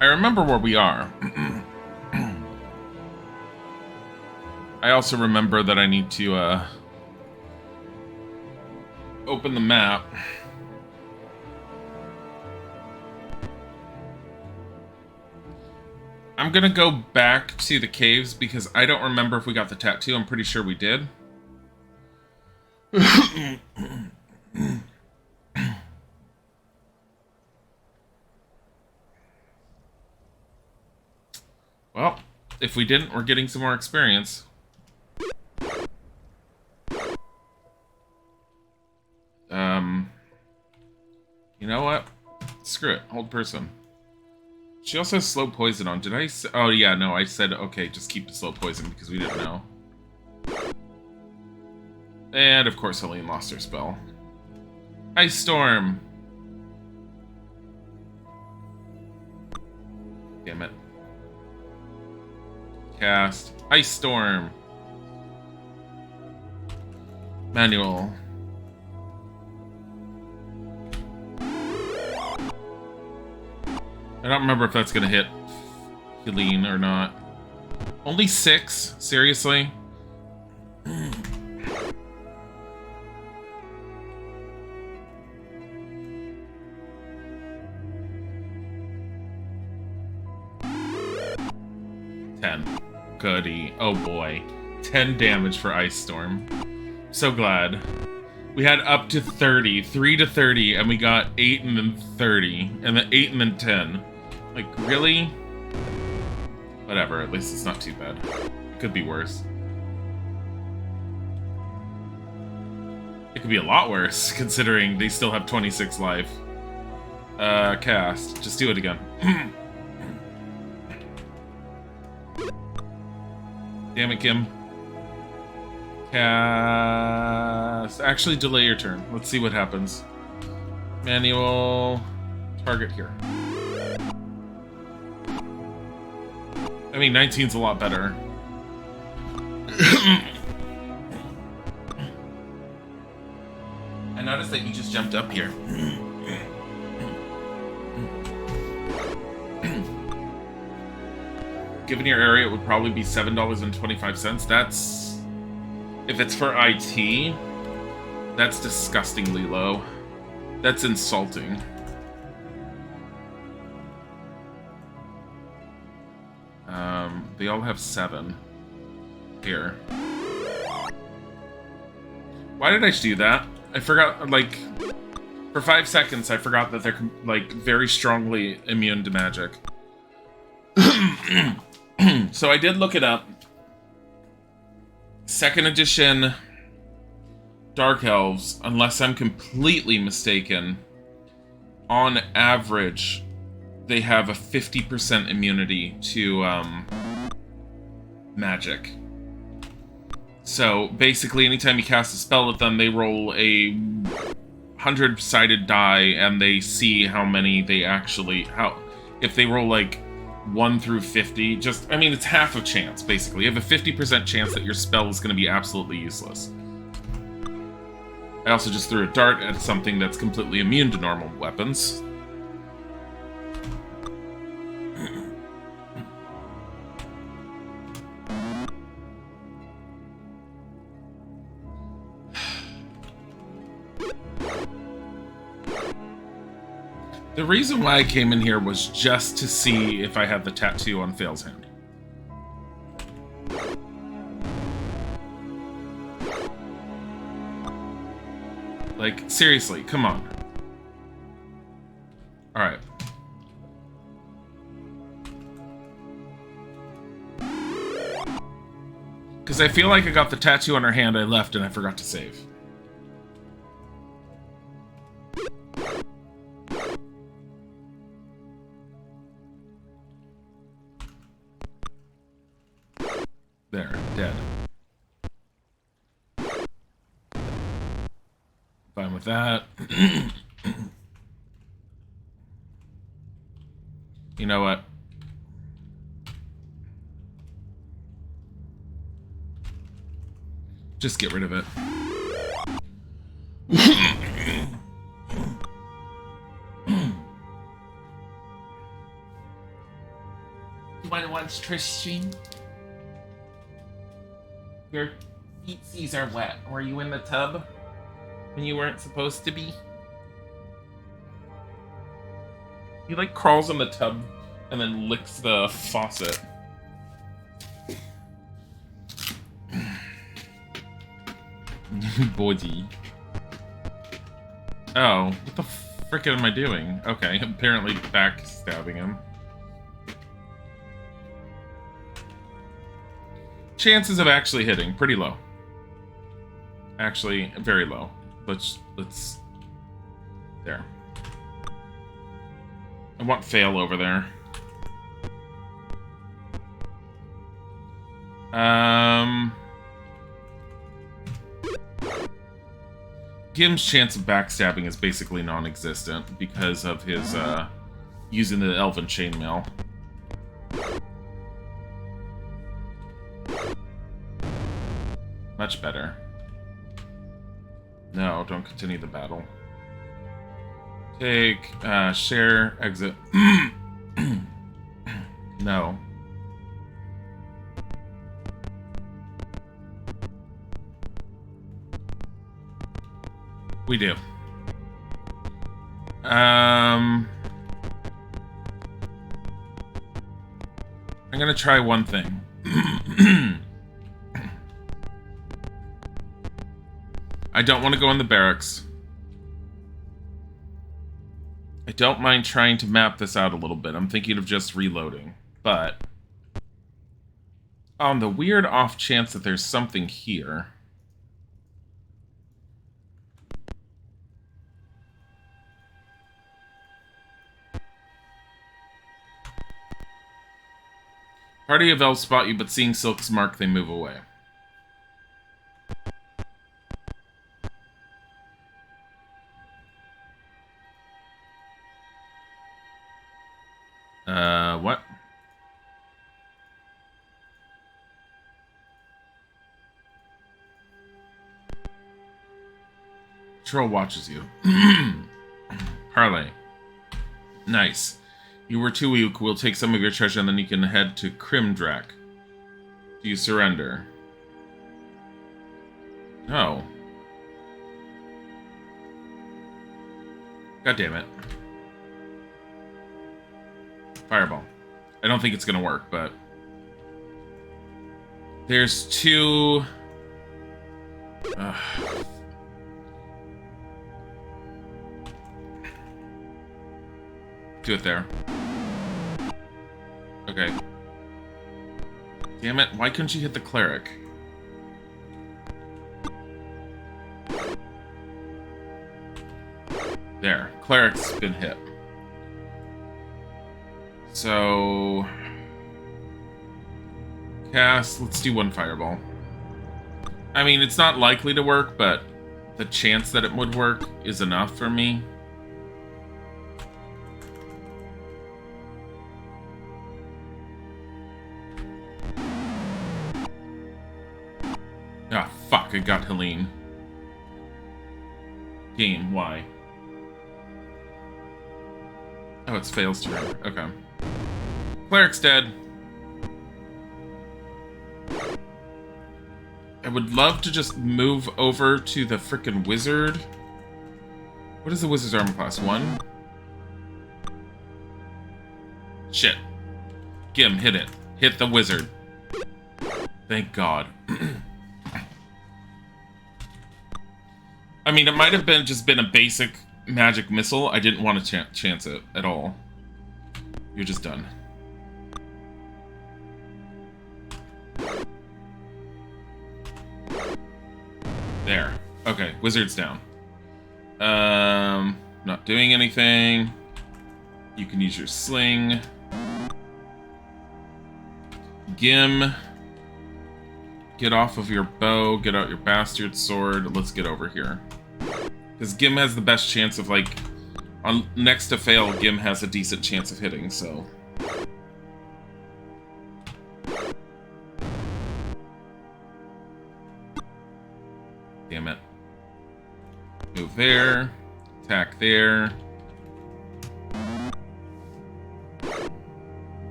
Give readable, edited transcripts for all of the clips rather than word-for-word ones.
I remember where we are. I also remember that I need to open the map. I'm gonna go back to the caves because I don't remember if we got the tattoo. I'm pretty sure we did. Well, if we didn't, we're getting some more experience. You know what? Screw it. Hold person. She also has slow poison on. Did I say... Oh, yeah, no. I said, okay, just keep the slow poison because we didn't know. And, of course, Helene lost her spell. Ice Storm. Damn it. Cast. Ice Storm. Manual. I don't remember if that's gonna hit Helene or not. Only 6? Seriously? Goody. Oh boy. 10 damage for Ice Storm. So glad. We had up to 30. 3 to 30, and we got 8 and then 30. And then 8 and then 10. Like, really? Whatever, at least it's not too bad. It could be worse. It could be a lot worse, considering they still have 26 life. Cast. Just do it again. Damn it, Kim. Cast. Actually, delay your turn. Let's see what happens. Manual. Target here. I mean, 19's a lot better. I noticed that you just jumped up here. Given your area, it would probably be $7.25. That's... If it's for IT, that's disgustingly low. That's insulting. They all have 7. Here. Why did I do that? I forgot, like... For 5 seconds, I forgot that they're, like, very strongly immune to magic. So I did look it up. 2nd edition Dark Elves, unless I'm completely mistaken, on average, they have a 50% immunity to magic. So basically, anytime you cast a spell at them, they roll a 100-sided die, and they see how many they actually... If they roll, like, 1 through 50, just... I mean, it's half a chance, basically. You have a 50% chance that your spell is going to be absolutely useless. I also just threw a dart at something that's completely immune to normal weapons. The reason why I came in here was just to see if I had the tattoo on Fail's hand. Like, seriously, come on. Alright. Because I feel like I got the tattoo on her hand, I left and I forgot to save. There, dead. Fine with that. You know what? Just get rid of it. You want to watch Trish stream? Your feetsies are wet. Were you in the tub when you weren't supposed to be? He like crawls in the tub and then licks the faucet. Body. Oh, what the frickin' am I doing? Okay, apparently backstabbing him. Chances of actually hitting, pretty low. Actually, very low. Let's there. I want fail over there. Gim's chance of backstabbing is basically non-existent because of his using the elven chainmail. Much better. No, don't continue the battle. Take, share, exit. No. We do. I'm gonna try one thing. I don't want to go in the barracks. I don't mind trying to map this out a little bit. I'm thinking of just reloading. But on the weird off chance that there's something here. Party of elves spot you, but seeing Silk's mark, they move away. What? Troll watches you. Parlay. Nice. You were too weak. We'll take some of your treasure and then you can head to Krimdrak. Do you surrender? No. God damn it. Fireball. I don't think it's gonna work, but... There's two... Do it there. Okay. Damn it, why couldn't you hit the cleric? There, cleric's been hit. So... Cast, let's do one fireball. I mean, it's not likely to work, but the chance that it would work is enough for me. Ah, fuck, I got Helene. Game, why? Oh, it's Fail's turn. Okay. Cleric's dead. I would love to just move over to the frickin' wizard. What is the wizard's armor class? 1? Shit. Gim, hit it. Hit the wizard. Thank God. I mean, it might have been just been a basic magic missile. I didn't want to chance it at all. You're just done. There. Okay, wizard's down. Not doing anything. You can use your sling. Gim. Get off of your bow. Get out your bastard sword. Let's get over here. Because Gim has the best chance of, like... On next to Fail, Gim has a decent chance of hitting, so... Damn it. Move there. Attack there.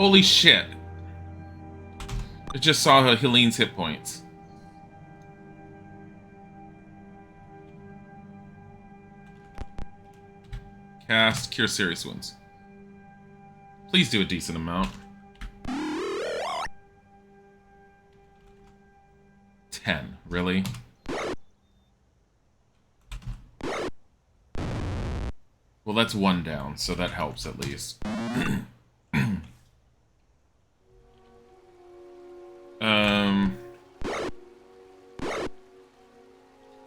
Holy shit. I just saw Helene's hit points. Cast Cure Serious Wounds. Please do a decent amount. 10, really? Well, that's 1 down, so that helps at least.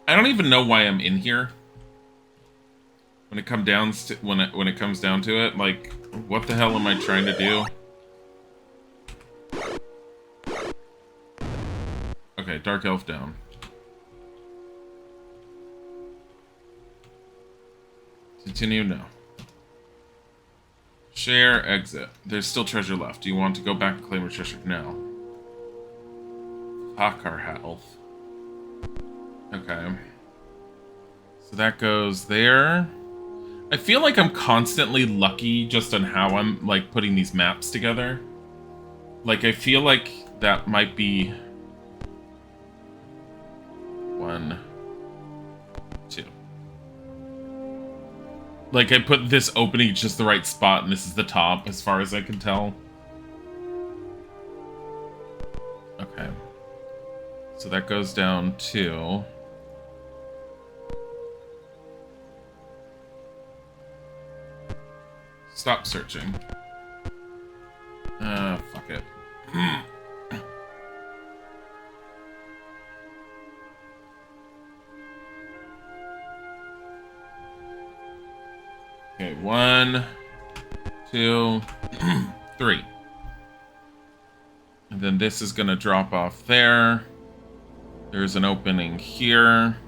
I don't even know why I'm in here. When it comes down to it, like, what the hell am I trying to do? Okay, Dark Elf down. Continue? No. Share, exit. There's still treasure left. Do you want to go back and claim your treasure? No. Fuck our health. Okay. So that goes there. I feel like I'm constantly lucky just on how I'm, like, putting these maps together. Like, I feel like that might be... 1, 2. Like, I put this opening just the right spot, and this is the top, as far as I can tell. Okay. So that goes down to... Stop searching. Fuck it. Okay, 1, 2, 3. And then this is gonna drop off there. There's an opening here.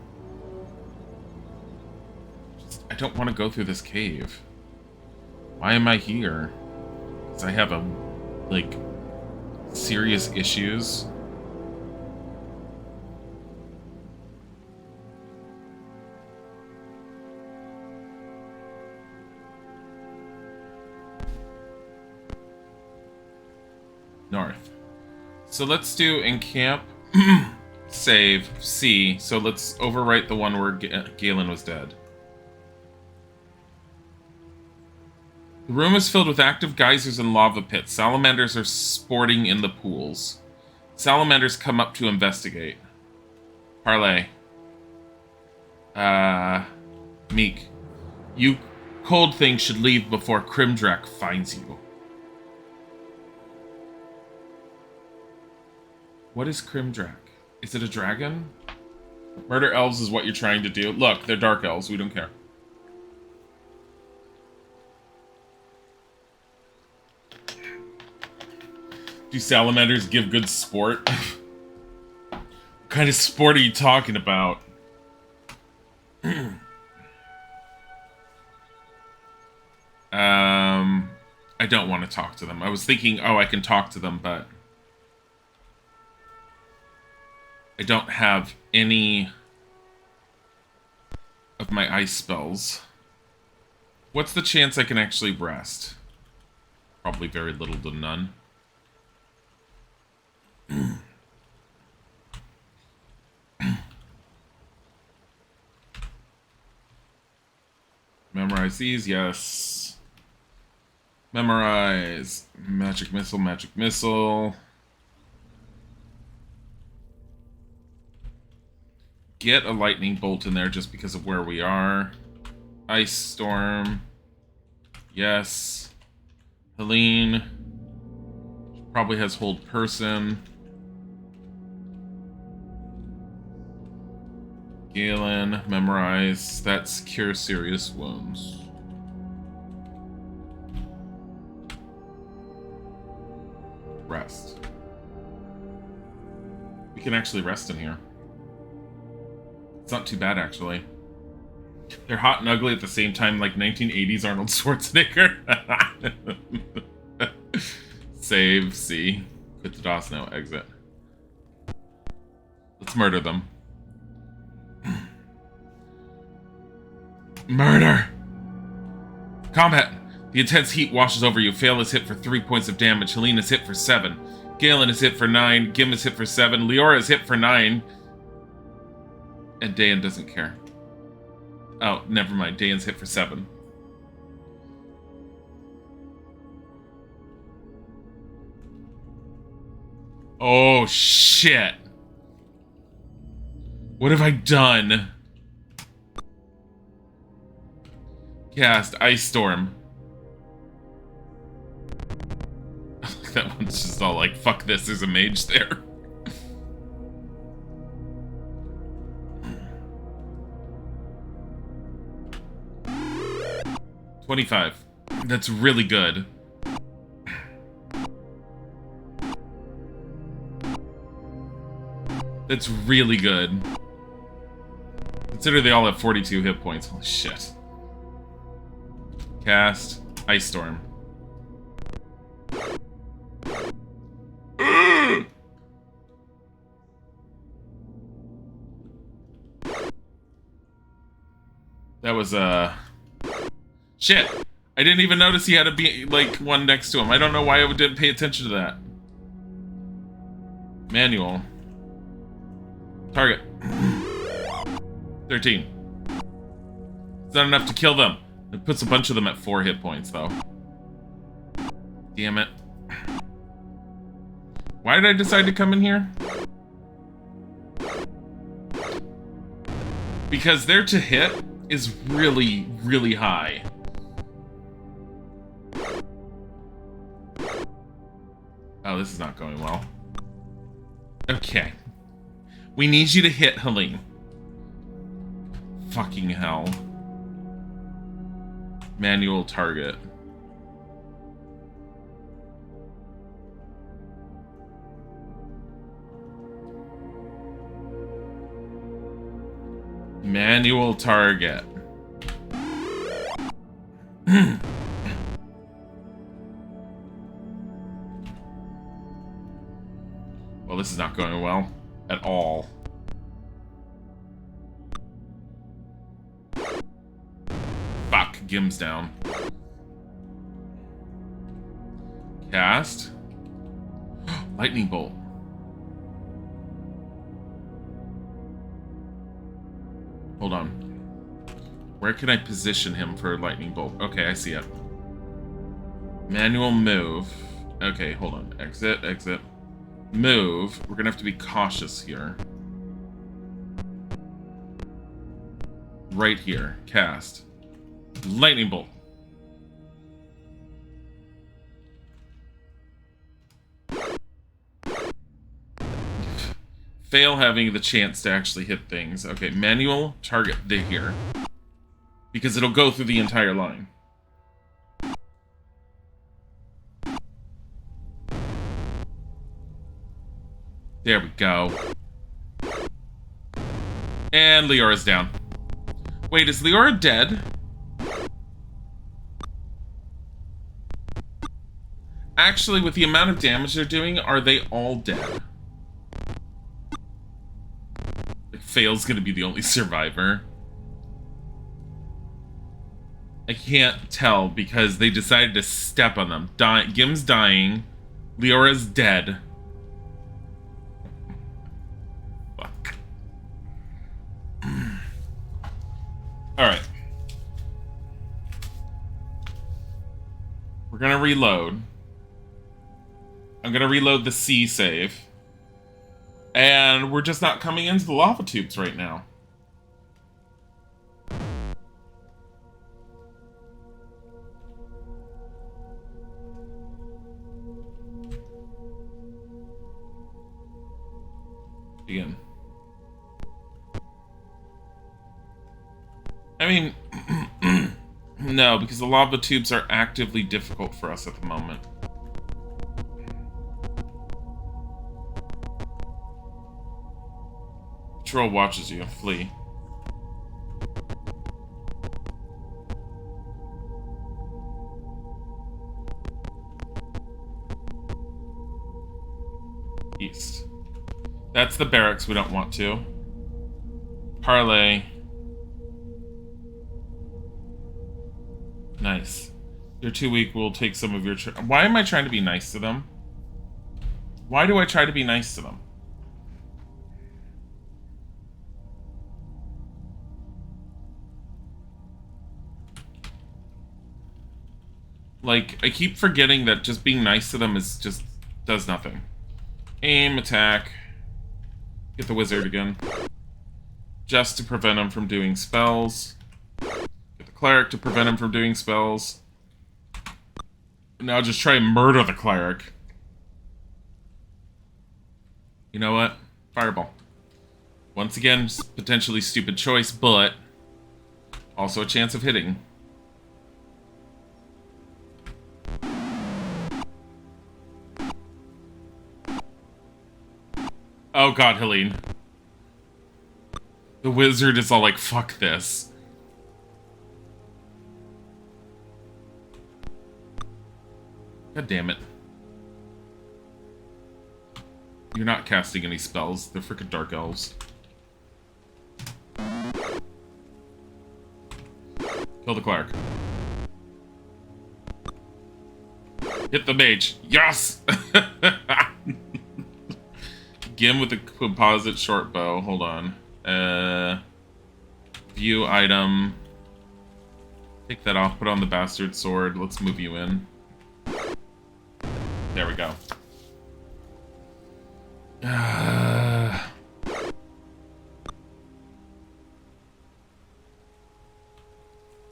I don't want to go through this cave. Why am I here? Because I have like, serious issues. North. So let's do encamp, save, C. So let's overwrite the one where Galen was dead. The room is filled with active geysers and lava pits. Salamanders are sporting in the pools. Salamanders come up to investigate. Parlay. Meek. You cold things should leave before Crimdrak finds you. What is Crimdrak? Is it a dragon? Murder elves is what you're trying to do. Look, they're dark elves. We don't care. Do salamanders give good sport? What kind of sport are you talking about? I don't want to talk to them. I was thinking, oh, I can talk to them, but I don't have any of my ice spells. What's the chance I can actually rest? Probably very little to none. Memorize these, yes. Memorize. Magic missile, magic missile. Get a lightning bolt in there just because of where we are. Ice storm. Yes. Helene. She probably has hold person. Galen, memorize. That's cure serious wounds. Rest. We can actually rest in here. It's not too bad, actually. They're hot and ugly at the same time, like 1980s Arnold Schwarzenegger. Save, C. Quit the DOS now, exit. Let's murder them. Murder! Combat! The intense heat washes over you. Fail is hit for 3 points of damage. Helene is hit for 7. Galen is hit for 9. Gim is hit for 7. Leora is hit for 9. And Dayan doesn't care. Oh, never mind. Dayan's hit for 7. Oh, shit. What have I done? Cast Ice Storm. That one's just all like, fuck this, there's a mage there. $25. That's really good. That's really good. Consider they all have 42 hit points. Holy shit. Cast Ice Storm. That was, shit! I didn't even notice he had a like, one next to him. I don't know why I didn't pay attention to that. Manual. Target. 13. It's not enough to kill them. It puts a bunch of them at 4 hit points, though. Damn it. Why did I decide to come in here? Because their to hit is really, really high. Oh, this is not going well. Okay. We need you to hit Helene. Fucking hell. Manual target. Manual target. Well, this is not going well at all. Fuck, Gim's down. Cast. Lightning bolt. Hold on. Where can I position him for lightning bolt? Okay, I see it. Manual move. Okay, hold on. Exit, exit. Move. We're gonna have to be cautious here. Right here. Cast. Lightning bolt. Fail having the chance to actually hit things. Okay, manual target here. Because it'll go through the entire line. There we go. And Leora's down. Wait, is Leora dead? Actually, with the amount of damage they're doing, are they all dead? Like, Fail's gonna be the only survivor. I can't tell because they decided to step on them. Gim's dying. Leora's dead. Fuck. Alright. We're gonna reload. I'm gonna reload the C save. And we're just not coming into the lava tubes right now. Again. I mean, no, because the lava tubes are actively difficult for us at the moment. Patrol watches you. Flee. East. That's the barracks we don't want to. Parlay. Nice. They're too weak. We'll take some of your... Why am I trying to be nice to them? Why do I try to be nice to them? Like, I keep forgetting that just being nice to them is just... does nothing. Aim, attack. Get the wizard again. Just to prevent him from doing spells. Get the cleric to prevent him from doing spells. Now just try and murder the cleric. You know what? Fireball. Once again, potentially stupid choice, but also a chance of hitting. Oh god, Helene. The wizard is all like, fuck this. God damn it. You're not casting any spells. They're freaking dark elves. Kill the cleric. Hit the mage. Yes! Gim with the composite short bow. Hold on. View item. Take that off. Put on the bastard sword. Let's move you in. There we go.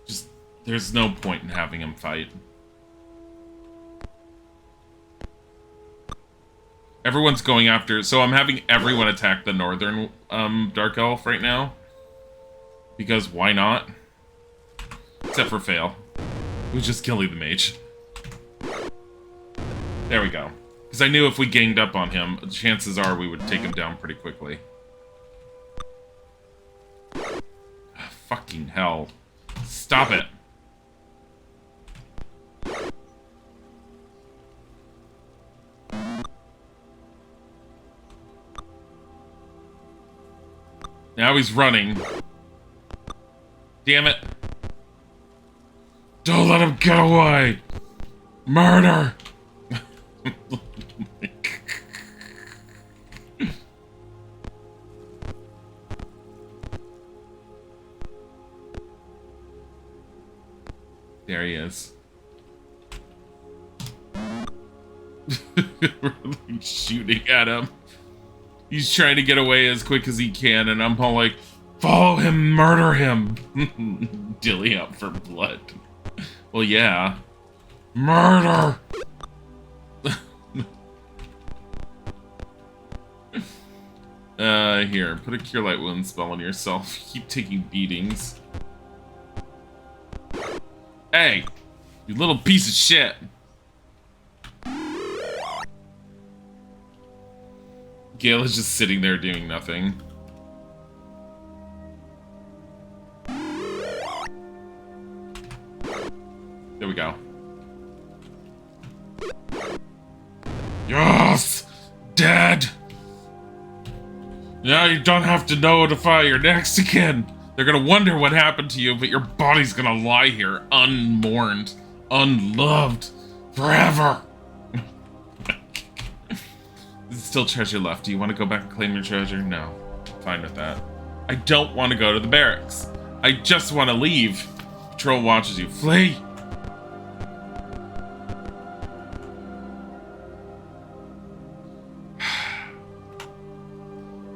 Just, there's no point in having him fight. Everyone's going after... So I'm having everyone attack the northern Dark Elf right now. Because why not? Except for Fail. Who's just killing the mage. There we go. Because I knew if we ganged up on him, chances are we would take him down pretty quickly. Fucking hell. Stop it. Now he's running. Damn it. Don't let him get away. Murder. There he is. We're like shooting at him. He's trying to get away as quick as he can, and I'm all like, follow him, murder him. Dilly up for blood. Well, yeah. Murder! Here, put a Cure Light Wound spell on yourself. Keep taking beatings. Hey! You little piece of shit! Gale is just sitting there doing nothing. There we go. Yes! Dead! Now you don't have to notify your next of kin. They're gonna wonder what happened to you, but your body's gonna lie here, unmourned, unloved, forever. There's still treasure left. Do you want to go back and claim your treasure? No. Fine with that. I don't want to go to the barracks. I just want to leave. Patrol watches you. Flee!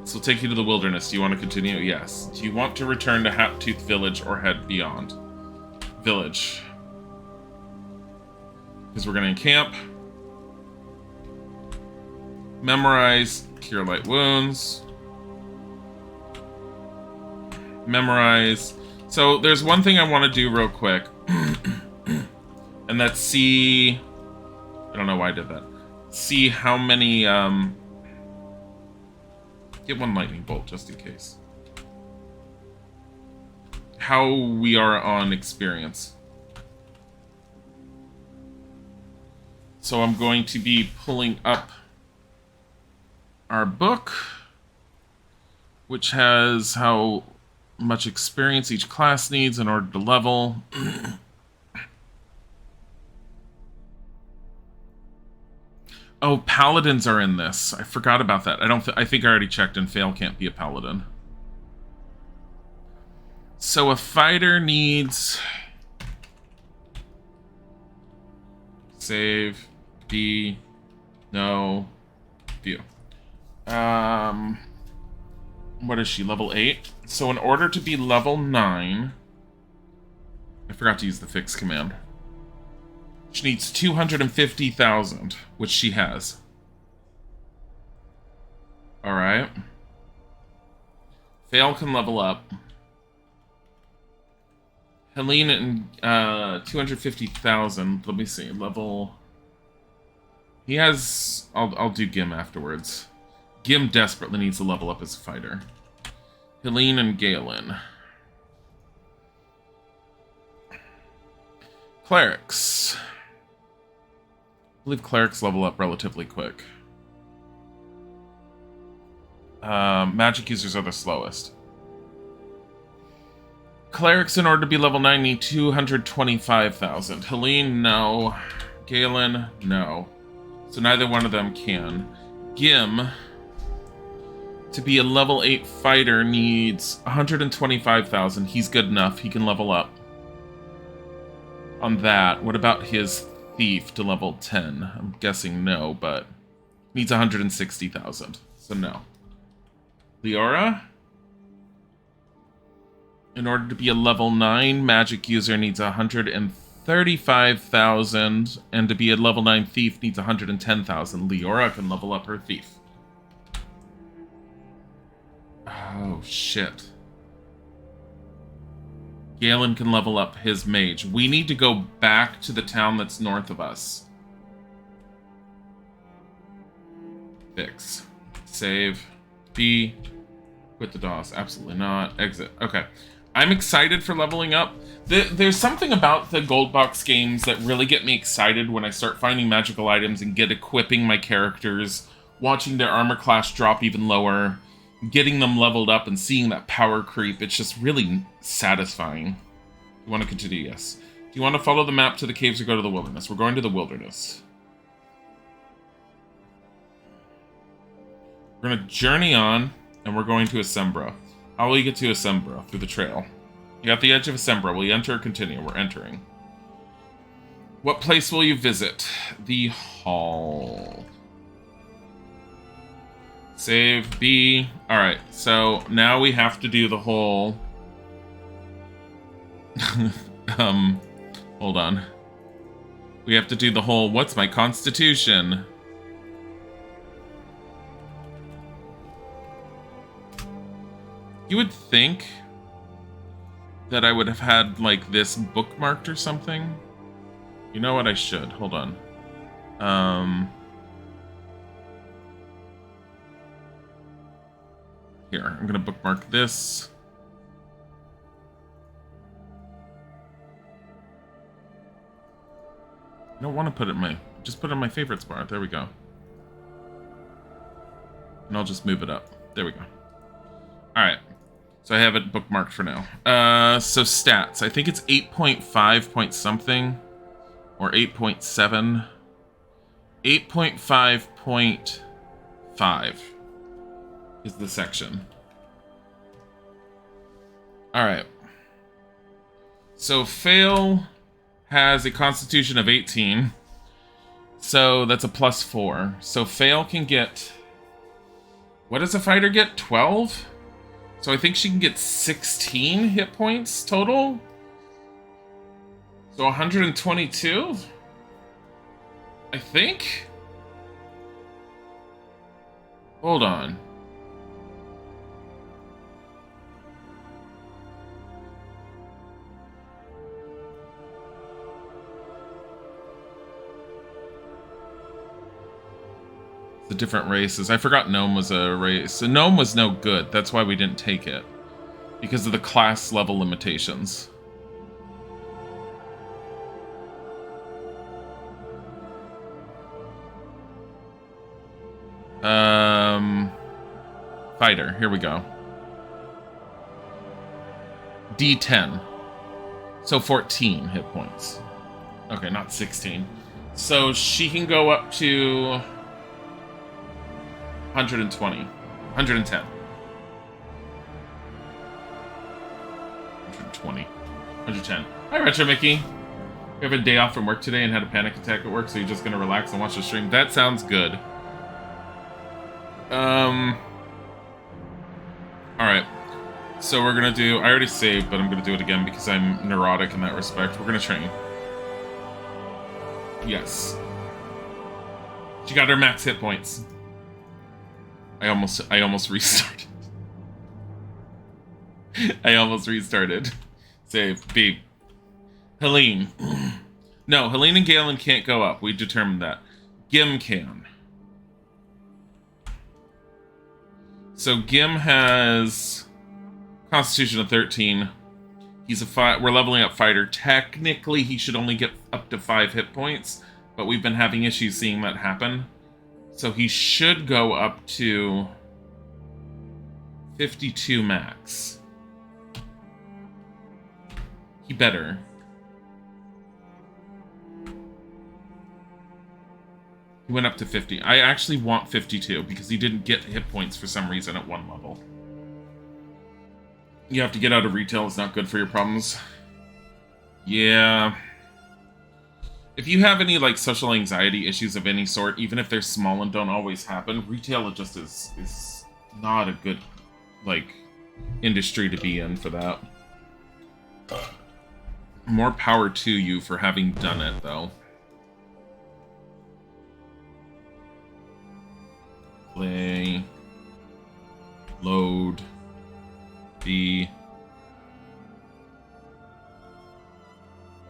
This will take you to the wilderness. Do you want to continue? Yes. Do you want to return to Haptooth Village or head beyond? Village. Because we're going to encamp. Memorize, Cure Light Wounds. Memorize. So there's one thing I want to do real quick. And that's see... I don't know why I did that. See how many... Get one lightning bolt, just in case. How we are on experience. So I'm going to be pulling up our book, which has how much experience each class needs in order to level. Oh, paladins are in this. I forgot about that. I think I already checked, and Fail can't be a paladin. So a fighter needs... Save. B. No. View. What is she? Level 8? So in order to be level 9... I forgot to use the fix command. She needs 250,000, which she has. Alright. Fail can level up. Helene and 250,000. Let me see. Level... He has... I'll do Gim afterwards. Gim desperately needs to level up as a fighter. Helene and Galen. Clerics. I believe clerics level up relatively quick. Magic users are the slowest. Clerics, in order to be level 9, need 225,000. Helene, no. Galen, no. So neither one of them can. Gim, to be a level 8 fighter, needs 125,000. He's good enough. He can level up. On that, what about his thief to level 10? I'm guessing no, but needs 160,000. So no. Leora? In order to be a level 9 magic user needs 135,000, and to be a level 9 thief needs 110,000. Leora can level up her thief. Oh, shit. Galen can level up his mage. We need to go back to the town that's north of us. Fix. Save. B. Quit the DOS. Absolutely not. Exit. Okay. I'm excited for leveling up. There's something about the gold box games that really get me excited when I start finding magical items and get equipping my characters, watching their armor class drop even lower, getting them leveled up and seeing that power creep. It's just really satisfying. You want to continue? Yes. Do you want to follow the map to the caves or go to the wilderness? We're going to the wilderness. We're going to journey on, and we're going to Asembra. How will you get to Asembra? Through the trail. You're at the edge of Asembra. Will you enter or continue? We're entering. What place will you visit? The hall. Save B. Alright, so now we have to do the whole... hold on. We have to do the whole, what's my constitution? You would think that I would have had, like, this bookmarked or something. You know what? I should. Hold on. Here, I'm gonna bookmark this. I don't want to put it in my... Just put it in my favorites bar. There we go. And I'll just move it up. There we go. Alright. So I have it bookmarked for now. So stats. I think it's 8.5 point something. Or 8.7. 8.5.5 is the section. Alright. So Fail has a constitution of 18. So that's a +4. So Fail can get... What does a fighter get? 12? So I think she can get 16 hit points total? So 122? I think? Hold on. The different races. I forgot Gnome was a race. So Gnome was no good. That's why we didn't take it. Because of the class level limitations. Fighter. Here we go. D10. So 14 hit points. Okay, not 16. So she can go up to... 120. 110. 120. 110. Hi, Retro Mickey. We have a day off from work today and had a panic attack at work, so you're just gonna relax and watch the stream. That sounds good. Alright. So we're gonna do... I already saved, but I'm gonna do it again because I'm neurotic in that respect. We're gonna train. Yes. She got her max hit points. I almost restarted. I almost restarted. Save. Beep. Helene. No, Helene and Galen can't go up. We determined that. Gim can. So Gim has Constitution of 13. He's a we're leveling up fighter. Technically, he should only get up to 5 hit points, but we've been having issues seeing that happen. So he should go up to 52 max. He better. He went up to 50. I actually want 52 because he didn't get hit points for some reason at 1 level. You have to get out of retail. It's not good for your problems. Yeah. If you have any, like, social anxiety issues of any sort, even if they're small and don't always happen, retail just is not a good, like, industry to be in for that. More power to you for having done it, though. Play. Load. B.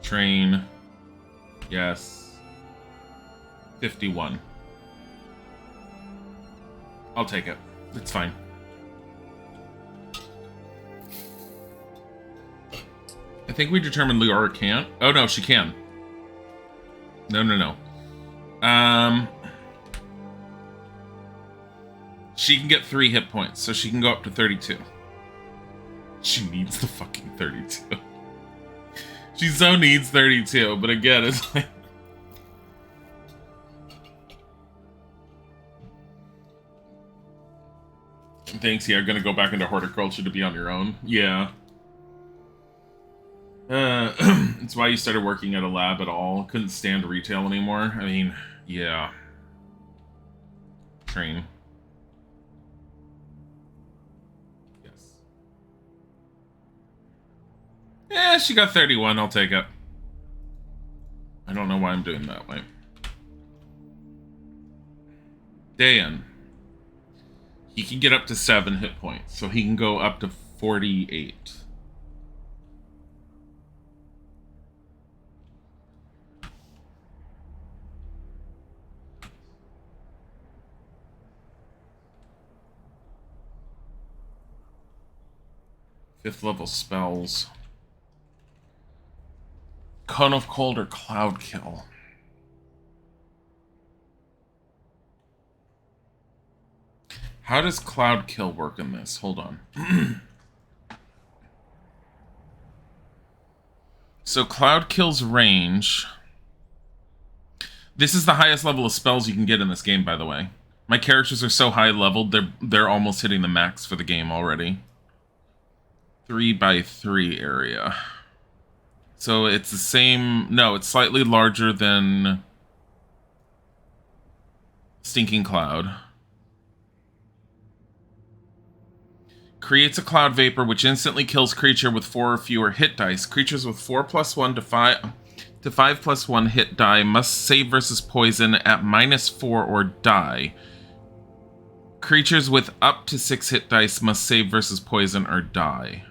Train. Yes. 51. I'll take it. It's fine. I think we determined Leora can't. Oh, no, she can. No. She can get 3 hit points, so she can go up to 32. She needs the fucking 32. She so needs 32, but again, it's like... Thanks, yeah, I'm gonna go back into horticulture to be on your own. Yeah. It's why you started working at a lab at all. Couldn't stand retail anymore. I mean, yeah. Train. Yes. Yeah, she got 31. I'll take it. I don't know why I'm doing that way. Dan. He can get up to 7 hit points, so he can go up to 48. Fifth level spells. Cone of Cold or Cloud Kill. How does Cloud Kill work in this? Hold on. So Cloud Kill's range. This is the highest level of spells you can get in this game, by the way. My characters are so high leveled, they're almost hitting the max for the game already. 3x3 area. So it's the same... No, it's slightly larger than Stinking Cloud. Creates a cloud vapor which instantly kills creature with 4 or fewer hit dice. Creatures with 4+1 to 5+1 hit die must save versus poison at -4 or die. Creatures with up to 6 hit dice must save versus poison or die.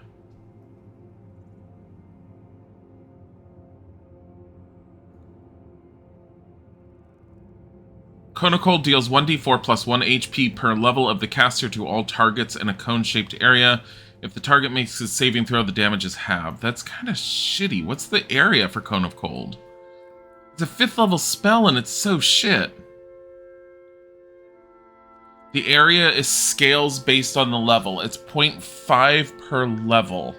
Cone of Cold deals 1d4 plus 1 HP per level of the caster to all targets in a cone-shaped area. If the target makes a saving throw, the damage is halved. That's kind of shitty. What's the area for Cone of Cold? It's a 5th level spell and it's so shit. The area is scales based on the level. It's 0.5 per level.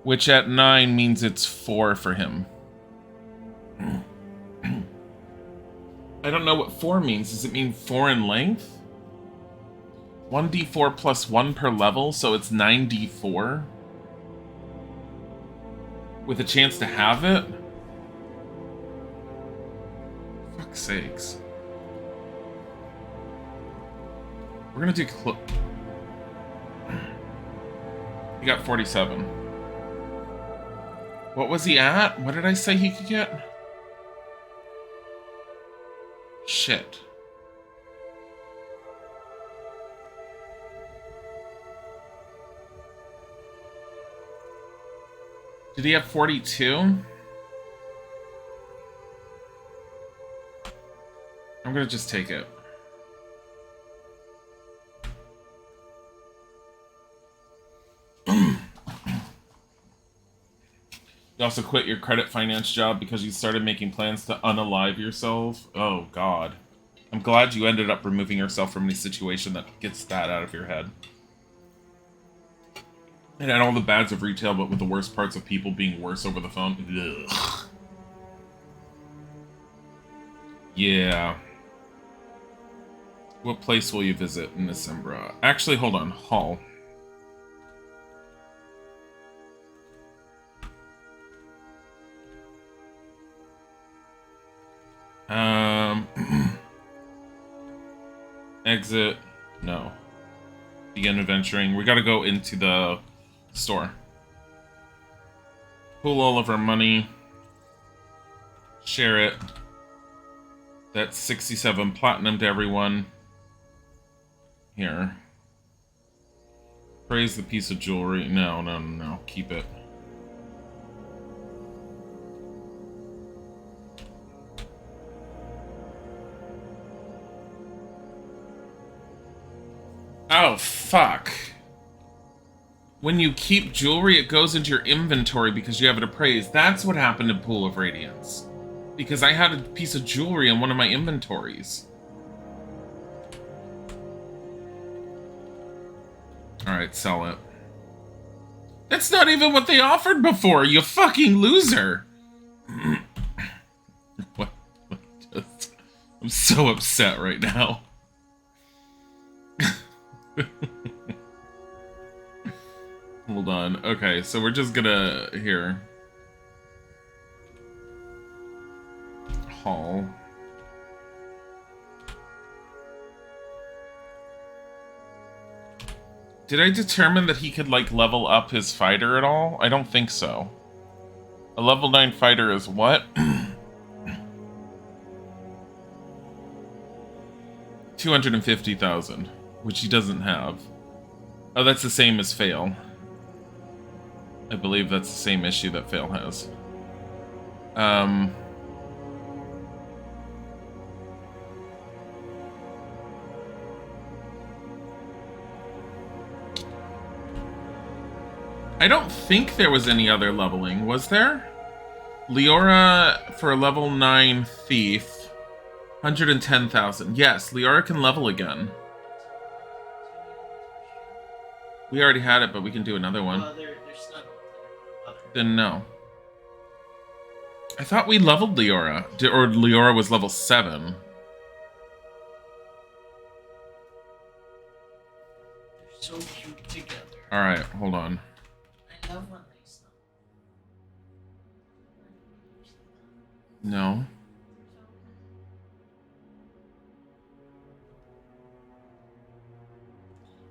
Which at 9 means it's 4 for him. I don't know what 4 means. Does it mean 4 in length? 1d4 plus 1 per level, so it's 9d4? With a chance to have it? Fuck's sakes. We're gonna do he got 47. What was he at? What did I say he could get? Shit. Did he have 42? I'm gonna just take it. You also quit your credit finance job because you started making plans to unalive yourself. Oh, God. I'm glad you ended up removing yourself from any situation that gets that out of your head. And had all the bads of retail, but with the worst parts of people being worse over the phone. Ugh. Yeah. What place will you visit in December? Actually, hold on. Hall. Exit. No. Begin adventuring. We gotta go into the store. Pool all of our money. Share it. That's 67 platinum to everyone. Here. Praise the piece of jewelry. No, no, no, no. Keep it. Oh, fuck. When you keep jewelry, it goes into your inventory because you have it appraised. That's what happened in Pool of Radiance. Because I had a piece of jewelry in one of my inventories. Alright, sell it. That's not even what they offered before, you fucking loser! What? I'm so upset right now. Hold on. Okay, so we're just gonna... Here. Hall. Did I determine that he could, like, level up his fighter at all? I don't think so. A level 9 fighter is what? 250,000, which he doesn't have. Oh, that's the same as Fail. I believe that's the same issue that Fail has. I don't think there was any other leveling, was there? Leora for a level 9 thief. 110,000. Yes, Leora can level again. We already had it, but we can do another one. Then no. I thought we leveled Leora. Or Leora was level 7. They're so cute together. Alright, hold on. I love when they snuggle. No.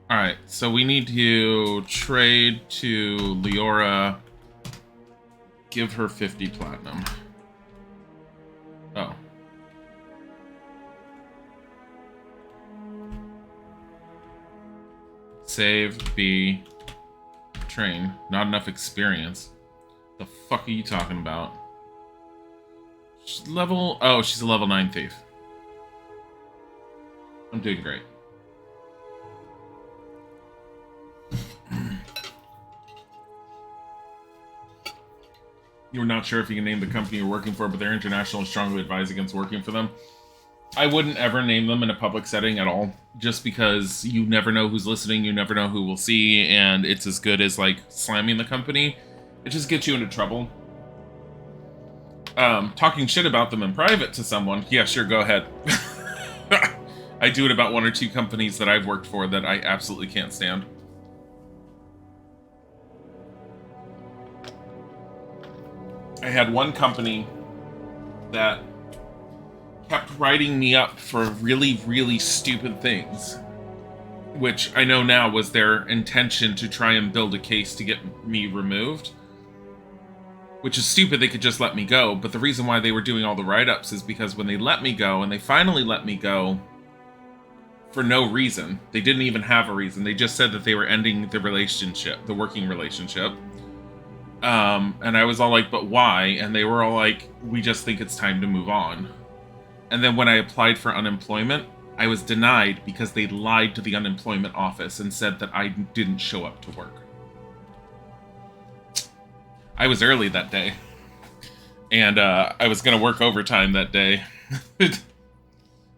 Alright, so we need to trade to Leora. Give her 50 platinum. Oh. Save, B, train. Not enough experience. The fuck are you talking about? She's level... Oh, she's a level 9 thief. I'm doing great. You're not sure if you can name the company you're working for, but they're international and strongly advise against working for them. I wouldn't ever name them in a public setting at all, just because you never know who's listening, you never know who will see, and it's as good as, like, slamming the company. It just gets you into trouble. talking shit about them in private to someone, yeah, sure, go ahead. I do it about 1 or 2 companies that I've worked for that I absolutely can't stand. I had one company that kept writing me up for really, really stupid things, which I know now was their intention to try and build a case to get me removed. Which is stupid, they could just let me go, but the reason why they were doing all the write-ups is because when they let me go, and they finally let me go for no reason, they didn't even have a reason, they just said that they were ending the relationship, the working relationship. And I was all like, but why? And they were all like, we just think it's time to move on. And then when I applied for unemployment, I was denied because they lied to the unemployment office and said that I didn't show up to work. I was early that day, and I was going to work overtime that day.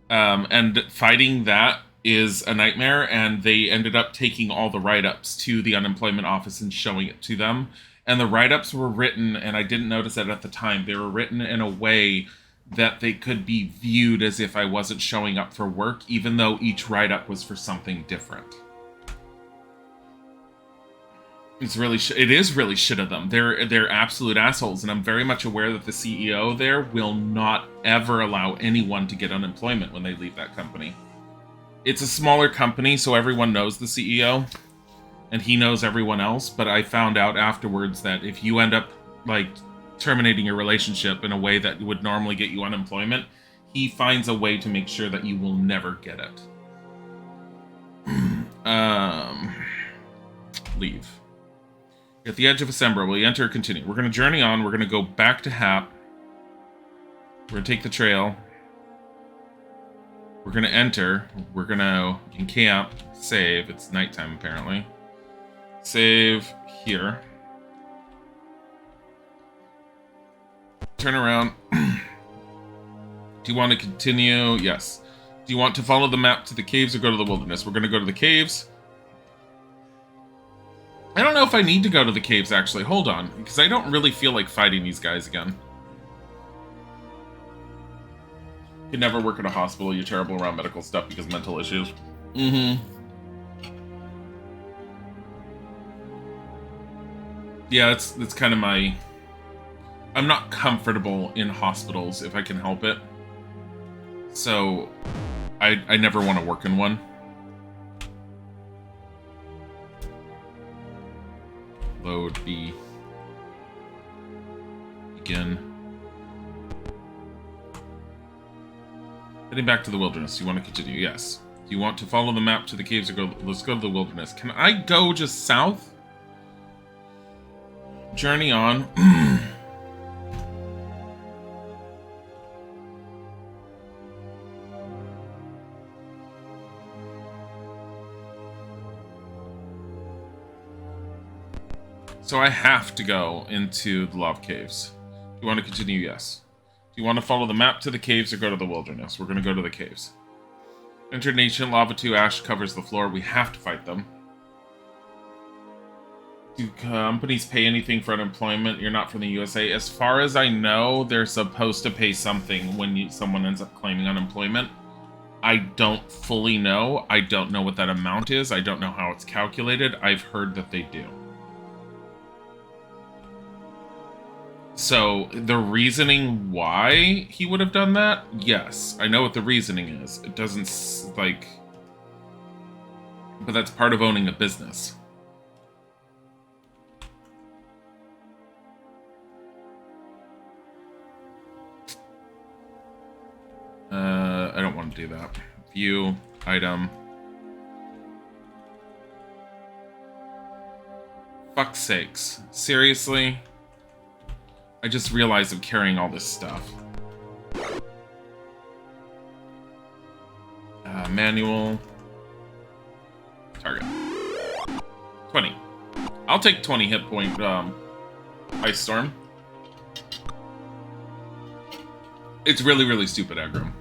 And fighting that is a nightmare, and they ended up taking all the write-ups to the unemployment office and showing it to them. And the write-ups were written, and I didn't notice it at the time, they were written in a way that they could be viewed as if I wasn't showing up for work, even though each write-up was for something different. It is really shit of them. They're absolute assholes, and I'm very much aware that the CEO there will not ever allow anyone to get unemployment when they leave that company. It's a smaller company, so everyone knows the CEO, and he knows everyone else, but I found out afterwards that if you end up, like, terminating your relationship in a way that would normally get you unemployment, he finds a way to make sure that you will never get it. Leave. At the edge of December, will you enter or continue? We're going to journey on. We're going to go back to Hap. We're going to take the trail. We're going to enter. We're going to encamp. Save. It's nighttime, apparently. Save here. Turn around. Do you want to continue? Yes. Do you want to follow the map to the caves or go to the wilderness? We're going to go to the caves. I don't know if I need to go to the caves, actually. Hold on, because I don't really feel like fighting these guys again. You never work at a hospital. You're terrible around medical stuff because mental issues. Mm-hmm. Yeah, that's kind of my... I'm not comfortable in hospitals if I can help it. So, I never want to work in one. Load B. Begin. Heading back to the wilderness. Do you want to continue? Yes. Do you want to follow the map to the caves or go? Let's go to the wilderness. Can I go just south? Journey on. So I have to go into the lava caves. Do you want to continue? Yes. Do you want to follow the map to the caves or go to the wilderness? We're going to go to the caves. Entered ancient lava 2 ash covers the floor. We have to fight them. Do companies pay anything for unemployment? You're not from the USA. As far as I know, they're supposed to pay something when someone ends up claiming unemployment. I don't fully know. I don't know what that amount is. I don't know how it's calculated. I've heard that they do. So, the reasoning why he would have done that? Yes. I know what the reasoning is. It doesn't, like... But that's part of owning a business. I don't want to do that. View, item. Fuck's sakes. Seriously? I just realized I'm carrying all this stuff. Manual. Target. 20. I'll take 20 hit point, Ice Storm. It's really, really stupid aggro.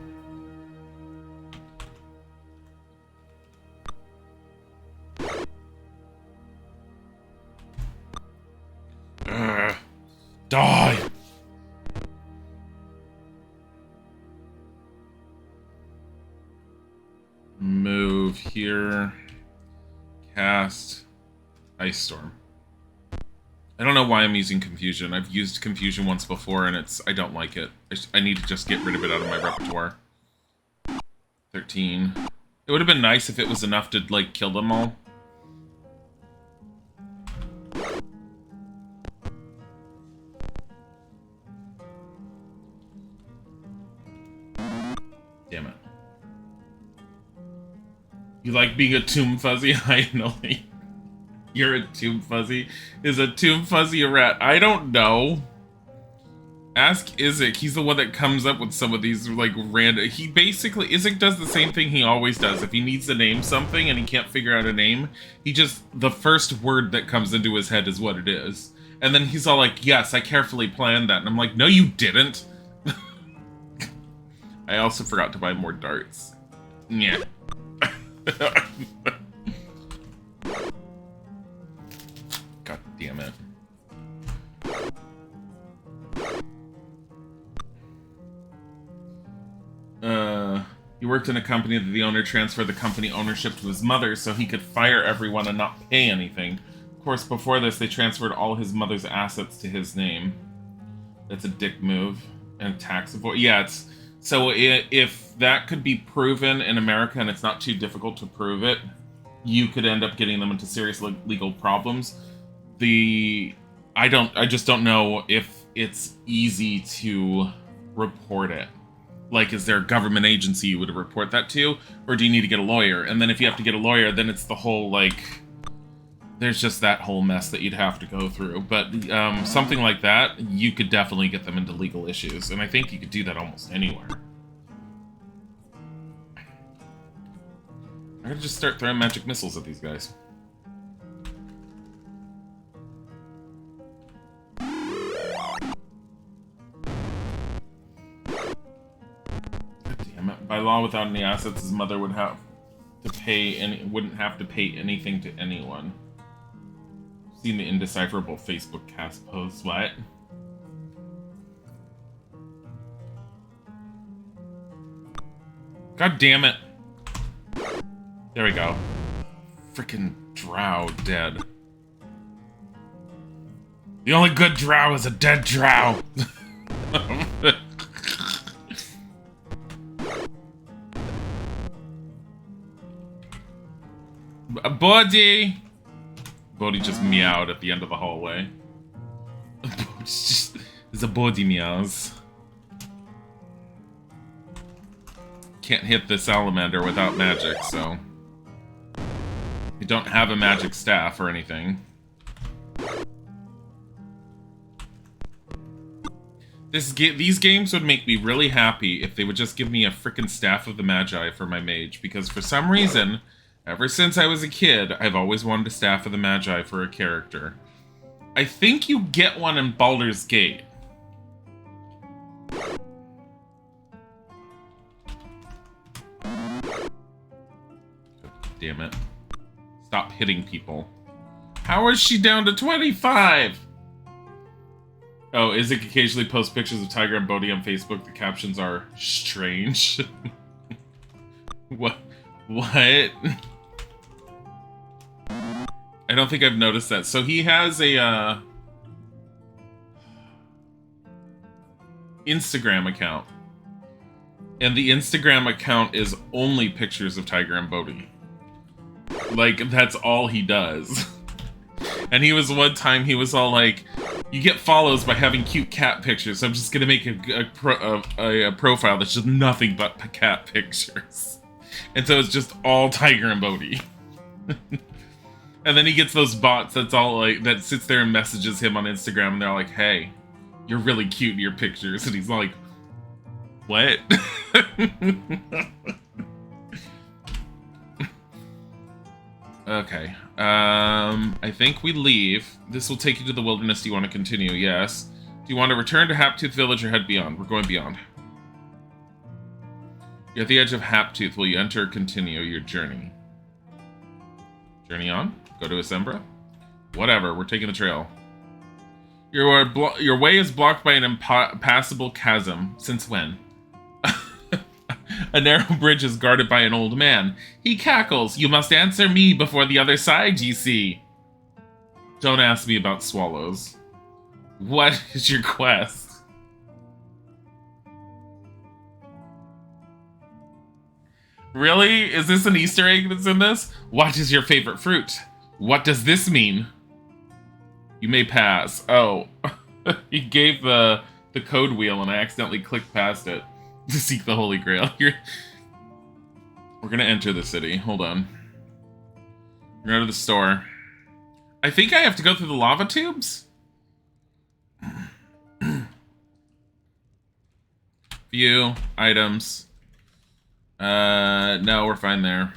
Die! Cast Ice Storm. I don't know why I'm using Confusion. I've used Confusion once before, and I don't like it. I need to just get rid of it out of my repertoire. 13. It would have been nice if it was enough to, like, kill them all. Damn it. You like being a Tomb Fuzzy? I know. You're a Tomb Fuzzy. Is a Tomb Fuzzy a rat? I don't know. Ask Isaac. He's the one that comes up with some of these, like, random... Isaac does the same thing he always does. If he needs to name something and he can't figure out a name, he just... The first word that comes into his head is what it is. And then he's all like, yes, I carefully planned that. And I'm like, no, you didn't. I also forgot to buy more darts. Yeah. God damn it. He worked in a company that the owner transferred the company ownership to his mother so he could fire everyone and not pay anything. Of course, before this, they transferred all his mother's assets to his name. That's a dick move. And tax avoid. Yeah, it's... So if that could be proven in America and it's not too difficult to prove it, you could end up getting them into serious legal problems. I just don't know if it's easy to report it. Like, is there a government agency you would report that to? Or do you need to get a lawyer? And then if you have to get a lawyer, then it's the whole, like... There's just that whole mess that you'd have to go through. But something like that, you could definitely get them into legal issues. And I think you could do that almost anywhere. I gotta just start throwing magic missiles at these guys. Damn it. By law, without any assets, his mother wouldn't have to pay anything to anyone. Seen the indecipherable Facebook cast post. What? God damn it. There we go. Frickin' drow dead. The only good drow is a dead drow. Bodhi! Bodhi just meowed at the end of the hallway. It's a Bodhi meows. Can't hit the salamander without magic, so... You don't have a magic staff or anything. These games would make me really happy if they would just give me a frickin' Staff of the Magi for my mage, because for some reason... Ever since I was a kid, I've always wanted a Staff of the Magi for a character. I think you get one in Baldur's Gate. Damn it. Stop hitting people. How is she down to 25? Oh, Isaac occasionally posts pictures of Tiger and Bodhi on Facebook. The captions are strange. What? I don't think I've noticed that. So he has a Instagram account. And the Instagram account is only pictures of Tiger and Bodhi. Like, that's all he does. And he was one time, he was all like, you get follows by having cute cat pictures, so I'm just gonna make a profile that's just nothing but cat pictures. And so it's just all Tiger and Bodhi. And then he gets those bots that's all like, that sits there and messages him on Instagram, and they're like, hey, you're really cute in your pictures. And he's like, what? Okay. I think we leave. This will take you to the wilderness. Do you want to continue? Yes. Do you want to return to Haptooth Village or head beyond? We're going beyond. You're at the edge of Haptooth. Will you enter or continue your journey? Journey on? Go to Asembra? Whatever, we're taking the trail. Your way is blocked by an impassable chasm. Since when? A narrow bridge is guarded by an old man. He cackles. You must answer me before the other side, ye see. Don't ask me about swallows. What is your quest? Really? Is this an Easter egg that's in this? What is your favorite fruit? What does this mean? You may pass. Oh. He gave the code wheel and I accidentally clicked past it to seek the Holy Grail. We're gonna enter the city. Hold on. We're going to the store. I think I have to go through the lava tubes? View. Items. No, we're fine there.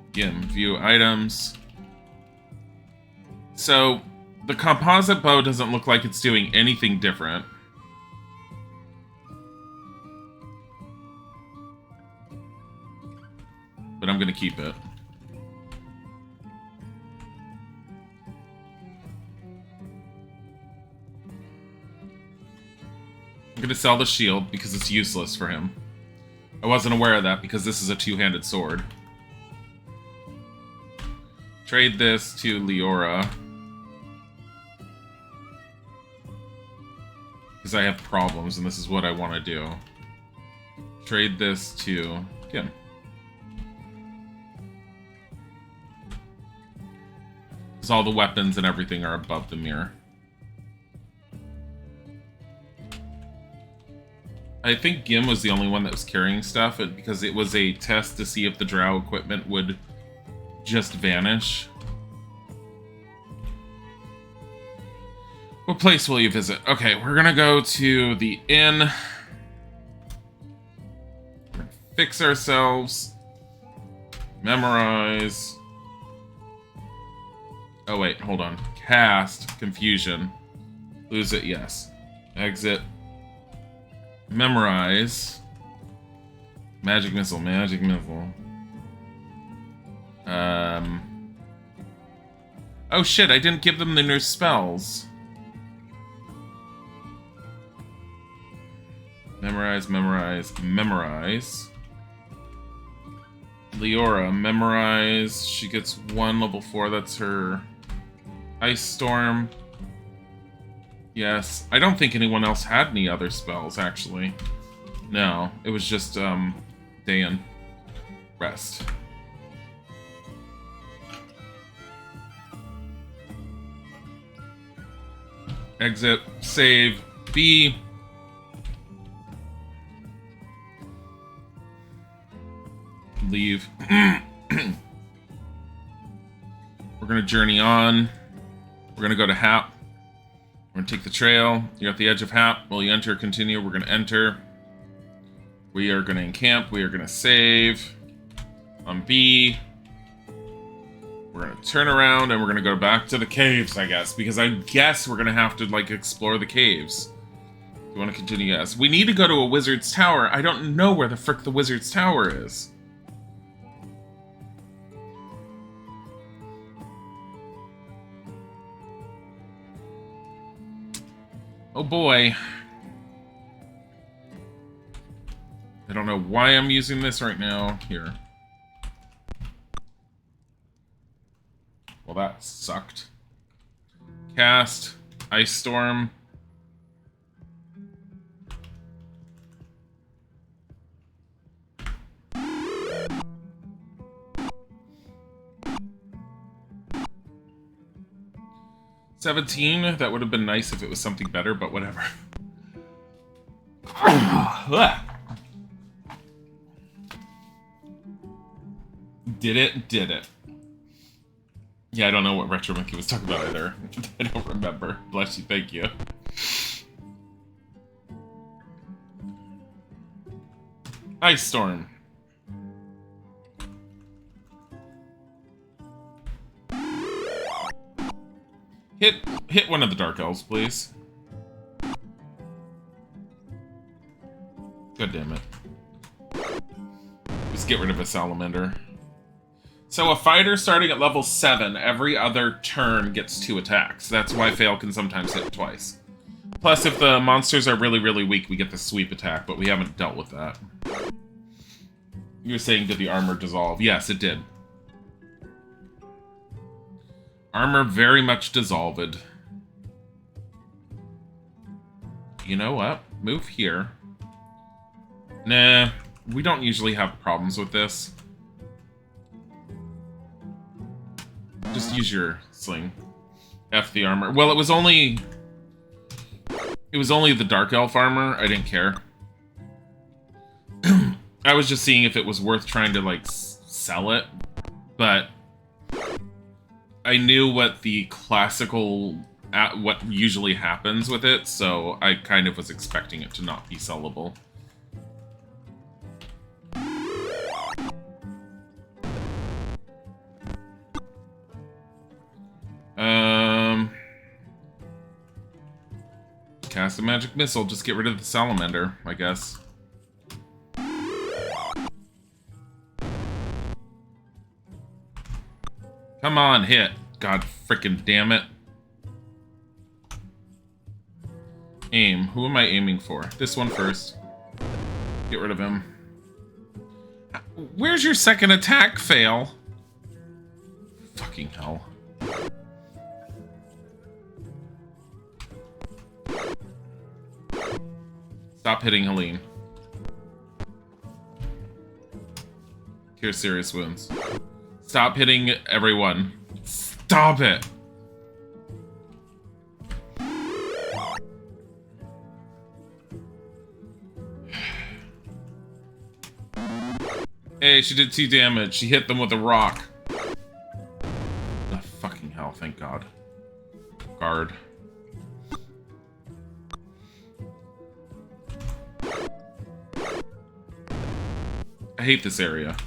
Again, view items. So, the composite bow doesn't look like it's doing anything different. But I'm gonna keep it. I'm gonna sell the shield because it's useless for him. I wasn't aware of that because this is a two-handed sword. Trade this to Leora. Because I have problems and this is what I want to do. Trade this to Kim. Because all the weapons and everything are above the mirror. I think Gim was the only one that was carrying stuff because it was a test to see if the drow equipment would just vanish. What place will you visit? Okay, we're gonna go to the inn. We're gonna fix ourselves. Memorize. Oh wait, hold on. Cast. Confusion. Lose it, yes. Exit. Memorize. Magic missile, magic missile. Oh shit, I didn't give them the new spells. Memorize, memorize, memorize. Leora, memorize. She gets 1 level 4, that's her Ice Storm. Yes. I don't think anyone else had any other spells, actually. No, it was just, Dan. Rest. Exit. Save. B. Leave. We're gonna journey on. We're gonna go to Hap. We're gonna take the trail. You're at the edge of Hap. Will you enter? Continue. We're gonna enter. We are gonna encamp. We are gonna save. On B. We're gonna turn around and we're gonna go back to the caves, I guess. Because I guess we're gonna have to, like, explore the caves. Do you want to continue? Yes. We need to go to a wizard's tower. I don't know where the frick the wizard's tower is. Oh boy. I don't know why I'm using this right now. Here. Well, that sucked. Cast. Ice Storm. $17. That would have been nice if it was something better, but whatever. Did it? Did it. Yeah, I don't know what Retro Monkey was talking about either. I don't remember. Bless you, thank you. Ice Storm. Hit one of the Dark Elves, please. God damn it. Just get rid of a salamander. So a fighter starting at level 7, every other turn gets 2 attacks. That's why Fail can sometimes hit twice. Plus, if the monsters are really, really weak, we get the sweep attack, but we haven't dealt with that. You're saying, did the armor dissolve? Yes, it did. Armor very much dissolved. You know what? Move here. Nah, we don't usually have problems with this. Just use your sling. F the armor. Well, it was only the Dark Elf armor. I didn't care. I was just seeing if it was worth trying to, like, sell it. But I knew what the classical... what usually happens with it, so I kind of was expecting it to not be sellable. Cast a magic missile, just get rid of the salamander, I guess. Come on, hit. God frickin' damn it. Aim. Who am I aiming for? This one first. Get rid of him. Where's your second attack fail? Fucking hell. Stop hitting Helene. Cure serious wounds. Stop hitting everyone. Stop it! Hey, she did 2 damage. She hit them with a rock. Oh, fucking hell, thank God. Guard. I hate this area.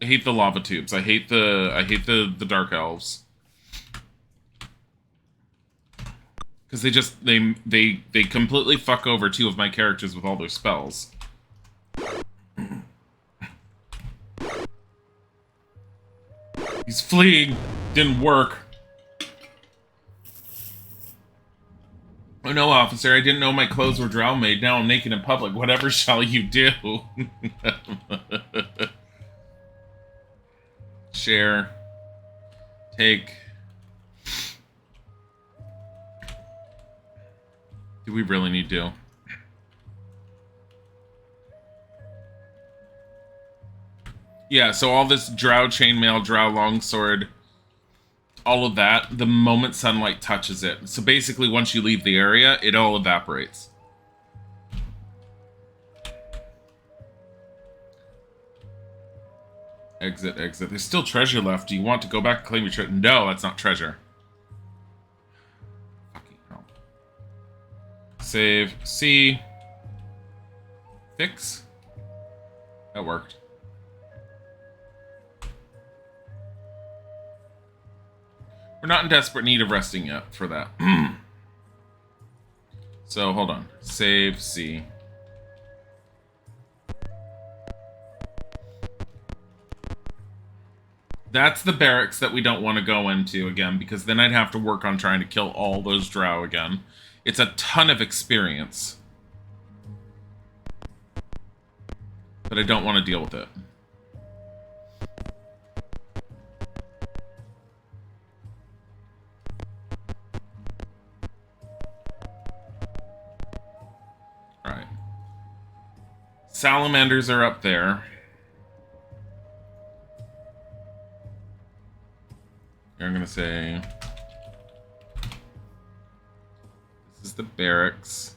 I hate the lava tubes. I hate the dark elves. Because they just, they completely fuck over 2 of my characters with all their spells. He's fleeing. Didn't work. Oh no, officer, I didn't know my clothes were drow made. Now I'm naked in public. Whatever shall you do? Share. Take. Do we really need to? Yeah, so all this drow chainmail, drow longsword, all of that, the moment sunlight touches it. So basically, once you leave the area, it all evaporates. Exit, exit. There's still treasure left. Do you want to go back and claim your treasure? No, that's not treasure. Fucking hell. Save. C. Fix. That worked. We're not in desperate need of resting yet for that. So, hold on. Save C. That's the barracks that we don't want to go into again, because then I'd have to work on trying to kill all those drow again. It's a ton of experience. But I don't want to deal with it. Alright. Salamanders are up there. I'm gonna say this is the barracks.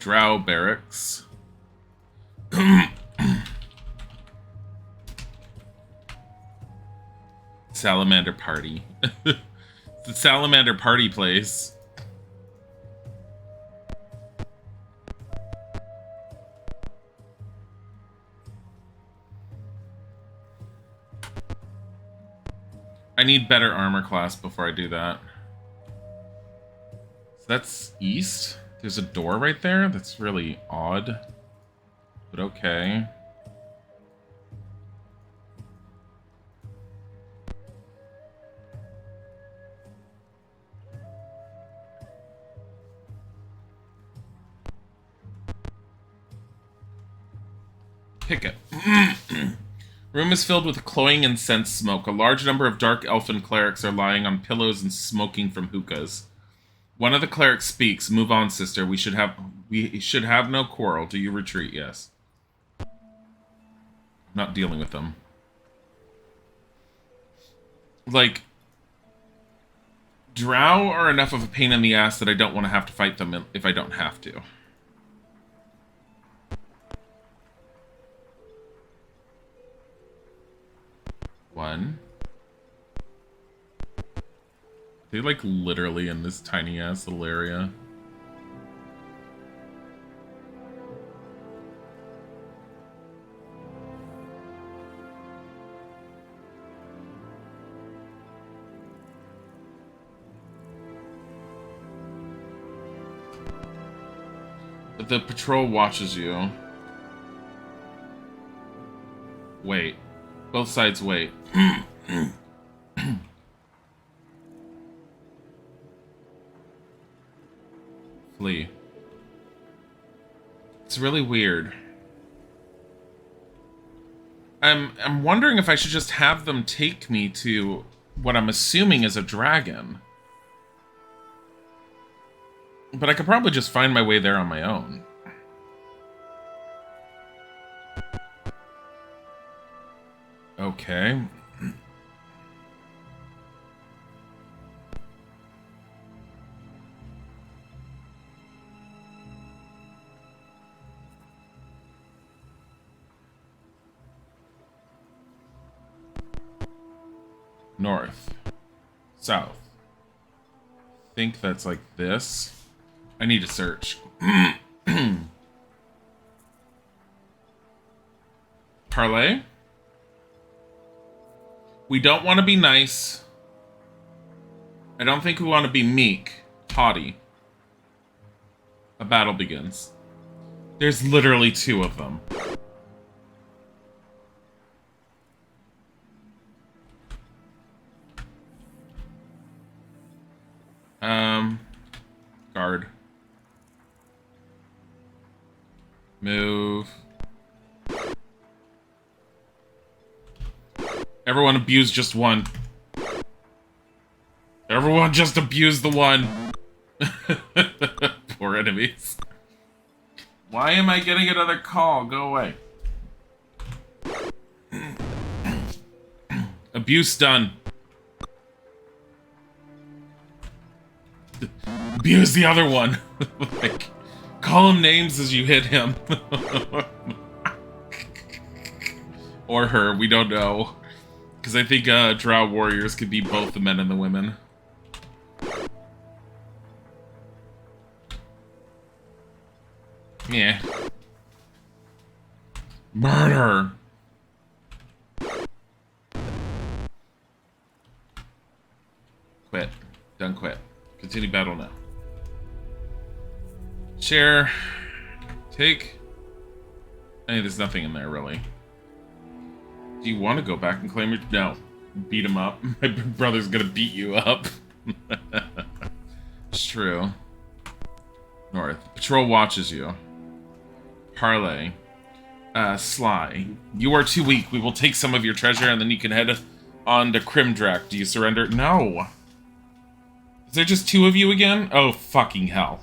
Drow barracks. Salamander party. The salamander party place. I need better armor class before I do that. So that's east. There's a door right there. That's really odd. But okay. Pick it. Room is filled with cloying incense smoke. A large number of dark elfin clerics are lying on pillows and smoking from hookahs. One of the clerics speaks. Move on, sister. We should have no quarrel. Do you retreat? Yes. Not dealing with them. Like, drow are enough of a pain in the ass that I don't want to have to fight them if I don't have to. One. They like literally in this tiny ass little area. The patrol watches you. Wait. Both sides wait. Flee. It's really weird. I'm wondering if I should just have them take me to what I'm assuming is a dragon. But I could probably just find my way there on my own. Okay. North. South. I think that's like this. I need to search. Parlay? We don't want to be nice. I don't think we want to be meek. Haughty. A battle begins. There's literally 2 of them. Guard. Move. Everyone abuse just one. Everyone just abuse the one. Poor enemies. Why am I getting another call? Go away. Abuse done. Abuse the other one. Like, call him names as you hit him. Or her, we don't know. Because I think drow warriors could be both the men and the women. Yeah. Murder! Quit. Done quit. Continue battle now. Share. Take. Hey, there's nothing in there, really. Do you want to go back and claim it? No. Beat him up. My brother's gonna beat you up. It's true. North. Patrol watches you. Parlay. Sly. You are too weak. We will take some of your treasure and then you can head on to Crimdrak. Do you surrender? No. Is there just 2 of you again? Oh, fucking hell.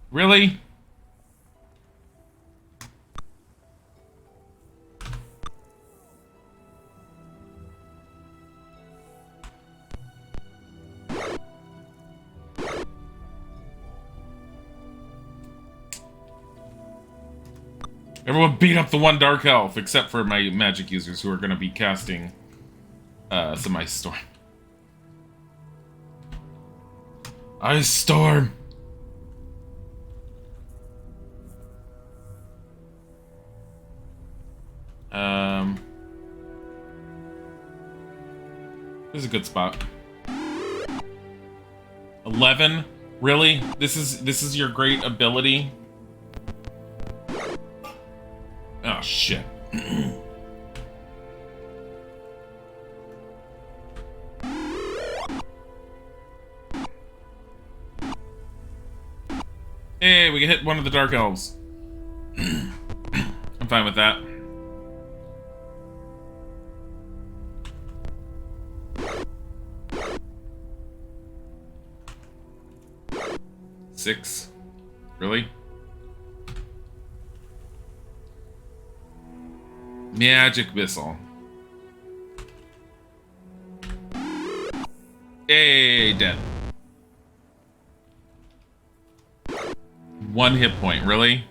Really? Everyone beat up the one dark elf, except for my magic users who are going to be casting some Ice Storm. Ice Storm! This is a good spot. 11? Really? This is your great ability? Oh, shit. Hey, we hit one of the Dark Elves. I'm fine with that. Six? Really? Magic missile. Hey, dead. 1 hit point, really?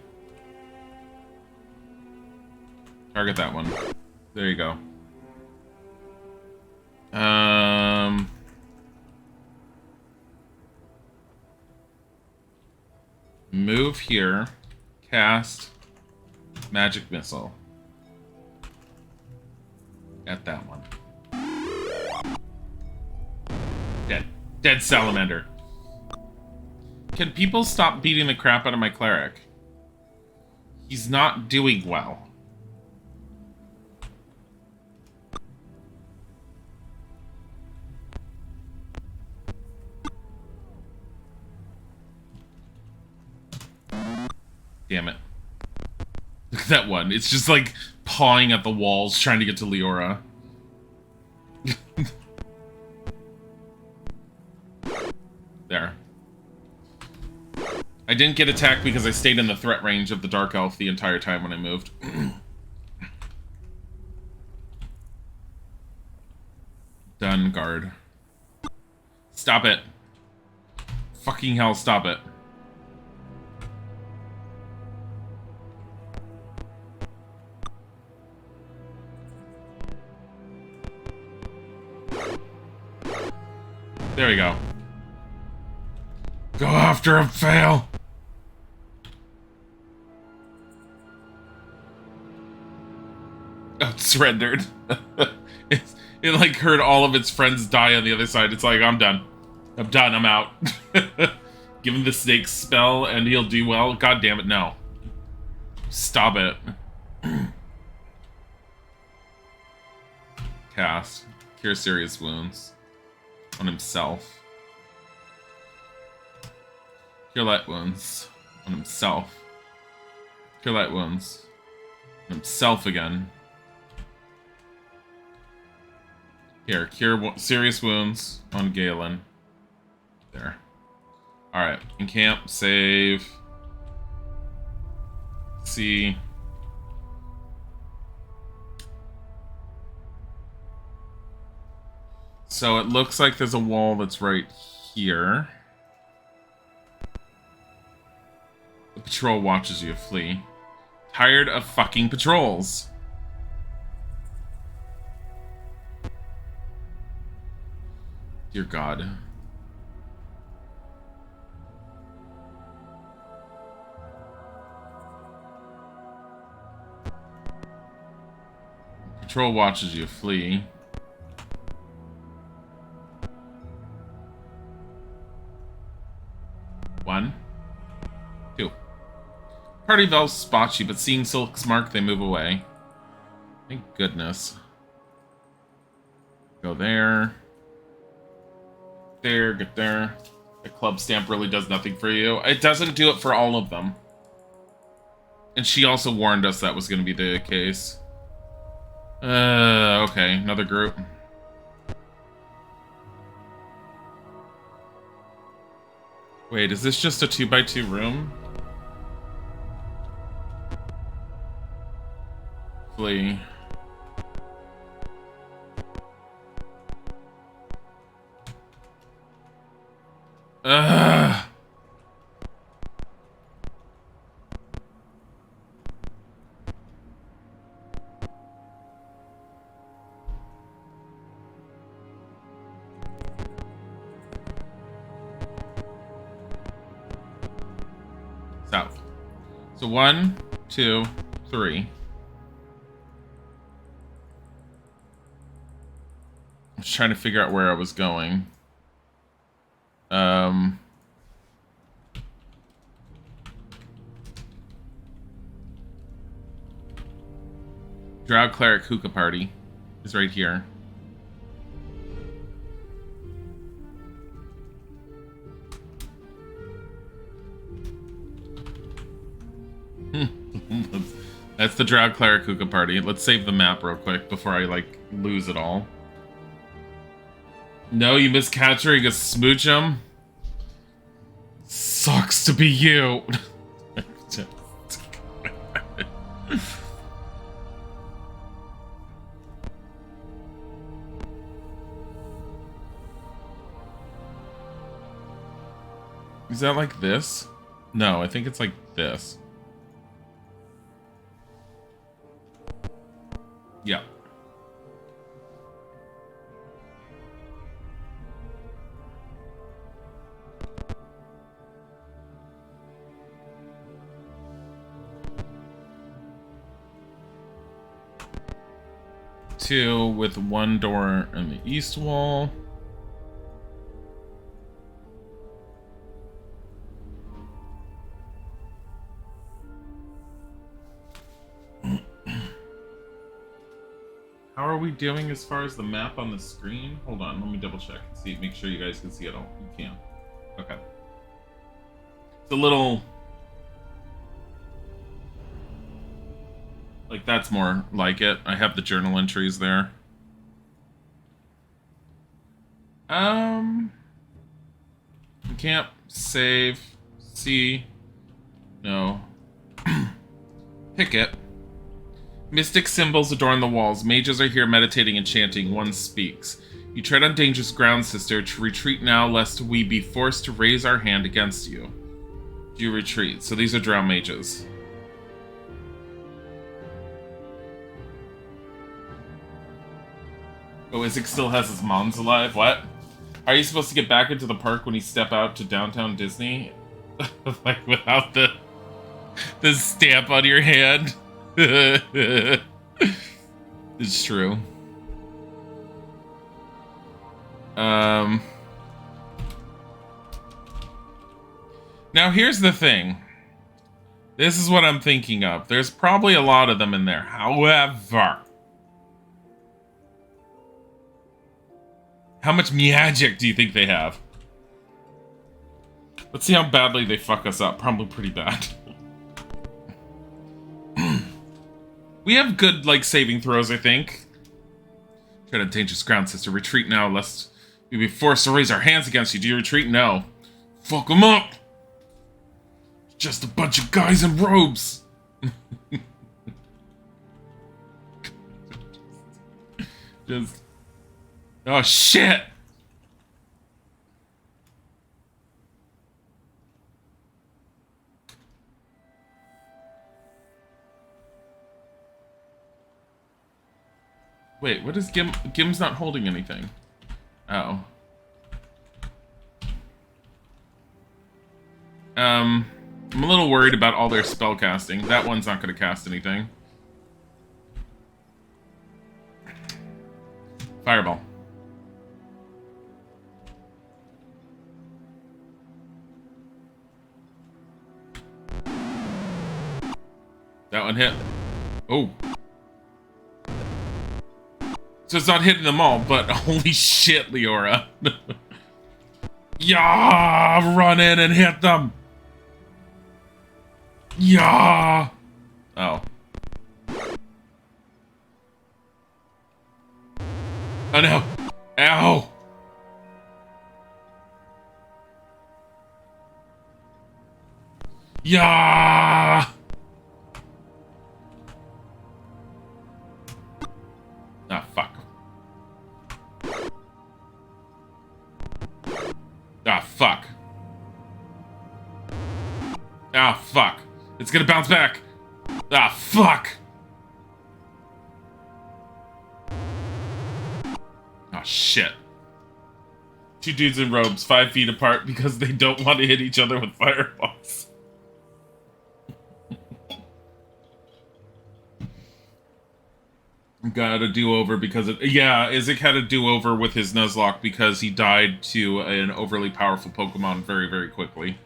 Target that one. There you go. Move here. Cast magic missile. At that one. Dead. Dead salamander. Can people stop beating the crap out of my cleric? He's not doing well. Damn it. Look at that one. It's just like pawing at the walls trying to get to Leora. There. I didn't get attacked because I stayed in the threat range of the Dark Elf the entire time when I moved. Done, guard. Stop it. Fucking hell, stop it. There we go. Go after him, fail! Oh, it surrendered. It like heard all of its friends die on the other side. It's like, I'm done. I'm done, I'm out. Give him the snake spell and he'll do well. God damn it, no. Stop it. Cast. Cure serious wounds. On himself. Cure light wounds. On himself. Cure light wounds. On himself again. Here, cure serious wounds on Galen. There. Alright, encamp, save. See. So it looks like there's a wall that's right here. The patrol watches you flee. Tired of fucking patrols. Dear God. Patrol watches you flee. One. Two. Party of elves spots you, but seeing Silk's mark, they move away. Thank goodness. Go there. There, get there. The club stamp really does nothing for you. It doesn't do it for all of them. And she also warned us that was going to be the case. Okay, another group. Wait, is this just a 2x2 room? Flee. Ugh. South. So 1, 2, 3. I was trying to figure out where I was going. Drow Cleric Hookah Party is right here. That's the Drow Claricuca party. Let's save the map real quick before I, like, lose it all. No, you missed capturing a smoochum? Sucks to be you. Is that like this? No, I think it's like this. Yeah. Two with one door in the east wall. How are we doing as far as the map on the screen? Hold on, let me double check and see, make sure you guys can see it all. You can. Okay. It's a little... like, that's more like it. I have the journal entries there. Camp, save, C, no. Pick it. Mystic symbols adorn the walls. Mages are here meditating and chanting. One speaks. You tread on dangerous ground, sister. To retreat now, lest we be forced to raise our hand against you. Do you retreat? So these are drow mages. Oh, Isaac still has his mom's alive? What? Are you supposed to get back into the park when you step out to downtown Disney? Like, without the stamp on your hand? It's true. Now here's the thing. This is what I'm thinking of. There's probably a lot of them in there. However, how much magic do you think they have? Let's see how badly they fuck us up. Probably pretty bad. We have good, like, saving throws, I think. Tread on dangerous ground, sister. Retreat now, lest we be forced to raise our hands against you. Do you retreat? No. Fuck them up! Just a bunch of guys in robes! Just... oh, shit! Wait, what is Gim? Gim's not holding anything. Oh. I'm a little worried about all their spell casting. That one's not going to cast anything. Fireball. That one hit. Oh. So it's not hitting them all, but holy shit, Leora. Yeah, run in and hit them. Yeah. Oh. Oh no. Ow. Yeah. Ah, fuck. Ah, fuck. Ah, fuck. It's gonna bounce back. Ah, fuck. Oh, shit. Two dudes in robes, 5 feet apart because they don't want to hit each other with fireballs. Got a do-over because of... yeah, Isaac had a do-over with his Nuzlocke because he died to an overly powerful Pokemon very, very quickly.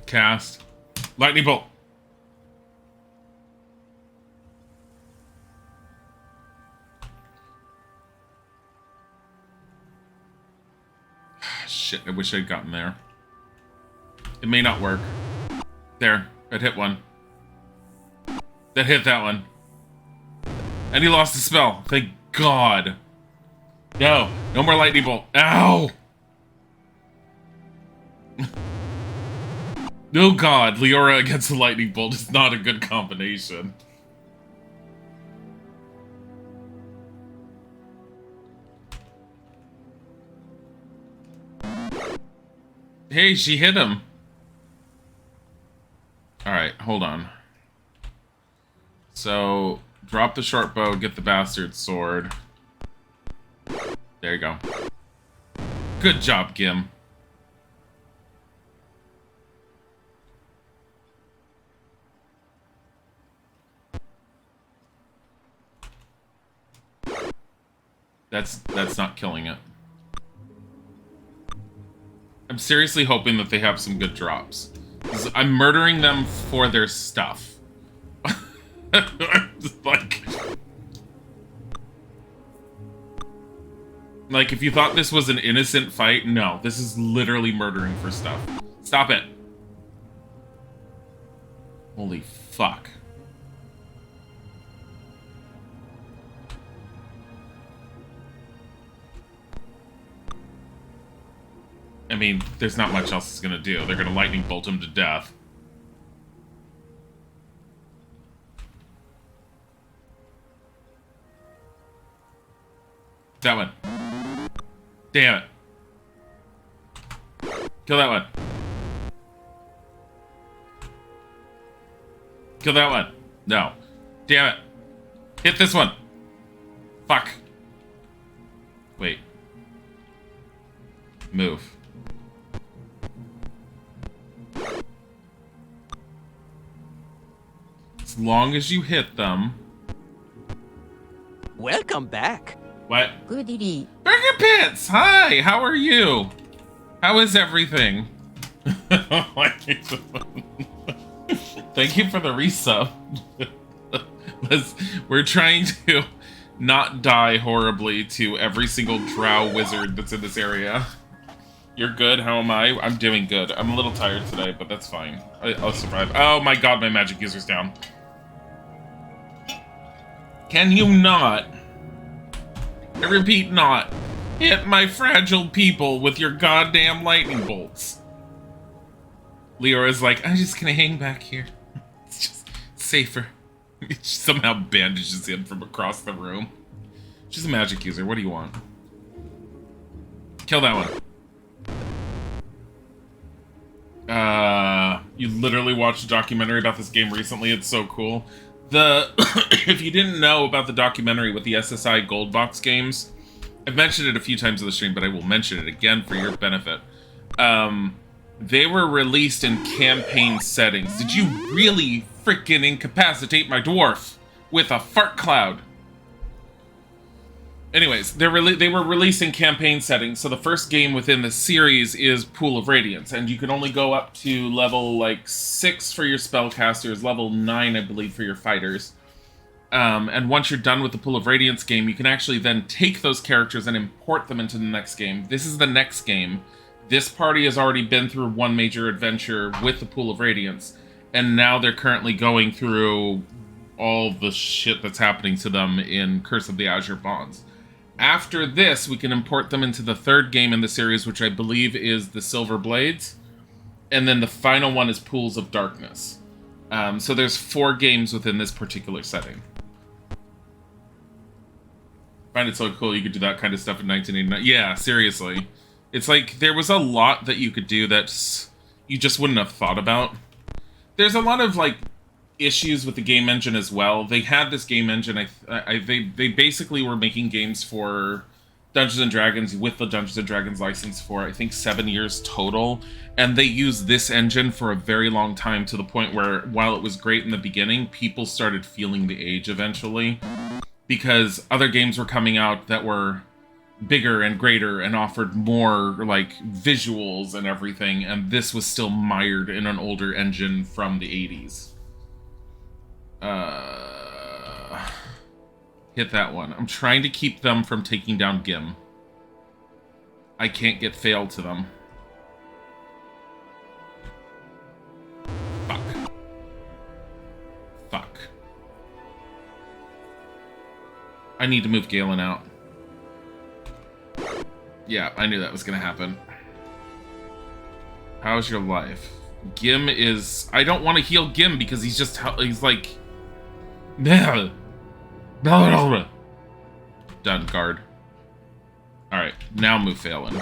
Cast. Lightning bolt. Shit, I wish I'd gotten there. It may not work. There, it hit one. That hit that one. And he lost the spell. Thank God. No, no more lightning bolt. Ow! Oh God, Leora against the lightning bolt is not a good combination. Hey, she hit him. Alright, hold on. So, drop the short bow, get the bastard sword. There you go. Good job, Gim. That's not killing it. I'm seriously hoping that they have some good drops. I'm murdering them for their stuff. Like, if you thought this was an innocent fight, no. This is literally murdering for stuff. Stop it. Holy fuck. I mean, there's not much else it's gonna do. They're gonna lightning bolt him to death. That one. Damn it. Kill that one. Kill that one. No. Damn it. Hit this one. Fuck. Wait. Move. As long as you hit them. Welcome back. What? Good Dilly. Burger Pits! Hi! How are you? How is everything? Thank you for the resub. We're trying to not die horribly to every single drow wizard that's in this area. You're good? How am I? I'm doing good. I'm a little tired today, but that's fine. I'll survive. Oh my god, my magic user's down. Can you not? I repeat, not hit my fragile people with your goddamn lightning bolts. Leora's like, I'm just gonna hang back here. It's just safer. She somehow bandages in from across the room. She's a magic user. What do you want? Kill that one. You literally watched a documentary about this game recently. It's so cool. If you didn't know about the documentary with the SSI Gold Box games, I've mentioned it a few times on the stream, but I will mention it again for your benefit. They were released in campaign settings. Did you really freaking incapacitate my dwarf with a fart cloud? Anyways, they were released in campaign settings, so the first game within the series is Pool of Radiance, and you can only go up to level, like, 6 for your spellcasters, level 9, I believe, for your fighters. And once you're done with the Pool of Radiance game, you can actually then take those characters and import them into the next game. This is the next game. This party has already been through one major adventure with the Pool of Radiance, and now they're currently going through all the shit that's happening to them in Curse of the Azure Bonds. After this, we can import them into the third game in the series, which I believe is the Silver Blades. And then the final one is Pools of Darkness. So there's 4 games within this particular setting. I find it so cool you could do that kind of stuff in 1989. Yeah, seriously. It's like, there was a lot that you could do that you just wouldn't have thought about. There's a lot of, like, issues with the game engine as well. They had this game engine, they basically were making games for Dungeons & Dragons with the Dungeons & Dragons license for, I think, 7 years total, and they used this engine for a very long time, to the point where, while it was great in the beginning, people started feeling the age eventually, because other games were coming out that were bigger and greater and offered more, like, visuals and everything, and this was still mired in an older engine from the 80s. Hit that one. I'm trying to keep them from taking down Gim. I can't get fail to them. Fuck. Fuck. I need to move Galen out. Yeah, I knew that was gonna happen. How's your life? Gim is... I don't want to heal Gim because he's just... He's like... Done, guard. Alright, now move Phelan.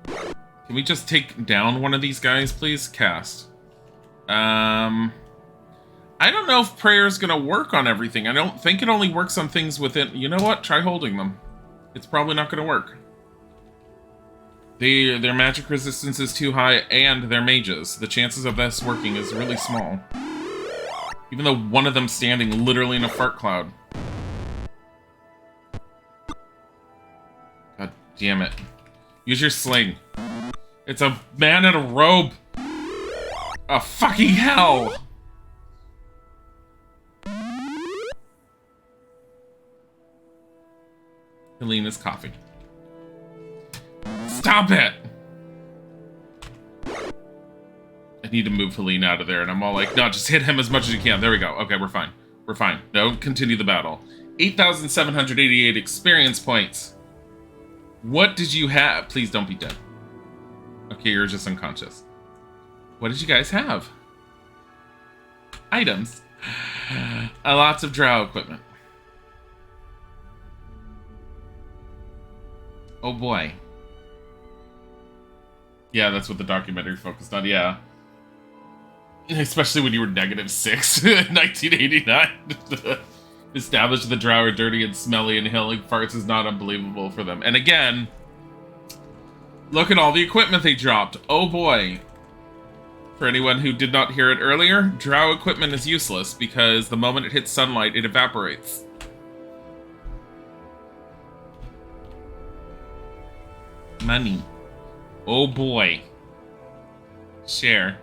Can we just take down one of these guys, please? Cast. I don't know if prayer's gonna work on everything. I don't think it only works on things within... You know what? Try holding them. It's probably not gonna work. Their magic resistance is too high, and they're mages. The chances of this working is really small. Even though one of them's standing literally in a fart cloud. God damn it. Use your sling. It's a man in a robe. A fucking hell. Helena's coughing. Stop it! I need to move Helene out of there, and I'm all like, no, just hit him as much as you can. There we go. Okay, we're fine. We're fine. No, continue the battle. 8,788 experience points. What did you have? Please don't be dead. Okay, you're just unconscious. What did you guys have? Items. Lots of drow equipment. Oh boy. Yeah, that's what the documentary focused on, yeah. Especially when you were -6 in 1989. Establish the drow are dirty and smelly and hailing farts is not unbelievable for them. And again, look at all the equipment they dropped. Oh boy. For anyone who did not hear it earlier, drow equipment is useless because the moment it hits sunlight, it evaporates. Money. Oh boy. Share.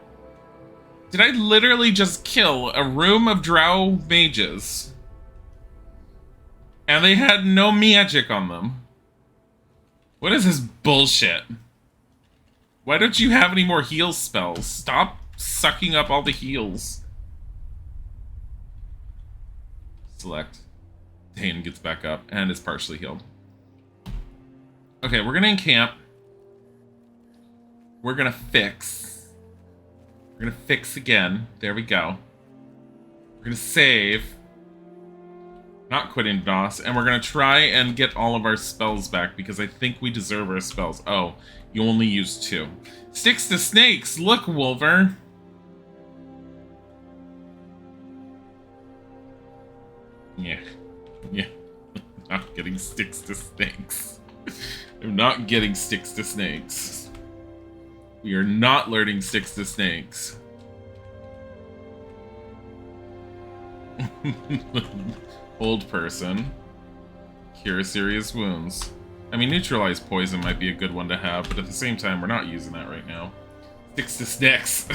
Did I literally just kill a room of drow mages? And they had no magic on them? What is this bullshit? Why don't you have any more heal spells? Stop sucking up all the heals. Select. Dane gets back up and is partially healed. Okay, we're gonna encamp. We're gonna fix. We're gonna fix again. There we go. We're gonna save. Not quit in DOS. And we're gonna try and get all of our spells back because I think we deserve our spells. Oh, you only used 2. Sticks to snakes! Look, Wolver! Yeah. Yeah. Not getting sticks to snakes. I'm not getting sticks to snakes. We are not learning sticks to snakes. Old person. Cure serious wounds. I mean, neutralize poison might be a good one to have, but at the same time, we're not using that right now. Sticks to snakes.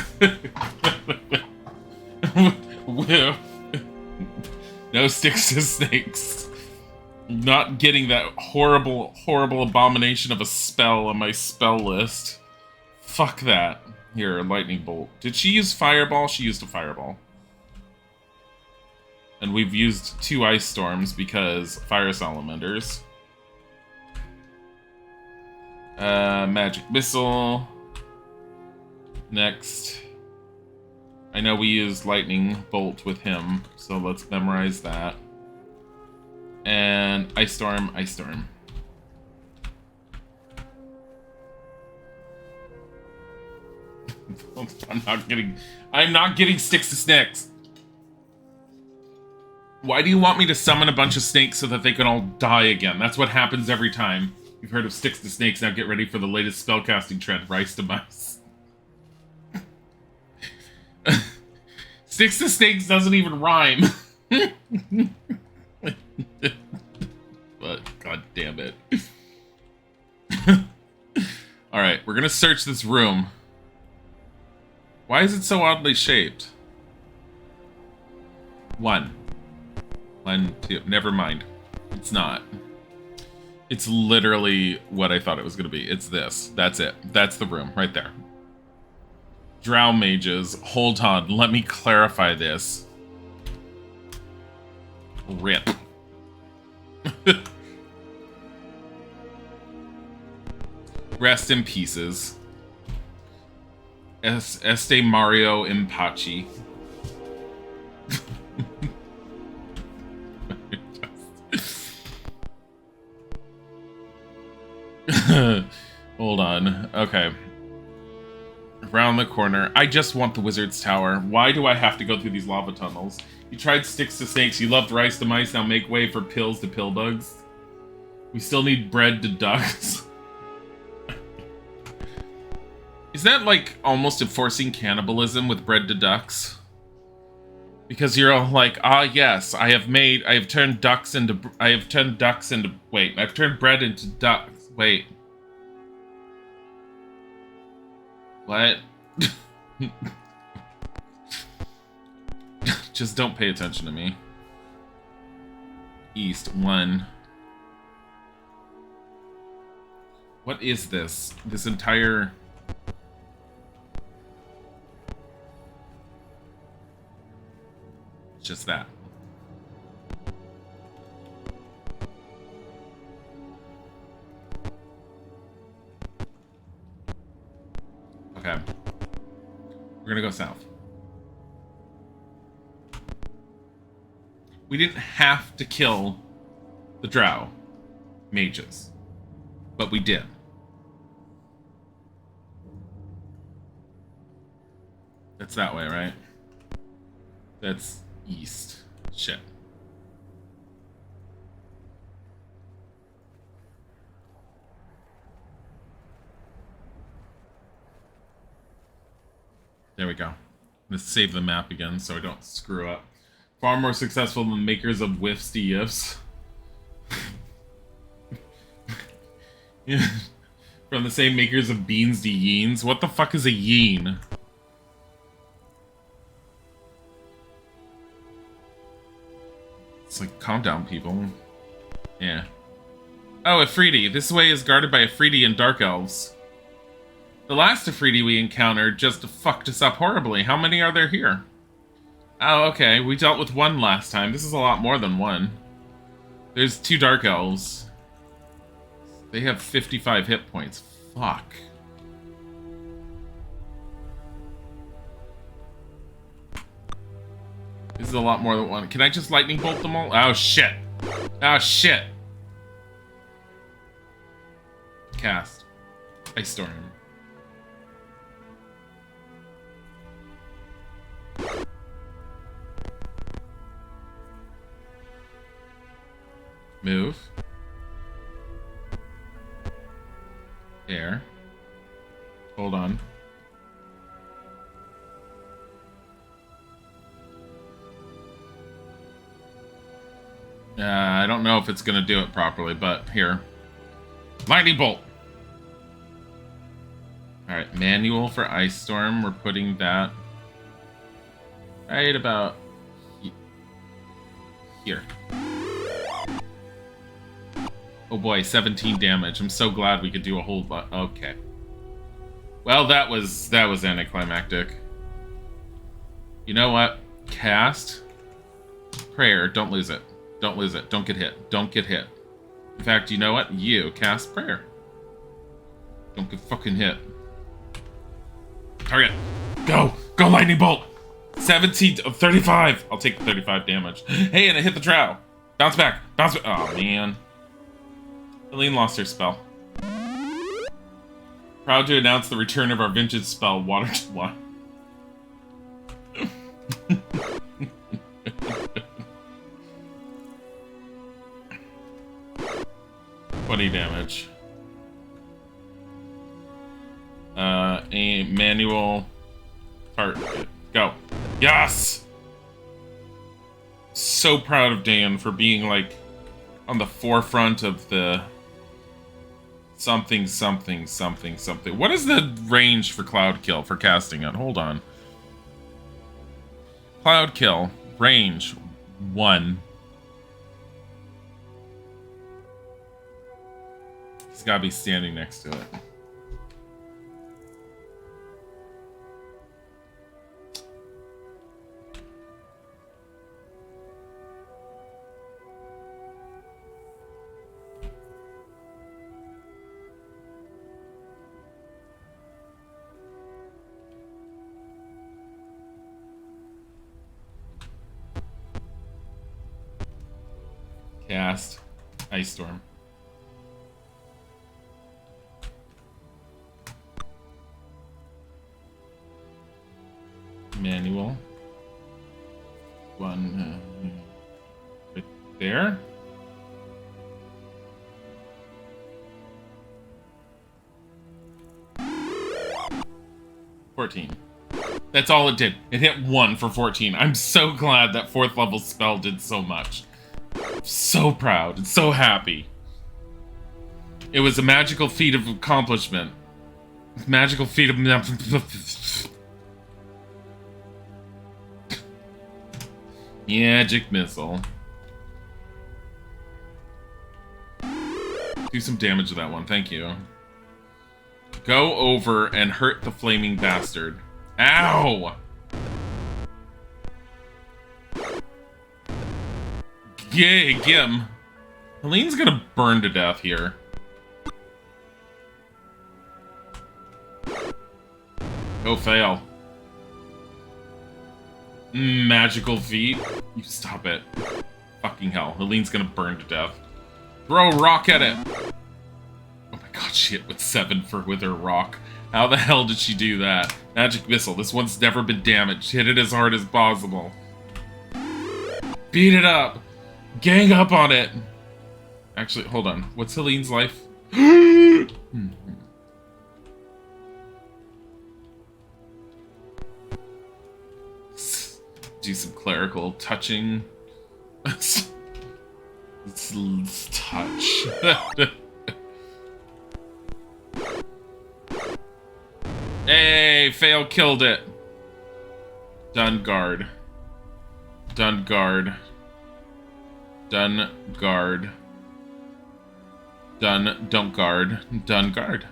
No sticks to snakes. Not getting that horrible, horrible abomination of a spell on my spell list. Fuck that. Here, lightning bolt. Did she use fireball? She used a fireball. And we've used 2 ice storms because fire salamanders. Magic missile. Next. I know we used lightning bolt with him, so let's memorize that. And ice storm, ice storm. I'm not getting sticks to snakes. Why do you want me to summon a bunch of snakes so that they can all die again? That's what happens every time. You've heard of sticks to snakes, now get ready for the latest spellcasting trend, rice to mice. Sticks to snakes doesn't even rhyme. but god damn it. Alright, we're gonna search this room. Why is it so oddly shaped? 1, 2, never mind. It's not. It's literally what I thought it was gonna be. It's this. That's it. That's the room, right there. Drow mages. Hold on, let me clarify this. RIP. Rest in pieces. Este Mario Impachi. Hold on. Okay. Around the corner. I just want the wizard's tower. Why do I have to go through these lava tunnels? You tried sticks to snakes. You loved rice to mice. Now make way for pills to pill bugs. We still need bread to ducks. Is that like almost enforcing cannibalism with bread to ducks? Because you're all like, ah, yes, I have turned bread into ducks. Wait. What? Just don't pay attention to me. East 1. What is this? This entire... Just that. Okay. We're gonna go south. We didn't have to kill the drow mages, but we did. That's that way, right? That's east. Shit. There we go. I'm gonna save the map again so I don't screw up. Far more successful than makers of whiffs to yiffs. Yeah. From the same makers of beans to yeens. What the fuck is a yeen? It's like, calm down, people. Yeah. Oh, Afridi. This way is guarded by Afridi and Dark Elves. The last Afridi we encountered just fucked us up horribly. How many are there here? Oh, okay. We dealt with 1 last time. This is a lot more than 1. There's 2 Dark Elves. They have 55 hit points. Fuck. This is a lot more than 1. Can I just lightning bolt them all? Oh, shit. Oh, shit. Cast. Ice Storm. Move. Air. Hold on. I don't know if it's gonna do it properly, but here. Lightning Bolt! Alright, manual for Ice Storm. We're putting that right about here. Oh boy, 17 damage. I'm so glad we could do a whole lot. Okay. Well, that was anticlimactic. You know what? Cast. Prayer. Don't lose it. Don't lose it. Don't get hit. Don't get hit. In fact, you know what? You cast Prayer. Don't get fucking hit. Target. Go! Go, Lightning Bolt! 17, 35! I'll take the 35 damage. Hey, and it hit the drow. Bounce back. Bounce back. Oh, man. Helene lost her spell. Proud to announce the return of our vintage spell, Water to Wine. 20 damage. A manual target. Go. Yes! So proud of Dan for being like on the forefront of the something, something, something, something. What is the range for Cloud Kill for casting it? Hold on. Cloud Kill, range 1. He's gotta be standing next to it. Cast Ice Storm. Manual. One right there. $14. That's all it did. It hit 1 for 14. I'm so glad that 4th level spell did so much. So proud and so happy. It was a magical feat of accomplishment. Magical feat of... Magic missile. Do some damage to that one, thank you. Go over and hurt the flaming bastard. Ow! Yay, Gim. Helene's gonna burn to death here. Go fail. Magical feat? You stop it. Fucking hell. Helene's gonna burn to death. Throw a rock at it! Oh my god, she hit with 7 with her rock. How the hell did she do that? Magic missile. This one's never been damaged. Hit it as hard as possible. Beat it up! Gang up on it! Actually, hold on. What's Helene's life? Do some clerical touching. Let's touch. Hey, fail killed it. Done guard. Done guard. Done guard. Done don't guard. Done guard.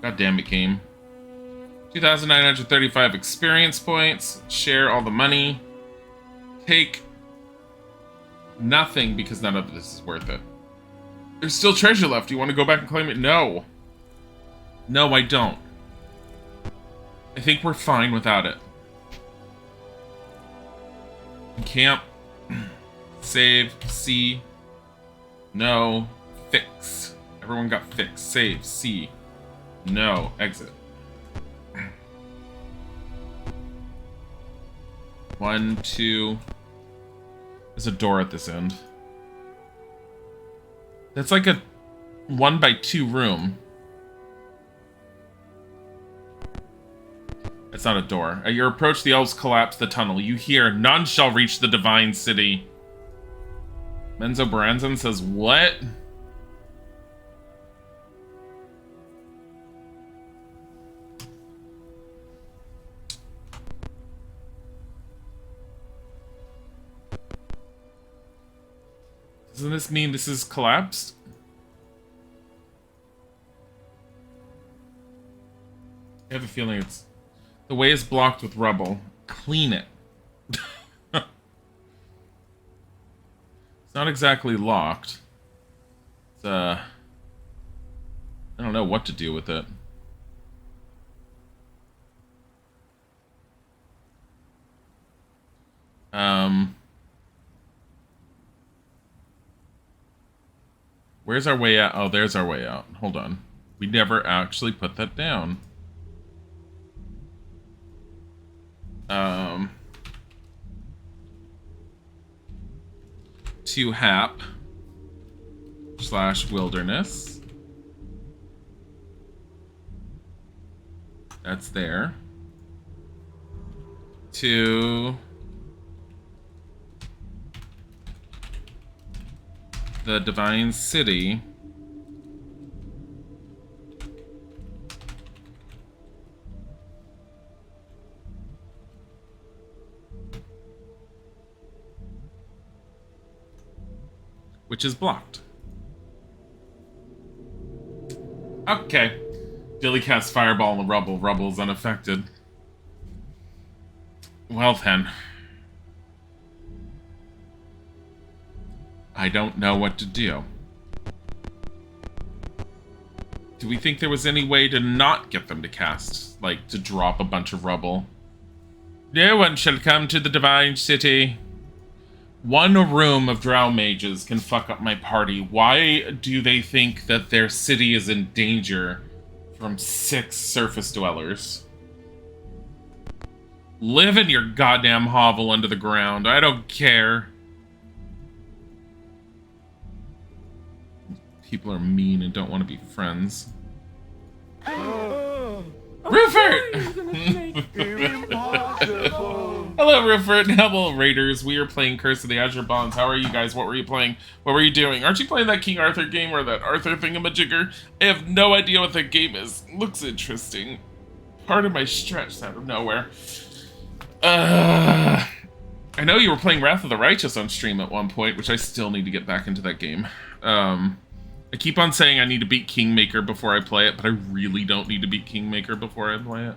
God damn it, game. 2,935 experience points. Share all the money. Take nothing because none of this is worth it. There's still treasure left. Do you want to go back and claim it? No. No, I don't. I think we're fine without it. Camp. Save. C. No. Fix. Everyone got fix. Save. C. No. Exit. 1, 2. There's a door at this end. That's like a 1x2 room. It's not a door. At your approach, the elves collapse the tunnel. You hear, none shall reach the divine city. Menzo Baranzan says, what? Doesn't this mean this is collapsed? I have a feeling it's... The way is blocked with rubble. Clean it. It's not exactly locked. It's, I don't know what to do with it. Where's our way out? Oh, there's our way out. Hold on. We never actually put that down. To Hap / wilderness. That's there. To the Divine City. Which is blocked. Okay. Dilly casts Fireball in the rubble. Rubble is unaffected. Well then. I don't know what to do. Do we think there was any way to not get them to cast? Like, to drop a bunch of rubble? No one shall come to the Divine City. One room of Drow mages can fuck up my party. Why do they think that their city is in danger from 6 surface dwellers? Live in your goddamn hovel under the ground. I don't care. People are mean and don't want to be friends. Rupert! Hello, Rupert. Hello, Raiders. We are playing Curse of the Azure Bonds. How are you guys? What were you playing? What were you doing? Aren't you playing that King Arthur game or that Arthur thingamajigger? I have no idea what that game is. Looks interesting. Part of my stretch out of nowhere. I know you were playing Wrath of the Righteous on stream at one point, which I still need to get back into that game. I keep on saying I need to beat Kingmaker before I play it, but I really don't need to beat Kingmaker before I play it.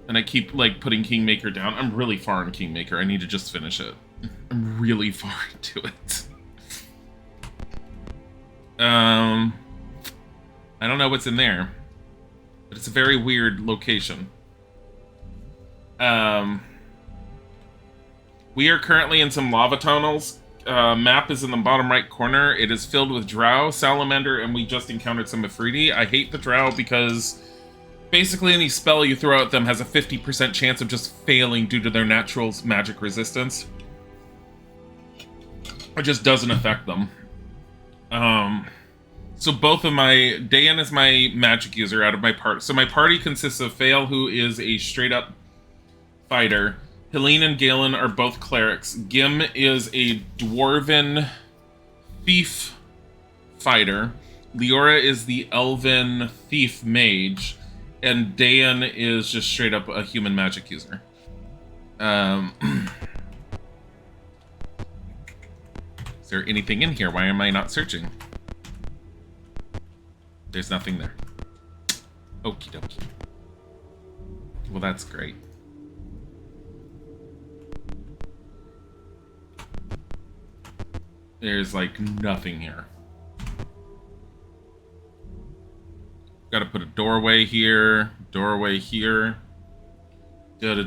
And I keep, like, putting Kingmaker down. I'm really far in Kingmaker. I need to just finish it. I'm really far into it. I don't know what's in there. But it's a very weird location. We are currently in some lava tunnels. Map is in the bottom right corner. It is filled with Drow, Salamander, and we just encountered some Ifriti. I hate the Drow because basically any spell you throw at them has a 50% chance of just failing due to their natural magic resistance. It just doesn't affect them. So both of my... Dayan is my magic user out of my party. So my party consists of Fail, who is a straight-up fighter. Helene and Galen are both clerics. Gim is a dwarven thief fighter. Leora is the elven thief mage. And Dayan is just straight up a human magic user. Is there anything in here? Why am I not searching? There's nothing there. Okie dokie. Well, that's great. There's, like, nothing here. Gotta put a doorway here. Doorway here. Okay.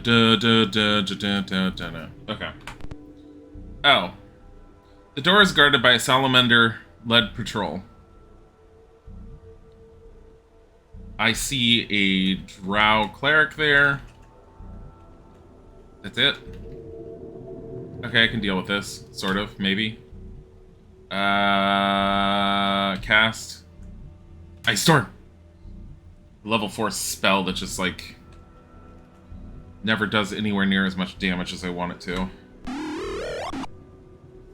Oh. The door is guarded by a salamander-led patrol. I see a drow cleric there. That's it. Okay, I can deal with this. Sort of, maybe. Cast. Ice Storm! Level 4 spell that just, like, never does anywhere near as much damage as I want it to.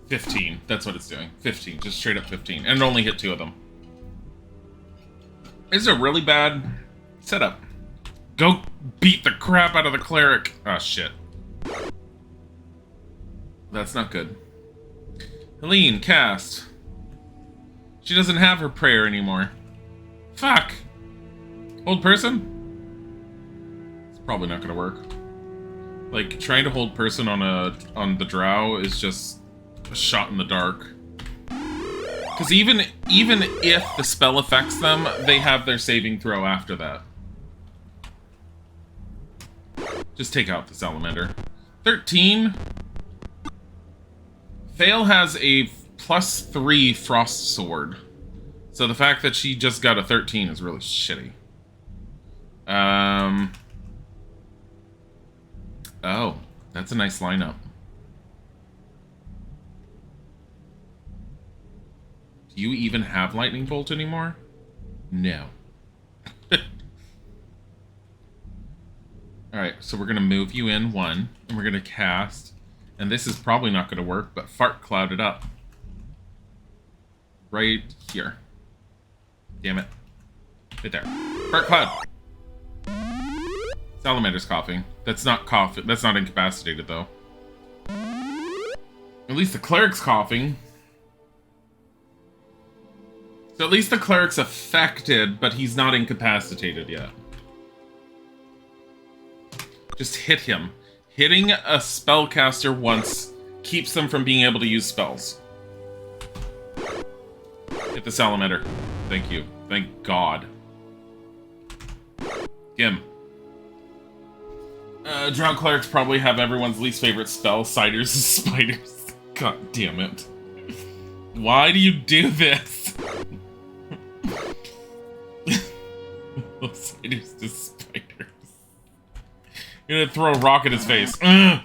15. That's what it's doing. 15. Just straight up 15. And it only hit 2 of them. This is a really bad setup. Go beat the crap out of the cleric. Oh, shit. That's not good. Helene, cast. She doesn't have her prayer anymore. Fuck. Hold person? It's probably not gonna work. Like, trying to hold person on the drow is just a shot in the dark. Because even if the spell affects them, they have their saving throw after that. Just take out the salamander. 13. Fail has a +3 frost sword. So the fact that she just got a 13 is really shitty. Oh, that's a nice lineup. Do you even have Lightning Bolt anymore? No. Alright, so we're going to move you in 1, and we're going to cast, and this is probably not going to work, but Fart Cloud it up. Right here. Damn it. Right there. Fart cloud. Salamander's coughing. That's not coughing. That's not incapacitated, though. At least the cleric's coughing. So at least the cleric's affected, but he's not incapacitated yet. Just hit him. Hitting a spellcaster once keeps them from being able to use spells. Hit the salamander. Thank you. Thank God. Gim. Drow clerics probably have everyone's least favorite spell, Ciders and Spiders. God damn it. Why do you do this? Ciders to Spiders. You're gonna throw a rock at his face. That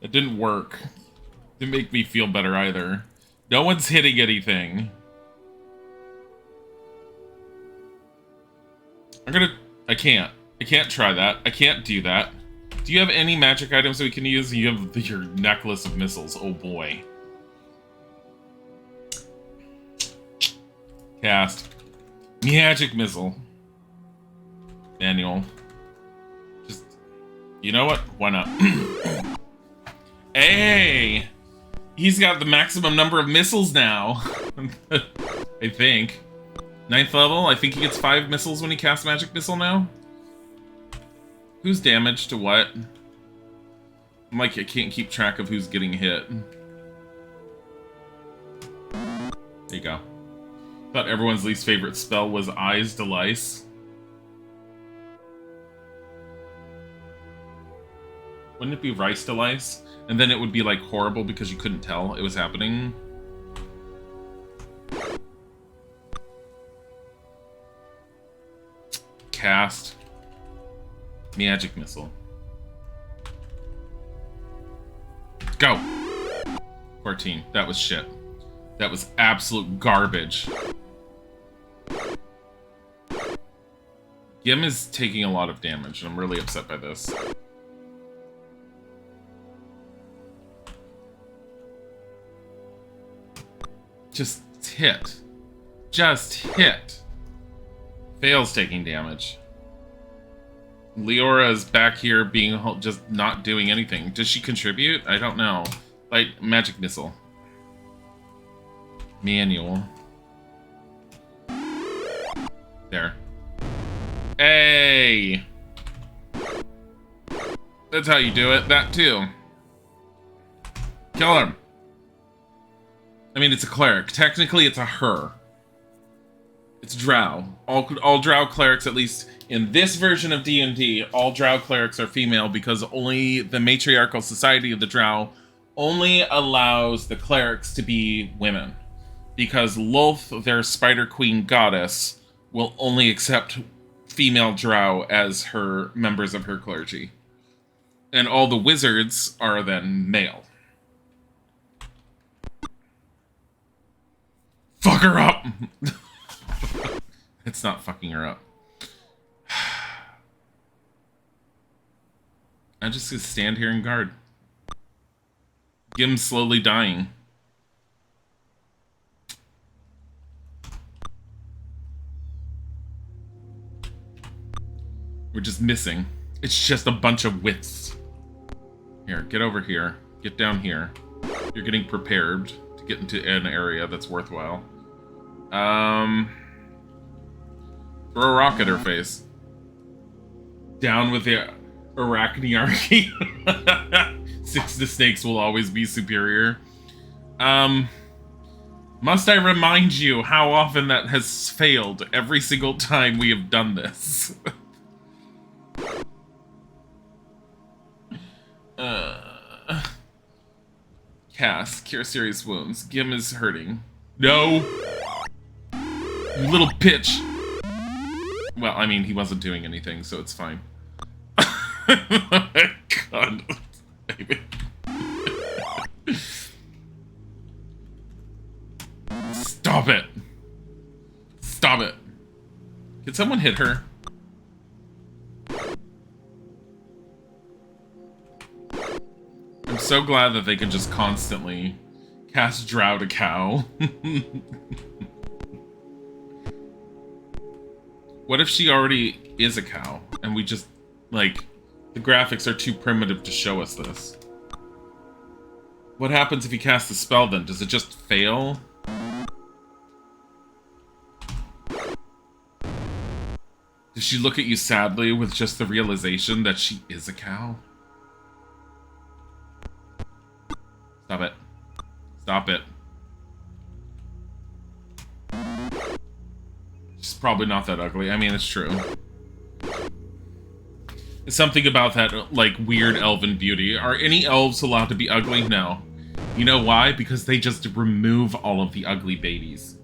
didn't work. Didn't make me feel better either. No one's hitting anything. I can't try that. I can't do that. Do you have any magic items that we can use? You have your necklace of missiles. Oh boy. Cast. Magic missile. Manual. Just, you know what? Why not? Hey! He's got the maximum number of missiles now. I think. 9th level? I think he gets 5 missiles when he casts Magic Missile now? Who's damaged to what? I'm like, I can't keep track of who's getting hit. There you go. Thought everyone's least favorite spell was Eyes Delice. Wouldn't it be Rice Delice? And then it would be like horrible because you couldn't tell it was happening. Cast. Magic Missile. Go! 14. That was shit. That was absolute garbage. Gim is taking a lot of damage, and I'm really upset by this. Just hit. Just hit. Fails taking damage. Leora's back here being just not doing anything. Does she contribute? I don't know. Like, Magic Missile. Manual. There. Hey! That's how you do it. That too. Kill him. I mean, it's a cleric. Technically, it's a her. It's drow. All drow clerics, at least in this version of D&D, all drow clerics are female because only the matriarchal society of the drow only allows the clerics to be women. Because Lolth, their spider queen goddess, will only accept female drow as her members of her clergy. And all the wizards are then male. Fuck her up! It's not fucking her up. I'm just gonna stand here and guard. Gim's slowly dying. We're just missing. It's just a bunch of wits. Here, get over here. Get down here. You're getting prepared to get into an area that's worthwhile. Throw a rock at her face. Down with the arachniarchy. 6 to snakes will always be superior. Must I remind you how often that has failed every single time we have done this? Cast. Cure serious wounds. Gim is hurting. No! You little bitch! Well, I mean, he wasn't doing anything, so it's fine. God. Stop it! Stop it! Can someone hit her? I'm so glad that they can just constantly Cast Drought a cow. What if she already is a cow and we just, like, the graphics are too primitive to show us this? What happens if you cast the spell then? Does it just fail? Does she look at you sadly with just the realization that she is a cow? Stop it. Stop it. She's probably not that ugly. I mean, it's true. It's something about that, like, weird elven beauty. Are any elves allowed to be ugly? No. You know why? Because they just remove all of the ugly babies.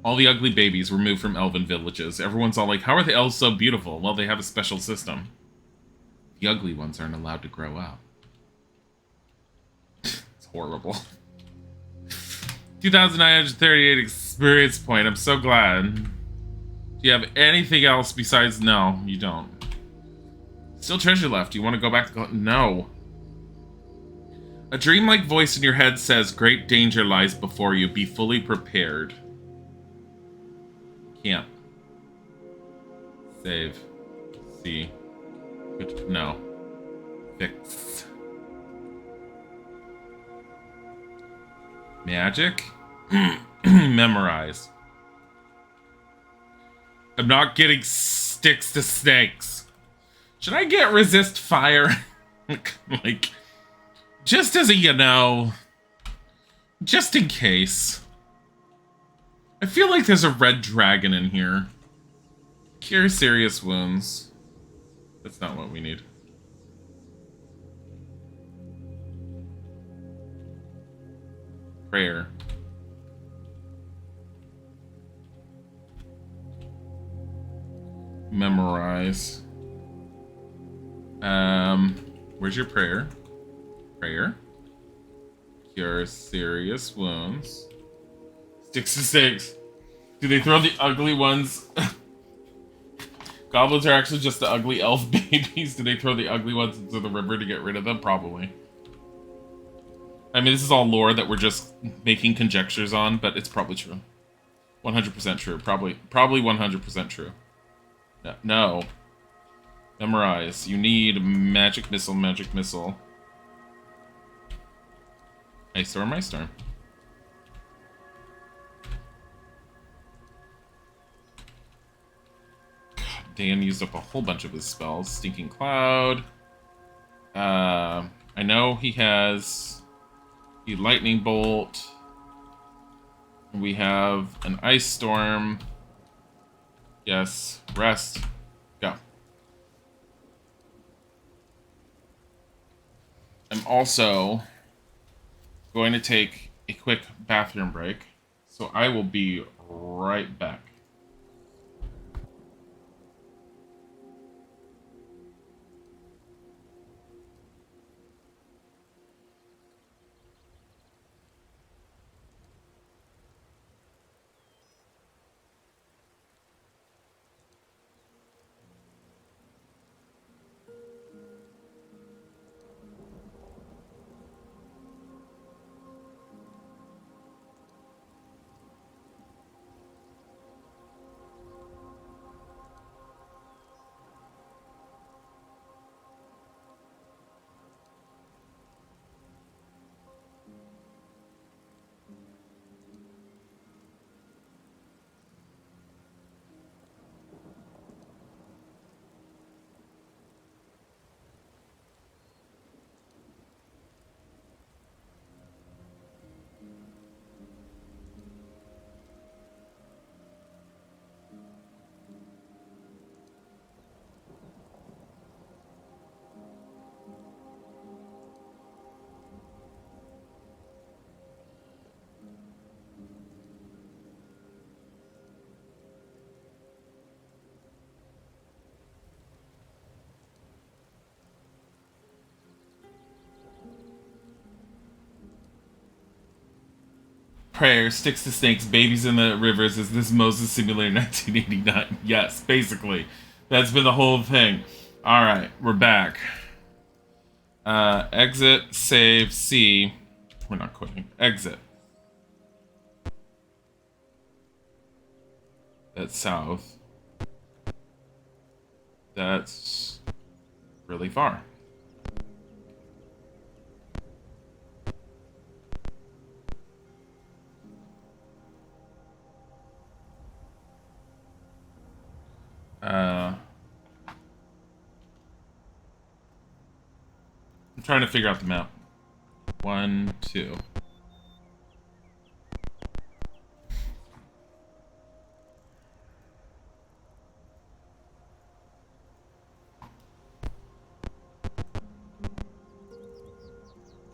All the ugly babies removed from elven villages. Everyone's all like, how are the elves so beautiful? Well, they have a special system. The ugly ones aren't allowed to grow up. It's horrible. 2,938 experience point. I'm so glad. Do you have anything else besides... No, you don't. Still treasure left. You want to go back to... No. A dreamlike voice in your head says, great danger lies before you. Be fully prepared. Can't. Save. See. No. Fix. Magic? Memorize. I'm not getting sticks to snakes. Should I get resist fire? Like, just as a, you know, just in case. I feel like there's a red dragon in here. Cure serious wounds. That's not what we need. Prayer. Memorize. Where's your prayer? Prayer. Cure serious wounds. Sticks to stakes. Do they throw the ugly ones? Goblins are actually just the ugly elf babies. Do they throw the ugly ones into the river to get rid of them? Probably. I mean, this is all lore that we're just making conjectures on, but it's probably true. 100% true. Probably 100% true. No. Memorize. You need magic missile, magic missile. Ice storm, ice storm. God, Dan used up a whole bunch of his spells. Stinking Cloud. I know he has the Lightning Bolt. We have an Ice Storm. Yes. Rest. Go. I'm also going to take a quick bathroom break, so I will be right back. Prayer, sticks to snakes, babies in the rivers. Is this Moses Simulator 1989? Yes, basically. That's been the whole thing. Alright, we're back. Exit, save, C. We're not quitting. Exit, That's south. That's really far. I'm trying to figure out the map. 1, 2.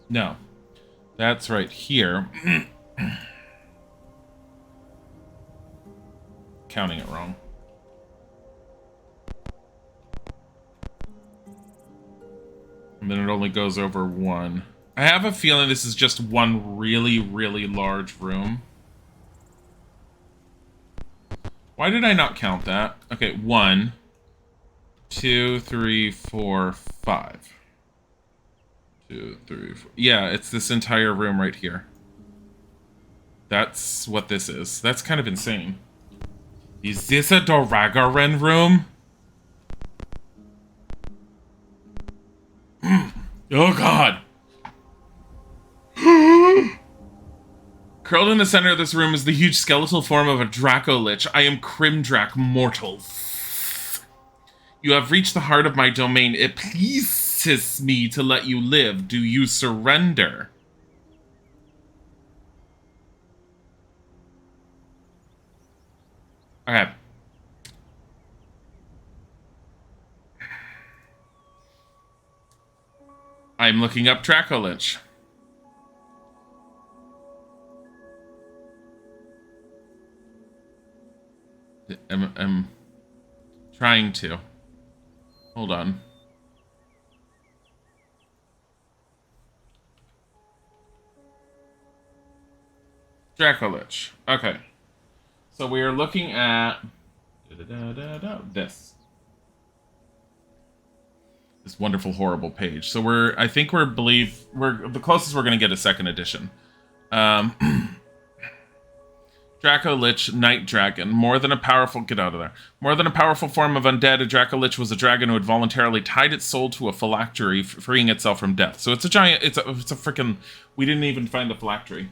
No. That's right here. Counting it wrong. And then it only goes over 1. I have a feeling this is just one really, really large room. Why did I not count that? Okay, 1, 2, 3, 4, 5. 2, 3, 4. Yeah, it's this entire room right here. That's what this is. That's kind of insane. Is this a Doragaran room? Oh god! Curled in the center of this room is the huge skeletal form of a Draco Lich. I am Crimdrak mortal. You have reached the heart of my domain. It pleases me to let you live. Do you surrender? Okay. I'm looking up Draco Lich. I'm trying to. Hold on. Draco Lich. Okay. So we are looking at this wonderful, horrible page. So we're the closest we're going to get a second edition. Draco Lich, Night Dragon. More than a powerful... Get out of there. More than a powerful form of undead, a Draco Lich was a dragon who had voluntarily tied its soul to a phylactery, freeing itself from death. So it's a giant... It's a freaking... We didn't even find the phylactery.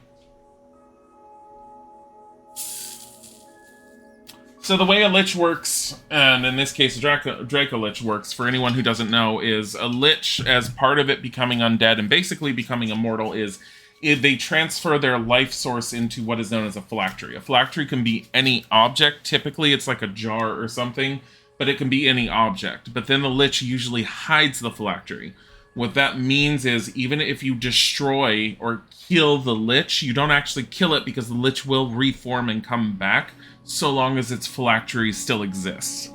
So the way a Lich works, and in this case a Draco Lich works, for anyone who doesn't know, is a Lich, as part of it becoming undead and basically becoming immortal, is they transfer their life source into what is known as a phylactery. A phylactery can be any object. Typically, it's like a jar or something, but it can be any object. But then the Lich usually hides the phylactery. What that means is, even if you destroy or kill the Lich, you don't actually kill it because the Lich will reform and come back, so long as its phylactery still exists.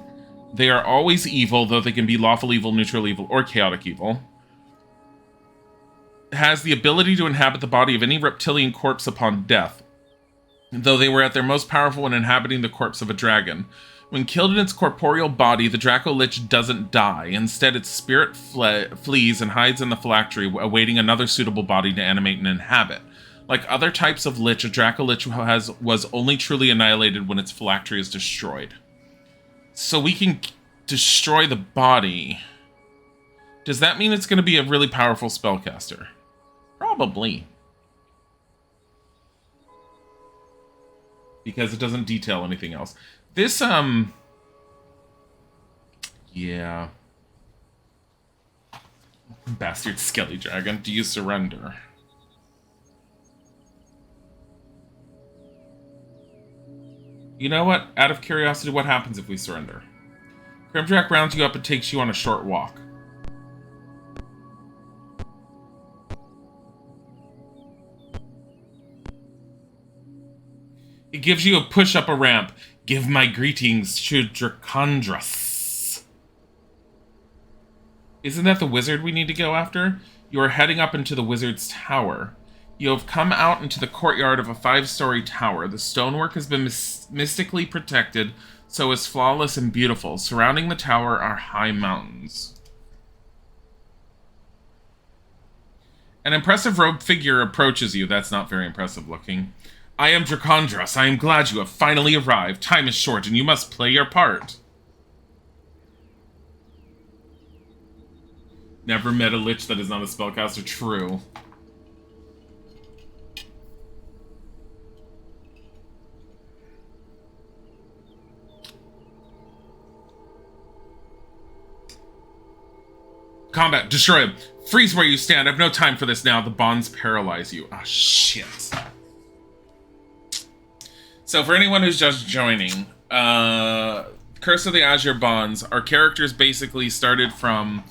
They are always evil, though they can be lawful evil, neutral evil, or chaotic evil. Has the ability to inhabit the body of any reptilian corpse upon death, though they were at their most powerful when inhabiting the corpse of a dragon. When killed in its corporeal body, the Draco Lich doesn't die. Instead, its spirit flees and hides in the phylactery, awaiting another suitable body to animate and inhabit. Like other types of Lich, a Draco Lich was only truly annihilated when its phylactery is destroyed. So we can destroy the body. Does that mean it's going to be a really powerful spellcaster? Probably. Because it doesn't detail anything else. This, yeah. Bastard Skelly Dragon, do you surrender? You know what? Out of curiosity, what happens if we surrender? Crimdrak rounds you up and takes you on a short walk. It gives you a push up a ramp. Give my greetings to Dracondras. Isn't that the wizard we need to go after? You are heading up into the wizard's tower. You have come out into the courtyard of a 5-story tower. The stonework has been mystically protected, so is flawless and beautiful. Surrounding the tower are high mountains. An impressive robed figure approaches you. That's not very impressive looking. I am Dracondros. I am glad you have finally arrived. Time is short, and you must play your part. Never met a lich that is not a spellcaster. True. Combat, destroy him. Freeze where you stand. I have no time for this now. The bonds paralyze you. Ah, shit. So for anyone who's just joining, Curse of the Azure Bonds, our characters basically started from...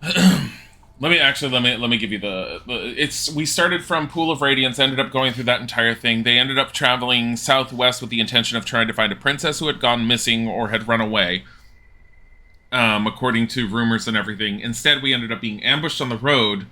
let me give you we started from Pool of Radiance, ended up going through that entire thing. They ended up traveling southwest with the intention of trying to find a princess who had gone missing or had run away. According to rumors and everything. Instead, we ended up being ambushed on the road,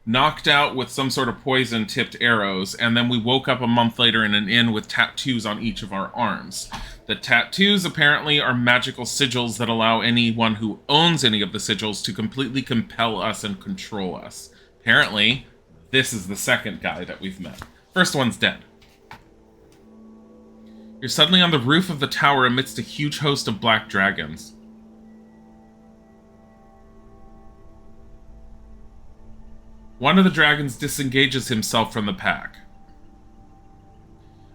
knocked out with some sort of poison-tipped arrows, and then we woke up a month later in an inn with tattoos on each of our arms. The tattoos apparently are magical sigils that allow anyone who owns any of the sigils to completely compel us and control us. Apparently, this is the second guy that we've met. First one's dead. You're suddenly on the roof of the tower amidst a huge host of black dragons. One of the dragons disengages himself from the pack.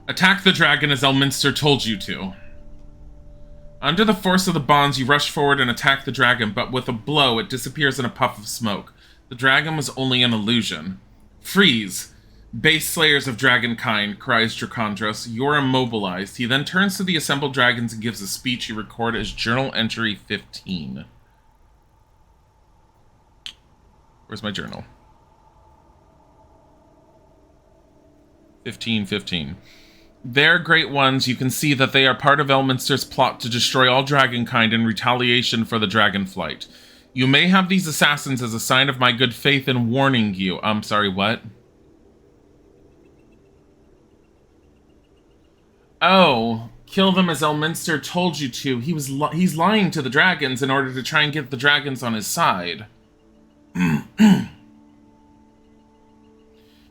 Attack the dragon as Elminster told you to. Under the force of the bonds, you rush forward and attack the dragon, but with a blow, it disappears in a puff of smoke. The dragon was only an illusion. Freeze! Base slayers of dragonkind, cries Dracondros. You're immobilized. He then turns to the assembled dragons and gives a speech you record as Journal Entry 15. Where's my journal? 15. They're great ones. You can see that they are part of Elminster's plot to destroy all dragonkind in retaliation for the dragon flight. You may have these assassins as a sign of my good faith in warning you. I'm sorry, what? Oh, kill them as Elminster told you to. He's lying to the dragons in order to try and get the dragons on his side.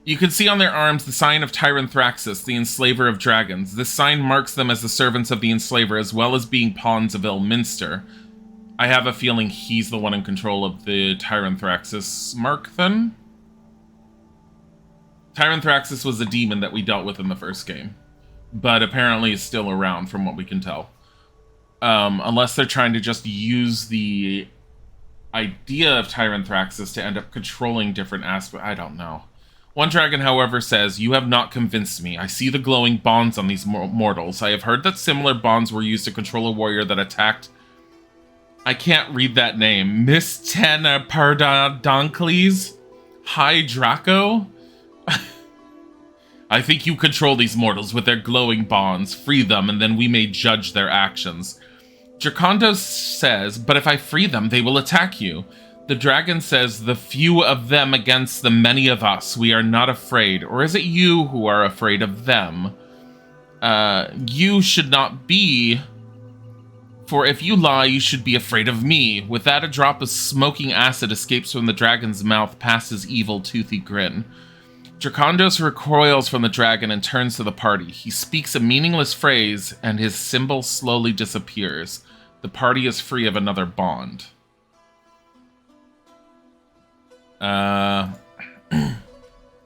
You can see on their arms the sign of Tyranthraxis, the enslaver of dragons. This sign marks them as the servants of the enslaver, as well as being pawns of Elminster. I have a feeling he's the one in control of the Tyranthraxis mark, then? Tyranthraxis was a demon that we dealt with in the first game, but apparently is still around from what we can tell. Unless they're trying to just use the idea of Tyranthraxis to end up controlling different aspects. I don't know. One dragon, however, says, "You have not convinced me. I see the glowing bonds on these mortals. I have heard that similar bonds were used to control a warrior that attacked..." I can't read that name. Miss Pardoncles? High Draco? I think you control these mortals with their glowing bonds. Free them, and then we may judge their actions. Dracondros says, "But if I free them, they will attack you." The dragon says, "The few of them against the many of us. We are not afraid. Or is it you who are afraid of them? You should not be. For if you lie, you should be afraid of me." With that, a drop of smoking acid escapes from the dragon's mouth past his evil, toothy grin. Dracondros recoils from the dragon and turns to the party. He speaks a meaningless phrase, and his symbol slowly disappears. The party is free of another bond.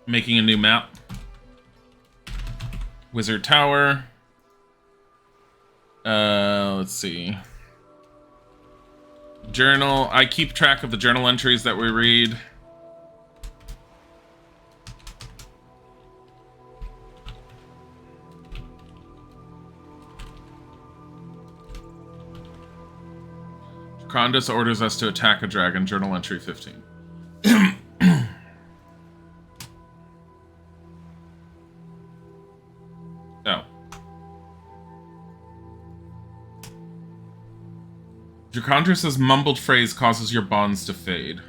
Making a new map. Wizard Tower. Let's see. Journal. I keep track of the journal entries that we read. Condus orders us to attack a dragon. Journal entry 15. Oh. Dracondros' mumbled phrase causes your bonds to fade.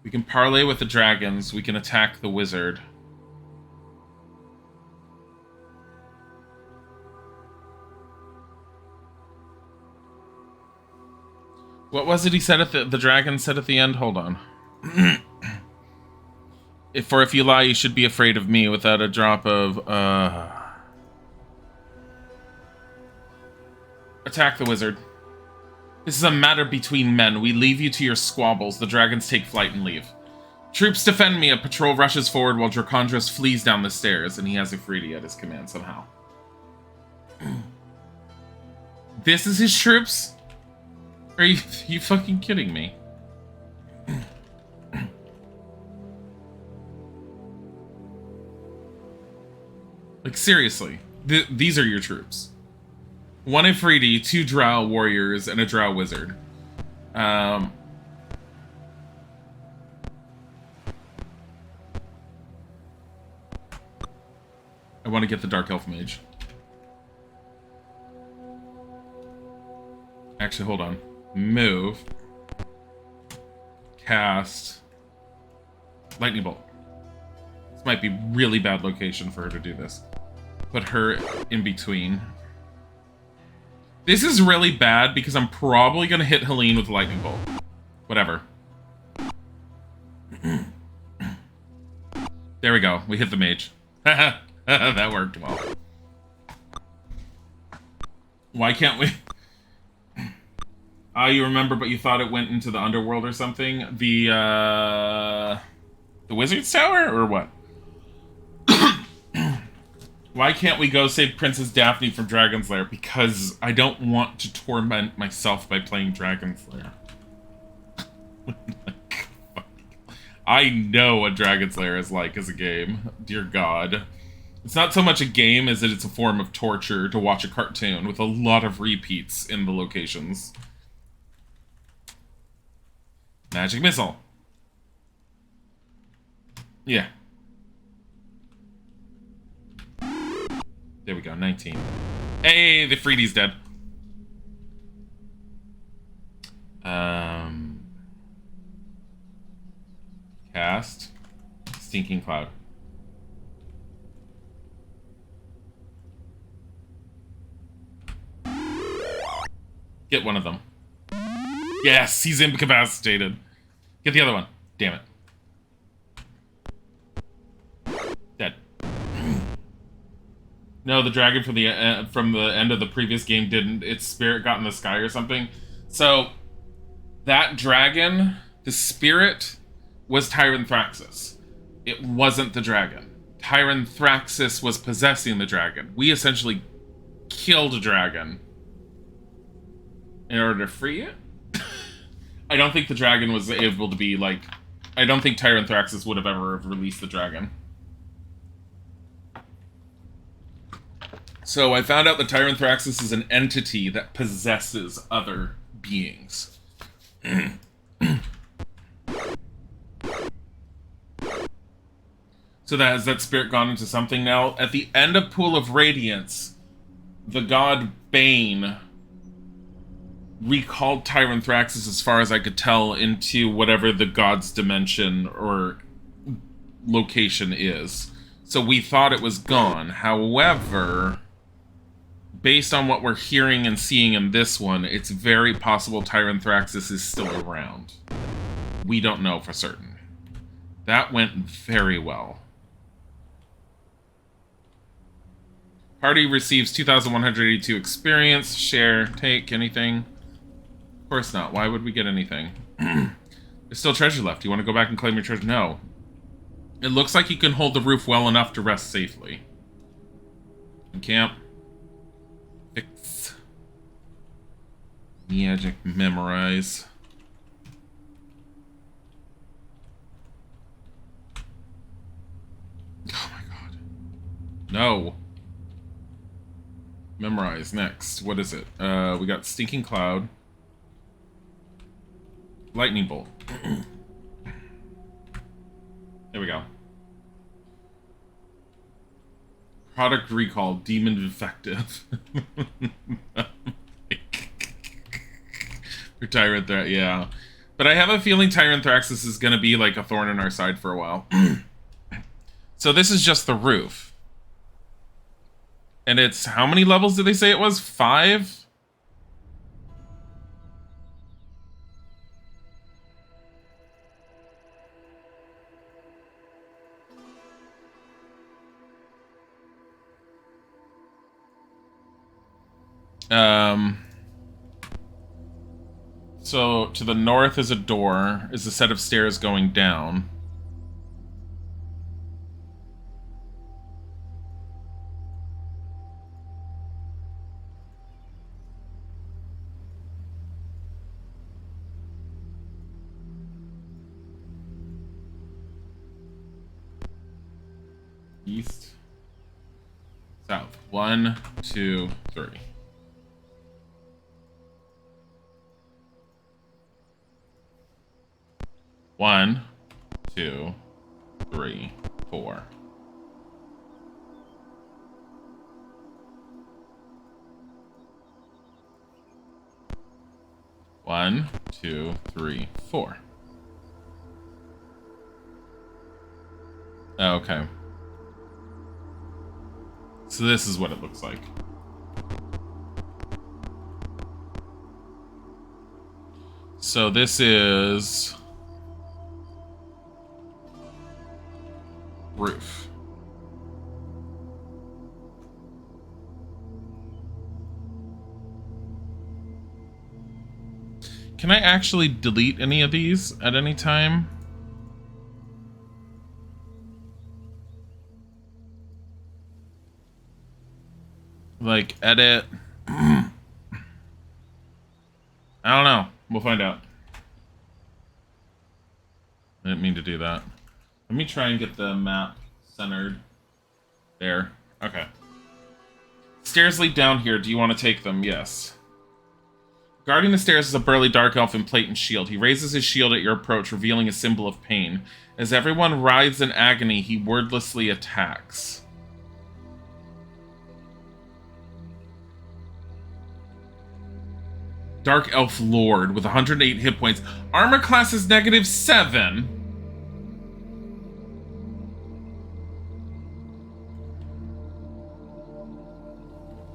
We can parley with the dragons. We can attack the wizard. What was it he said at the dragon said at the end? Hold on. if you lie, you should be afraid of me without a drop of, Attack the wizard. This is a matter between men. We leave you to your squabbles. The dragons take flight and leave. Troops defend me. A patrol rushes forward while Dracondros flees down the stairs, and he has Ifriti at his command somehow. This is his troops? Are you fucking kidding me? Like, seriously. These are your troops. 1 Ifriti, 2 Drow warriors, and a Drow wizard. I want to get the Dark Elf Mage. Actually, hold on. Move. Cast. Lightning Bolt. This might be really bad location for her to do this. Put her in between. This is really bad because I'm probably going to hit Helene with Lightning Bolt. Whatever. There we go. We hit the mage. That worked well. Why can't we... you remember, but you thought it went into the underworld or something? The Wizard's Tower? Or what? Why can't we go save Princess Daphne from Dragon's Lair? Because I don't want to torment myself by playing Dragon's Lair. I know what Dragon's Lair is like as a game. Dear God. It's not so much a game as that it's a form of torture to watch a cartoon with a lot of repeats in the locations. Magic Missile. Yeah. There we go, 19. Hey, the Ifriti's dead. Cast. Stinking Cloud. Get one of them. Yes, he's incapacitated. Get the other one. Damn it. Dead. No, the dragon from the end of the previous game didn't. Its spirit got in the sky or something. So, that dragon, the spirit, was Tyran Thraxis. It wasn't the dragon. Tyran Thraxis was possessing the dragon. We essentially killed a dragon in order to free it. I don't think the dragon was able to be, like... I don't think Tyran Thraxis would have ever released the dragon. So I found out that Tyran Thraxis is an entity that possesses other beings. So has that spirit gone into something now? At the end of Pool of Radiance, the god Bane recalled Tyran Thraxis, as far as I could tell, into whatever the god's dimension or location is. So we thought it was gone. However, based on what we're hearing and seeing in this one, it's very possible Tyran Thraxis is still around. We don't know for certain. That went very well. Party receives 2,182 experience. Share, take, anything? Of course not. Why would we get anything? There's still treasure left. You want to go back and claim your treasure? No. It looks like you can hold the roof well enough to rest safely. Camp. Fix. Magic memorize. Oh my god. No. Memorize next. What is it? We got Stinking Cloud. Lightning Bolt. There we go. Product recall. Demon defective. For Tyran Thraxis, yeah. But I have a feeling Tyran Thraxis is going to be like a thorn in our side for a while. So this is just the roof. And it's, how many levels did they say it was? 5? So to the north is a door, is a set of stairs going down. East, south. 1, 2, 3. One, two, three, four. One, two, three, four. Okay. So this is what it looks like. So this is roof. Can I actually delete any of these at any time? Like, edit. I don't know. We'll find out. I didn't mean to do that. Let me try and get the map centered. There. Okay. Stairs lead down here. Do you want to take them? Yes. Guarding the stairs is a burly dark elf in plate and shield. He raises his shield at your approach, revealing a symbol of pain. As everyone writhes in agony, he wordlessly attacks. Dark Elf Lord with 108 hit points. Armor class is -7.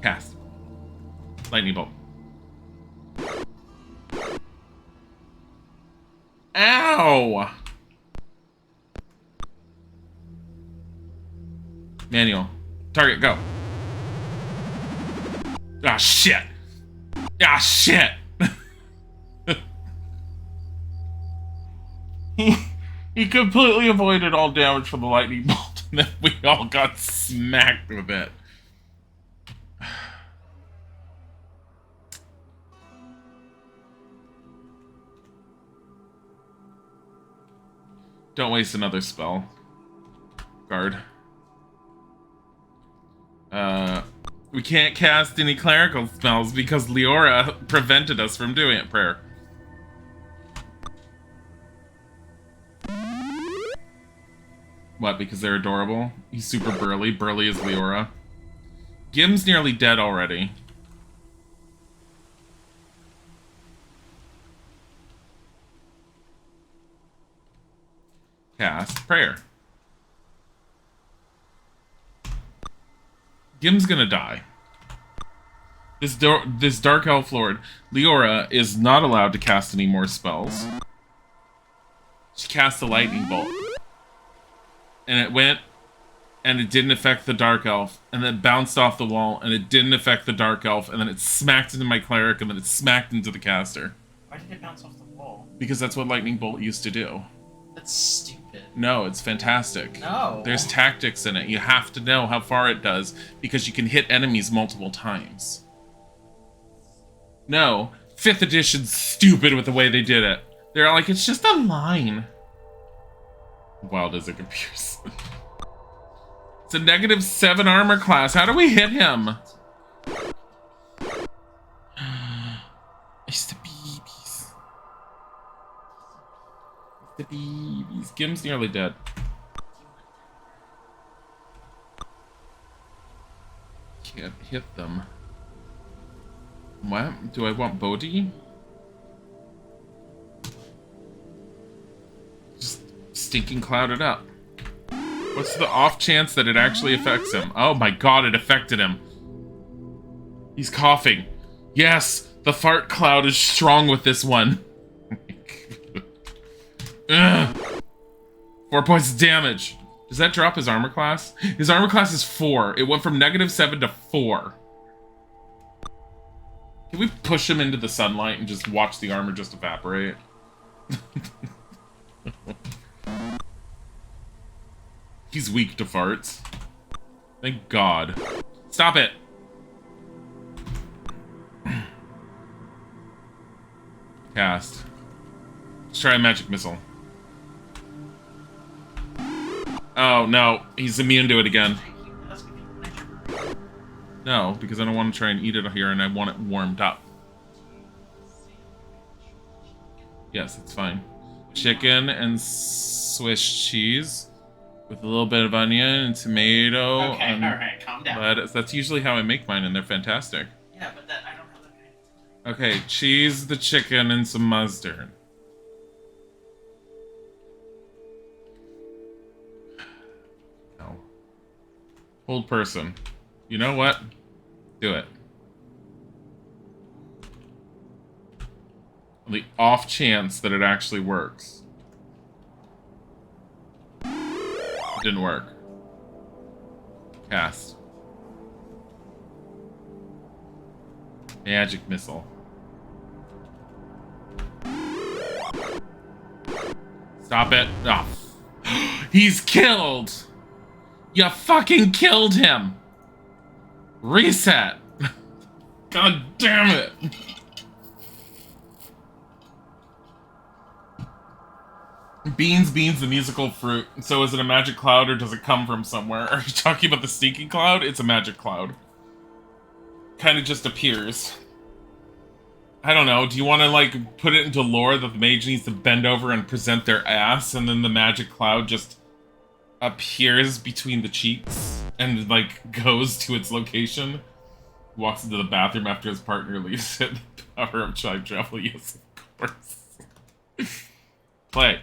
Cast. Lightning bolt. Ow! Manual. Target, go. Ah, shit! Ah, shit! He completely avoided all damage from the lightning bolt, and then we all got smacked with it. Don't waste another spell. Guard. We can't cast any clerical spells because Leora prevented us from doing it. Prayer. What, because they're adorable? He's super burly. Burly is Leora. Gim's nearly dead already. Cast prayer. Gim's gonna die. This Dark Elf Lord, Leora, is not allowed to cast any more spells. She cast a lightning bolt. And it went, and it didn't affect the Dark Elf, and then it bounced off the wall, and it didn't affect the Dark Elf, and then it smacked into my cleric, and then it smacked into the caster. Why did it bounce off the wall? Because that's what lightning bolt used to do. That's stupid. No, it's fantastic. No. There's tactics in it. You have to know how far it does, because you can hit enemies multiple times. No, 5th edition's stupid with the way they did it. They're like, it's just a line. Wild as it appears. It's a -7 armor class. How do we hit him? It's the babies. It's the babies. Gim's nearly dead. Can't hit them. What? Do I want Bodhi? Just stinking clouded up. What's the off chance that it actually affects him? Oh my god, it affected him. He's coughing. Yes, the fart cloud is strong with this one. Ugh. 4 points of damage. Does that drop his armor class? His armor class is 4. It went from -7 to 4. Can we push him into the sunlight and just watch the armor just evaporate? He's weak to farts. Thank God. Stop it! Cast. Let's try a magic missile. Oh, no. He's immune to it again. No, because I don't want to try and eat it here, and I want it warmed up. Yes, it's fine. Chicken and Swiss cheese with a little bit of onion and tomato. Okay, and alright, calm down. lettuce. That's usually how I make mine, and they're fantastic. Yeah, but that, I don't have that kind of time. Okay, cheese, the chicken, and some mustard. No. Hold person. You know what? Do it. On the off chance that it actually works. It didn't work. Cast. Magic missile. Stop it. Oh. He's killed! You fucking killed him! Reset! God damn it! Beans, the musical fruit. So is it a magic cloud or does it come from somewhere? Are you talking about the stinky cloud? It's a magic cloud. Kind of just appears. I don't know, do you want to, like, put it into lore that the mage needs to bend over and present their ass, and then the magic cloud just appears between the cheeks and, like, goes to its location? Walks into the bathroom after his partner leaves it. Power of time travel, yes, of course. Play.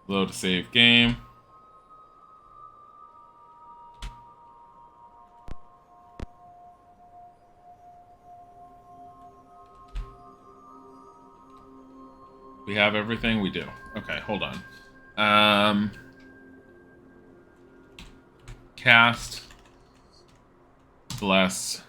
Load to save game. We have everything? We do. Okay, hold on. Cast. Bless.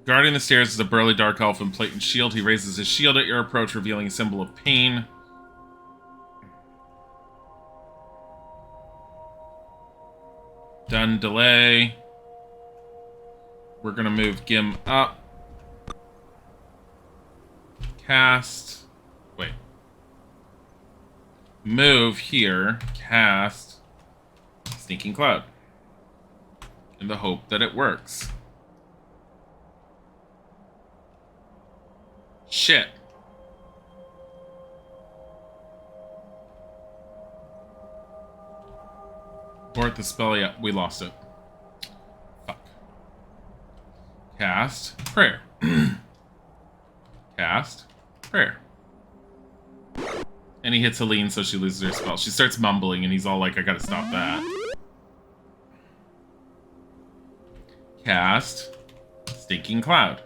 Guarding the stairs is a burly dark elf in plate and shield. He raises his shield at your approach, revealing a symbol of pain. Done delay. We're gonna move Gim up. Cast. Wait. Move here. Cast. Stinking Cloud. In the hope that it works. Shit. Abort the spell. Yeah, we lost it. Fuck. Cast. Prayer. Cast. Prayer. And he hits Helene, so she loses her spell. She starts mumbling, and he's all like, I gotta stop that. Cast. Stinking Cloud.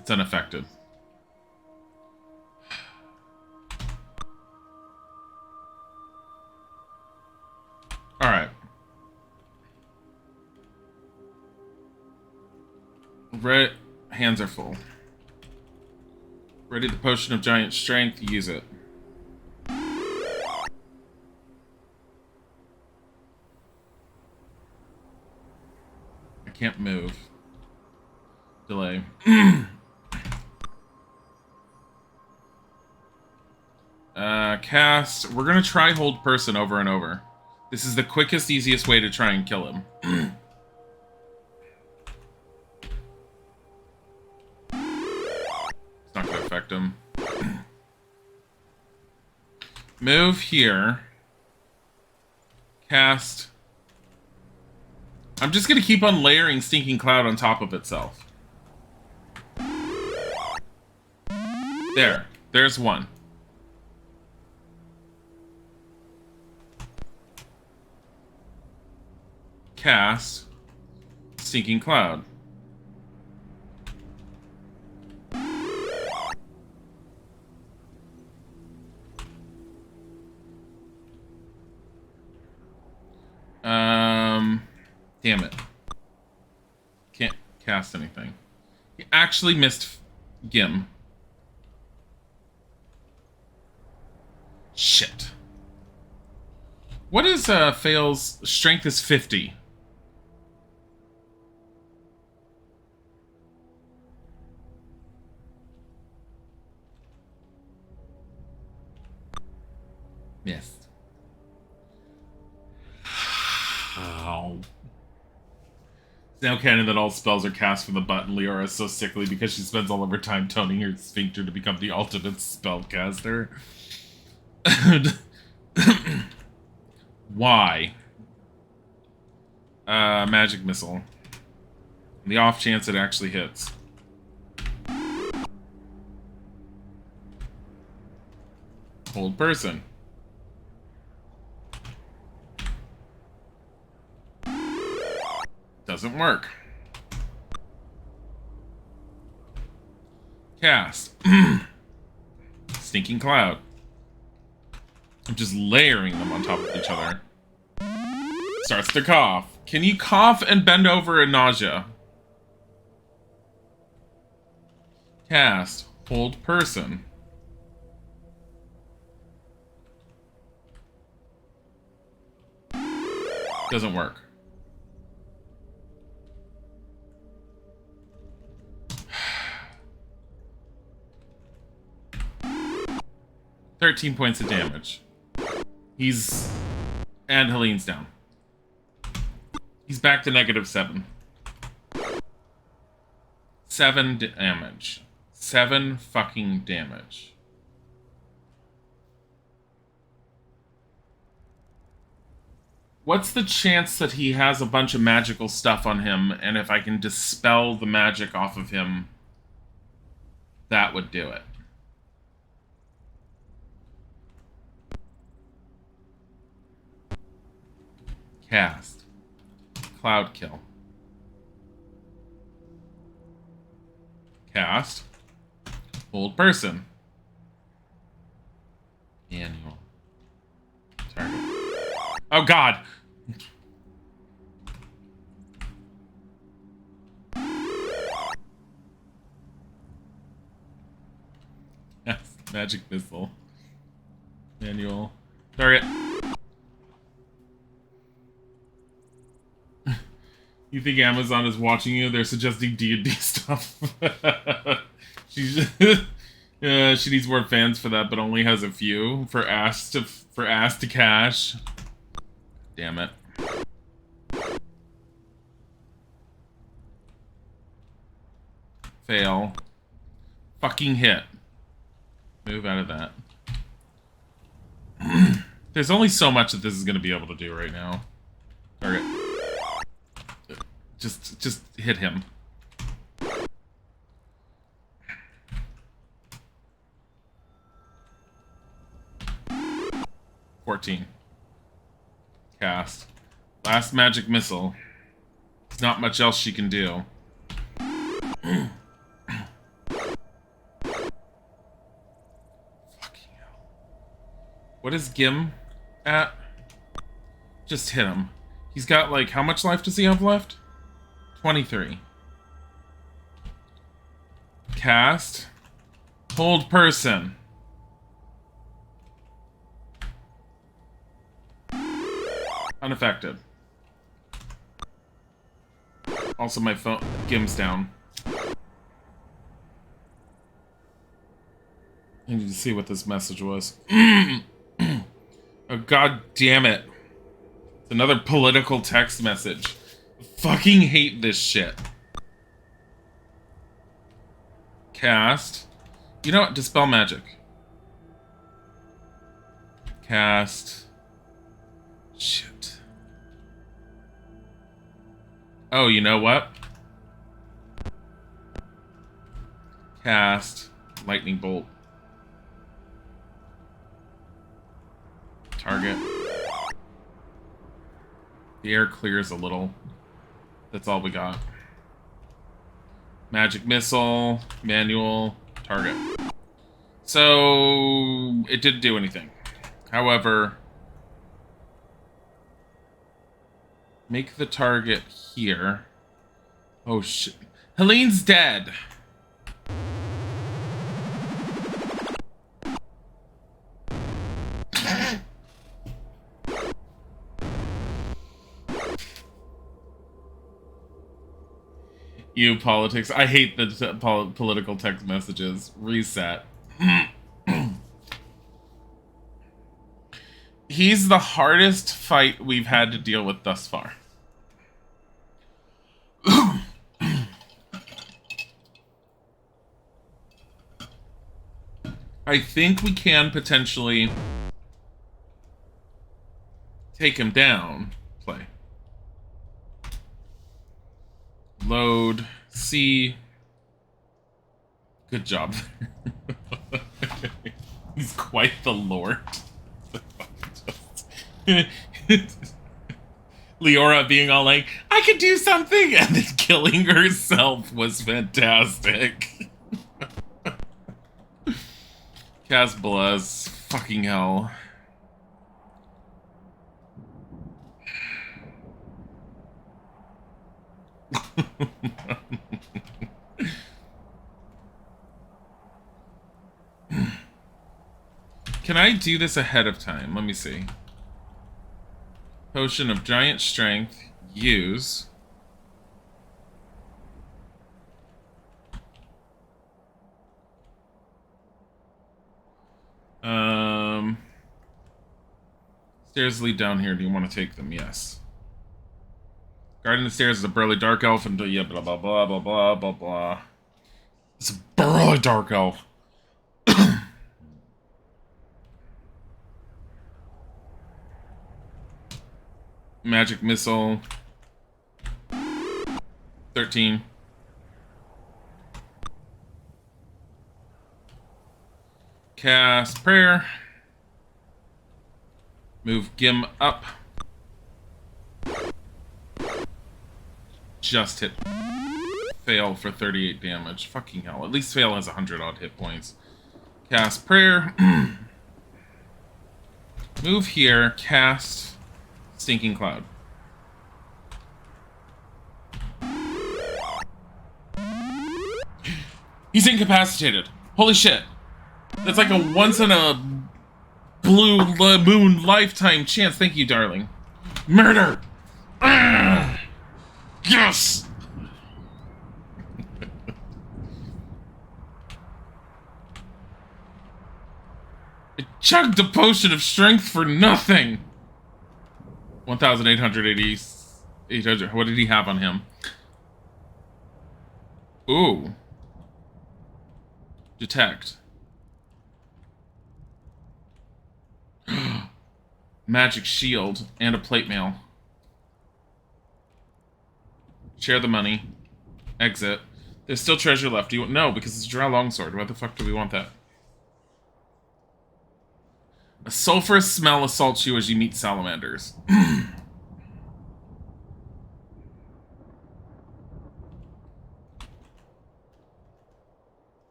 It's unaffected. Alright. Right. Hands are full. Ready the potion of giant strength, use it. I can't move. Delay. Cast. We're gonna try hold person over and over. This is the quickest, easiest way to try and kill him. It's not gonna affect him. Move here. Cast. I'm just gonna keep on layering Stinking Cloud on top of itself. There. There's one. Cast Stinking Cloud. Damn it. Can't cast anything. He actually missed Gim. Shit. What is Fail's strength is 50? Missed. Oh. It's now canon that all spells are cast from the button. Leora is so sickly because she spends all of her time toning her sphincter to become the ultimate spellcaster. Why? Magic missile. The off chance it actually hits. Hold person. Doesn't work. Cast. Stinking Cloud. I'm just layering them on top of each other. Starts to cough. Can you cough and bend over in nausea? Cast. Hold person. Doesn't work. $13 points of damage. And Helene's down. He's back to -7. 7 damage. 7 fucking damage. What's the chance that he has a bunch of magical stuff on him, and if I can dispel the magic off of him, that would do it? Cast. Cloud kill. Cast. Hold person. Manual. Target. Oh god! Yes, magic missile. Manual. Target. You think Amazon is watching you? They're suggesting D&D stuff. She needs more fans for that, but only has a few for ass to cash. Damn it. Fail. Fucking hit. Move out of that. There's only so much that this is going to be able to do right now. Target. Just hit him. $14. Cast. Last magic missile. There's not much else she can do. Fucking hell. What is Gim at? Just hit him. He's got, like, how much life does he have left? 23. Cast. Hold person. Unaffected. Also, my phone Gim's down. I need to see what this message was. Oh, god damn it. It's another political text message. Fucking hate this shit. Cast. You know what? Dispel magic. Cast. Shit. Oh, you know what? Cast. Lightning bolt. Target. The air clears a little. That's all we got. Magic missile, manual, target. So it didn't do anything. However, make the target here. Oh shit. Helene's dead. You politics. I hate the political text messages. Reset. He's the hardest fight we've had to deal with thus far. I think we can potentially take him down. Play. Load. C. Good job. He's quite the lord. Leora being all like, I could do something, and then killing herself was fantastic. Cast Bless. Fucking hell. Can I do this ahead of time? Let me see. Potion of Giant Strength. Use. Stairs lead down here. Do you want to take them? Yes. Guarding the stairs is a burly dark elf and yeah, blah blah blah blah blah blah blah. It's a burly dark elf. Magic missile. 13. Cast prayer. Move Gim up. Just hit fail for 38 damage. Fucking hell. At least fail has 100 odd hit points. Cast prayer. Move here. Cast Stinking Cloud. He's incapacitated. Holy shit. That's like a once in a blue moon lifetime chance. Thank you, darling. Murder! Yes! I chugged a potion of strength for nothing! 1,880. 800. What did he have on him? Ooh. Detect. Magic shield and a plate mail. Share the money. Exit. There's still treasure left. Do you no, because it's a Drow longsword. Why the fuck do we want that? A sulfurous smell assaults you as you meet salamanders.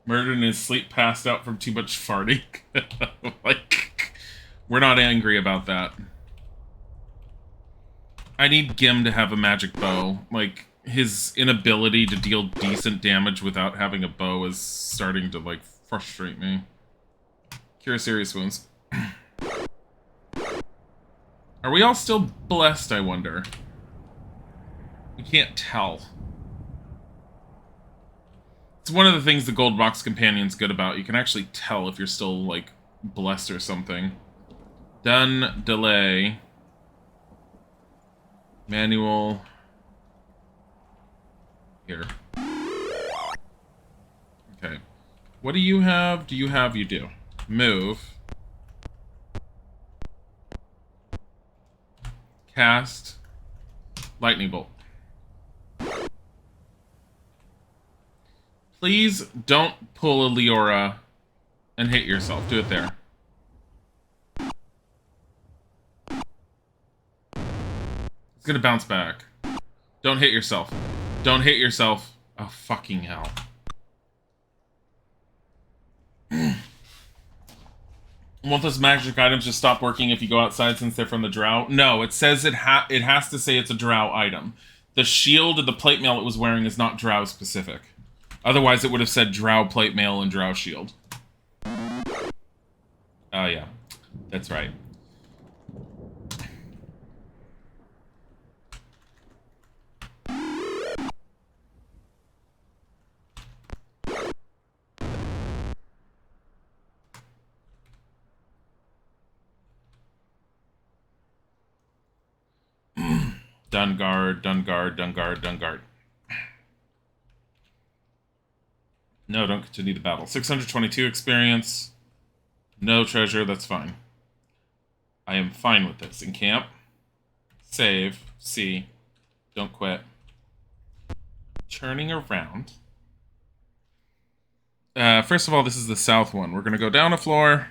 Murdered in his sleep, passed out from too much farting. Like, we're not angry about that. I need Gim to have a magic bow. Like, his inability to deal decent damage without having a bow is starting to, like, frustrate me. Cure serious wounds. Are we all still blessed, I wonder? We can't tell. It's one of the things the Gold Box Companion's good about. You can actually tell if you're still, like, blessed or something. Done. Delay. Manual. Here. Okay. What do you have? Do you have? You do. Move. Cast. Lightning bolt. Please don't pull a Leora and hit yourself. Do it there. It's gonna bounce back. Don't hit yourself. Don't hit yourself. Oh, fucking hell. Won't those magic items just stop working if you go outside since they're from the drow? No, it says it has to say it's a drow item. The shield and the plate mail it was wearing is not drow specific. Otherwise, it would have said drow plate mail and drow shield. Oh, yeah. That's right. Dungard, Dungard, Dungard, Dungard. No, don't continue the battle. 622 experience. No treasure, that's fine. I am fine with this. In camp. Save. C. Don't quit. Turning around. First of all, this is the south one. We're going to go down a floor.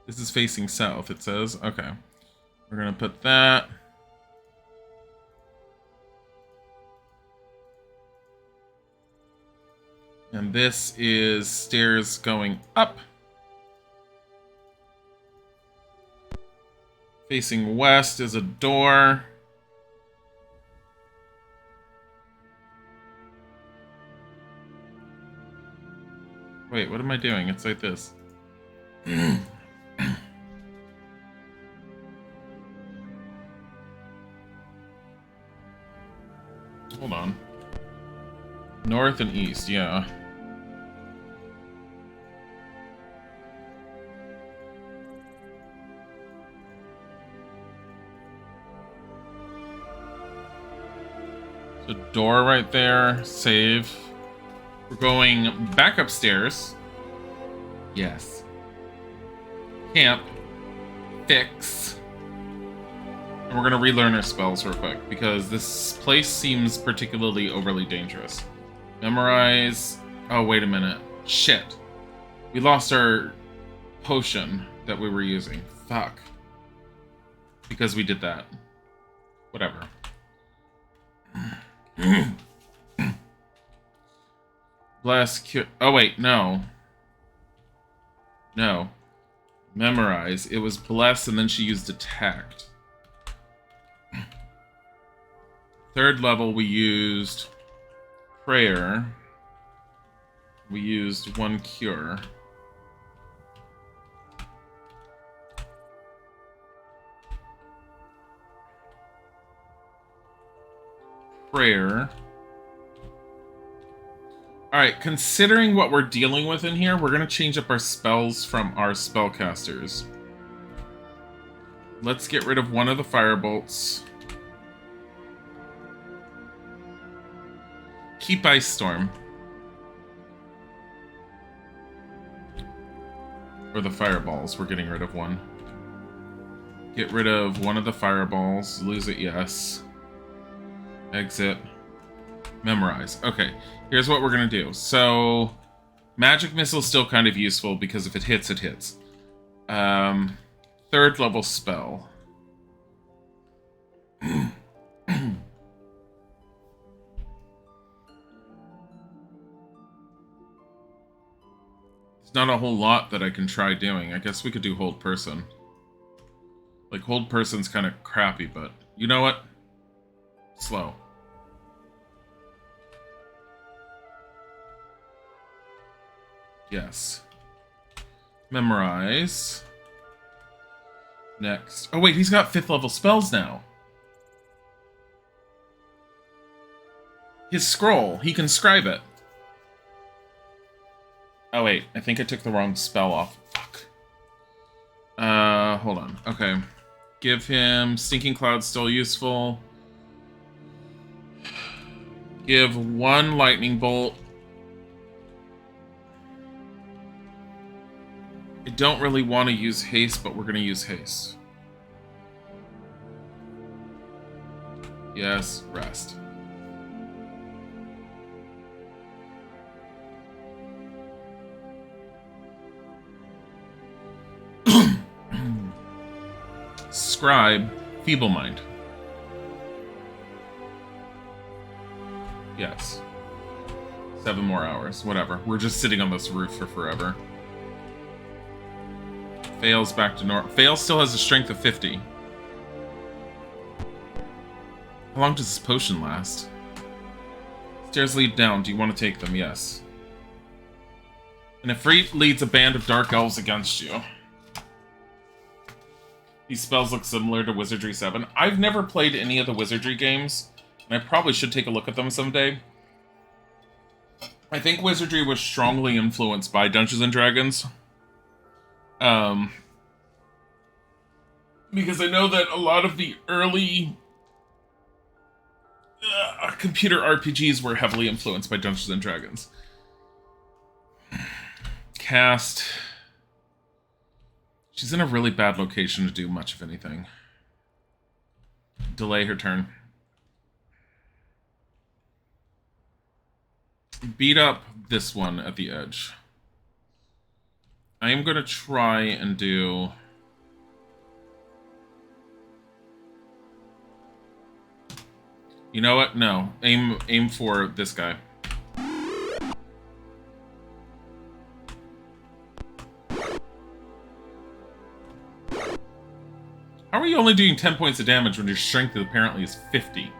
This is facing south, it says. Okay. We're going to put that. And this is stairs going up. Facing west is a door. Wait, what am I doing? It's like this. Hold on. North and east, yeah. There's a door right there. Save. We're going back upstairs. Yes. Camp. Fix. And we're going to relearn our spells real quick, because this place seems particularly overly dangerous. Memorize. Oh, wait a minute. Shit. We lost our potion that we were using. Fuck. Because we did that. Whatever. Bless. Oh, wait. No. No. Memorize. It was bless, and then she used detect. Third level, we used prayer. We used one cure. Prayer. Alright, considering what we're dealing with in here, we're going to change up our spells from our spellcasters. Let's get rid of one of the firebolts. Keep Ice Storm. Or the fireballs, we're getting rid of one. Get rid of one of the fireballs. Lose it, yes. Exit. Memorize. Okay, here's what we're gonna do. So, Magic Missile's still kind of useful because if it hits, it hits. Third level spell. There's not a whole lot that I can try doing. I guess we could do Hold Person. Like, Hold Person's kind of crappy, but you know what? Slow. Yes. Memorize. Next. Oh wait, he's got 5th level spells now. His scroll, he can scribe it. Oh wait, I think I took the wrong spell off. Fuck. Hold on. Okay. Give him Stinking Cloud, still useful. Give 1 lightning bolt. I don't really want to use haste, but we're going to use haste. Yes, rest. Scribe, Feeble Mind. Yes. 7 more hours. Whatever. We're just sitting on this roof for forever. Fails back to normal. Fails still has a strength of 50. How long does this potion last? Stairs lead down. Do you want to take them? Yes. An Ifrit leads a band of dark elves against you. These spells look similar to Wizardry 7. I've never played any of the Wizardry games, and I probably should take a look at them someday. I think Wizardry was strongly influenced by Dungeons & Dragons. Because I know that a lot of the early computer RPGs were heavily influenced by Dungeons & Dragons. Cast. She's in a really bad location to do much of anything. Delay her turn. Beat up this one at the edge. I am going to try and do... You know what? No. Aim for this guy. How are you only doing 10 points of damage when your strength apparently is 50?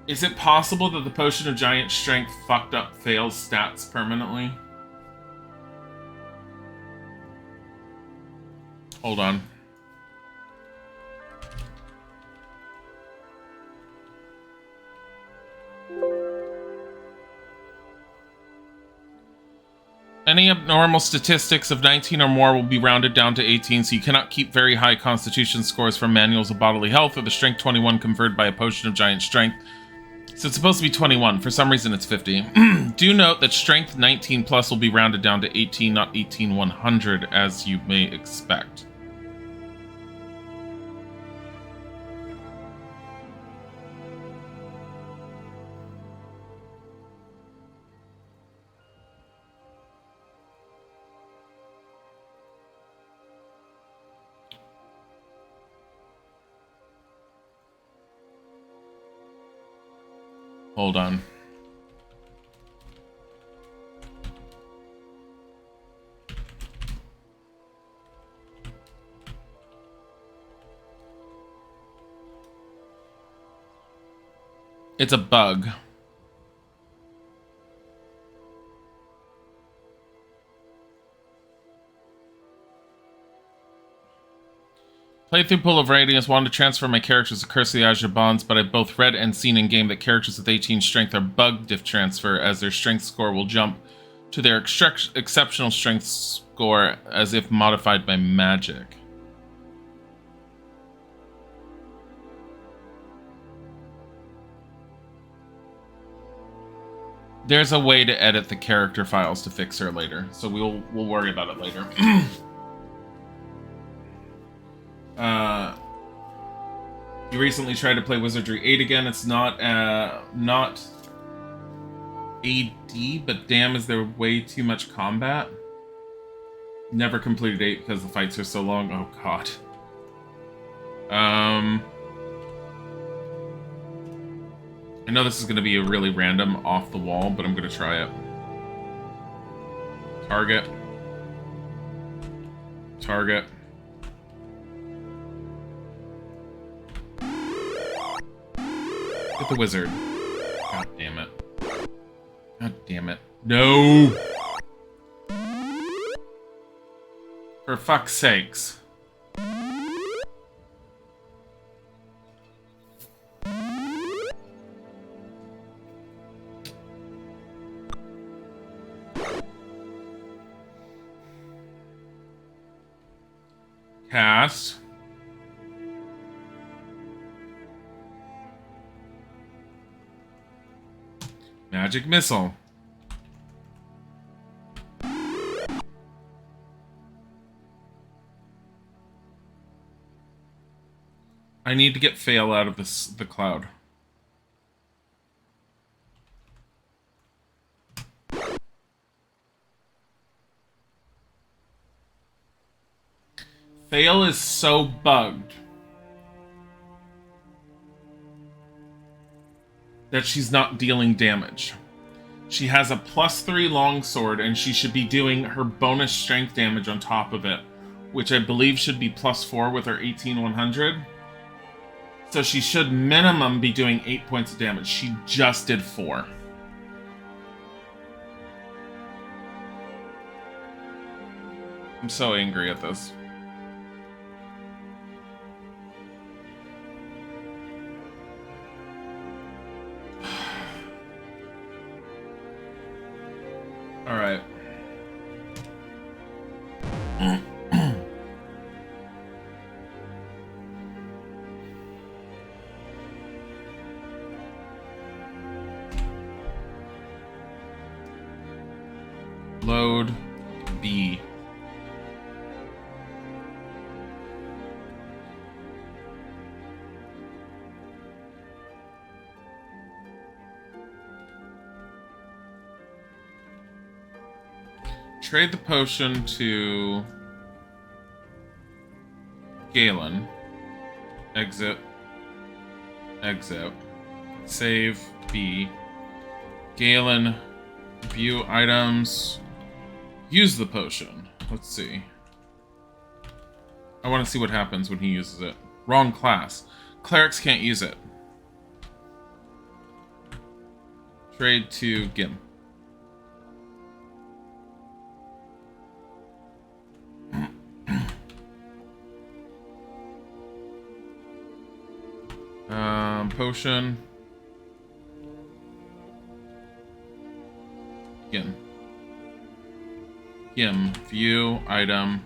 Is it possible that the Potion of Giant Strength fucked up Fail's stats permanently? Hold on. Any abnormal statistics of 19 or more will be rounded down to 18, so you cannot keep very high constitution scores from manuals of bodily health or the strength 21 conferred by a Potion of Giant Strength. So it's supposed to be 21. For some reason, it's 50. Do note that strength 19 plus will be rounded down to 18, not 18,100, as you may expect. Hold on. It's a bug. Playthrough Pool of Radiance wanted to transfer my characters to Curse of the Azure Bonds, but I've both read and seen in-game that characters with 18 strength are bugged if transfer, as their strength score will jump to their exceptional strength score as if modified by magic. There's a way to edit the character files to fix her later, so we'll worry about it later. You recently tried to play Wizardry 8 again. It's not AD, but damn, is there way too much combat? Never completed 8 because the fights are so long. Oh god. I know this is going to be a really random off the wall, but I'm going to try it. Target. Target. Get the wizard. God damn it. God damn it. No! For fuck's sakes. Cast. Magic Missile. I need to get Fail out of the cloud. Fail is so bugged that she's not dealing damage. She has a +3 longsword, and she should be doing her bonus strength damage on top of it, which I believe should be +4 with her 18-100. So she should minimum be doing 8 points of damage. She just did 4. I'm so angry at this. All right. Load B. Trade the potion to Galen. Exit. Exit. Save B. Galen. View items. Use the potion. Let's see. I want to see what happens when he uses it. Wrong class. Clerics can't use it. Trade to Gim. Potion. Gim. Gim. View. Item.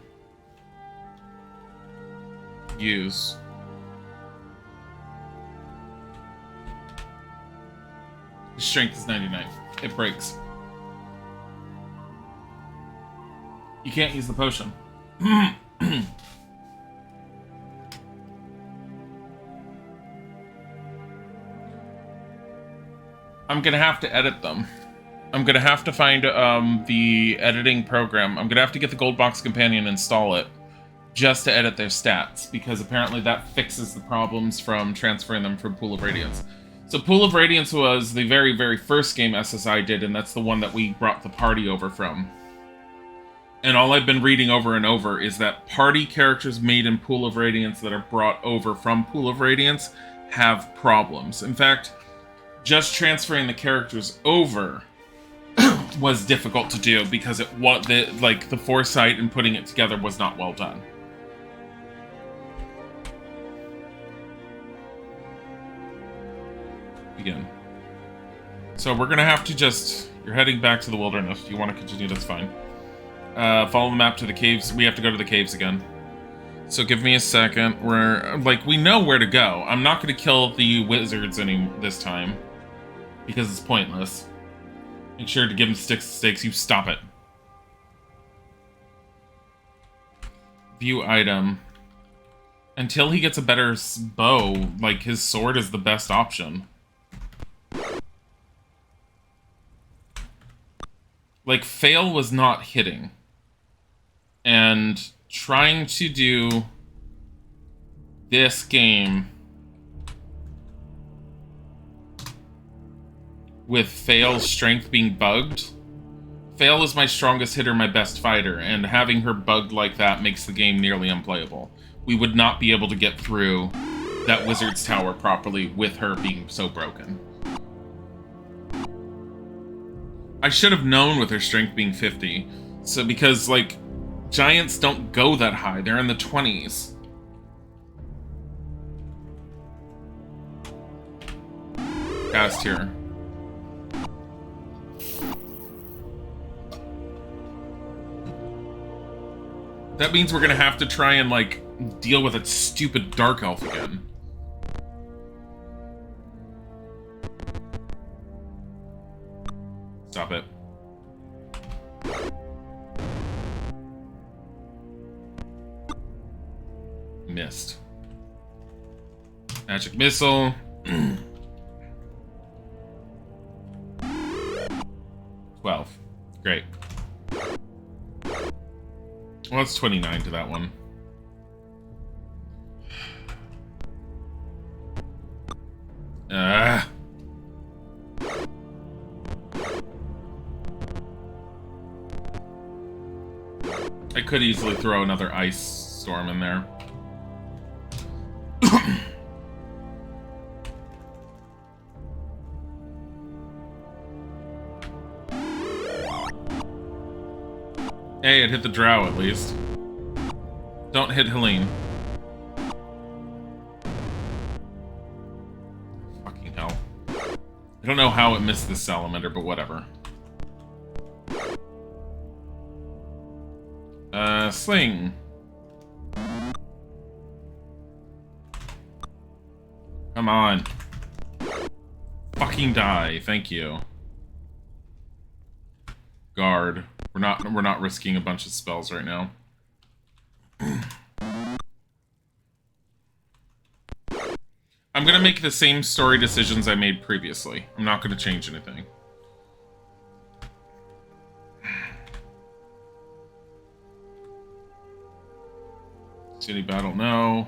Use. His strength is 99. It breaks. You can't use the potion. I'm gonna have to edit them. I'm gonna have to find the editing program. I'm gonna have to get the Gold Box Companion and install it just to edit their stats, because apparently that fixes the problems from transferring them from Pool of Radiance. So Pool of Radiance was the very, very first game SSI did, and that's the one that we brought the party over from. And all I've been reading over and over is that party characters made in Pool of Radiance that are brought over from Pool of Radiance have problems. In fact, just transferring the characters over was difficult to do because the foresight in putting it together was not well done. Begin. So we're gonna have to you're heading back to the wilderness. If you want to continue, that's fine. Follow the map to the caves. We have to go to the caves again. So give me a second. We know where to go. I'm not gonna kill the wizards this time, because it's pointless. Make sure to give him stakes. You stop it. View item. Until he gets a better bow, his sword is the best option. Fail was not hitting. And trying to do this game with Fail's strength being bugged. Fail is my strongest hitter, my best fighter, and having her bugged like that makes the game nearly unplayable. We would not be able to get through that wizard's tower properly with her being so broken. I should have known with her strength being 50. So because, giants don't go that high. They're in the 20s. Cast here. That means we're gonna have to try and, deal with that stupid Dark Elf again. Stop it. Missed. Magic Missile. 12. Great. Well, that's 29 to that one. I could easily throw another ice storm in there. Hey, it hit the drow at least. Don't hit Helene. Fucking hell. I don't know how it missed this salamander, but whatever. Sling. Come on. Fucking die, thank you. Guard. We're not risking a bunch of spells right now. I'm gonna make the same story decisions I made previously. I'm not gonna change anything. City battle, no.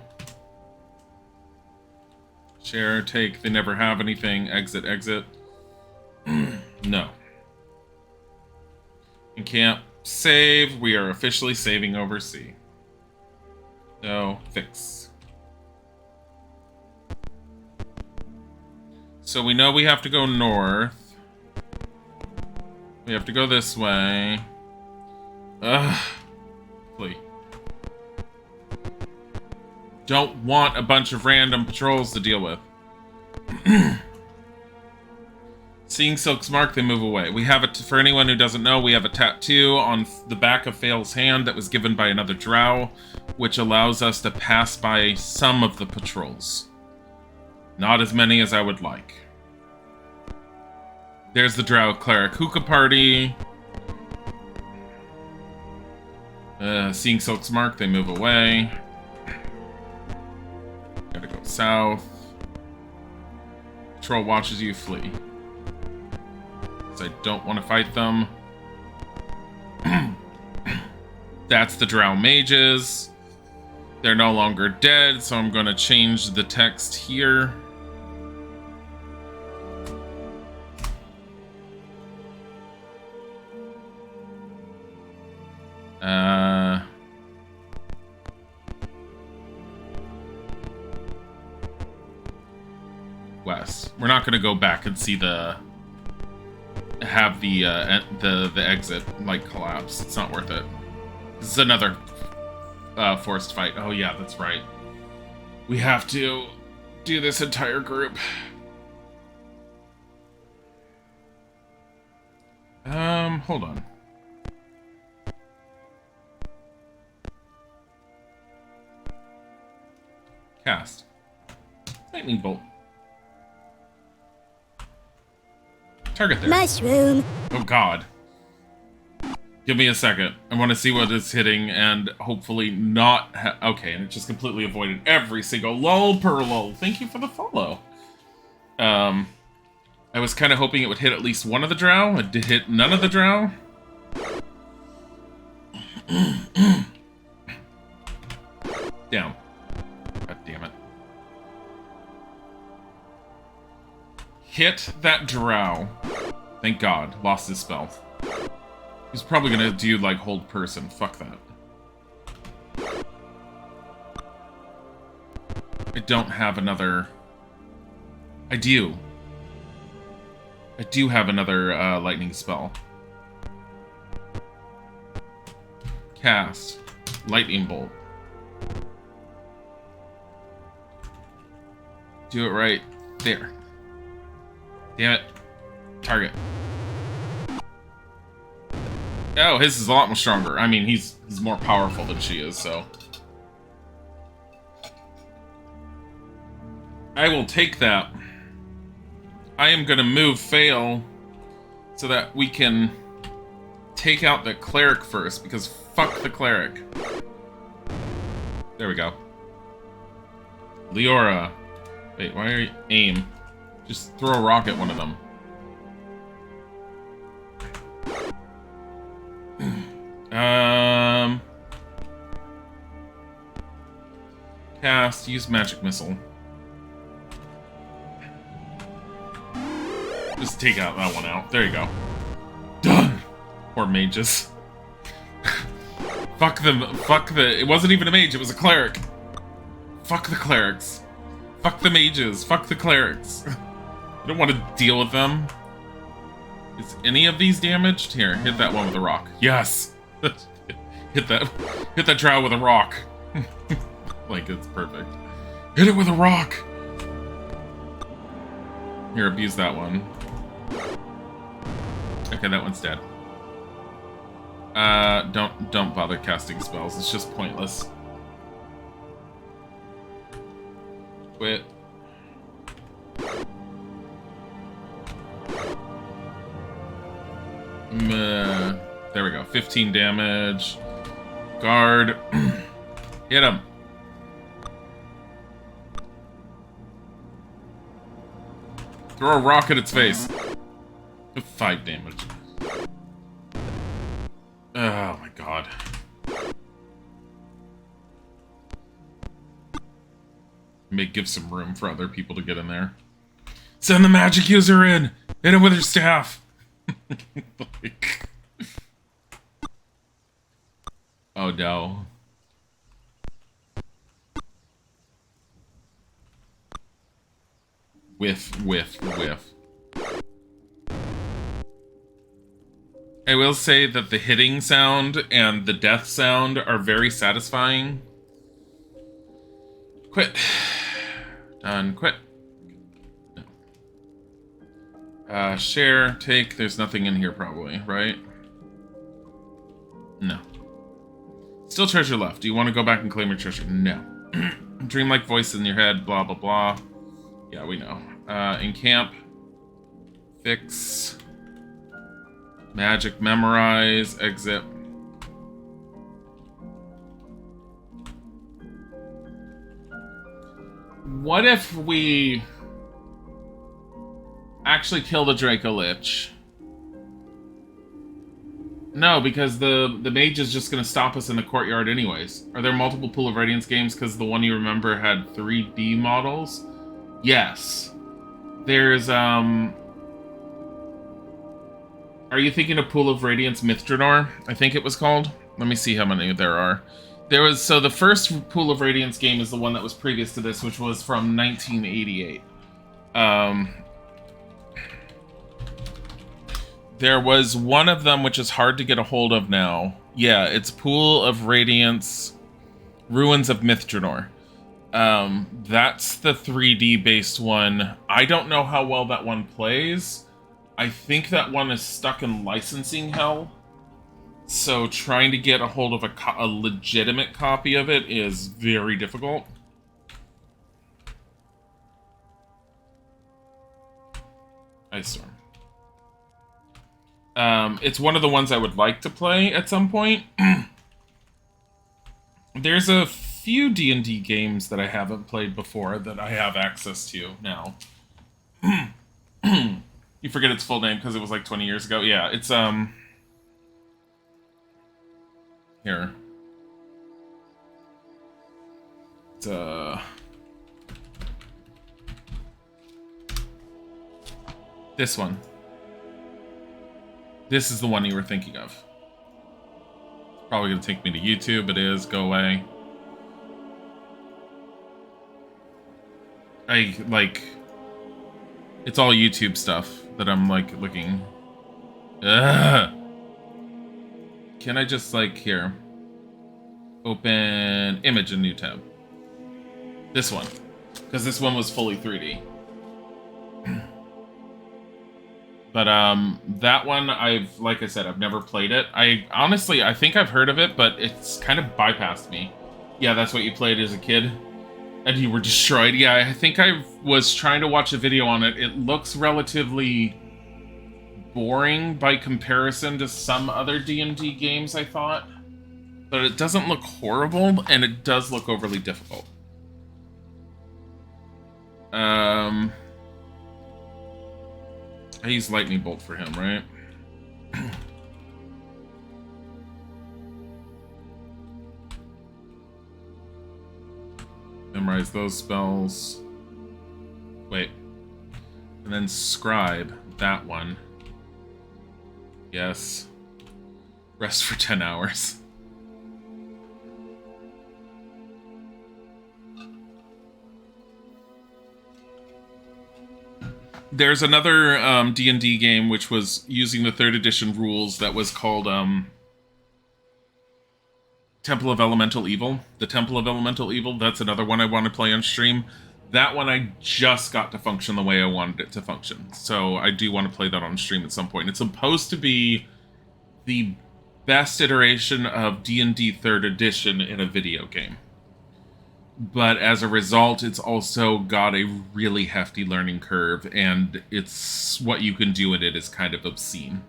Share, take, they never have anything. Exit, exit. No. Encamp, save. We are officially saving over sea. No, fix. So we know we have to go north. We have to go this way. Ugh. Flee. Don't want a bunch of random patrols to deal with. Seeing Silk's mark, they move away. We have it, for anyone who doesn't know, we have a tattoo on the back of Fail's hand that was given by another drow, which allows us to pass by some of the patrols. Not as many as I would like. There's the drow cleric hookah party. Seeing Silk's mark, they move away. Gotta go south. Patrol watches you flee. I don't want to fight them. That's the drow mages. They're no longer dead, so I'm going to change the text here. West. We're not going to go back and see the exit like collapse. It's not worth it. This is another forced fight. Oh yeah, that's right. We have to do this entire group. Hold on. Cast. Lightning bolt. Target there. Mushroom. Oh god. Give me a second. I want to see what it's hitting and hopefully not okay, and it just completely avoided every single lol per lol. Thank you for the follow. I was kind of hoping it would hit at least one of the drow. It did hit none of the drow. Down. God damn it. Hit that drow. Thank God. Lost his spell. He's probably gonna do, like, hold person. Fuck that. I don't have another... I do. I do have another, lightning spell. Cast. Lightning bolt. Do it right there. Damn it. Target. Oh, his is a lot more stronger. I mean, he's more powerful than she is, so... I will take that. I am gonna move Fail so that we can take out the cleric first, because fuck the cleric. There we go. Leora. Wait, why are you... Aim. Just throw a rock at one of them. Cast, use magic missile. Just take out that one out. There you go. Done! Poor mages. Fuck them. Fuck the... It wasn't even a mage, it was a cleric. Fuck the clerics. Fuck the mages. Fuck the clerics. I don't want to deal with them. Is any of these damaged? Here, hit that one with a rock. Yes! hit that drow with a rock. Like, it's perfect. Hit it with a rock! Here, abuse that one. Okay, that one's dead. Don't bother casting spells. It's just pointless. Quit. There we go. 15 damage. Guard. Hit him. Throw a rock at its face. 5 damage. Oh my god. Give some room for other people to get in there. Send the magic user in! Hit him with her staff! Like... Oh no. Whiff. I will say that the hitting sound and the death sound are very satisfying. Quit. Done. Quit. No. Share, take. There's nothing in here probably, right? No. Still treasure left. Do you want to go back and claim your treasure? No. Dreamlike voice in your head, blah, blah, blah. Yeah, we know. Encamp. Fix. Magic, memorize, exit. What if we actually kill the Draco Lich? No, because the mage is just going to stop us in the courtyard anyways. Are there multiple Pool of Radiance games because the one you remember had 3D models? Yes. There's, Are you thinking of Pool of Radiance Mithranor? I think it was called. Let me see how many there are. There was... So the first Pool of Radiance game is the one that was previous to this, which was from 1988. There was one of them which is hard to get a hold of now. Yeah, it's Pool of Radiance Ruins of Mithranor. That's the 3D based one. I don't know how well that one plays. I think that one is stuck in licensing hell. So trying to get a hold of a legitimate copy of it is very difficult. Ice Storm. It's one of the ones I would like to play at some point. There's a few D&D games that I haven't played before that I have access to now. You forget its full name because it was like 20 years ago. Yeah, it's, here. It's, this one. This is the one you were thinking of. Probably gonna take me to YouTube. It is. Go away. It's all YouTube stuff that I'm, like, looking... Ugh. Can I just, like, here... Open... Image in new tab. This one. Because this one was fully 3D. But, that one, like I said, I've never played it. Honestly, I think I've heard of it, but it's kind of bypassed me. Yeah, that's what you played as a kid? And you were destroyed? Yeah, I think I was trying to watch a video on it. It looks relatively boring by comparison to some other D&D games, I thought. But it doesn't look horrible, and it does look overly difficult. I use Lightning Bolt for him, right? Memorize those spells. Wait. And then Scribe that one. Yes. Rest for 10 hours. There's another D&D game which was using the 3rd edition rules that was called Temple of Elemental Evil. The Temple of Elemental Evil, that's another one I want to play on stream. That one I just got to function the way I wanted it to function. So I do want to play that on stream at some point. It's supposed to be the best iteration of D&D 3rd edition in a video game. But as a result, it's also got a really hefty learning curve, and it's what you can do in it is kind of obscene.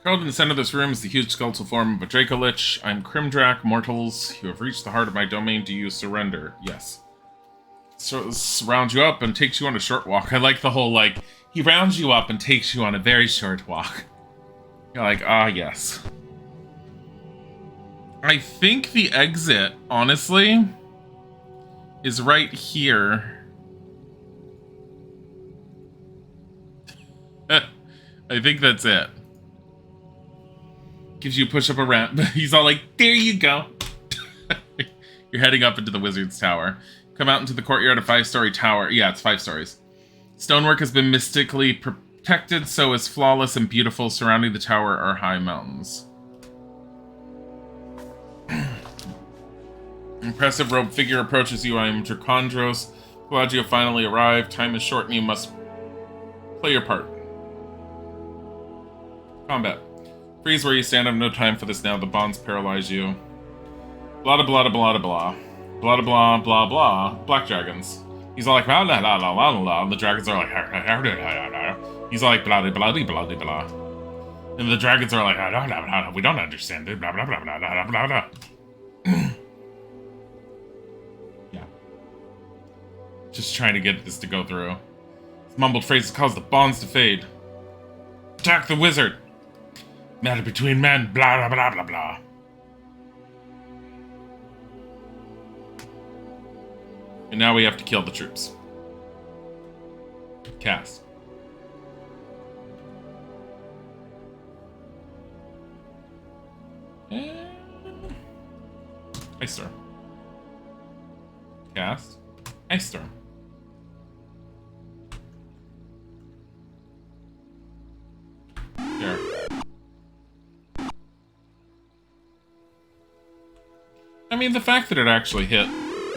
Curled in the center of this room is the huge skeletal form of a Dracolich. I'm Crimdrak. Mortals, you have reached the heart of my domain. Do you surrender? Yes. So rounds you up and takes you on a short walk. I like the whole, like, he rounds you up and takes you on a very short walk. You're like, ah, yes. I think the exit, honestly, is right here. I think that's it. Gives you a push up a ramp. He's all like, there you go. You're heading up into the wizard's tower. Come out into the courtyard, a 5-story tower. Yeah, it's 5 stories. Stonework has been mystically protected, so is flawless and beautiful. Surrounding the tower are high mountains. Impressive robed figure approaches you. I am Dracondros. Glad you have finally arrived. Time is short and you must play your part. Combat. Freeze where you stand. I have no time for this now. The bonds paralyze you. Blah blah blah blah blah. Blah blah blah blah. Black dragons. He's all like blah blah blah blah blah blah. And the dragons are like he's like blah blah blah blah blah. And the dragons are like we don't understand it. Blah blah blah blah blah blah blah. Yeah. Just trying to get this to go through. This mumbled phrase caused the bonds to fade. Attack the wizard. Matter between men. Blah blah blah blah blah. And now we have to kill the troops. Cast. Ice Storm. Cast. Ice Storm. There. I mean, the fact that it actually hit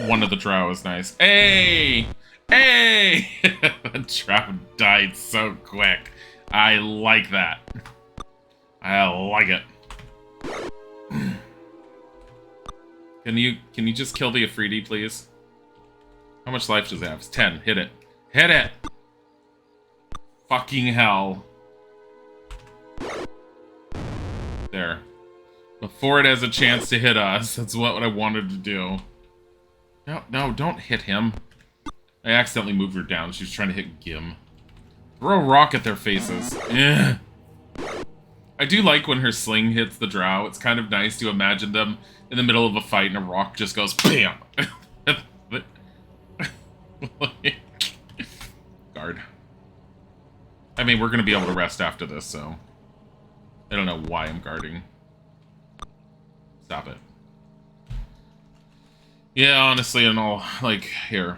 one of the drow is nice. Hey! Hey! The drow died so quick. I like that. I like it. Can you just kill the Afridi, please? How much life does it have? It's 10. Hit it. Hit it! Fucking hell. There. Before it has a chance to hit us. That's what I wanted to do. No, don't hit him. I accidentally moved her down. She was trying to hit Gim. Throw a rock at their faces. Eh. I do like when her sling hits the drow. It's kind of nice to imagine them in the middle of a fight and a rock just goes BAM! Guard. I mean, we're going to be able to rest after this, so... I don't know why I'm guarding. Stop it. Yeah, honestly, and all, like, here.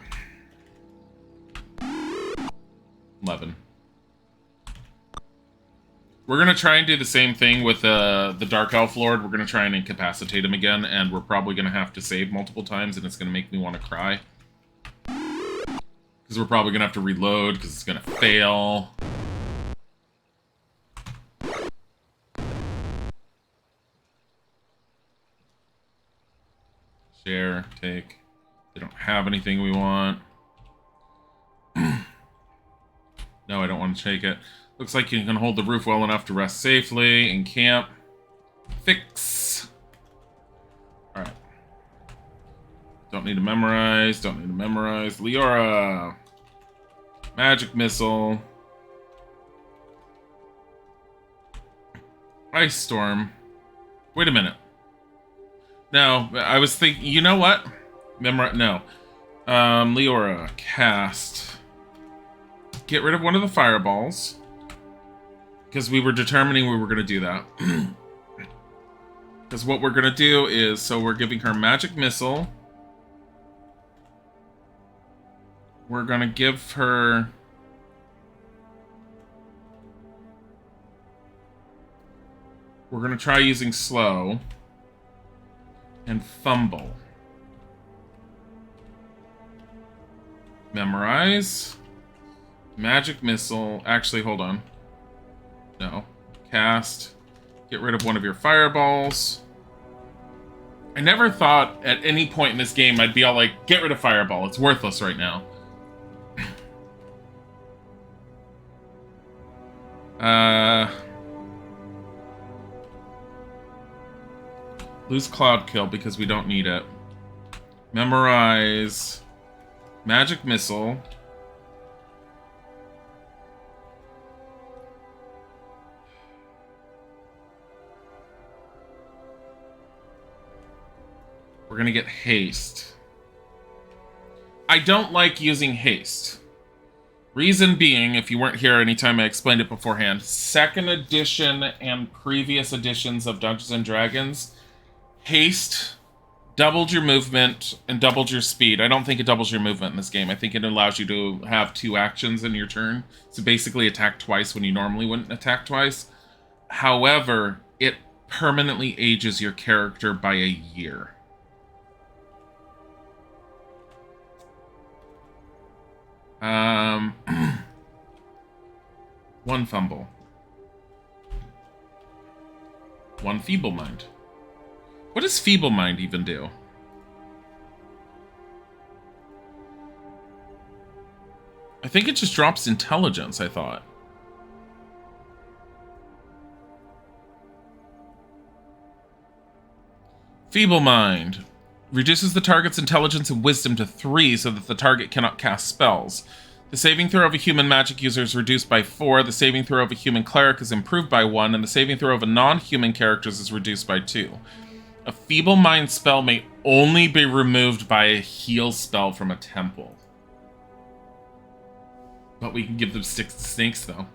11. We're gonna try and do the same thing with the Dark Elf Lord. We're gonna try and incapacitate him again, and we're probably gonna have to save multiple times, and it's gonna make me want to cry. Because we're probably gonna have to reload, because it's gonna fail. Share, take. They don't have anything we want. No, I don't want to take it. Looks like you can hold the roof well enough to rest safely in camp. Fix. Alright. Don't need to memorize. Don't need to memorize. Leora. Magic missile. Ice Storm. Wait a minute. No, I was thinking, you know what? No. Leora, cast. Get rid of one of the fireballs. Because we were determining we were going to do that. Because what we're going to do is, so we're giving her Magic Missile. We're going to give her... We're going to try using Slow. And Fumble. Memorize. Magic Missile. Actually, hold on. No. Cast. Get rid of one of your fireballs. I never thought at any point in this game I'd be all like, get rid of Fireball. It's worthless right now. Lose Cloud Kill because we don't need it. Memorize. Magic Missile. We're gonna get Haste. I don't like using Haste. Reason being, if you weren't here anytime I explained it beforehand, 2nd edition and previous editions of Dungeons and Dragons, Haste doubled your movement and doubled your speed. I don't think it doubles your movement in this game. I think it allows you to have 2 actions in your turn. So basically attack twice when you normally wouldn't attack twice. However, it permanently ages your character by a year. One Fumble. 1 Feeble Mind. What does Feeble Mind even do? I think it just drops intelligence, I thought. Feeble Mind. Reduces the target's intelligence and wisdom to 3 so that the target cannot cast spells. The saving throw of a human magic user is reduced by 4, the saving throw of a human cleric is improved by 1, and the saving throw of a non-human character is reduced by 2. A Feeble Mind spell may only be removed by a heal spell from a temple. But we can give them sticks to snakes, though.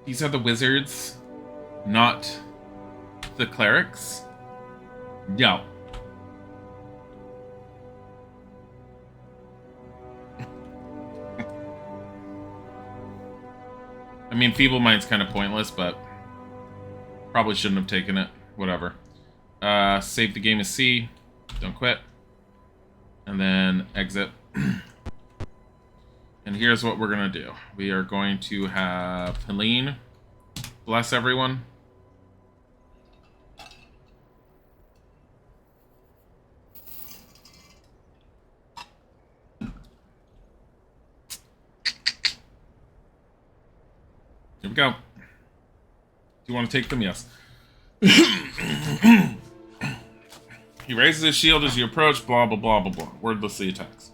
These are the wizards, not the clerics. No. I mean, Feeble Mind's kind of pointless, but probably shouldn't have taken it. Whatever. Save the game as C. Don't quit. And then exit. And here's what we're going to do. We are going to have Helene bless everyone. Here we go. Do you want to take them? Yes. He raises his shield as you approach, blah, blah, blah, blah, blah. Wordlessly attacks.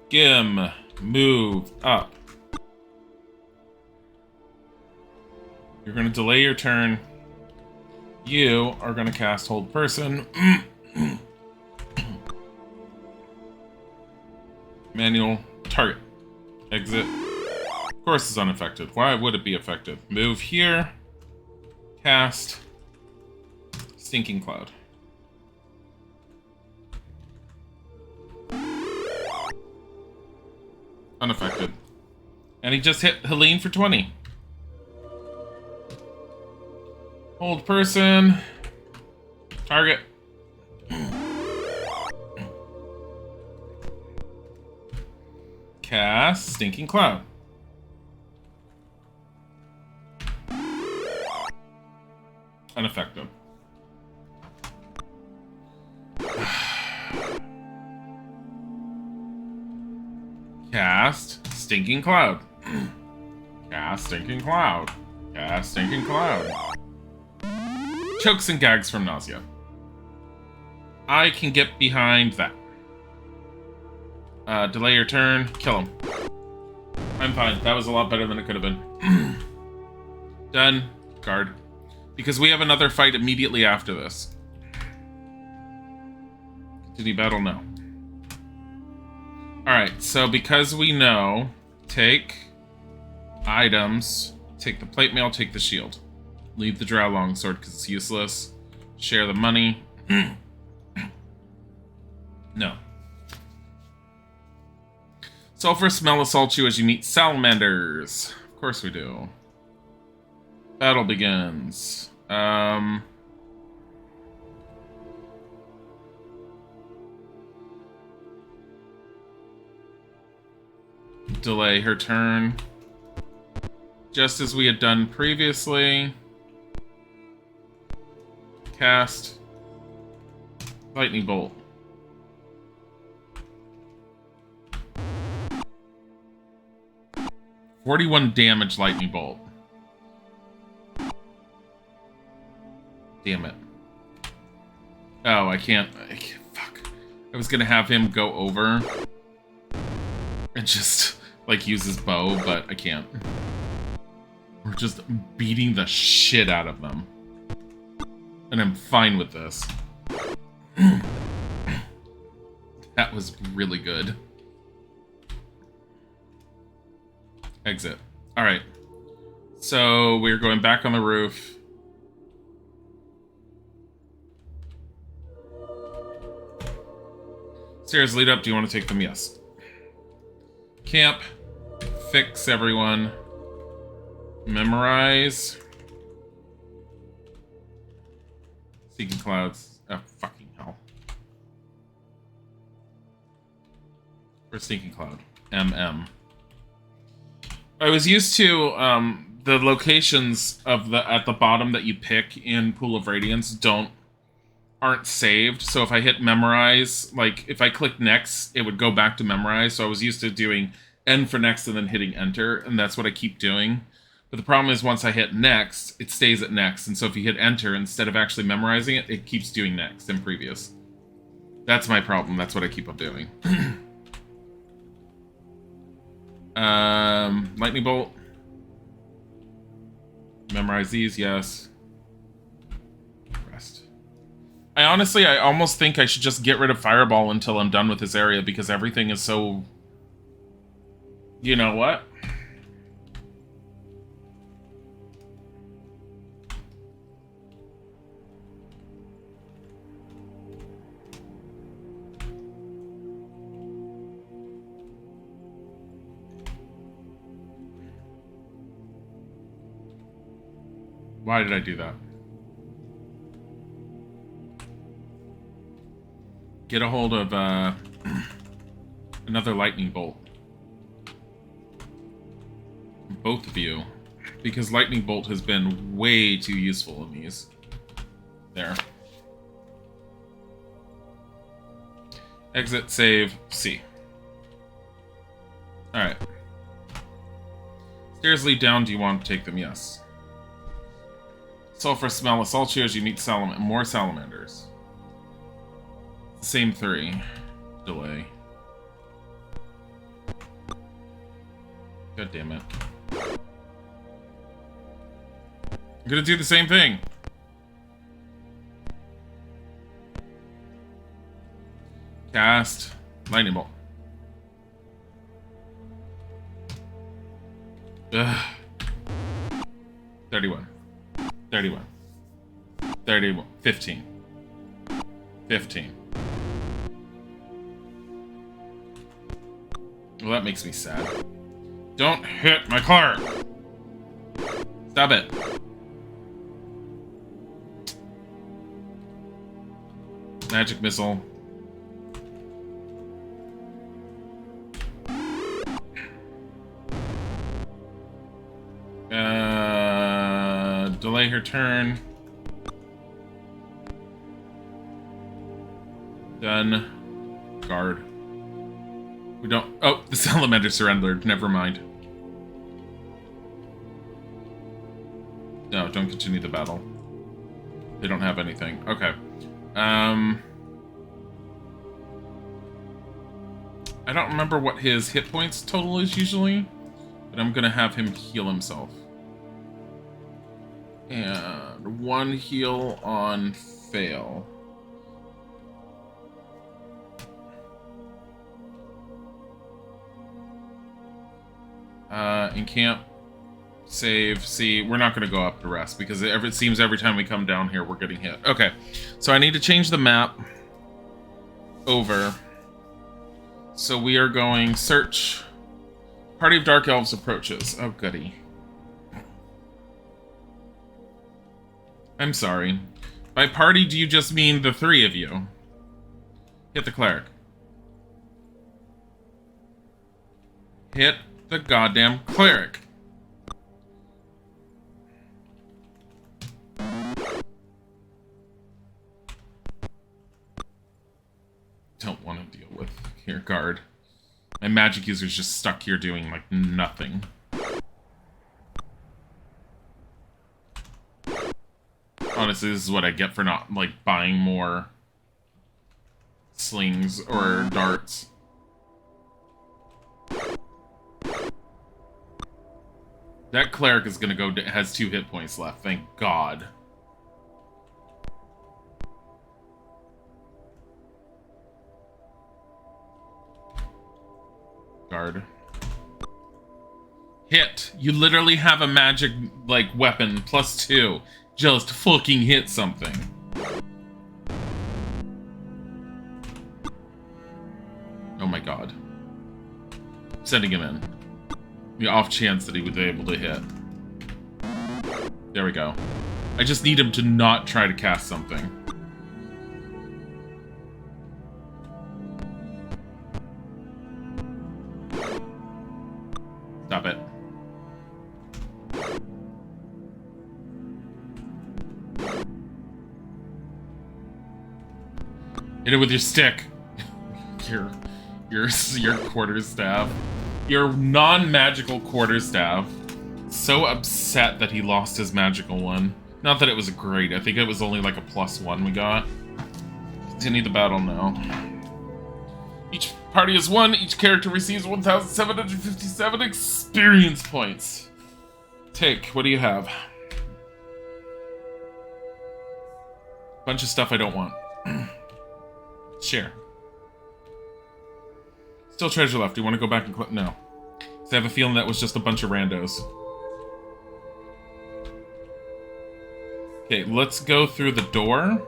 Gim, move up. You're going to delay your turn. You are going to cast Hold Person. Manual target. Exit. Of course it's unaffected. Why would it be effective? Move here. Cast. Stinking Cloud. Unaffected. And he just hit Helene for 20. Hold person. Target. Cast Stinking Cloud. Unaffected. Cast Stinking Cloud. Cast Stinking Cloud. Cast Stinking Cloud. Chokes and gags from nausea. I can get behind that. Delay your turn. Kill him. I'm fine. That was a lot better than it could have been. Done. Guard. Because we have another fight immediately after this. Continue battle? No. Alright, so because we know, take items, take the plate mail, take the shield. Leave the drow longsword because it's useless. Share the money. No. Sulfur smell assault you as you meet salamanders. Of course we do. Battle begins. Delay her turn. Just as we had done previously. Cast. Lightning bolt. $41 damage lightning bolt. Damn it. Oh, I can't. Fuck. I was gonna have him go over and just, like, use his bow, but I can't. We're just beating the shit out of them. And I'm fine with this. That was really good. Exit. Alright. So, we're going back on the roof. Stairs lead up. Do you want to take them? Yes. Camp. Fix everyone. Memorize. Seeking clouds. Oh, fucking hell. Or Sneaking cloud. MM. I was used to, the locations of at the bottom that you pick in Pool of Radiance aren't saved. So if I hit memorize, like if I click next, it would go back to memorize. So I was used to doing N for next and then hitting enter, and that's what I keep doing. But the problem is once I hit next, it stays at next. And so if you hit enter, instead of actually memorizing it, it keeps doing next and previous. That's my problem. That's what I keep on doing. Lightning bolt. Memorize these, yes. Rest. I almost think I should just get rid of Fireball until I'm done with this area because everything is so... You know what? Why did I do that? Get a hold of another lightning bolt. Both of you. Because lightning bolt has been way too useful in these. There. Exit, save, C. Alright. Stairs lead down. Do you want to take them? Yes. Sulfur smell assault you as you meet more salamanders. Same 3. Delay. God damn it. I'm gonna do the same thing. Cast. Lightning bolt. Ugh. 31. 31. 31. 15. 15. Well, that makes me sad. Don't hit my car! Stop it. Magic missile. Delay her turn. Done. Guard. We don't... Oh, the salamander surrendered. Never mind. No, don't continue the battle. They don't have anything. Okay. I don't remember what his hit points total is usually, but I'm gonna have him heal himself. And 1 heal on fail. And camp, save, see, we're not going to go up to rest because it seems every time we come down here we're getting hit. Okay, so I need to change the map over. So we are going search. Party of Dark Elves approaches. Oh, goody. I'm sorry. By party, do you just mean the 3 of you? Hit the cleric. Hit the goddamn cleric. Don't want to deal with here, guard. My magic user's just stuck here doing, like, nothing. Honestly, this is what I get for not, like, buying more slings or darts. That cleric is gonna go, has 2 hit points left, thank God. Guard. Hit! You literally have a magic, like, weapon, +2. Just fucking hit something. Oh my God. Sending him in. The off chance that he would be able to hit. There we go. I just need him to not try to cast something. Stop it. Hit it with your stick. your quarterstaff. Your non-magical quarterstaff. So upset that he lost his magical one. Not that it was great. I think it was only like a +1 we got. Continue the battle now. Each party is 1. Each character receives 1,757 experience points. Take. What do you have? Bunch of stuff I don't want. Share. Still treasure left. Do you want to go back and click? No. Because I have a feeling that was just a bunch of randos. Okay, let's go through the door.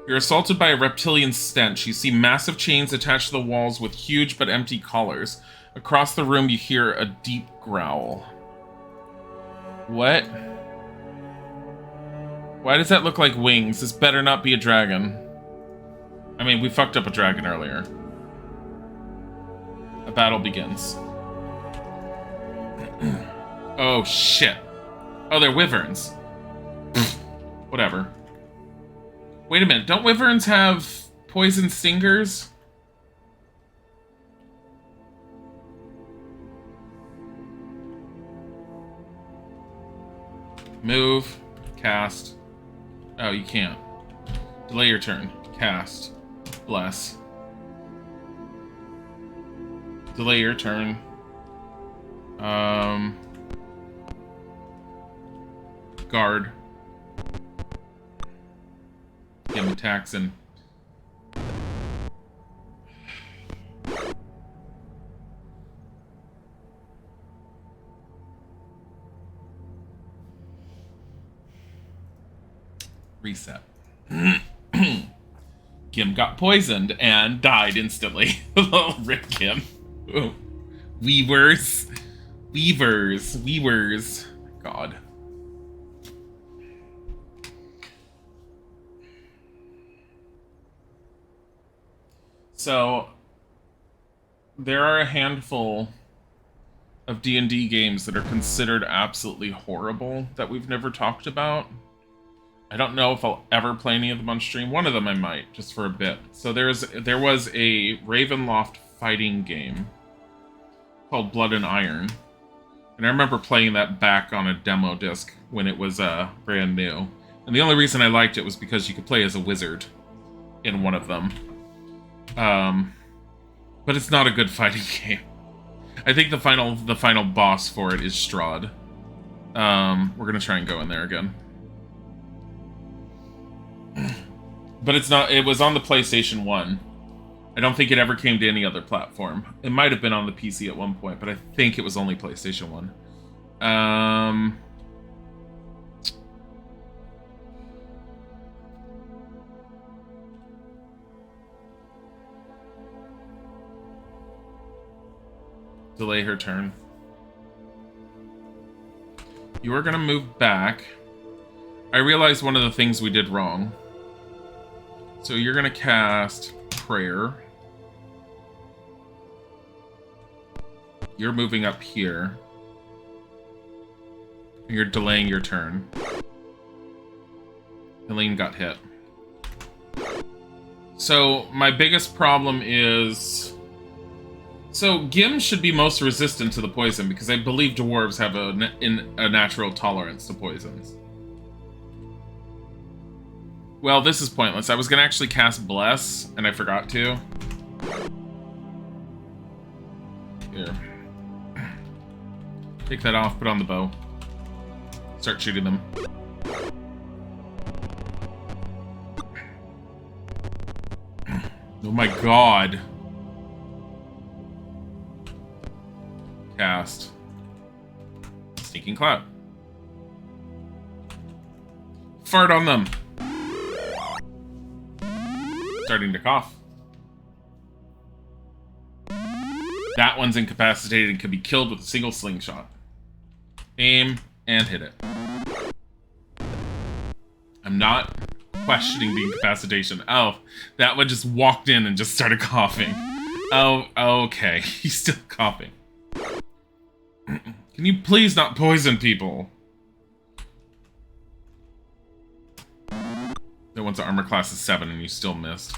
You're assaulted by a reptilian stench. You see massive chains attached to the walls with huge but empty collars. Across the room, you hear a deep growl. What? Why does that look like wings? This better not be a dragon. I mean, we fucked up a dragon earlier. A battle begins. Oh, shit. Oh, they're wyverns. Whatever. Wait a minute, don't wyverns have poison stingers? Move. Cast. Oh, you can't. Delay your turn. Cast. Bless. Delay your turn. Guard. Give him attacks and... Reset. Kim got poisoned and died instantly. Rip Kim. Ooh. Weavers. God. So, there are a handful of D&D games that are considered absolutely horrible that we've never talked about. I don't know if I'll ever play any of them on stream. One of them I might, just for a bit. So there was a Ravenloft fighting game called Blood and Iron. And I remember playing that back on a demo disc when it was brand new. And the only reason I liked it was because you could play as a wizard in one of them. But it's not a good fighting game. I think the final boss for it is Strahd. We're gonna try and go in there again. But it's not, it was on the PlayStation 1. I don't think it ever came to any other platform. It might have been on the PC at one point, but I think it was only PlayStation 1. Delay her turn. You are gonna move back. I realized one of the things we did wrong. So you're gonna cast Prayer. You're moving up here. You're delaying your turn. Helene got hit. So my biggest problem is... So Gim should be most resistant to the poison because I believe dwarves have a natural tolerance to poisons. Well, this is pointless. I was going to actually cast Bless, and I forgot to. Here. Take that off, put on the bow. Start shooting them. Oh my god. Cast. Sneaking Cloud. Fart on them. Starting to cough. That one's incapacitated and can be killed with a single slingshot. Aim and hit it. I'm not questioning the incapacitation. Oh, that one just walked in and just started coughing. Oh, okay. He's still coughing. Can you please not poison people? That one's armor class is 7 and you still missed.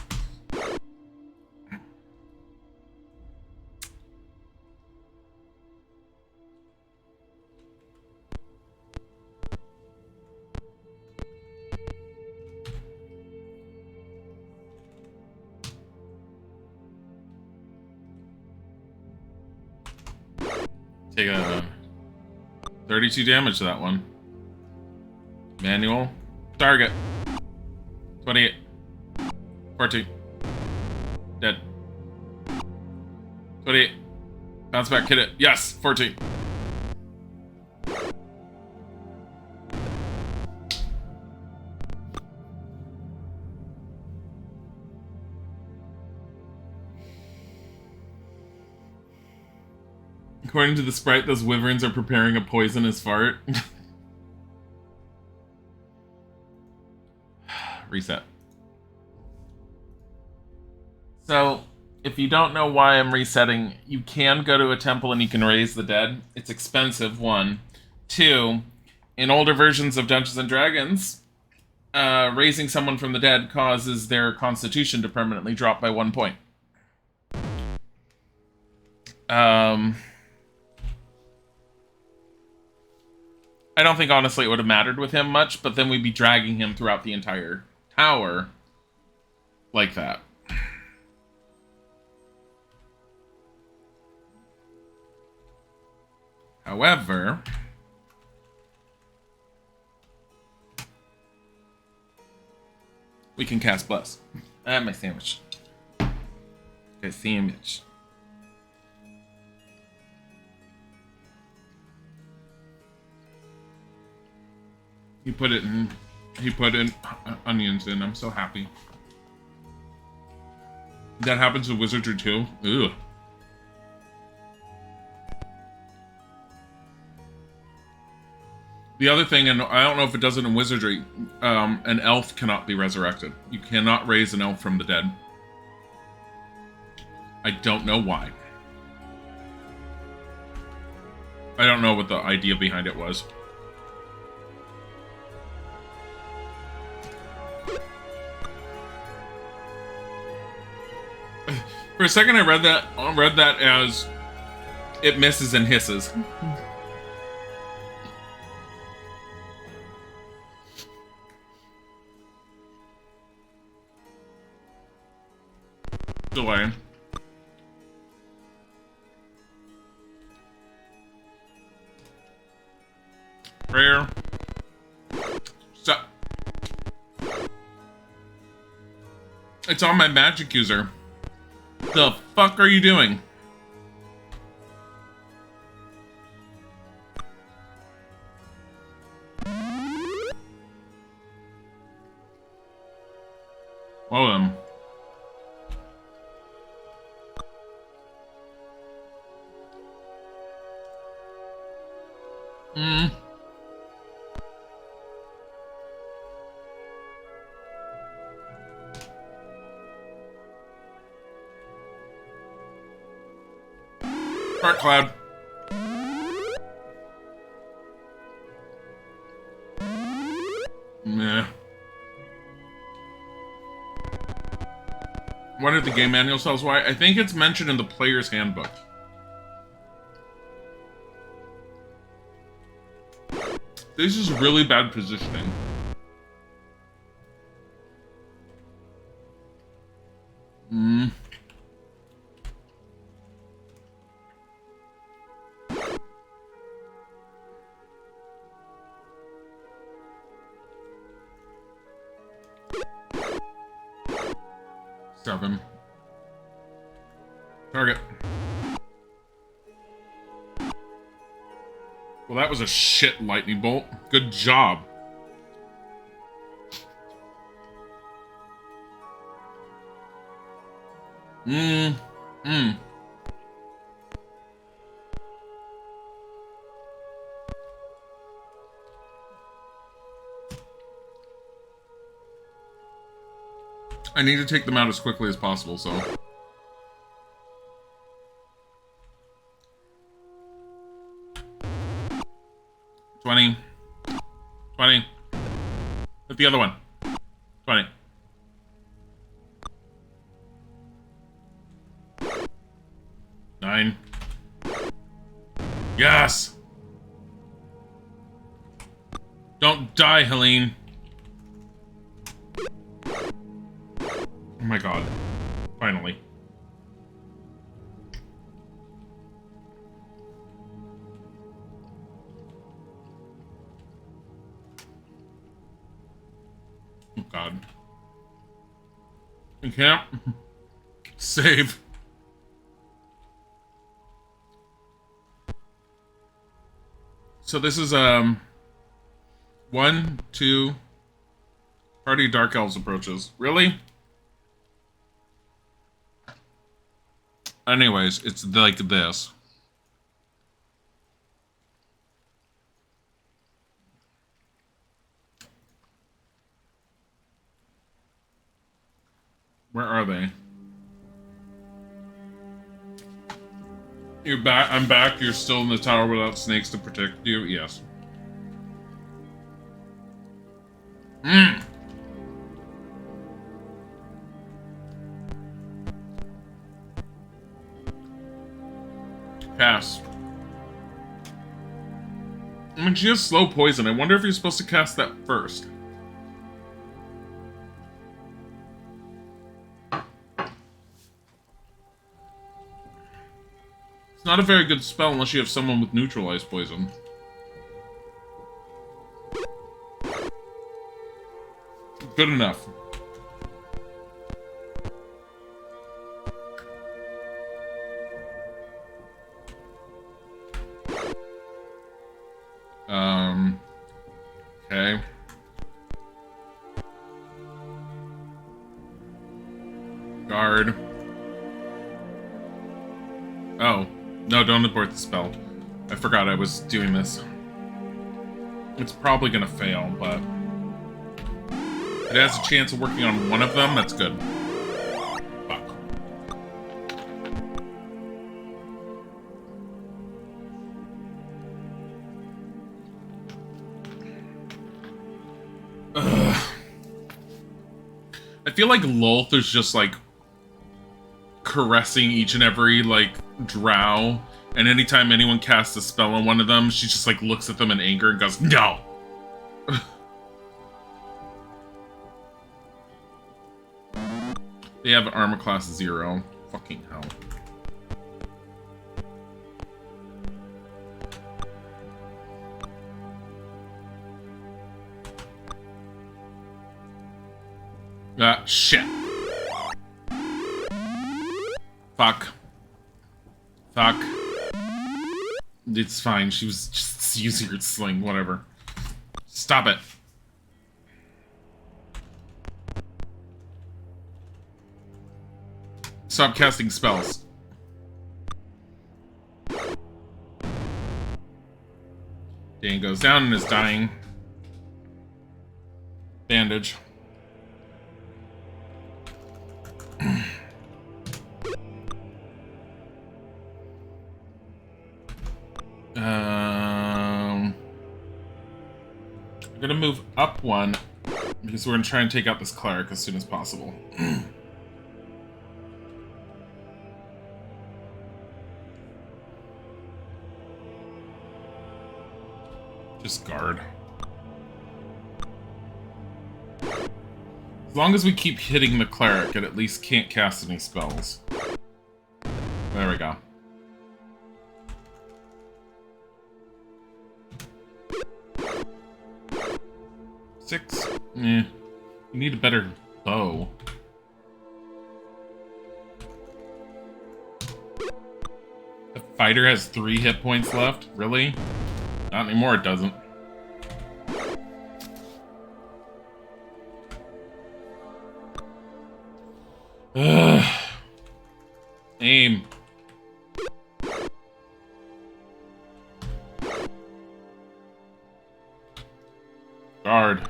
Take a 32 damage to that one. Manual. Target. 28. 14. Dead. 28. Bounce back, hit it. Yes! 14. According to the sprite, those wyverns are preparing a poisonous fart. Reset. So, if you don't know why I'm resetting, you can go to a temple and you can raise the dead. It's expensive, 1. 2, in older versions of Dungeons & Dragons, raising someone from the dead causes their constitution to permanently drop by 1 point. I don't think, honestly, it would have mattered with him much, but then we'd be dragging him throughout the entire tower like that. However, we can cast Bless. I have my sandwich. Okay, sandwich. He put in onions in. I'm so happy. That happens with wizardry too. Ugh. The other thing, and I don't know if it does it in wizardry, an elf cannot be resurrected. You cannot raise an elf from the dead. I don't know why. I don't know what the idea behind it was. For a second, I read that as it misses and hisses. Delay. Prayer. So, it's on my magic user. The fuck are you doing? Well then. Dark cloud. Nah. What did the game manual tells why? I think it's mentioned in the player's handbook. This is really bad positioning. Seven. Target. Well, that was a shit lightning bolt. Good job. I need to take them out as quickly as possible, so... $20. $20. Hit the other one. $20. $9. Yes! Don't die, Helene. Oh my god. Finally. Oh god. I can't. Save. So this is, 1, 2... Party Dark Elves approaches. Really? Anyways, it's like this. Where are they? You're back. I'm back. You're still in the tower without snakes to protect you? Yes. Pass. I mean, she has slow poison. I wonder if you're supposed to cast that first. It's not a very good spell unless you have someone with neutralized poison. Good enough. Okay. Guard. Oh. No, don't abort the spell. I forgot I was doing this. It's probably gonna fail, but... it has a chance of working on one of them, that's good. Fuck. Ugh. I feel like Lolth is just, like, caressing each and every, like, drow, and anytime anyone casts a spell on one of them, she just, like, looks at them in anger and goes, no! They have armor class 0. Fucking hell. Shit. Fuck. Fuck. It's fine. She was just using her sling. Whatever. Stop it. Stop casting spells. Dan goes down and is dying. Bandage. I'm gonna move up one because we're gonna try and take out this cleric as soon as possible. Just guard. As long as we keep hitting the cleric, it at least can't cast any spells. There we go. Six. You need a better bow. The fighter has 3 hit points left? Really? Not anymore, it doesn't. Ugh. Aim. Guard.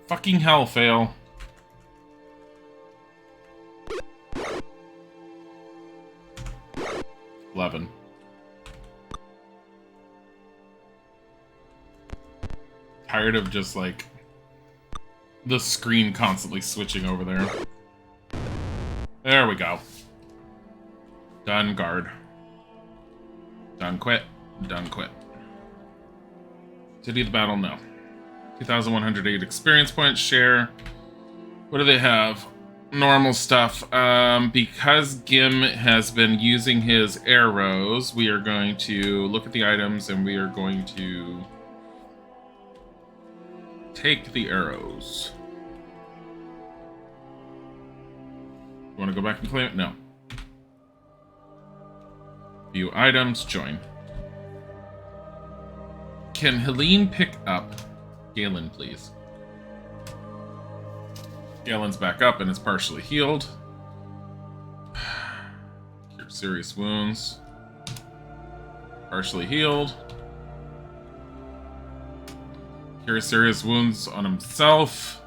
Fucking hell, fail. $11. Tired of just like the screen constantly switching over there. There we go. Done guard. Done quit. Done quit. City of the battle, no. 2,108 experience points, share. What do they have? Normal stuff. Because Gim has been using his arrows, we are going to look at the items and we are going to take the arrows. You want to go back and claim it? No. View items, join. Can Helene pick up Galen, please? Galen's back up and is partially healed. Cure serious wounds. Partially healed. Cure serious wounds on himself.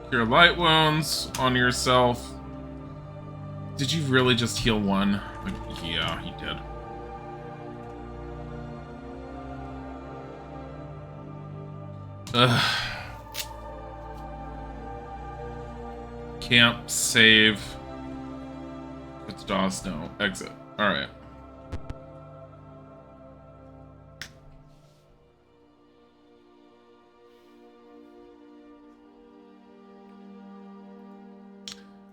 Cure light wounds on yourself. Did you really just heal one? Yeah, he did. Ugh. Camp, save. It's DOS, no. Exit. Alright.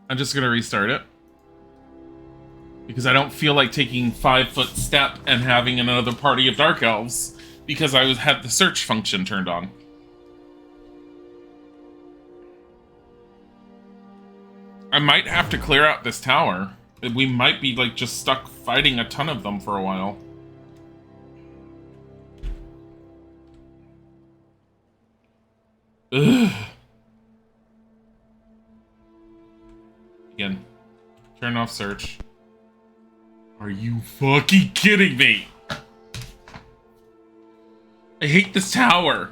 I'm just gonna restart it. Because I don't feel like taking 5-foot step and having another party of Dark Elves. Because I had the search function turned on. I might have to clear out this tower. We might be, like, just stuck fighting a ton of them for a while. Ugh. Again. Turn off search. Are you fucking kidding me? I hate this tower.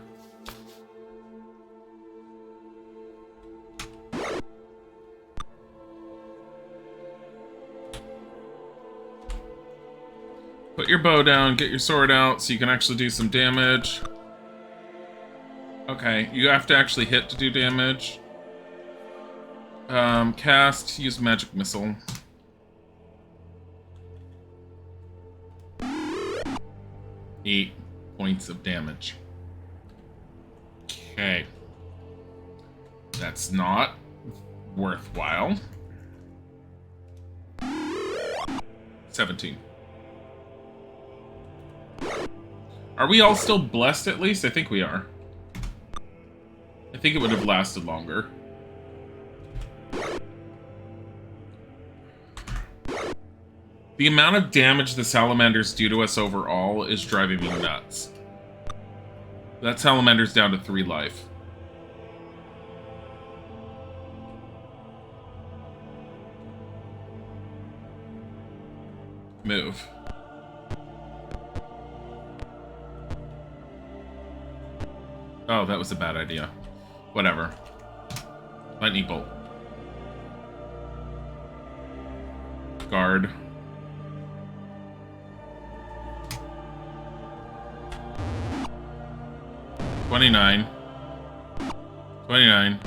Put your bow down, get your sword out so you can actually do some damage. Okay, you have to actually hit to do damage. Cast, use magic missile. Eight points of damage. Okay. That's not worthwhile. 17. Are we all still blessed at least? I think we are. think it would have lasted longer. The amount of damage the salamanders do to us overall is driving me nuts. That salamander's down to 3 life. Move. Oh, that was a bad idea. Whatever. Lightning bolt. Guard. $29. $29.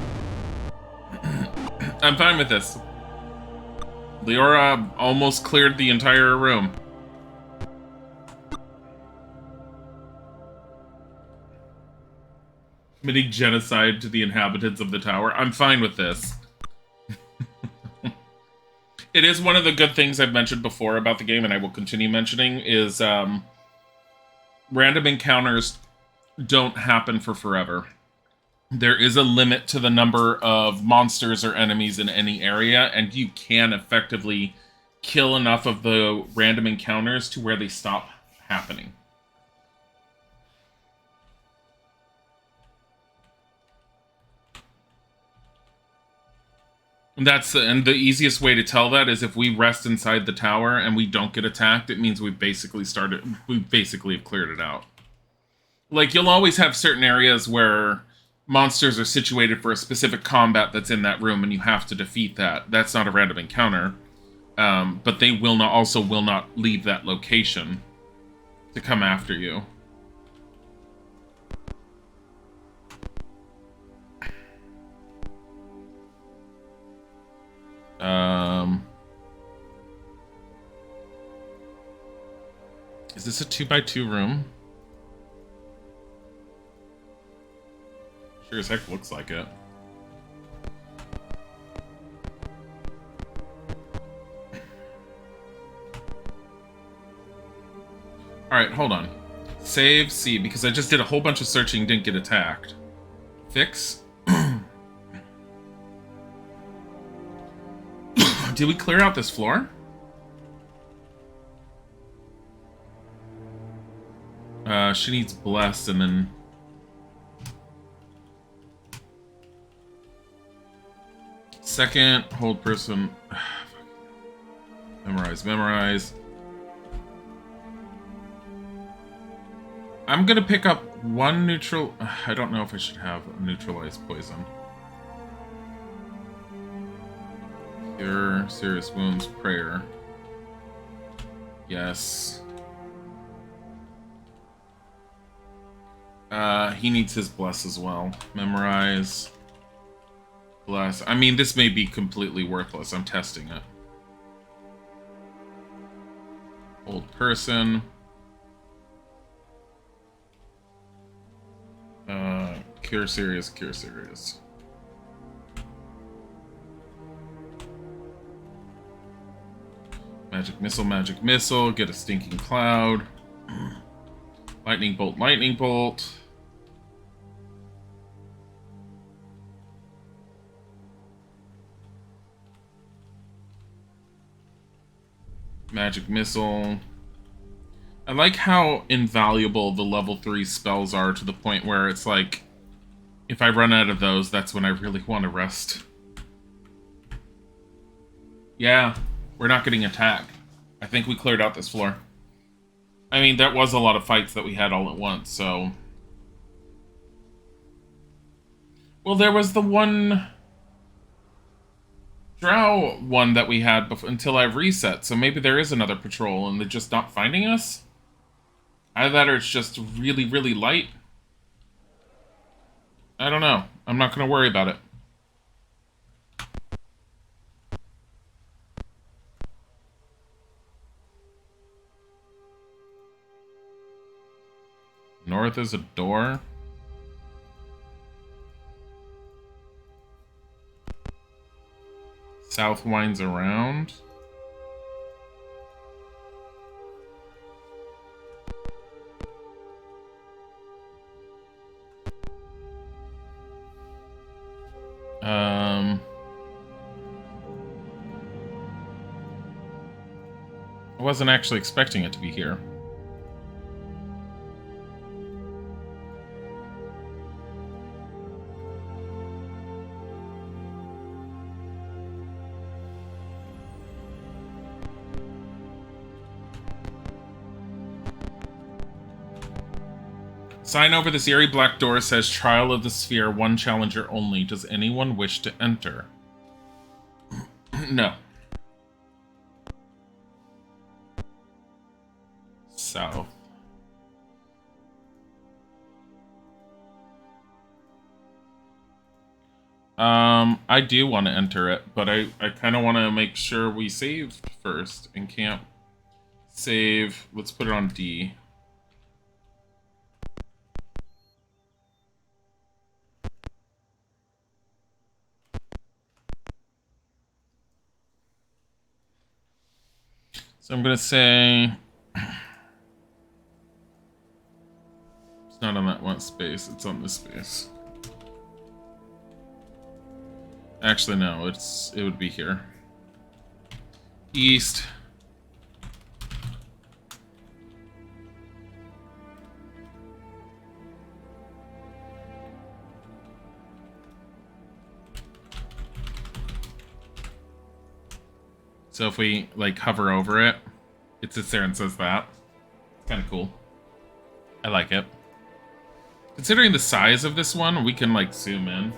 I'm fine with this. Leora almost cleared the entire room. Committing genocide to the inhabitants of the tower. I'm fine with this. It is one of the good things I've mentioned before about the game, and I will continue mentioning, is random encounters don't happen for forever. There is a limit to the number of monsters or enemies in any area, and you can effectively kill enough of the random encounters to where they stop happening. And the easiest way to tell that is if we rest inside the tower and we don't get attacked, it means we basically have cleared it out. Like, you'll always have certain areas where monsters are situated for a specific combat that's in that room, and you have to defeat that. That's not a random encounter. But they will not leave that location to come after you. Is this a 2x2 room? Sure as heck looks like it. Alright, hold on. Save C, because I just did a whole bunch of searching, didn't get attacked. Fix. Did we clear out this floor? She needs bless and then... Second, hold person. Memorize. I'm gonna pick up one neutral... I don't know if I should have a neutralized poison. Cure, serious wounds, prayer. Yes. He needs his bless as well. Memorize. Bless. I mean, this may be completely worthless. I'm testing it. Old person. Cure serious, cure serious. Magic missile, get a stinking cloud. Lightning bolt, lightning bolt. Magic missile. I like how invaluable the level 3 spells are to the point where it's like, if I run out of those, that's when I really want to rest. Yeah, we're not getting attacked. I think we cleared out this floor. I mean, that was a lot of fights that we had all at once, so... Well, there was the one... Drow one that we had until I reset, so maybe there is another patrol and they're just not finding us? Either that or it's just really, really light. I don't know. I'm not going to worry about it. North is a door. South winds around. wasn't actually expecting it to be here. Sign over this eerie black door says Trial of the Sphere, one challenger only. Does anyone wish to enter? No. South. I do want to enter it, but I kind of want to make sure we save first and can't save. Let's put it on D. So I'm going to say... It's not on that one space, it's on this space. Actually, no, it would be here. East. So if we, like, hover over it, it sits there and says that. It's kind of cool. I like it. Considering the size of this one, we can, like, zoom in.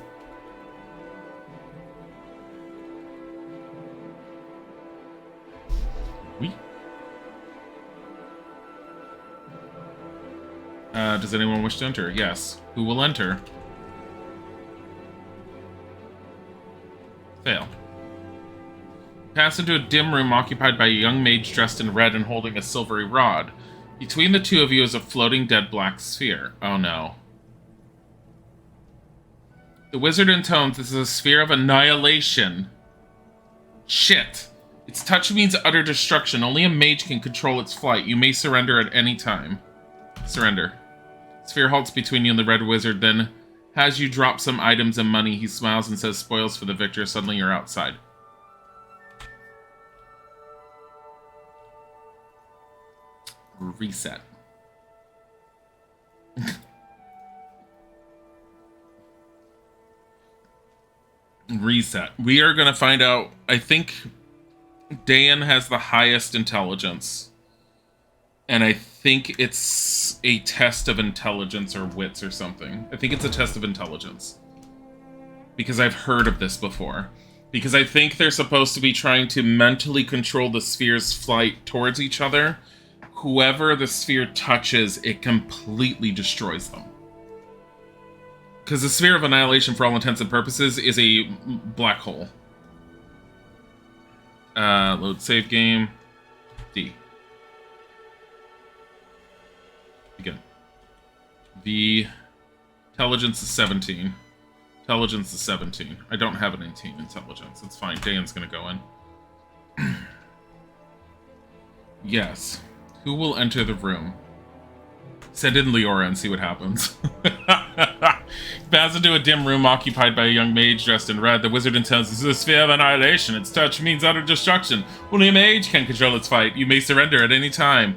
Does anyone wish to enter? Yes. Who will enter? Fail. Pass into a dim room occupied by a young mage dressed in red and holding a silvery rod. Between the two of you is a floating dead black sphere. Oh no. The wizard intones this is a sphere of annihilation. Shit. Its touch means utter destruction. Only a mage can control its flight. You may surrender at any time. Surrender. Sphere halts between you and the red wizard, then has you drop some items and money. He smiles and says, spoils for the victor. Suddenly you're outside. Reset. Reset. We are going to find out. I think Dan has the highest intelligence. And I think it's a test of intelligence or wits or something. I think it's a test of intelligence. Because I've heard of this before. Because I think they're supposed to be trying to mentally control the sphere's flight towards each other. Whoever the sphere touches, it completely destroys them. Because the sphere of annihilation, for all intents and purposes, is a black hole. Load save game. D. Begin. The intelligence is 17. Intelligence is 17. I don't have an 18 intelligence. It's fine. Dan's gonna go in. Yes. Who will enter the room? Send in Leora and see what happens. Pass into a dim room occupied by a young mage dressed in red. The wizard intones, this is a sphere of annihilation. Its touch means utter destruction. Only a mage can control its fight. You may surrender at any time.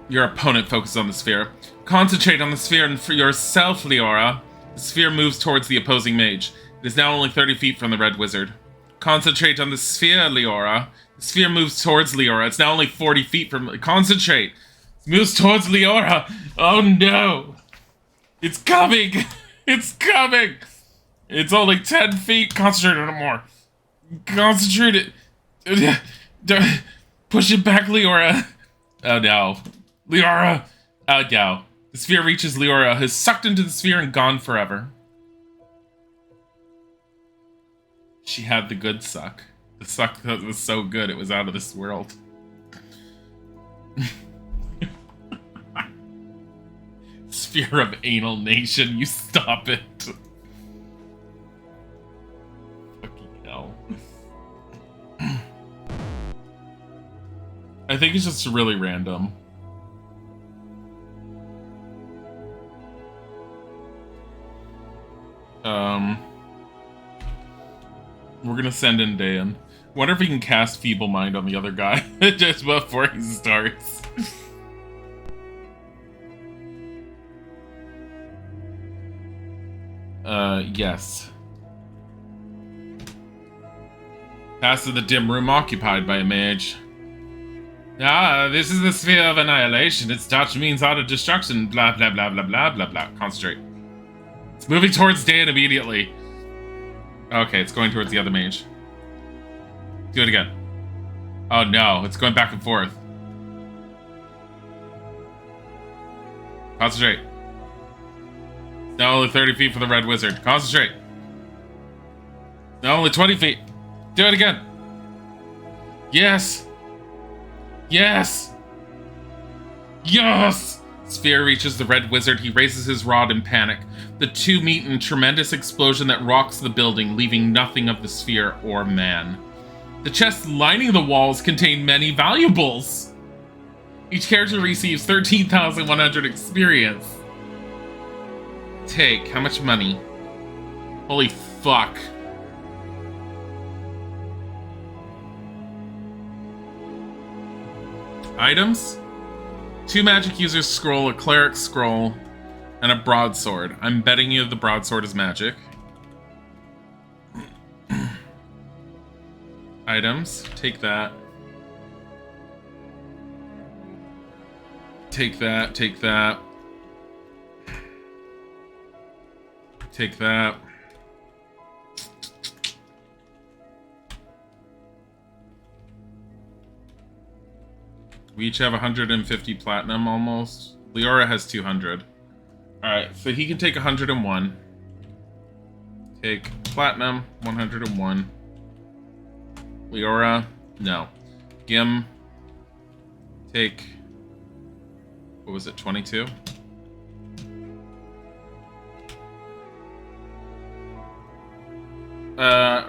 Your opponent focuses on the sphere. Concentrate on the sphere and for yourself, Leora. The sphere moves towards the opposing mage. It is now only 30 feet from the red wizard. Concentrate on the sphere, Leora. The sphere moves towards Leora. It's now only 40 feet from... Concentrate! It moves towards Leora! Oh no! It's coming! It's coming! It's only 10 feet. Concentrate on it more. Concentrate it. Push it back, Leora. Oh no. Leora! Oh no. The sphere reaches Leora, has sucked into the sphere and gone forever. She had the good suck. The suck that was so good it was out of this world. Sphere of anal nation, you stop it. Fucking hell. I think it's just really random. We're gonna send in Dan. Wonder if he can cast Feeble Mind on the other guy just before he starts. Yes. Pass to the dim room occupied by a mage. Ah, this is the sphere of annihilation. Its touch means utter destruction. Blah, blah, blah, blah, blah, blah, blah. Concentrate. It's moving towards Dan immediately. Okay, it's going towards the other mage. Do it again. Oh no, it's going back and forth. Concentrate. Now only 30 feet for the red wizard. Concentrate. Now only 20 feet. Do it again. Yes. Yes! Yes! Sphere reaches the red wizard. He raises his rod in panic. The two meet in a tremendous explosion that rocks the building, leaving nothing of the sphere or man. The chests lining the walls contain many valuables. Each character receives 13,100 experience. Take. How much money? Holy fuck. Items? 2 magic users scroll, a cleric scroll, and a broadsword. I'm betting you the broadsword is magic. Items. Take that. Take that, take that. Take that. We each have 150 platinum almost. Leora has 200. Alright, so he can take 101. Take platinum, 101. Leora, no. Gim, take, what was it, 22?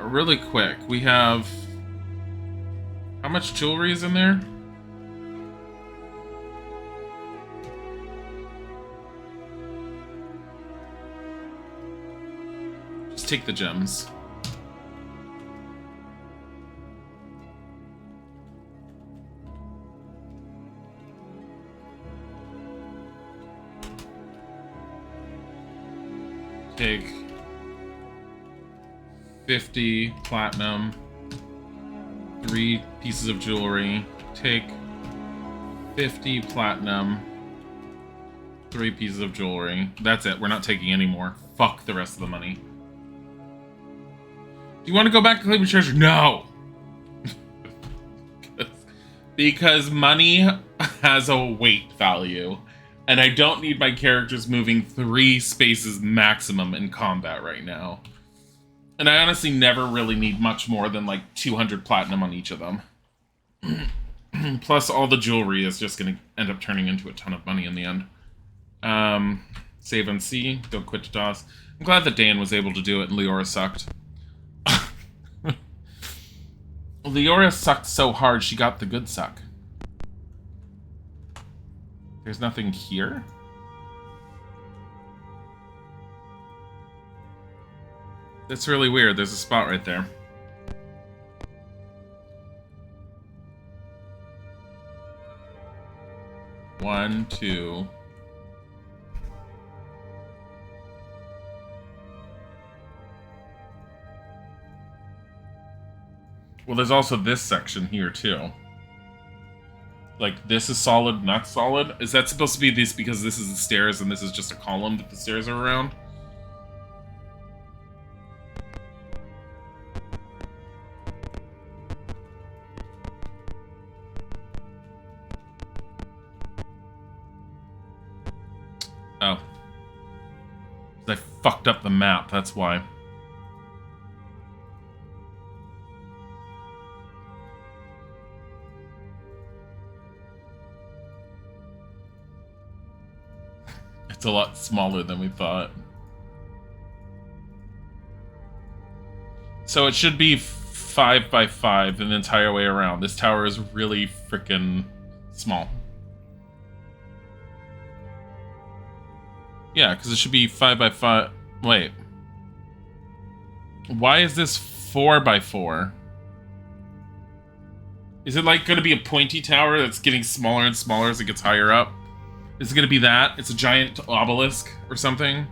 Really quick, we have, how much jewelry is in there? Just take the gems. Take 50 platinum, 3 pieces of jewelry. Take 50 platinum, 3 pieces of jewelry. That's it. We're not taking any more. Fuck the rest of the money. Do you want to go back to claim your treasure? No! Because money has a weight value. And I don't need my characters moving 3 spaces maximum in combat right now. And I honestly never really need much more than like 200 platinum on each of them. Plus all the jewelry is just going to end up turning into a ton of money in the end. Save and C. Don't quit to DOS. I'm glad that Dan was able to do it and Leora sucked. Leora sucked so hard she got the good suck. There's nothing here? That's really weird. There's a spot right there. One, two. Well, there's also this section here, too. Like, this is solid, not solid? Is that supposed to be this because this is the stairs and this is just a column that the stairs are around? Oh. I fucked up the map, that's why. It's a lot smaller than we thought. So it should be 5 by 5 the entire way around. This tower is really freaking small. Yeah, because it should be 5 by 5. Wait. Why is this 4 by 4? Is it like going to be a pointy tower that's getting smaller and smaller as it gets higher up? Is it going to be that? It's a giant obelisk or something?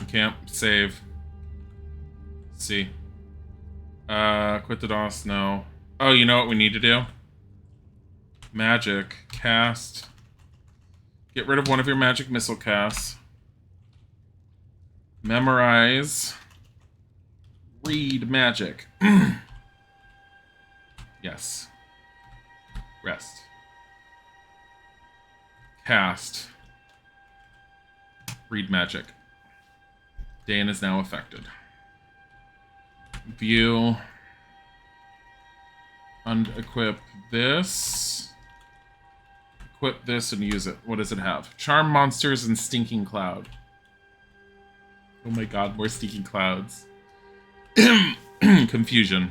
Camp, save. Let's see. Quit the DOS, no. Oh, you know what we need to do? Magic, cast. Get rid of one of your magic missile casts. Memorize. Read magic. Yes. Rest. Cast. Read magic. Dan is now affected. View. Unequip this. Equip this and use it. What does it have? Charm monsters and stinking cloud. Oh my god, more stinking clouds. Confusion.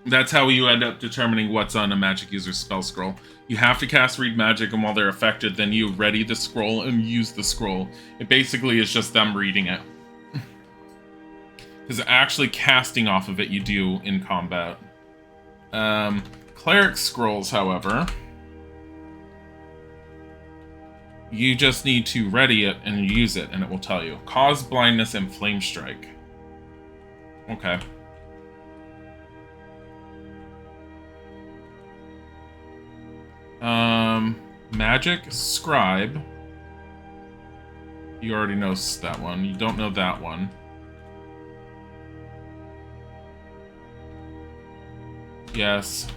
That's how you end up determining what's on a magic user's spell scroll. You have to cast Read Magic, and while they're affected, then you ready the scroll and use the scroll. It basically is just them reading it. Because actually casting off of it you do in combat. Cleric scrolls, however, you just need to ready it and use it, and it will tell you. Cause blindness and flame strike. Okay. Magic scribe. You already know that one. You don't know that one. Yes.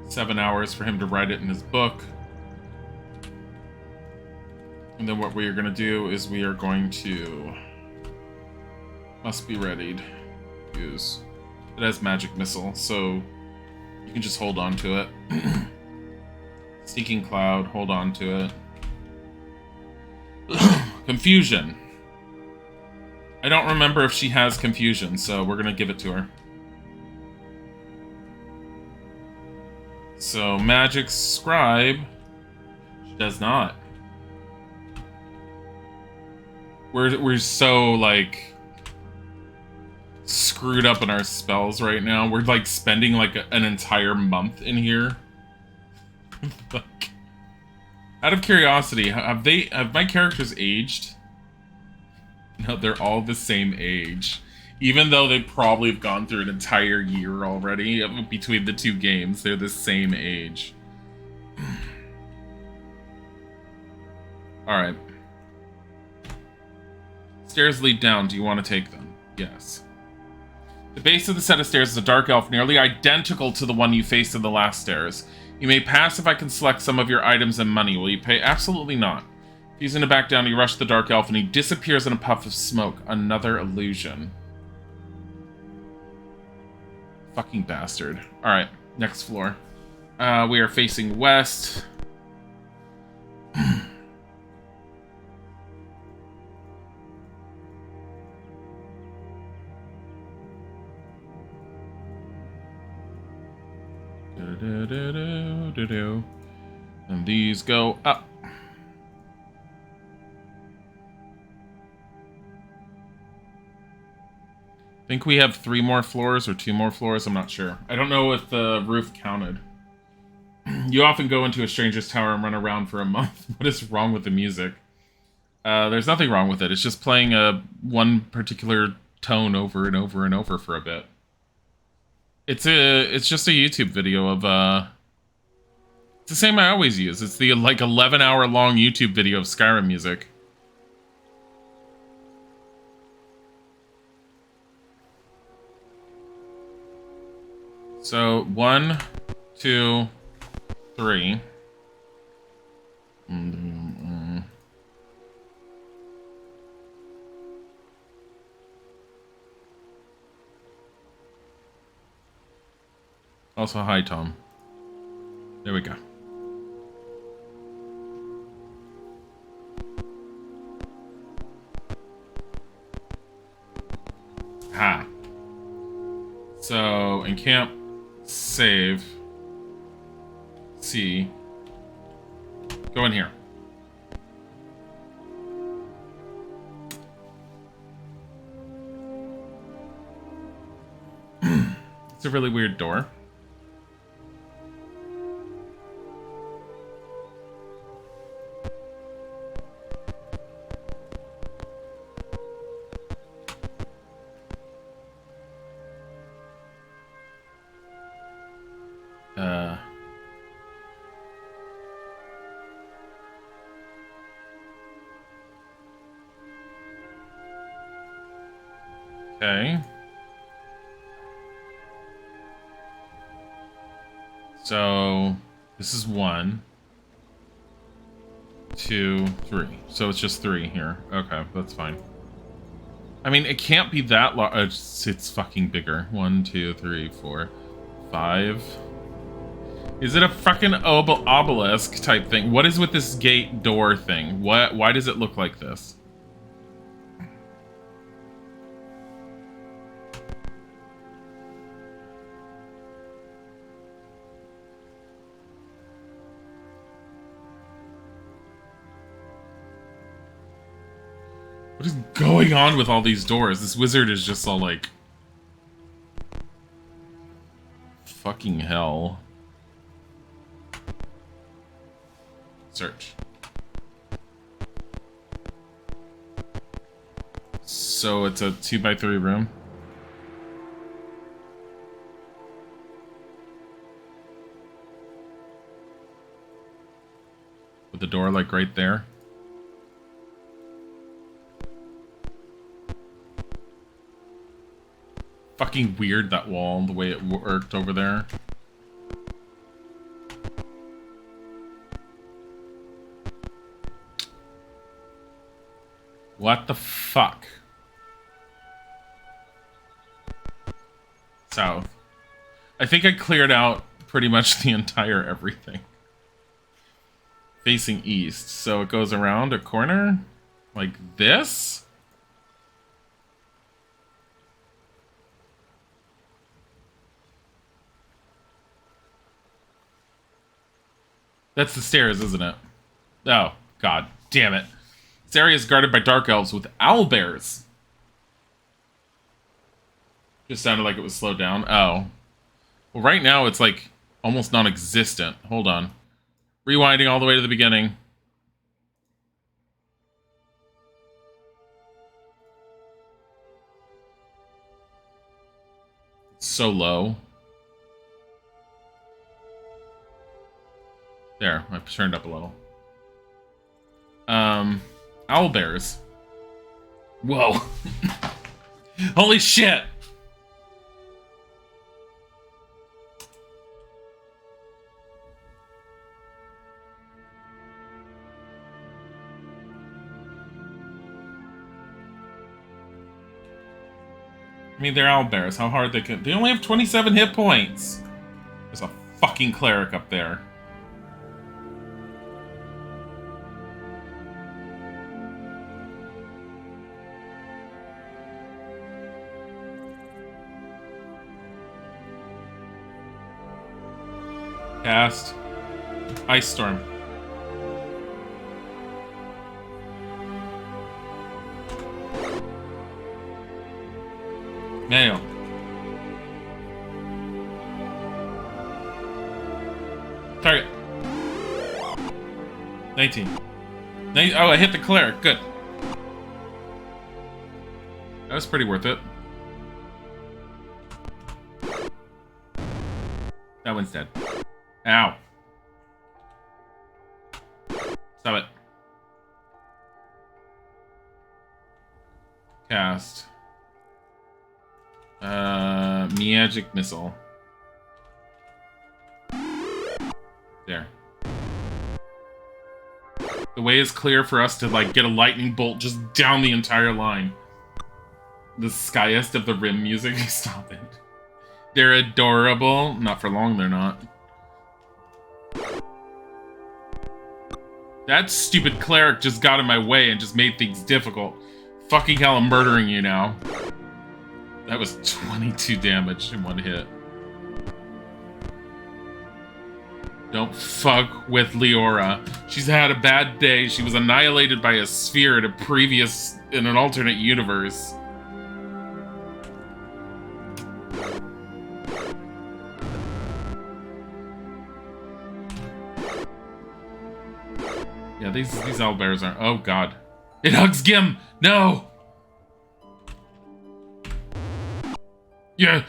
7 hours for him to write it in his book. And then what we are going to do is we are going to... Must be readied. Use. It has magic missile, so you can just hold on to it. Sneaking cloud, hold on to it. Confusion. I don't remember if she has confusion, so we're going to give it to her. So, magic scribe, she does not. We're so, like, screwed up in our spells right now. We're, like, spending, like, an entire month in here. Like, out of curiosity, have my characters aged? No, they're all the same age. Even though they probably have gone through an entire year already between the two games, they're the same age. Alright. Stairs lead down. Do you want to take them? Yes. The base of the set of stairs is a dark elf nearly identical to the one you faced in the last stairs. You may pass if I can select some of your items and money. Will you pay? Absolutely not. Using to back down, you rush the dark elf and he disappears in a puff of smoke. Another illusion. Fucking bastard. Alright, next floor. We are facing west. And these go up. I think we have 3 more floors or 2 more floors. I'm not sure. I don't know if the roof counted. You often go into a stranger's tower and run around for a month. What is wrong with the music? There's nothing wrong with it. It's just playing one particular tone over and over and over for a bit. It's just a YouTube video of it's the same I always use. It's the like 11-hour long YouTube video of Skyrim music. So 1, 2, 3. Also, hi, Tom. There we go. Ha. So, in camp, save, C, Go in here. It's a really weird door. Okay. So this is 1, 2, 3. So it's just 3 here. Okay, that's fine. I mean, it can't be that large. It's fucking bigger. 1, 2, 3, 4, 5. Is it a fucking obelisk type thing? What is with this gate door thing? Why does it look like this? What is going on with all these doors? This wizard is just all like... Fucking hell. Search. So it's a 2x3 room? With the door like right there? Fucking weird, that wall, the way it worked over there. What the fuck? South. I think I cleared out pretty much the entire everything. Facing east, so it goes around a corner? Like this? That's the stairs, isn't it? Oh, god damn it. This area is guarded by dark elves with owlbears. Just sounded like it was slowed down. Oh. Well, right now it's like almost non-existent. Hold on. Rewinding all the way to the beginning. It's so low. There, I turned up a little. Owlbears. Whoa. Holy shit! I mean, they're owlbears. How hard they can... They only have 27 hit points! There's a fucking cleric up there. Cast Ice Storm. Nail. Target. 19. Oh, I hit the cleric. Good. That was pretty worth it. That one's dead. Ow. Stop it. Cast. Magic Missile. There. The way is clear for us to, like, get a lightning bolt just down the entire line. The skyest of the rim music. Stop it. They're adorable. Not for long, they're not. That stupid cleric just got in my way and just made things difficult. Fucking hell, I'm murdering you now. That was 22 damage in one hit. Don't fuck with Leora. She's had a bad day. She was annihilated by a sphere in an alternate universe. Yeah, these owlbears aren't. Oh god. It hugs Gim! No! Yeah!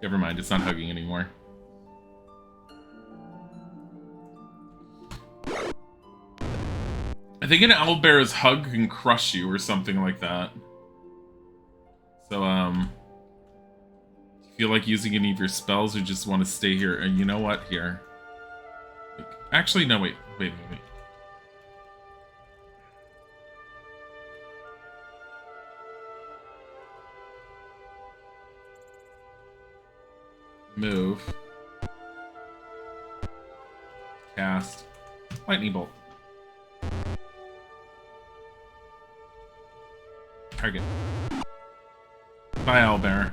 Never mind, it's not hugging anymore. I think an owlbear's hug can crush you or something like that. So, you feel like using any of your spells or just want to stay here? And you know what? Here. Actually, no, wait. Move. Cast. Lightning bolt. Target. Goodbye, owlbear.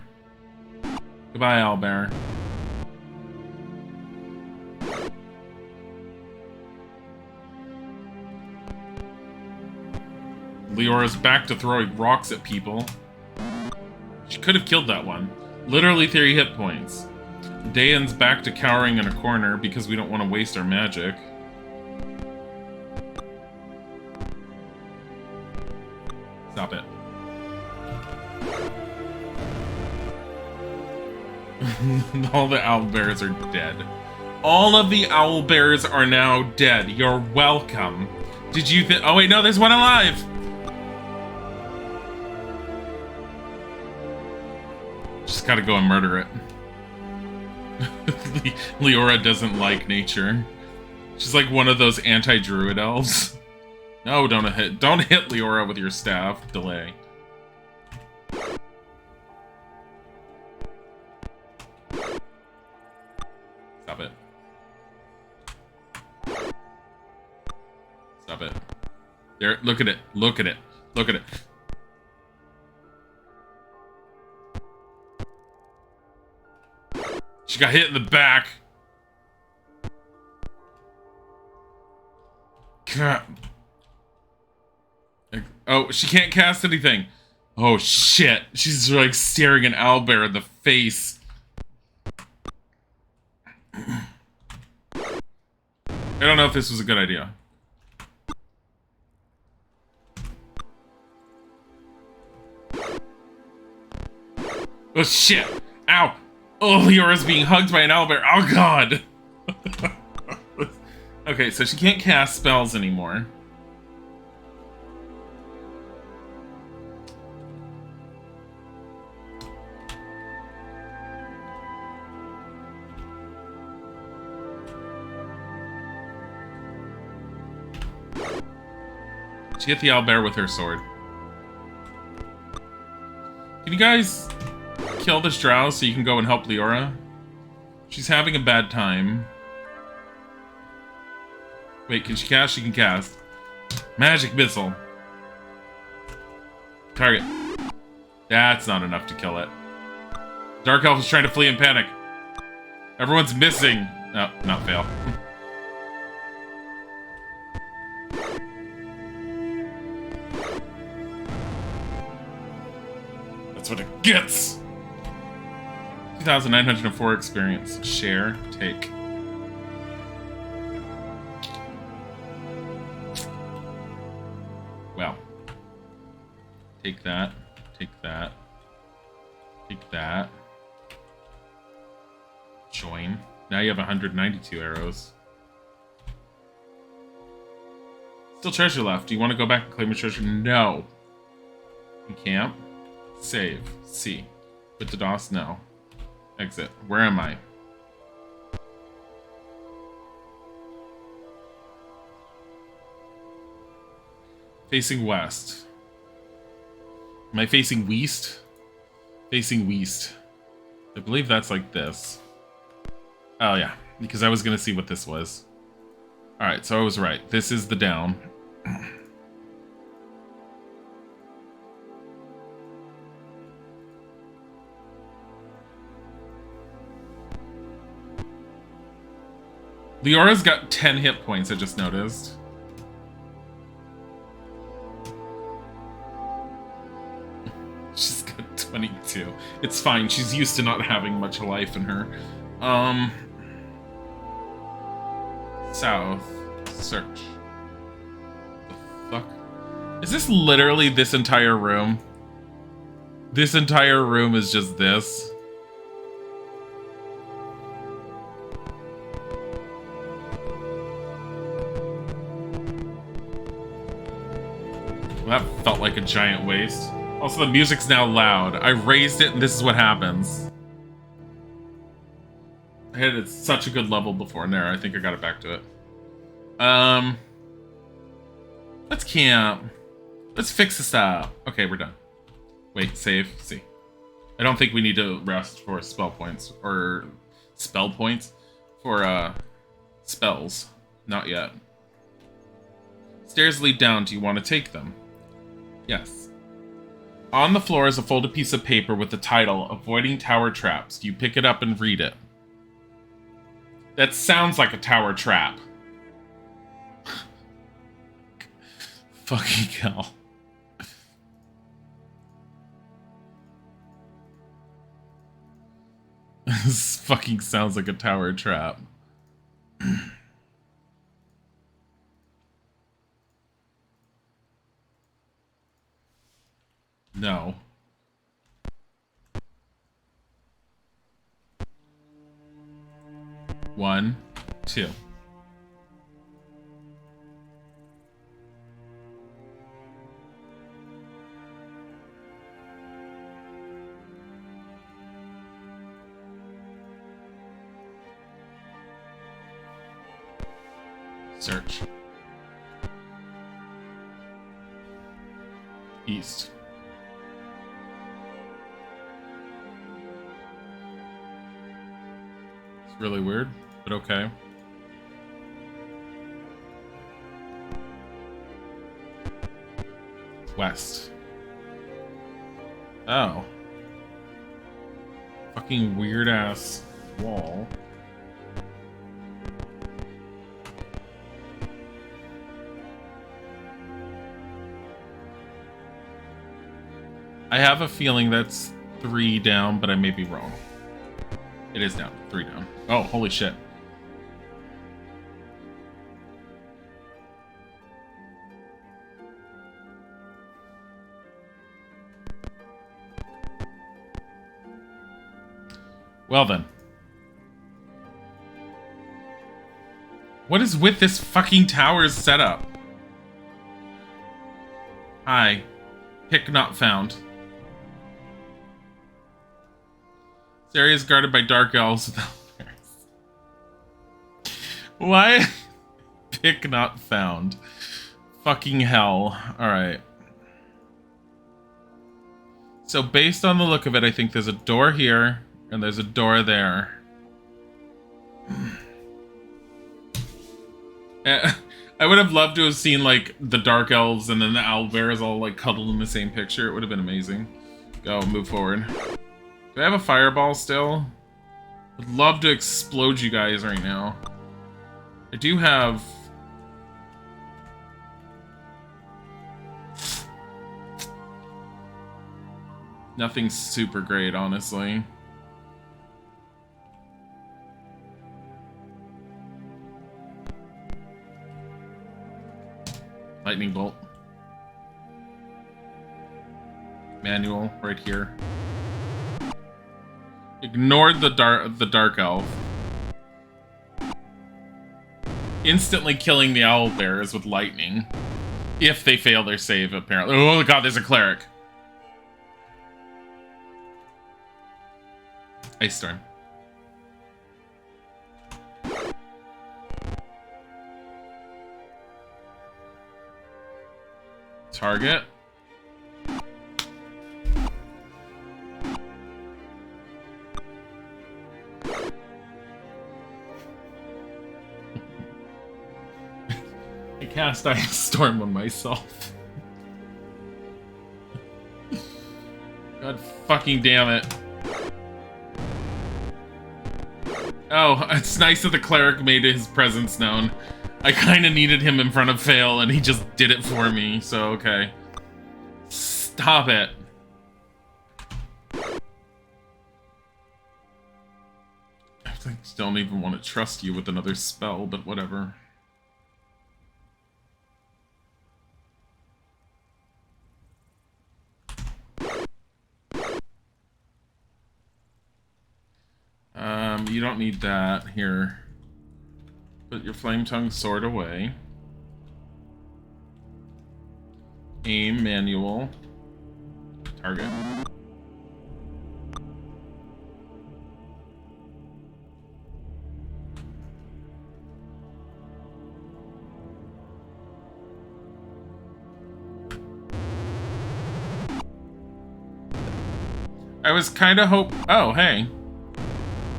Goodbye, owlbear. Leora's back to throwing rocks at people. She could have killed that one. Literally 3 hit points. Dayan's back to cowering in a corner because we don't want to waste our magic. Stop it. All the owlbears are dead. All of the owlbears are now dead. You're welcome. Did you think? Oh wait, no, there's one alive! Just gotta go and murder it. Leora doesn't like nature. She's like one of those anti-druid elves. No, don't hit Leora with your staff. Delay. Stop it. Stop it. There, look at it. Look at it. Look at it. She got hit in the back. God. Oh, she can't cast anything. Oh, shit. She's like staring an owlbear in the face. I don't know if this was a good idea. Oh, shit. Ow. Oh, Leora's being hugged by an owlbear. Oh, God. Okay, so she can't cast spells anymore. She hit the owlbear with her sword. Can you guys kill this drow so you can go and help Leora? She's having a bad time. Wait, can she cast? She can cast. Magic missile. Target. That's not enough to kill it. Dark Elf is trying to flee in panic. Everyone's missing. No, not fail. That's what it gets. 2,904 experience. Share. Take. Well. Take that. Take that. Take that. Join. Now you have 192 arrows. Still treasure left. Do you want to go back and claim your treasure? No. Camp. Save. C. Put to DOS. No. Exit. Where am I? Facing west. Am I facing west? Facing west. I believe that's like this. Oh yeah, because I was gonna see what this was. Alright, so I was right. This is the down. Leora's got 10 hit points, I just noticed. She's got 22. It's fine, she's used to not having much life in her. South. Search. The fuck? Is this literally this entire room? This entire room is just this? Well, that felt like a giant waste. Also, the music's now loud. I raised it, and this is what happens. I had it at such a good level before, and there, I think I got it back to it. Let's camp. Let's fix this up. Okay, we're done. Wait, save, see. I don't think we need to rest for spell points, or spell points for, spells. Not yet. Stairs lead down. Do you want to take them? Yes. On the floor is a folded piece of paper with the title, Avoiding Tower Traps. Do you pick it up and read it? That sounds like a tower trap. Fucking hell. This fucking sounds like a tower trap. No. One, two. Search. East. It's really weird, but okay. West. Oh. Fucking weird ass wall. I have a feeling that's 3 down, but I may be wrong. It is down. 3 down. Oh, holy shit. Well then. What is with this fucking tower's setup? Hi. Pick not found. This area is guarded by dark elves without bears. Why? Pick not found. Fucking hell. Alright. So based on the look of it, I think there's a door here, and there's a door there. I would have loved to have seen, like, the dark elves and then the owlbears all, like, cuddled in the same picture. It would have been amazing. Go, move forward. Do I have a fireball still? I'd love to explode you guys right now. I do have... Nothing super great, honestly. Lightning bolt. Manual, right here. Ignored the dark elf. Instantly killing the owlbears with lightning. If they fail their save, apparently. Oh god, there's a cleric. Ice storm. Target. I cast Ice Storm on myself. God fucking damn it. Oh, it's nice that the cleric made his presence known. I kind of needed him in front of Fail, and he just did it for me, so okay. Stop it. I don't even want to trust you with another spell, but whatever. You don't need that. Here. Put your flame tongue sword away. Aim manual. Target. I was kind of oh, hey.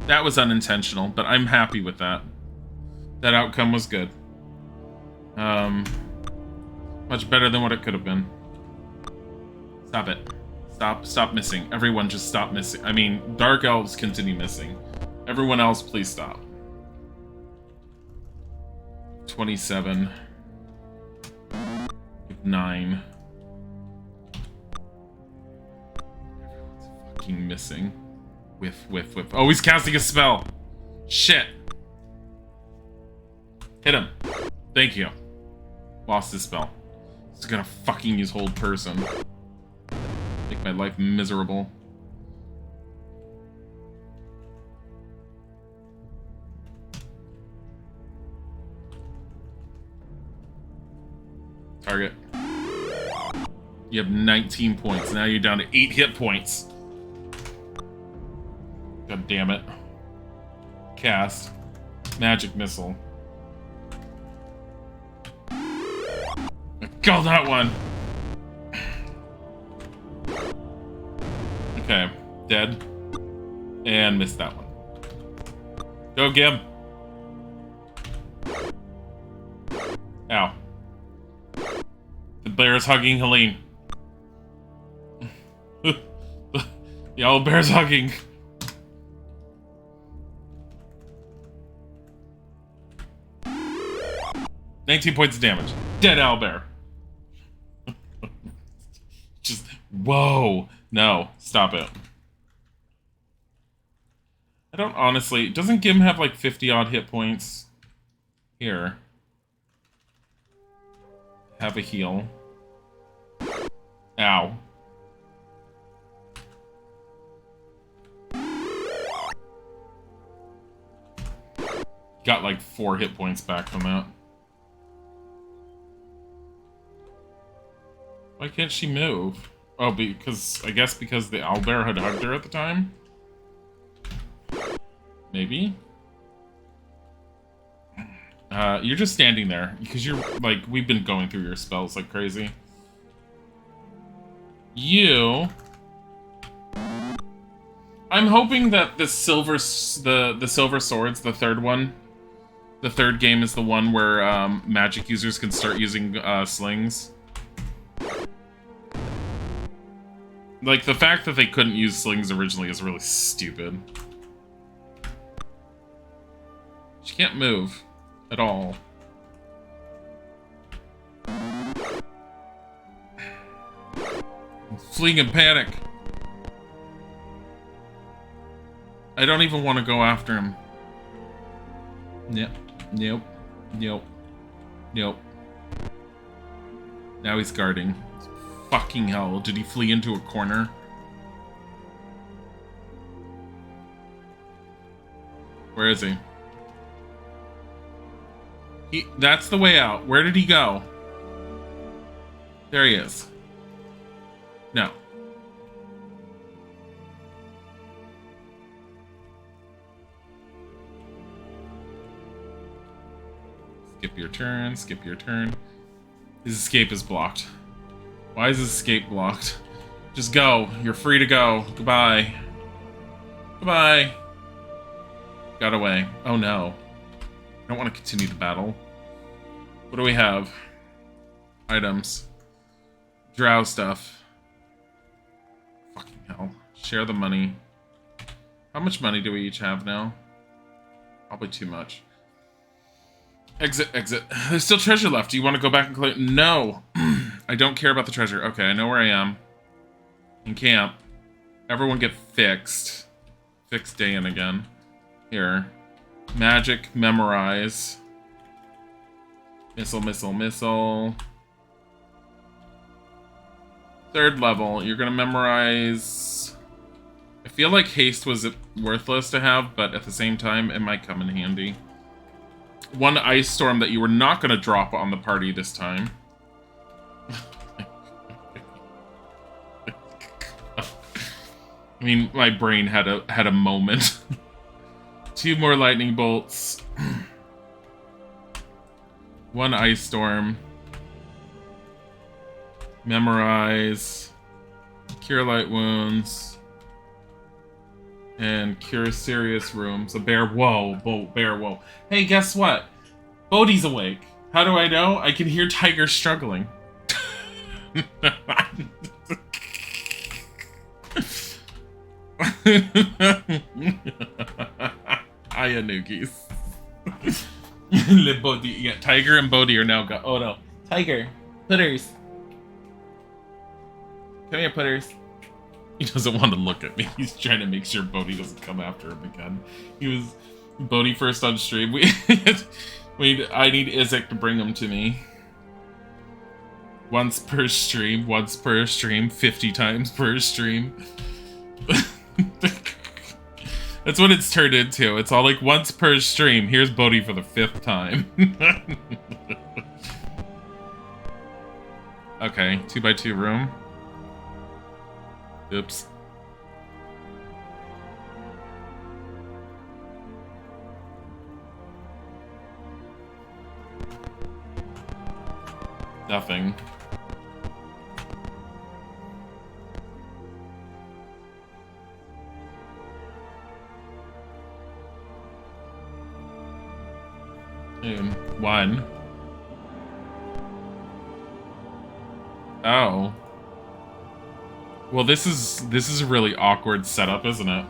That was unintentional, but I'm happy with that. That outcome was good. Much better than what it could have been. Stop it. Stop missing. Everyone just stop missing. I mean, Dark Elves continue missing. Everyone else, please stop. 27. 9. Everyone's fucking missing. Whiff. Oh, he's casting a spell. Shit. Hit him. Thank you. Lost his spell. He's gonna fucking use hold person. Make my life miserable. Target. You have 19 points. Now you're down to 8 hit points. God damn it. Cast. Magic missile. Called that one. Okay. Dead. And missed that one. Go, Gim. Ow. The bear is hugging Helene. The old bear's hugging. $19 points of damage. Dead owlbear. Just, whoa. No, stop it. I don't honestly... Doesn't Gim have like 50-odd hit points? Here. Have a heal. Ow. Got like 4 hit points back from that. Why can't she move? Oh, because... I guess because the owlbear had hugged her at the time? Maybe? You're just standing there. Because you're, like, we've been going through your spells like crazy. You... I'm hoping that the silver swords, the third one... The third game is the one where, magic users can start using, slings. Like, the fact that they couldn't use slings originally is really stupid. She can't move. At all. I'm fleeing in panic. I don't even want to go after him. Yep. Nope. Now he's guarding. Fucking hell. Did he flee into a corner? Where is he? That's the way out. Where did he go? There he is. No. Skip your turn, skip your turn. His escape is blocked. Why is his escape blocked? Just go. You're free to go. Goodbye. Goodbye. Got away. Oh no. I don't want to continue the battle. What do we have? Items. Drow stuff. Fucking hell. Share the money. How much money do we each have now? Probably too much. Exit, exit. There's still treasure left. Do you want to go back and collect? No. I don't care about the treasure. Okay, I know where I am. In camp. Everyone get fixed. Fix Dan again. Here. Magic, memorize. Missile, missile, missile. 3rd level. You're gonna memorize... I feel like haste was worthless to have, but at the same time, it might come in handy. 1 ice storm that you were not gonna drop on the party this time. I mean, my brain had a moment. 2 more lightning bolts. 1 ice storm. Memorize. Cure light wounds. And cure serious wounds. A bear. Whoa, bear. Whoa. Hey, guess what? Bodhi's awake. How do I know? I can hear Tiger struggling. Ayanukis. Le Bodhi. Yeah, Tiger and Bodhi are now oh no. Tiger. Putters. Come here, Putters. He doesn't want to look at me. He's trying to make sure Bodhi doesn't come after him again. He was Bodhi first on stream. I need Isaac to bring him to me. Once per stream, 50 times per stream. That's what it's turned into. It's all like once per stream. Here's Bodhi for the 5th time. Okay, 2x2 room. Oops. Nothing. And 1. Oh. Well, this is a really awkward setup, isn't it?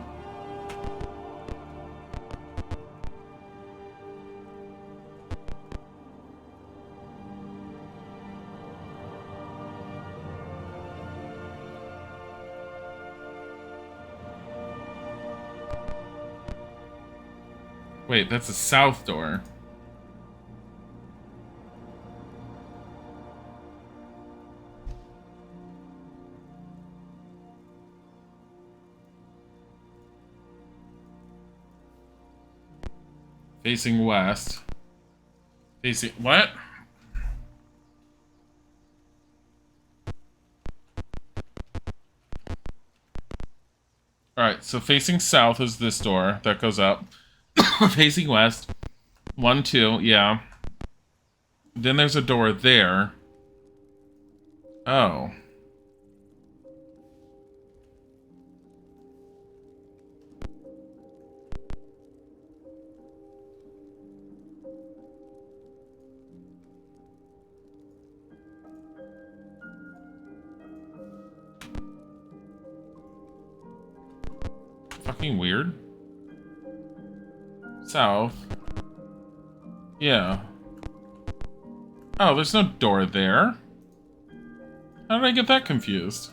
Wait, that's a south door. Facing west. Facing... what? Alright, so facing south is this door that goes up. Facing west. 1, 2, yeah. Then there's a door there. Oh. Fucking weird. South. Yeah. Oh, there's no door there. How did I get that confused?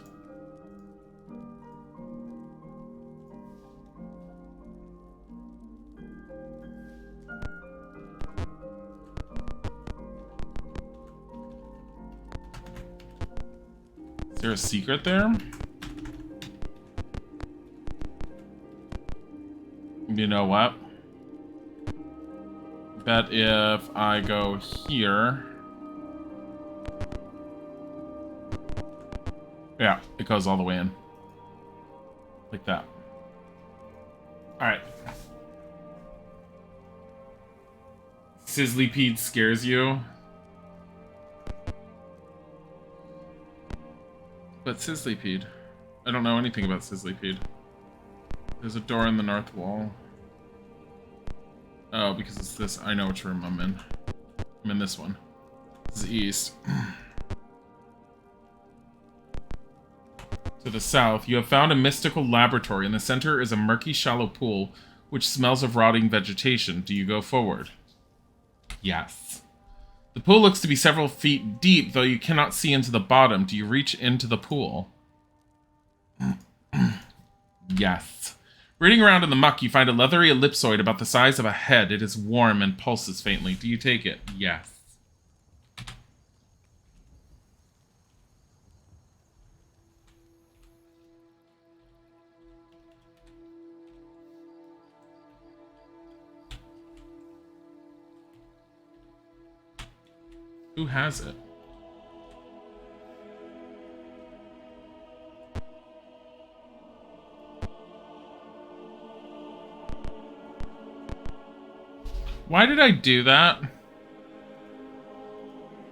Is there a secret there? You know what? Bet if I go here... yeah, it goes all the way in. Like that. Alright. Sizzlypede scares you? But Sizzlypede. I don't know anything about Sizzlypede. There's a door in the north wall. Oh, because it's this. I know which room I'm in. I'm in this one. This is east. To the south, you have found a mystical laboratory. In the center is a murky, shallow pool which smells of rotting vegetation. Do you go forward? Yes. The pool looks to be several feet deep, though you cannot see into the bottom. Do you reach into the pool? Yes. Reading around in the muck, you find a leathery ellipsoid about the size of a head. It is warm and pulses faintly. Do you take it? Yes. Who has it? Why did I do that?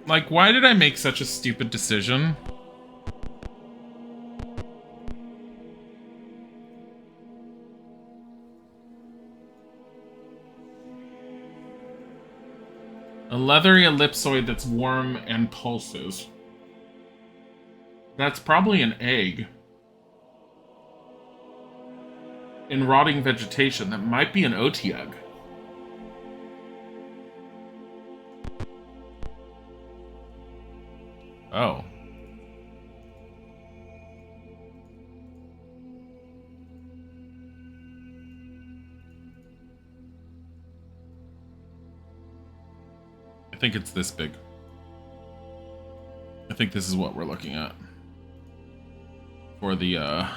Like, why did I make such a stupid decision? A leathery ellipsoid that's warm and pulses. That's probably an egg. In rotting vegetation, that might be an otiug. Oh. I think it's this big. I think this is what we're looking at. For the,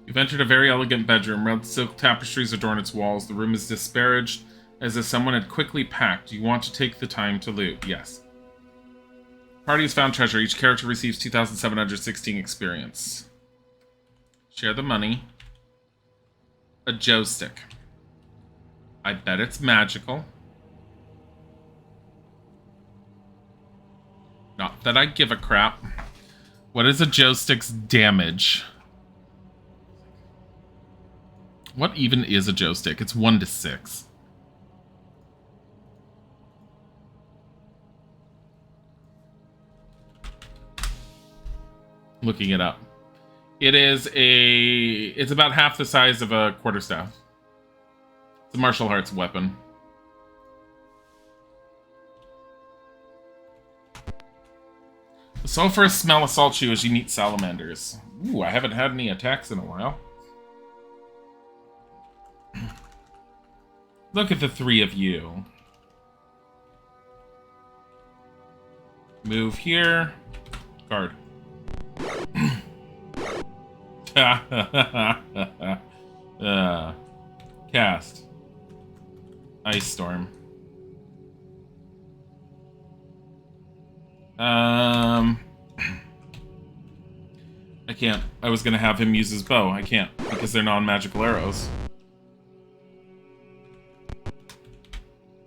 You've entered a very elegant bedroom. Red silk tapestries adorn its walls. The room is disparaged, as if someone had quickly packed. You want to take the time to loot? Yes. Party has found treasure. Each character receives 2,716 experience. Share the money. A joystick. I bet it's magical. Not that I give a crap. What is a joystick's damage? What even is a joystick? It's 1 to 6. Looking it up. It's about half the size of a quarterstaff. It's a martial arts weapon. The sulfurous smell assaults you as you meet salamanders. Ooh, I haven't had any attacks in a while. Look at the 3 of you. Move here. Guard. Cast. Ice Storm. I can't. I was gonna have him use his bow. I can't, because they're non-magical arrows.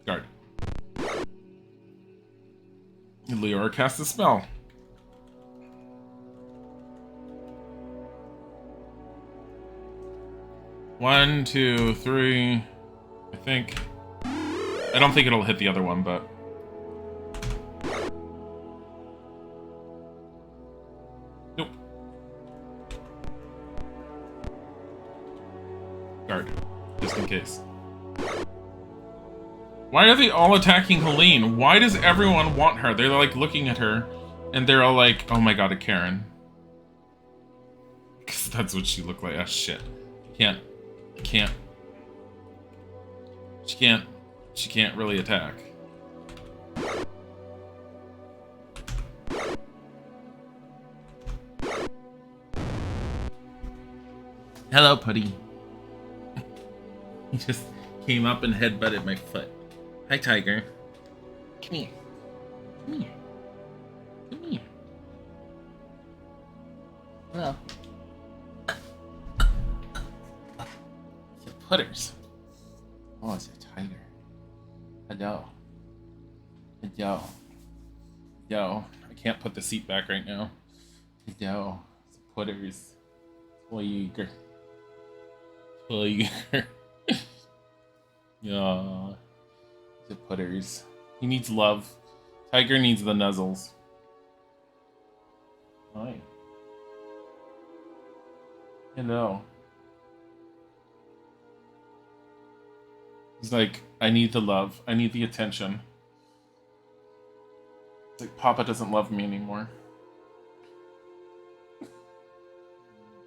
Guard. Leora casts a spell. One, two, three. I think. I don't think it'll hit the other one, but. Nope. Guard. Just in case. Why are they all attacking Helene? Why does everyone want her? They're like looking at her, and they're all like, oh my god, a Karen. Because that's what she looked like. Ah, shit. Can't. She can't really attack. Hello, Putty. He just came up and headbutted my foot. Hi, Tiger. Come here. Come here. Come here. Hello. The putters. Oh, it's a tiger. Hello. Hello. Yo, I can't put the seat back right now. Hello. It's putters. Tiger. Tiger. Yeah. The putters. He needs love. Tiger needs the nuzzles. Hi. Hello. He's like, I need the love. I need the attention. It's like, Papa doesn't love me anymore.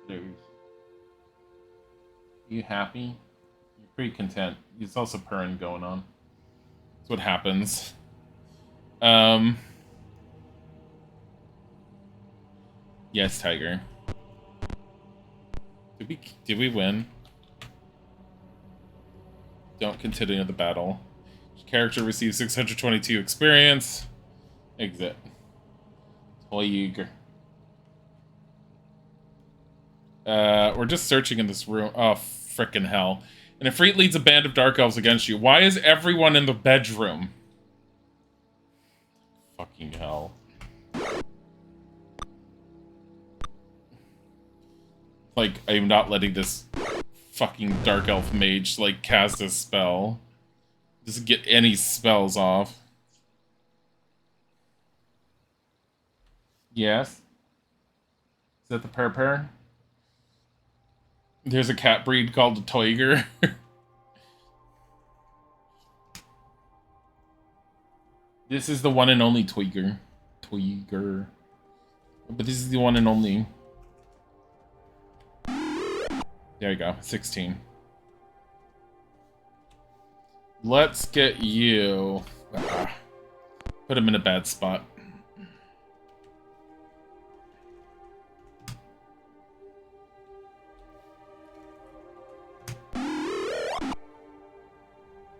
Dude. You happy? You're pretty content. He's also purring going on. That's what happens. Yes, Tiger. Did we win? Don't continue the battle. Character receives 622 experience. Exit. Toyger. We're just searching in this room. Oh, frickin' hell. And if Freet leads a band of dark elves against you, why is everyone in the bedroom? Fucking hell. Like, I'm not letting this fucking dark elf mage, like, cast a spell. Doesn't get any spells off. Yes? Is that the purr? There's a cat breed called a Toyger. This is the one and only Toyger. But this is the one and only. There you go, 16. Let's get you... put him in a bad spot.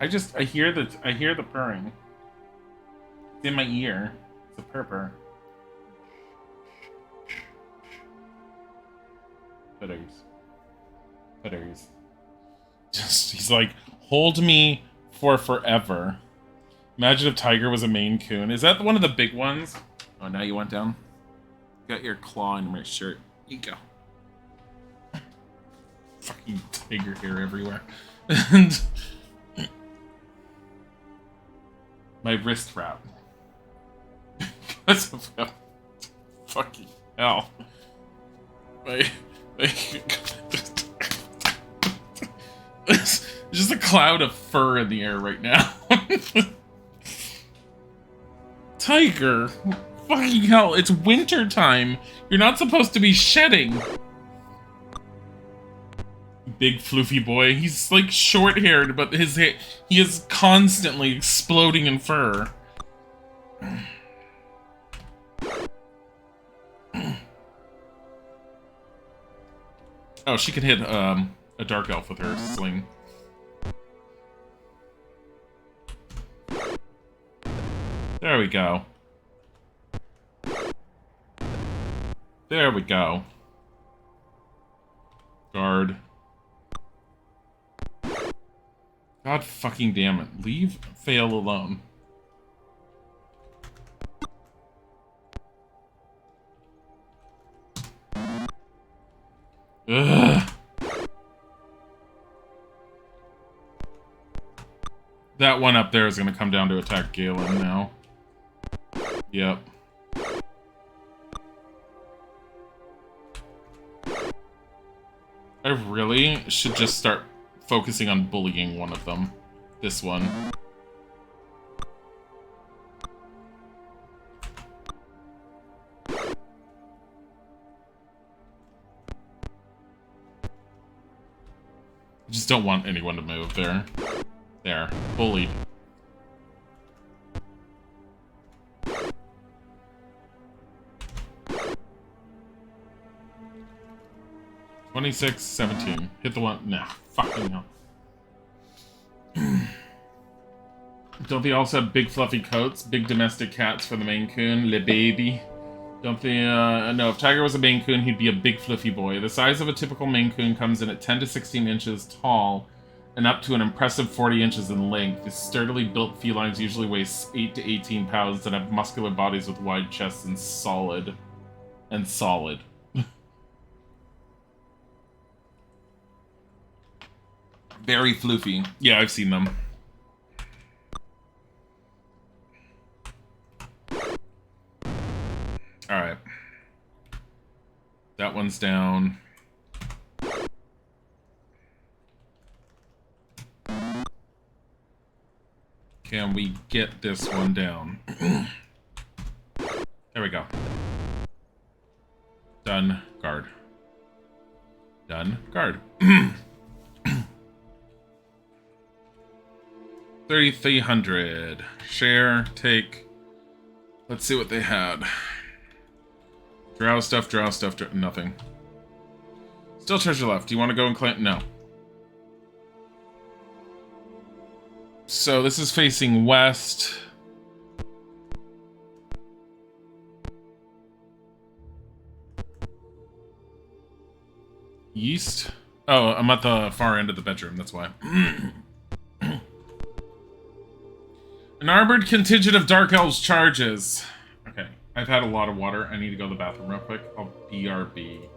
I hear the purring. It's in my ear. It's a purr. Putters. Just, he's like, hold me for forever. Imagine if Tiger was a Maine Coon. Is that one of the big ones? Oh, now you went down? Got your claw in my shirt. You go. Fucking tiger hair everywhere. And my wrist wrap. Because of fucking hell. There's just a cloud of fur in the air right now. Tiger! Fucking hell, it's winter time. You're not supposed to be shedding. Big floofy boy. He's like short-haired, but his hair, he is constantly exploding in fur. Oh, she can hit a dark elf with her sling. There we go. There we go. Guard. God fucking damn it. Leave Fail alone. Ugh. That one up there is going to come down to attack Galen now. Yep. I really should just start focusing on bullying one of them. This one. I just don't want anyone to move there. There. Bullied. $26.17. Hit the one. Nah, fucking hell. Don't they also have big fluffy coats? Big domestic cats for the Maine Coon? Le baby. Don't they, no, if Tiger was a Maine Coon, he'd be a big fluffy boy. The size of a typical Maine Coon comes in at 10 to 16 inches tall and up to an impressive 40 inches in length. These sturdily built felines usually weigh 8 to 18 pounds and have muscular bodies with wide chests and solid. Very floofy. Yeah, I've seen them. Alright. That one's down. Can we get this one down? There we go. Done. Guard. Done. Guard. 3,300. Share. Take. Let's see what they had. Drow stuff, nothing. Still treasure left. Do you want to go and claim? No. So this is facing west. East? Oh, I'm at the far end of the bedroom, that's why. An armored contingent of Dark Elves charges. Okay, I've had a lot of water. I need to go to the bathroom real quick. I'll BRB.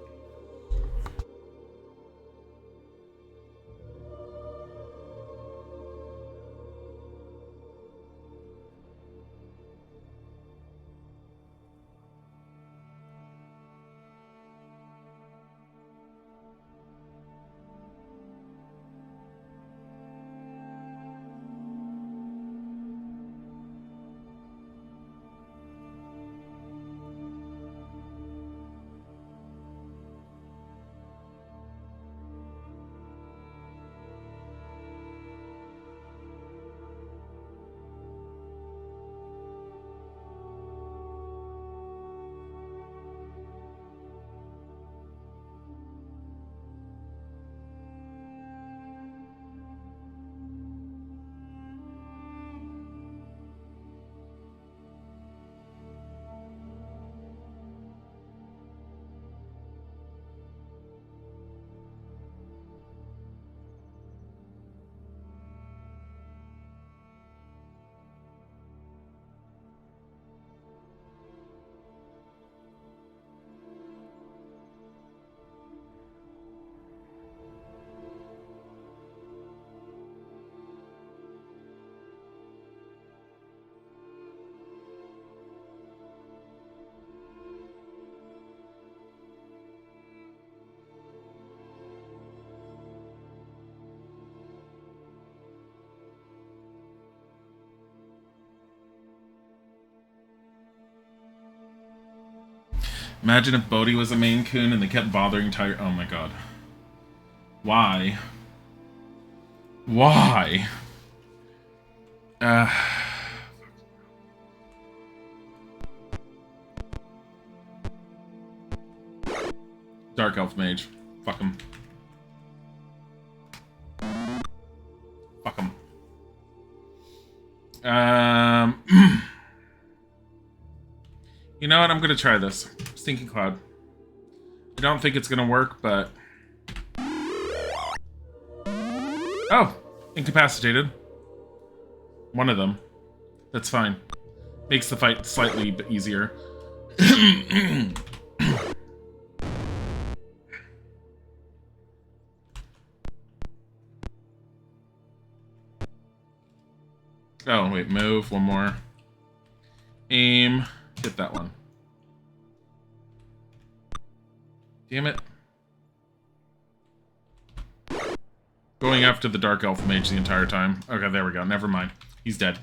Imagine if Bodhi was a Maine Coon and they kept bothering Tiger. Oh my god. Why? Why? Dark Elf Mage. Fuck him. Fuck him. You know what? I'm gonna try this. Stinking Cloud. I don't think it's gonna work, but... Oh! Incapacitated. One of them. That's fine. Makes the fight slightly easier. Oh, wait. Move. One more. Aim. Hit that one. Damn it. Going after the Dark Elf Mage the entire time. Okay, there we go. Never mind. He's dead.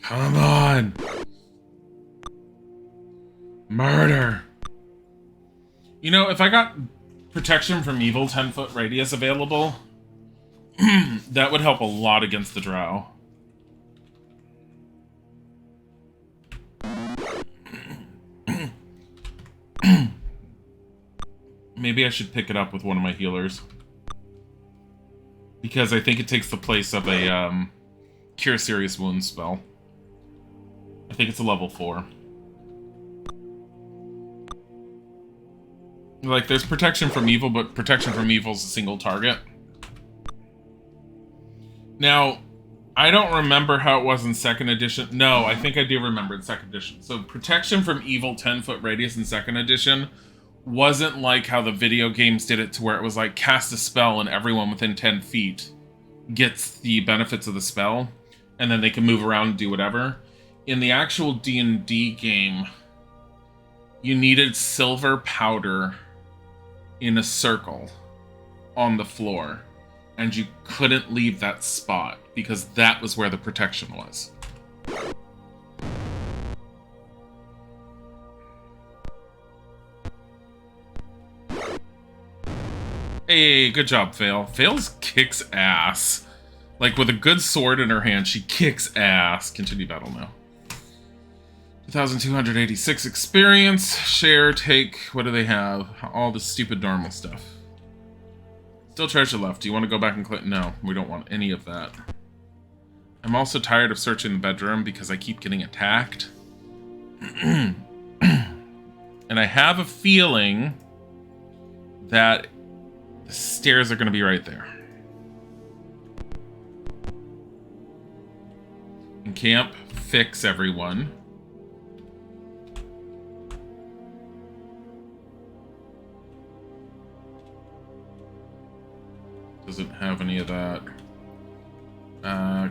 Come on! Murder! You know, if I got protection from evil 10-foot radius available, that would help a lot against the drow. Maybe I should pick it up with one of my healers. Because I think it takes the place of a Cure Serious Wounds spell. I think it's a level 4. Like, there's protection from evil, but protection from evil is a single target. Now, I don't remember how it was in 2nd edition. No, I think I do remember in 2nd edition. So protection from evil 10-foot radius in 2nd edition wasn't like how the video games did it, to where it was like cast a spell and everyone within 10 feet gets the benefits of the spell, and then they can move around and do whatever. In the actual D&D game, you needed silver powder in a circle on the floor, and you couldn't leave that spot because that was where the protection was. Hey, good job, Fail. Fail's kicks ass. Like, with a good sword in her hand, she kicks ass. Continue battle now. 2,286 experience. Share, take, what do they have? All the stupid normal stuff. Still treasure left. Do you want to go back and click? No, we don't want any of that. I'm also tired of searching the bedroom because I keep getting attacked. And I have a feeling that the stairs are going to be right there. Encamp, fix everyone. Doesn't have any of that.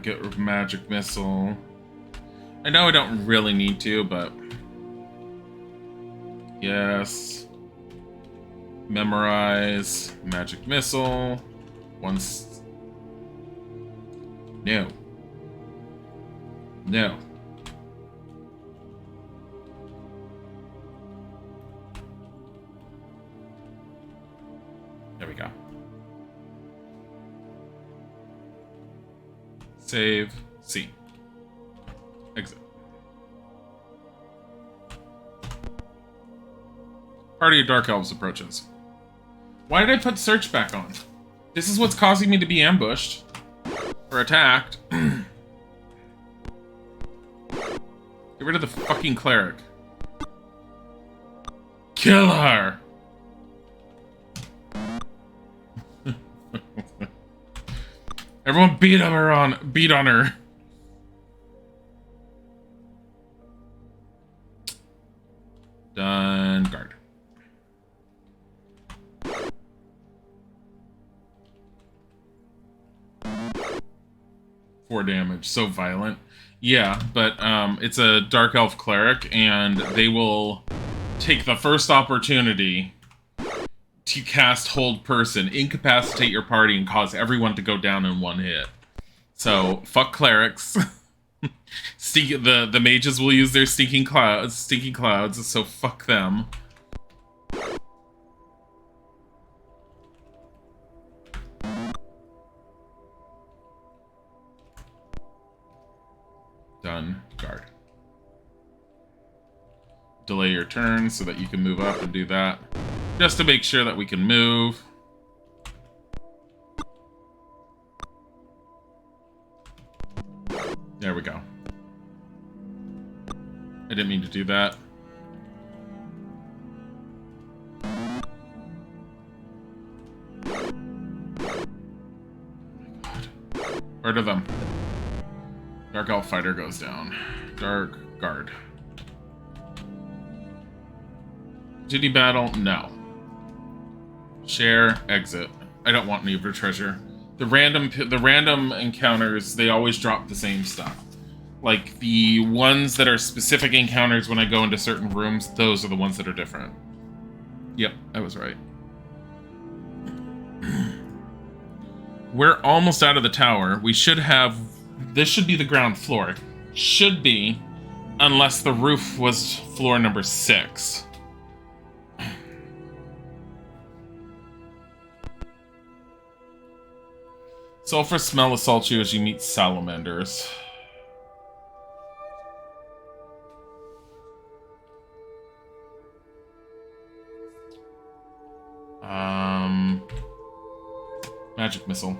Get rid of magic missile. I know I don't really need to, but yes. Memorize magic missile. Once. No. No. There we go. Save. C. Exit. Party of Dark Elves approaches. Why did I put search back on? This is what's causing me to be ambushed. Or attacked. Get rid of the fucking cleric. Kill her! Everyone beat on her. Done. Guard. Four damage. So violent. Yeah, but it's a Dark Elf cleric, and they will take the first opportunity to cast Hold Person, incapacitate your party, and cause everyone to go down in one hit. So, fuck clerics. The mages will use their stinking clouds, so fuck them. Done. Guard. Delay your turn so that you can move up and do that. Just to make sure that we can move. There we go. I didn't mean to do that. Oh my god. Where are them? Dark Elf Fighter goes down. Dark Guard. Continue battle? No. Share, exit. I don't want any of your treasure. The random encounters, they always drop the same stuff. Like, the ones that are specific encounters when I go into certain rooms, those are the ones that are different. Yep, I was right. We're almost out of the tower. We should have... This should be the ground floor. Should be, unless the roof was floor number 6. Sulfur smell assaults you as you meet salamanders. Magic missile.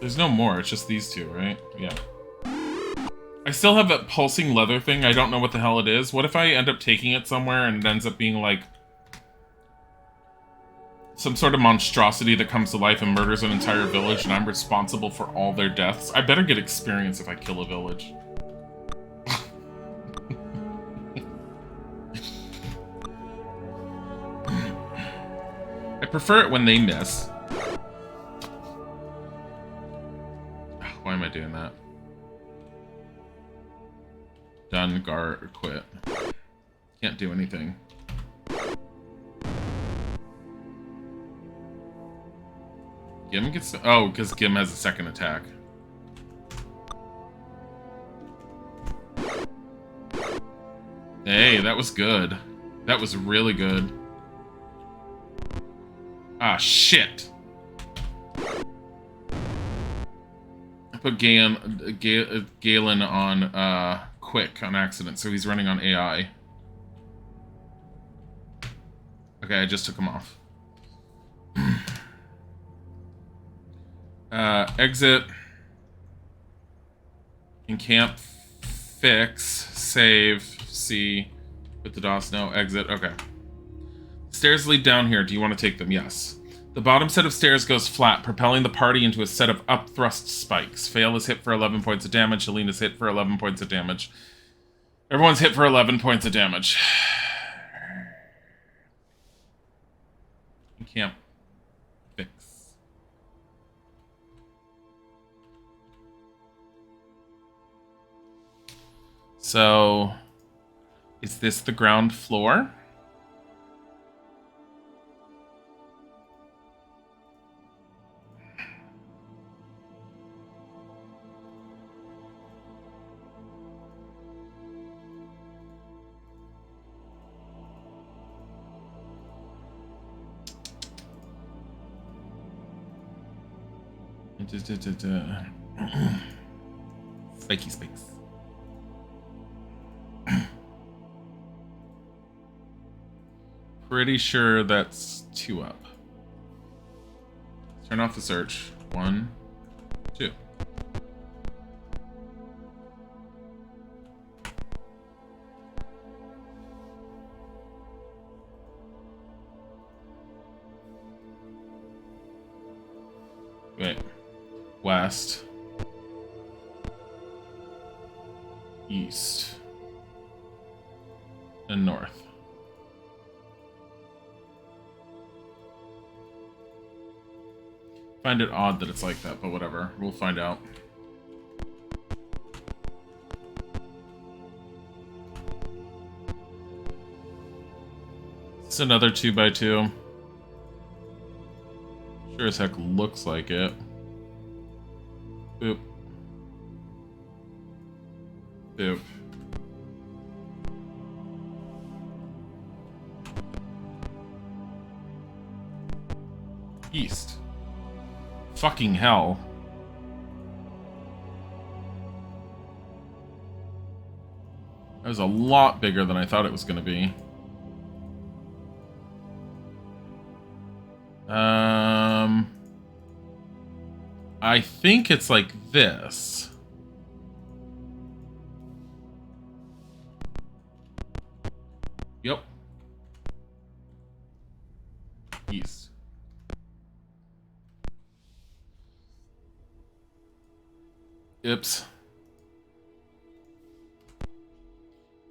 There's no more, it's just these two, right? Yeah. I still have that pulsing leather thing, I don't know what the hell it is. What if I end up taking it somewhere and it ends up being like some sort of monstrosity that comes to life and murders an entire village, and I'm responsible for all their deaths. I better get experience if I kill a village. I prefer it when they miss. Why am I doing that? Done, guard, quit. Can't do anything. Gim gets... Oh, because Gim has a second attack. Hey, that was good. That was really good. Ah, shit. I put Galen on quick on accident, so he's running on AI. Okay, I just took him off. Exit. Encamp. Fix. Save. C. Put the DOS. No. Exit. Okay. Stairs lead down here. Do you want to take them? Yes. The bottom set of stairs goes flat, propelling the party into a set of up-thrust spikes. Fail is hit for 11 points of damage. Helene is hit for 11 points of damage. Everyone's hit for 11 points of damage. Encamp. Fix. So, is this the ground floor? Spiky spikes. Pretty sure that's 2 up. Turn off the search. 1, 2. Wait. West. East. And north. Find it odd that it's like that, but whatever. We'll find out. It's another 2x2. Sure as heck looks like it. Boop. Boop. East. Fucking hell. That was a lot bigger than I thought it was going to be. I think it's like this. Yep. East. Oops.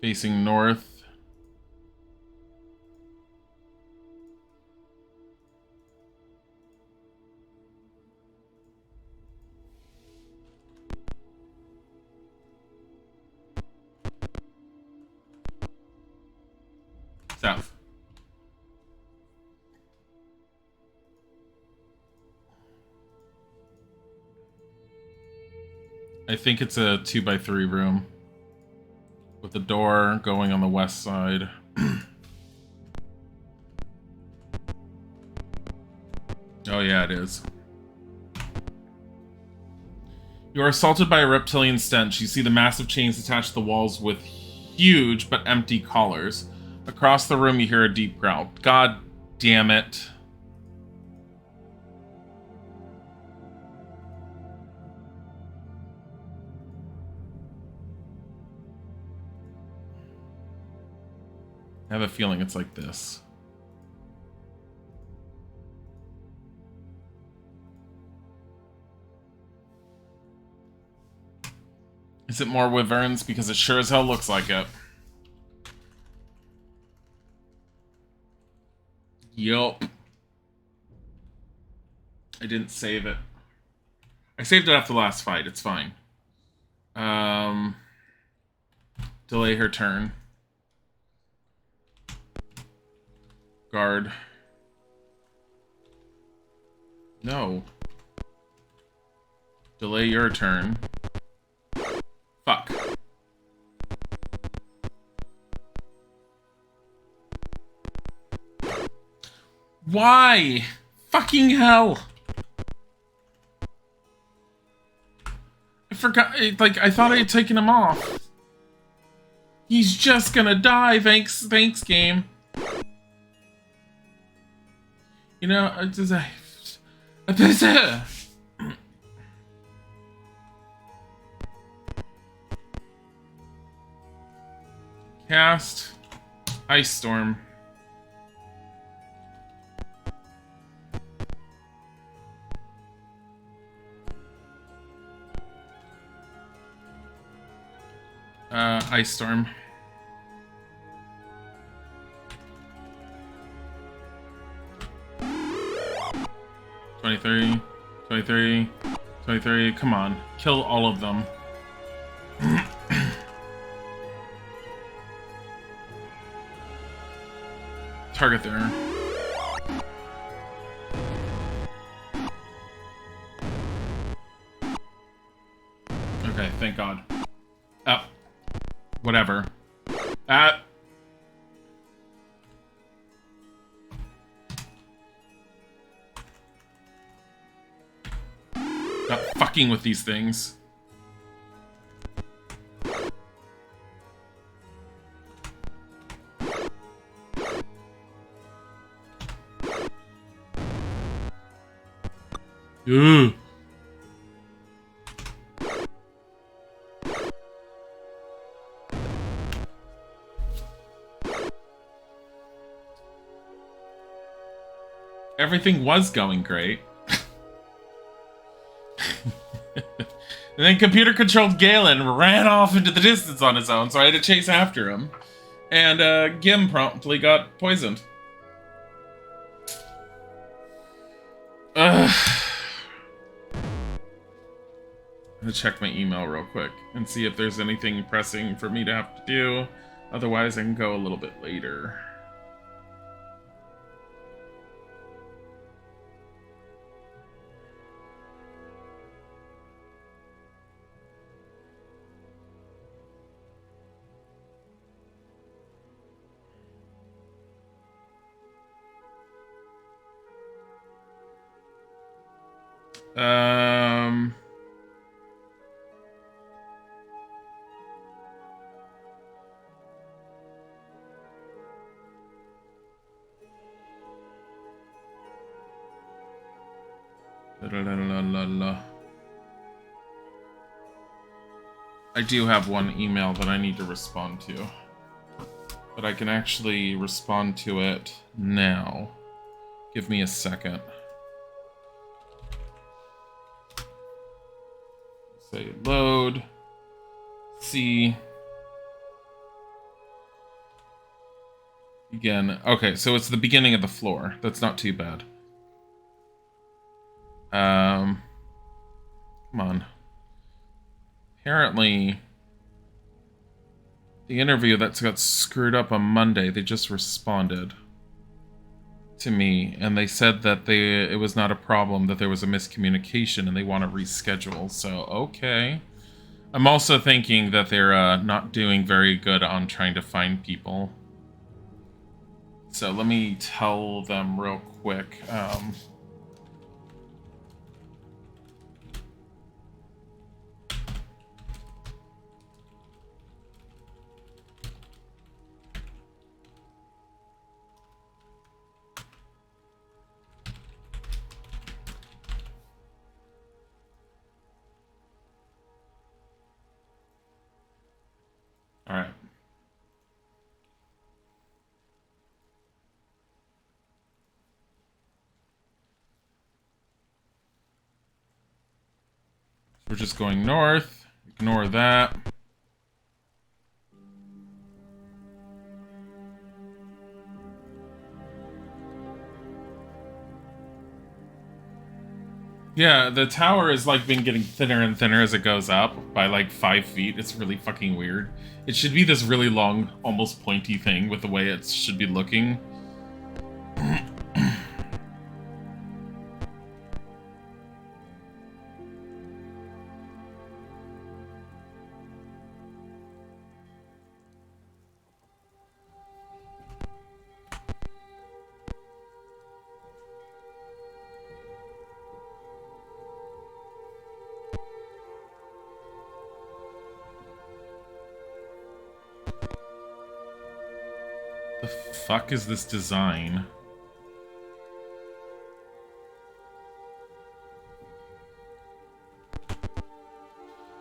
Facing north. South. I think it's a 2x3 room with the door going on the west side. Oh yeah, it is. You are assaulted by a reptilian stench. You see the massive chains attached to the walls with huge but empty collars. Across the room, you hear a deep growl. God damn it. I have a feeling it's like this. Is it more wyverns? Because it sure as hell looks like it. Yup. I didn't save it. I saved it after the last fight. It's fine. Delay her turn. Guard. No. Delay your turn. Fuck. Why? Fucking hell. I forgot, like, I thought I had taken him off. He's just gonna die, thanks game. You know, it's just Cast Ice Storm. Ice Storm. $23, $23, $23. Come on, kill all of them. Target there. Okay, thank God. Oh. Whatever. Stop fucking with these things. Ugh. Everything was going great. And then computer-controlled Galen ran off into the distance on his own, so I had to chase after him. And Gim promptly got poisoned. Ugh. I'm gonna check my email real quick and see if there's anything pressing for me to have to do. Otherwise, I can go a little bit later. I do have one email that I need to respond to, but I can actually respond to it now. Give me a second. Say load. C. Again. Okay, so it's the beginning of the floor. That's not too bad. Come on. Apparently, the interview that got screwed up on Monday, they just responded to me, and they said that it was not a problem, that there was a miscommunication, and they want to reschedule. So, okay. I'm also thinking that they're not doing very good on trying to find people. So let me tell them real quick. All right. We're just going north. Ignore that. Yeah, the tower is like been getting thinner and thinner as it goes up by like 5 feet. It's really fucking weird. It should be this really long, almost pointy thing with the way it should be looking. The fuck is this design?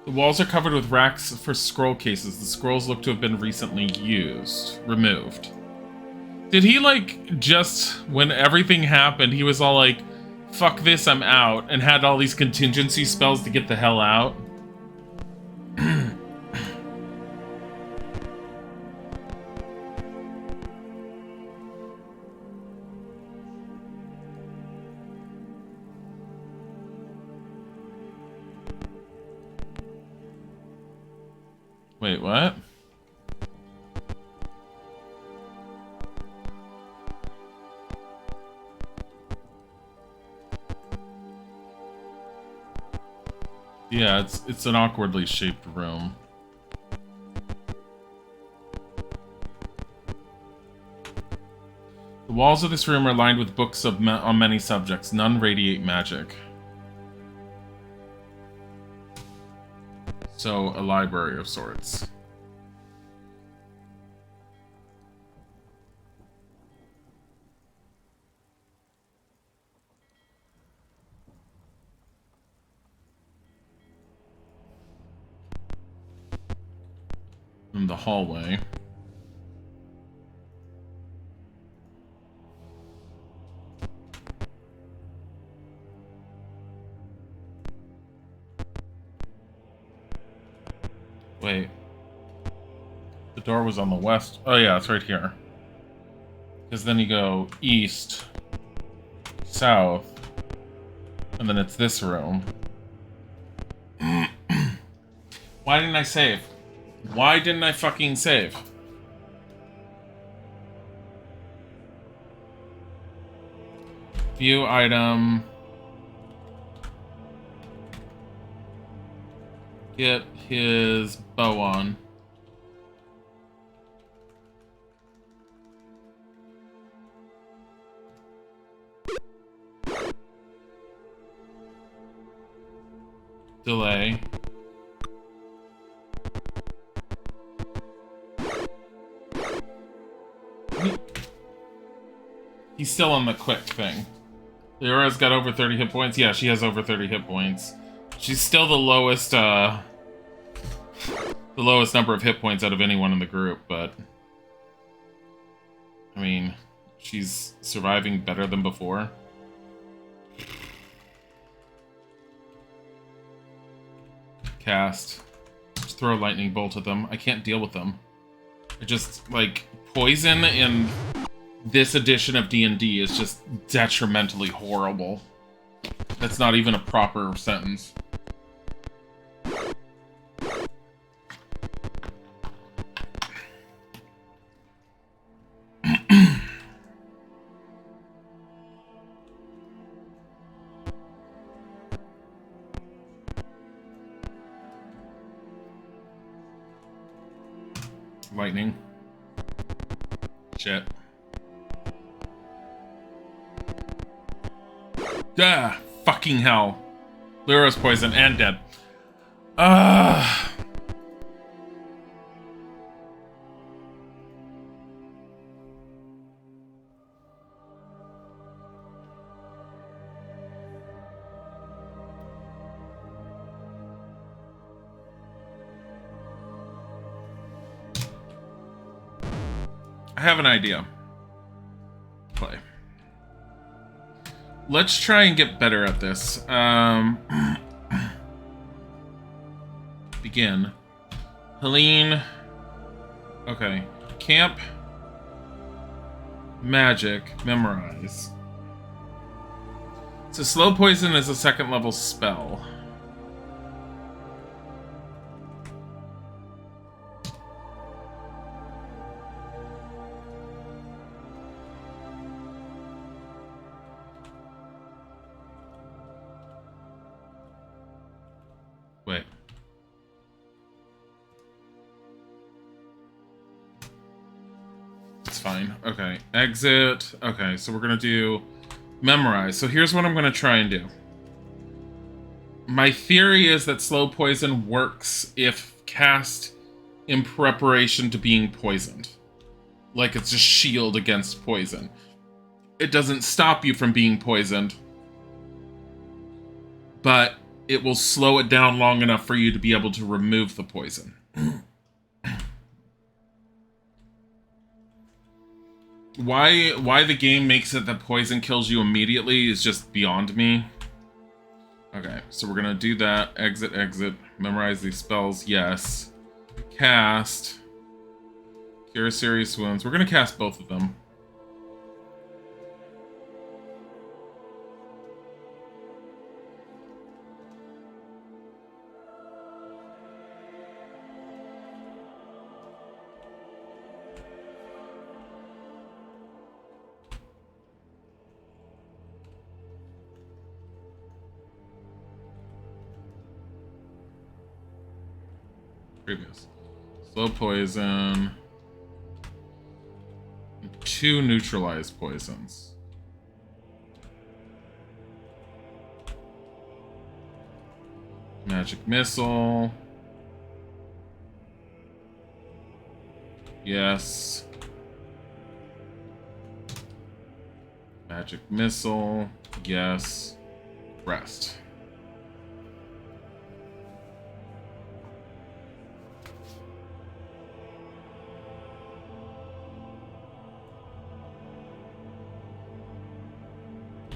The walls are covered with racks for scroll cases. The scrolls look to have been recently removed. Did he, like, just, when everything happened, he was all like, fuck this, I'm out, and had all these contingency spells to get the hell out? Wait, what? Yeah, it's an awkwardly shaped room. The walls of this room are lined with books on many subjects. None radiate magic. So, a library of sorts. In the hallway. Wait. The door was on the west. Oh yeah, it's right here. Because then you go east, south, and then it's this room. Why didn't I save? Why didn't I fucking save? View item. Get his bow on. Delay. He's still on the quick thing. Leora's got over 30 hit points. Yeah, she has over 30 hit points. She's still the lowest number of hit points out of anyone in the group, but I mean, she's surviving better than before. Cast. Just throw a lightning bolt at them. I can't deal with them. I just, like, poison in this edition of D&D is just detrimentally horrible. That's not even a proper sentence. Lightning. Shit. Ah, fucking hell. Lyra's poisoned and dead. I have an idea. Play. Let's try and get better at this. Begin. Helene. Okay. Camp. Magic. Memorize. So slow poison is a 2nd level spell. Wait. It's fine. Okay. Exit. Okay, so we're gonna do memorize. So here's what I'm gonna try and do. My theory is that slow poison works if cast in preparation to being poisoned. Like it's a shield against poison. It doesn't stop you from being poisoned, but it will slow it down long enough for you to be able to remove the poison. Why the game makes it that poison kills you immediately is just beyond me. Okay, so we're gonna do that. Exit, exit. Memorize these spells. Yes. Cast. Cure serious wounds. We're gonna cast both of them. Previous. Slow poison. 2 neutralized poisons. Magic missile. Yes. Magic missile. Yes. Rest.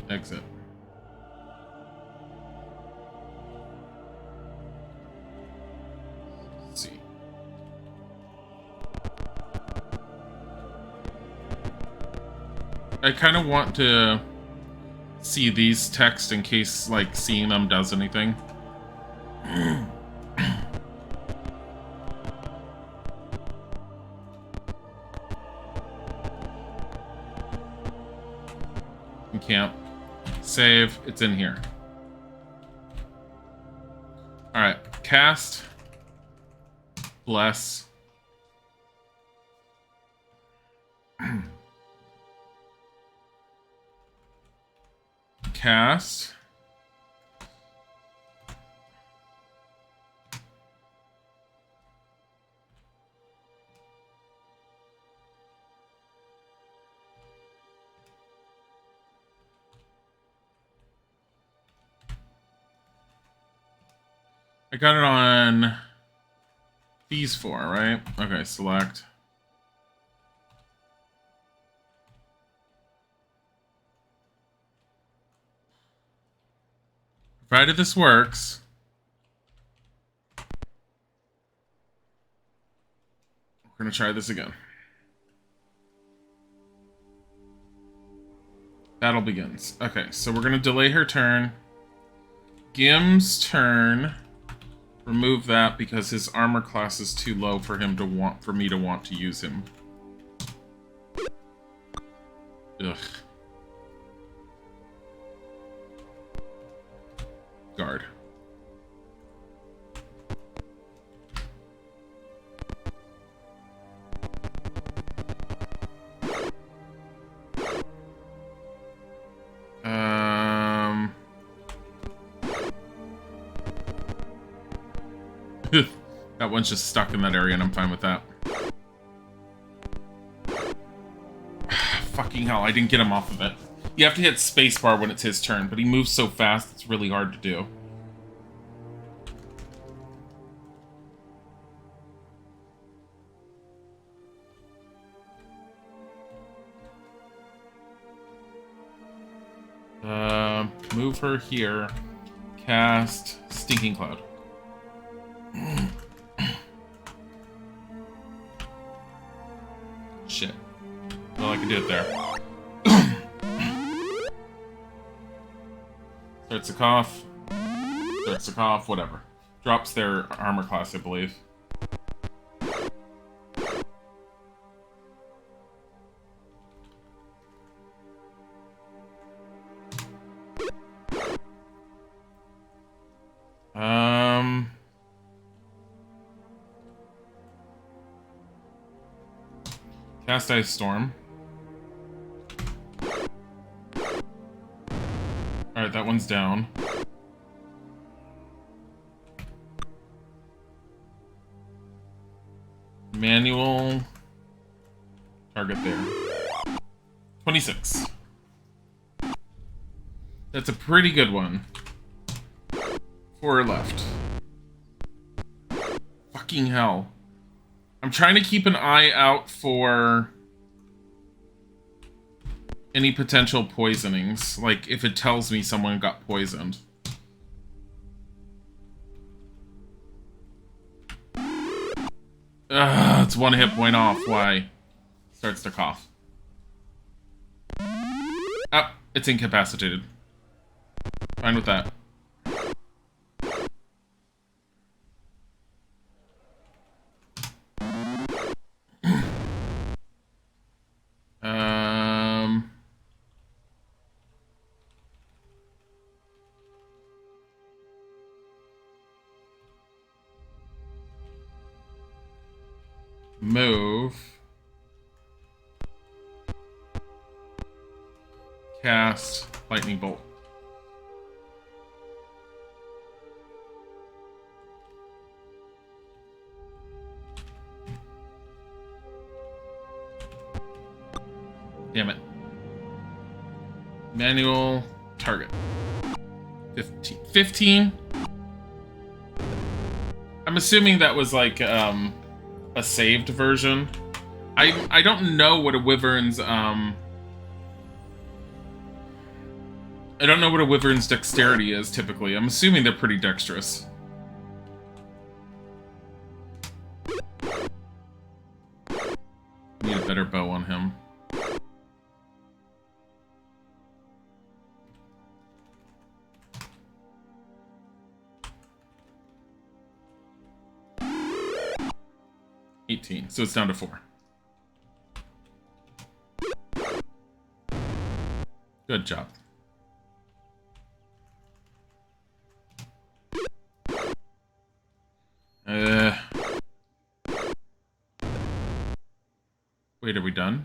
Exit. Let's see. I kind of want to see these text in case, like, seeing them does anything. Camp. Save. It's in here. Alright. Cast. Bless. Cast. I got it on these 4, right? Okay, select. Provided this works. We're going to try this again. Battle begins. Okay, so we're going to delay her turn. Gim's turn. Remove that because his armor class is too low for him to want, for me to want to use him. Ugh. Guard. That one's just stuck in that area, and I'm fine with that. Fucking hell, I didn't get him off of it. You have to hit spacebar when it's his turn, but he moves so fast, it's really hard to do. Move her here. Cast Stinking Cloud. Shit. Well, I can do it there. Starts to cough. Starts to cough, whatever. Drops their armor class, I believe. Cast Ice Storm. Alright, that one's down. Manual. Target there. 26. That's a pretty good one. 4 left. Fucking hell. I'm trying to keep an eye out for any potential poisonings. Like, if it tells me someone got poisoned. It's 1 hit point off. Why? Starts to cough. Oh, it's incapacitated. Fine with that. Move. Cast Lightning Bolt. Damn it. Manual target. 15. 15? I'm assuming that was like a saved version. I don't know what a wyvern's I don't know what a wyvern's dexterity is typically. I'm assuming they're pretty dexterous. Need a better bow on him. So it's down to 4. Good job. Wait, are we done?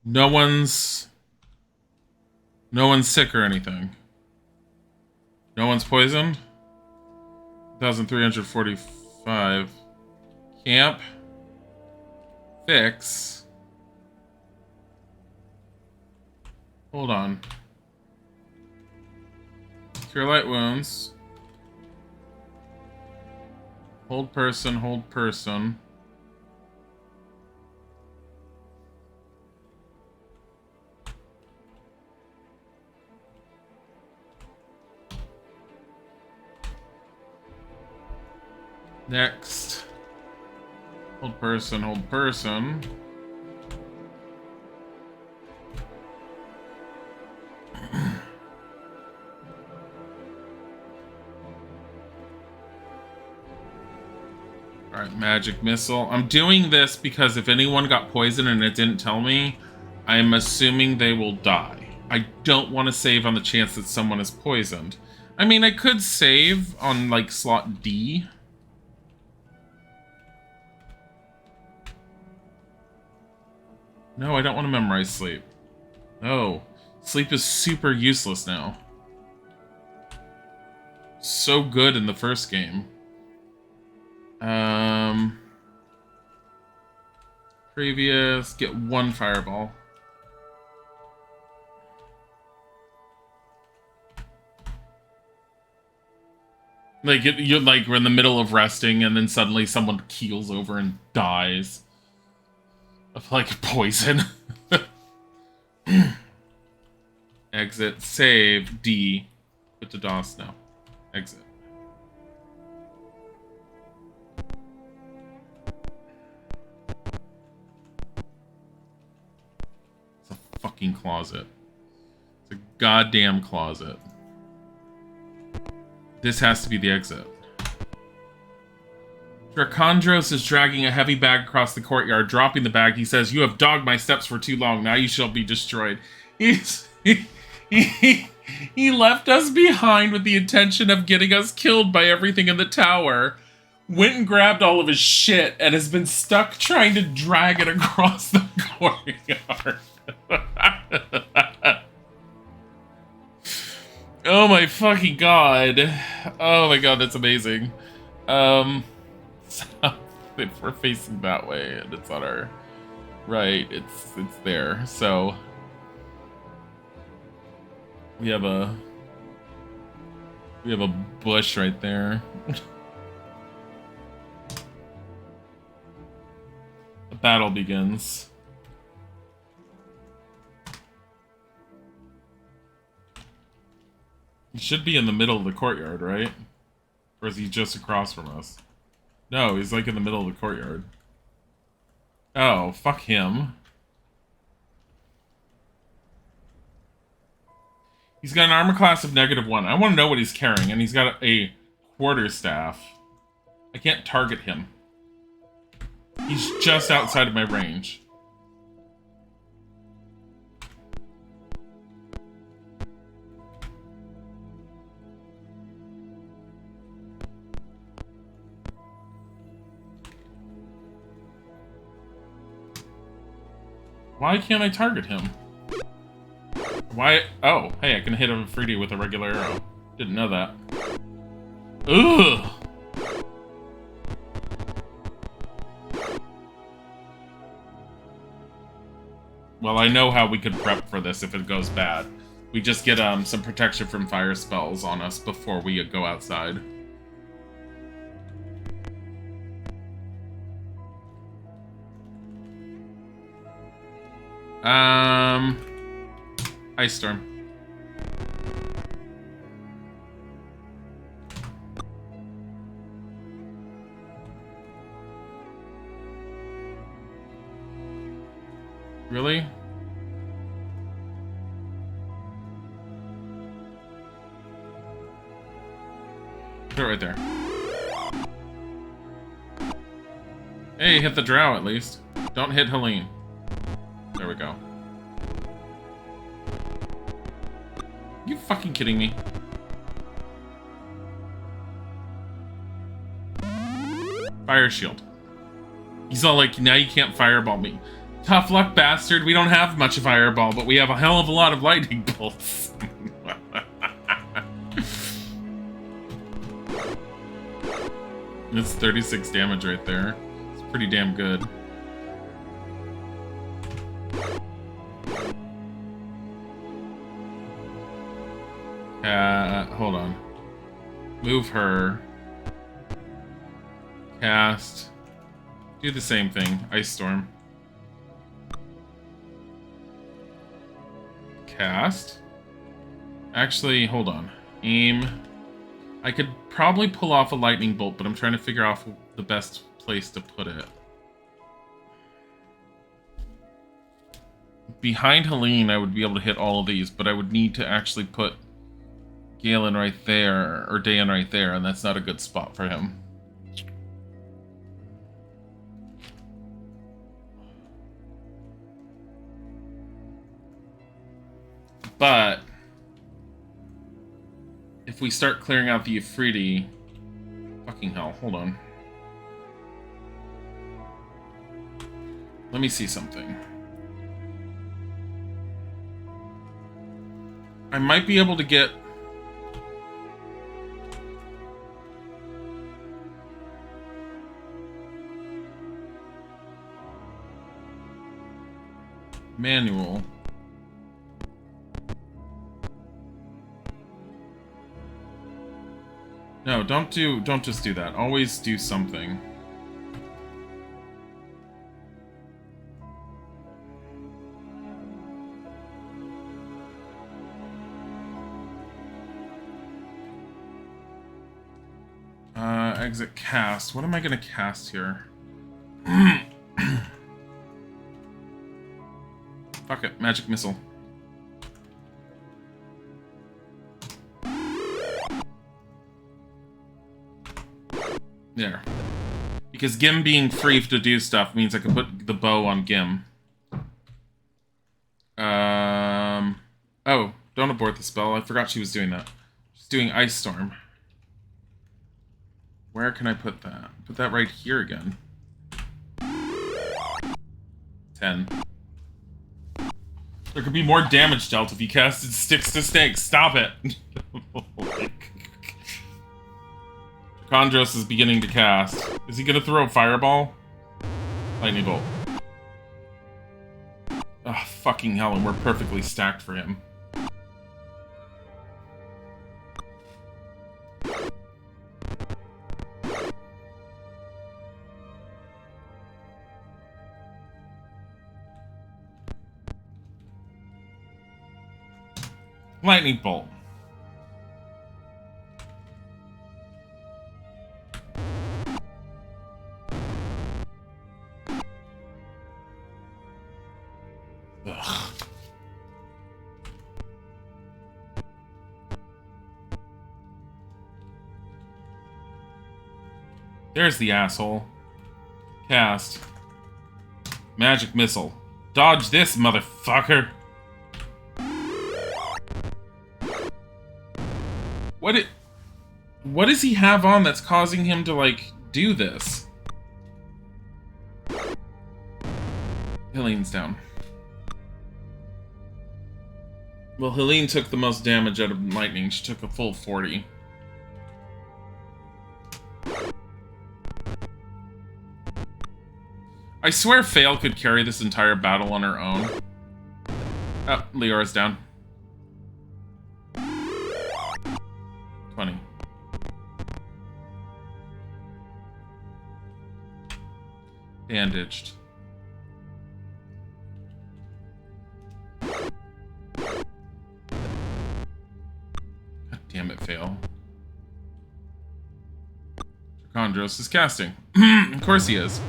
No one's sick or anything. No one's poisoned? 1,345. Camp. Fix. Hold on. Cure light wounds. Hold person, hold person. Next. Hold person, hold person. Alright, magic missile. I'm doing this because if anyone got poisoned and it didn't tell me, I'm assuming they will die. I don't want to save on the chance that someone is poisoned. I mean, I could save on, like, slot D. No, I don't want to memorize sleep. No. Sleep is super useless now. So good in the first game. Previous. Get 1 fireball. Like, you're like, we're in the middle of resting and then suddenly someone keels over and dies. Of, like, poison. Exit, save, D. Put to DOS now. Exit. fucking closet. It's a goddamn closet. This has to be the exit. Dracondros is dragging a heavy bag across the courtyard. Dropping the bag, he says, "You have dogged my steps for too long. Now you shall be destroyed." He left us behind with the intention of getting us killed by everything in the tower. Went and grabbed all of his shit and has been stuck trying to drag it across the courtyard. Oh my fucking god. Oh my god, that's amazing. So, if we're facing that way and it's on our right, it's there. So we have a bush right there. The battle begins. He should be in the middle of the courtyard, right? Or is he just across from us? No, he's like in the middle of the courtyard. Oh, fuck him. He's got an armor class of -1. I want to know what he's carrying, and he's got a quarterstaff. I can't target him. He's just outside of my range. Why can't I target him? Why? Oh, hey, I can hit a 3D with a regular arrow. Didn't know that. Ugh! Well, I know how we could prep for this if it goes bad. We just get some protection from fire spells on us before we go outside. Ice Storm. Really? Put it right there. Hey, hit the drow at least. Don't hit Helene. There we go. You fucking kidding me? Fire shield. He's all like, now you can't fireball me. Tough luck, bastard. We don't have much fireball, but we have a hell of a lot of lightning bolts. It's 36 damage right there. It's pretty damn good. Hold on. Move her. Cast. Do the same thing. Ice Storm. Cast. Actually, hold on. Aim. I could probably pull off a lightning bolt, but I'm trying to figure out the best place to put it. Behind Helene, I would be able to hit all of these, but I would need to actually put Galen right there, or Dan right there, and that's not a good spot for him. But if we start clearing out the Ifriti, fucking hell, hold on. Let me see something. I might be able to get manual. No, don't just do that. Always do something. Exit cast. What am I gonna cast here? Fuck it, magic missile. There. Because Gim being free to do stuff means I can put the bow on Gim. Oh, don't abort the spell. I forgot she was doing that. She's doing Ice Storm. Where can I put that? Put that right here again. 10. There could be more damage dealt if you casted Sticks to Snakes. Stop it! Chondros is beginning to cast. Is he gonna throw a fireball? Lightning bolt. Ah, fucking hell, and we're perfectly stacked for him. Lightning bolt. Ugh. There's the asshole. Cast. Magic missile. Dodge this, motherfucker! What does he have on that's causing him to, like, do this? Helene's down. Well, Helene took the most damage out of lightning. She took a full 40. I swear Fail could carry this entire battle on her own. Oh, Leora's down. 20. Bandaged. God damn it, Fail. Chondros is casting. Of course he is.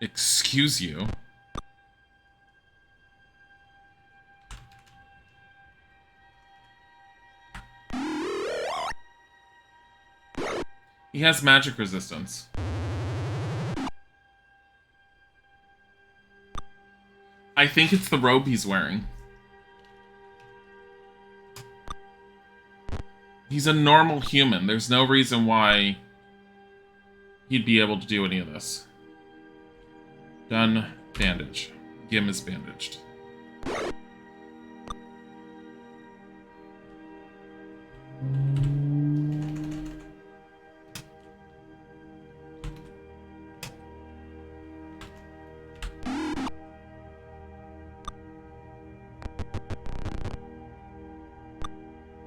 Excuse you? He has magic resistance. I think it's the robe he's wearing. He's a normal human. There's no reason why he'd be able to do any of this. Done. Bandage. Gim is bandaged.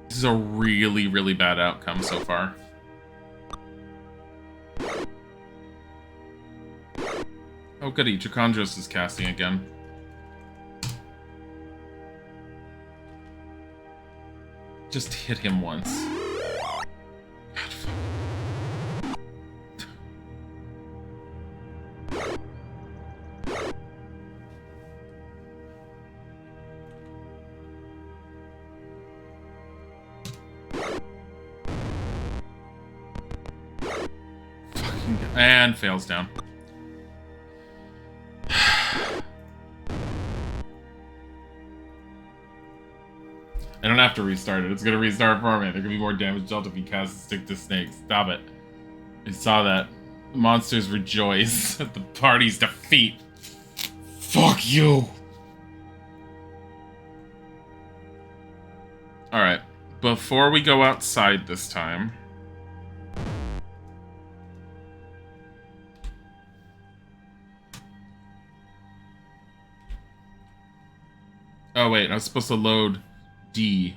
This is a really, really bad outcome so far. Oh goody, Chondros is casting again. Just hit him once. God, fucking and fails down. I don't have to restart it. It's gonna restart for me. There could be more damage dealt if you cast a Stick to Snakes. Stop it. I saw that. The monsters rejoice at the party's defeat. Fuck you! Alright. Before we go outside this time... Oh wait, I was supposed to load... D.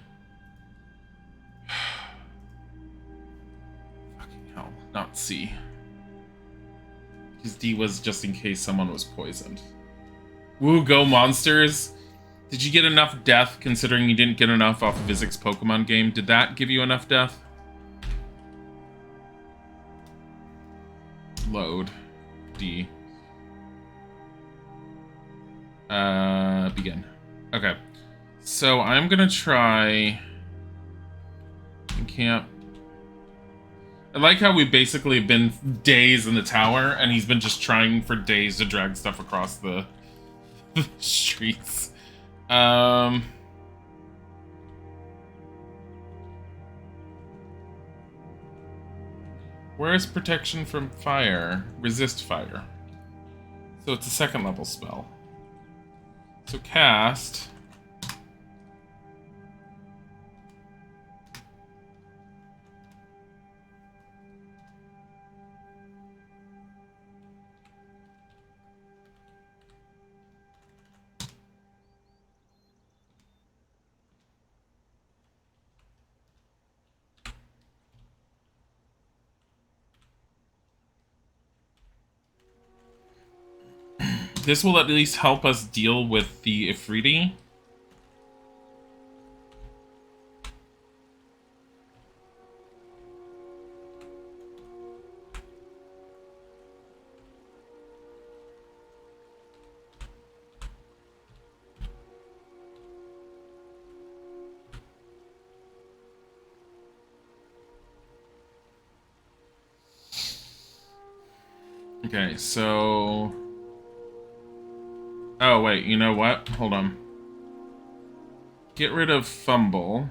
Fucking hell. Not C. Because D was just in case someone was poisoned. Woo, go monsters! Did you get enough death, considering you didn't get enough off of Physics Pokemon game? Did that give you enough death? Load. D. Begin. Okay. So I'm gonna try... Camp. I like how we basically have been days in the tower, and he's been just trying for days to drag stuff across the streets. Where is protection from fire? Resist fire. So it's a second level spell. So cast. This will at least help us deal with the Ifriti. Okay, so... Oh, wait, you know what? Hold on. Get rid of Fumble.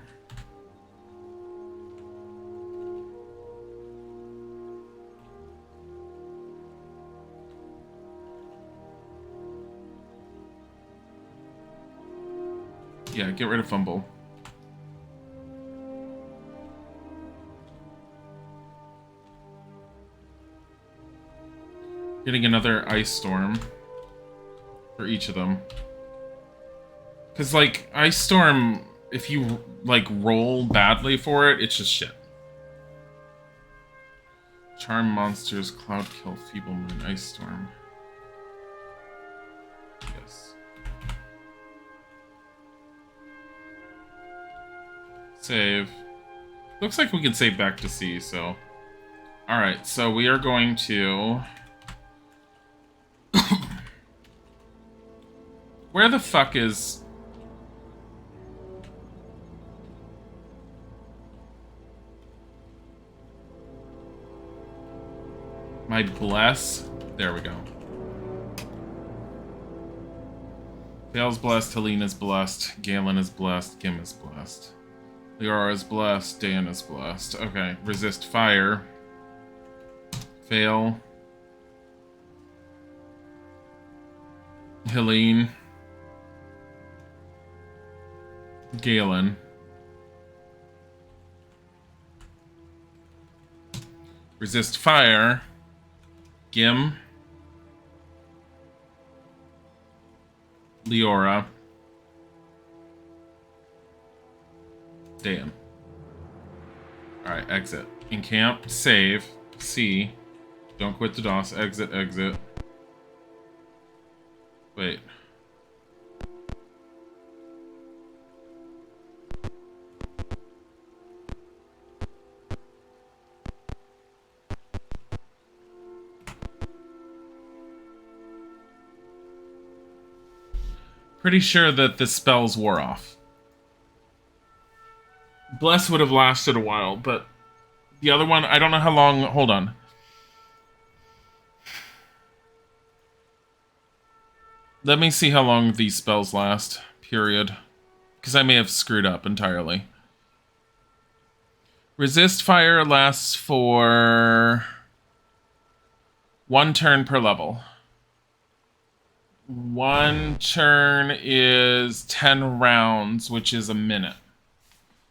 Yeah, get rid of Fumble. Getting another Ice Storm. For each of them. Because, like, Ice Storm, if you, like, roll badly for it, it's just shit. Charm monsters, Cloud Kill, Feeble Moon, Ice Storm. Yes. Save. Looks like we can save back to sea, so... Alright, so we are going to... Where the fuck is... my bless? There we go. Vale's blessed, Helena's blessed, Galen is blessed, Kim is blessed. Leora is blessed, Dan is blessed. Okay, resist fire. Vale. Helene. Galen. Resist fire. Gim. Leora. Dan. Alright, exit. Encamp. Save. C. Don't quit the DOS. Exit, exit. Wait. Pretty sure that the spells wore off. Bless would have lasted a while, but the other one, I don't know how long. Hold on. Let me see how long these spells last. Period. Because I may have screwed up entirely. Resist fire lasts for 1 turn per level. 1 turn is 10 rounds, which is a minute.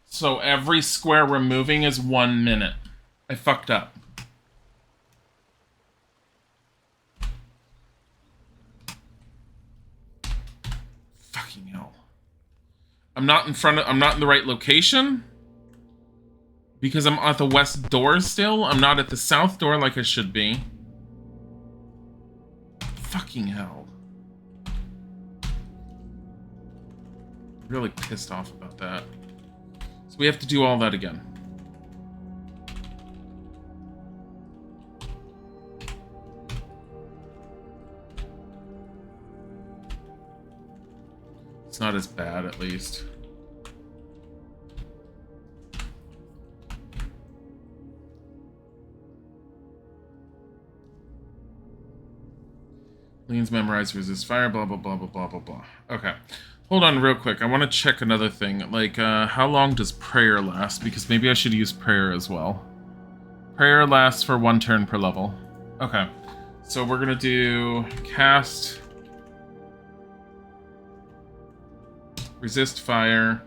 So every square we're moving is 1 minute. I fucked up. Fucking hell. I'm not in the right location. Because I'm at the west door still. I'm not at the south door like I should be. Fucking hell. really pissed off about that. So we have to do all that again. It's not as bad, at least. Leans memorize, resist fire, blah, blah, blah, blah, blah, blah, blah. Okay. Hold on real quick. I want to check another thing. Like, how long does prayer last? Because maybe I should use prayer as well. Prayer lasts for 1 turn per level. Okay. So we're going to do cast... resist fire.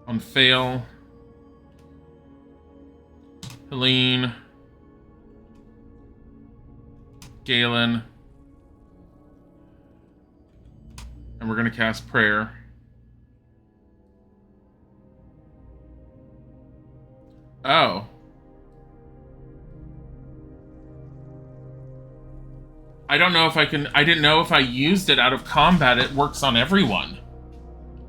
On fail. Helene. Galen. And we're going to cast prayer. Oh. I don't know if I can... I didn't know if I used it out of combat, it works on everyone.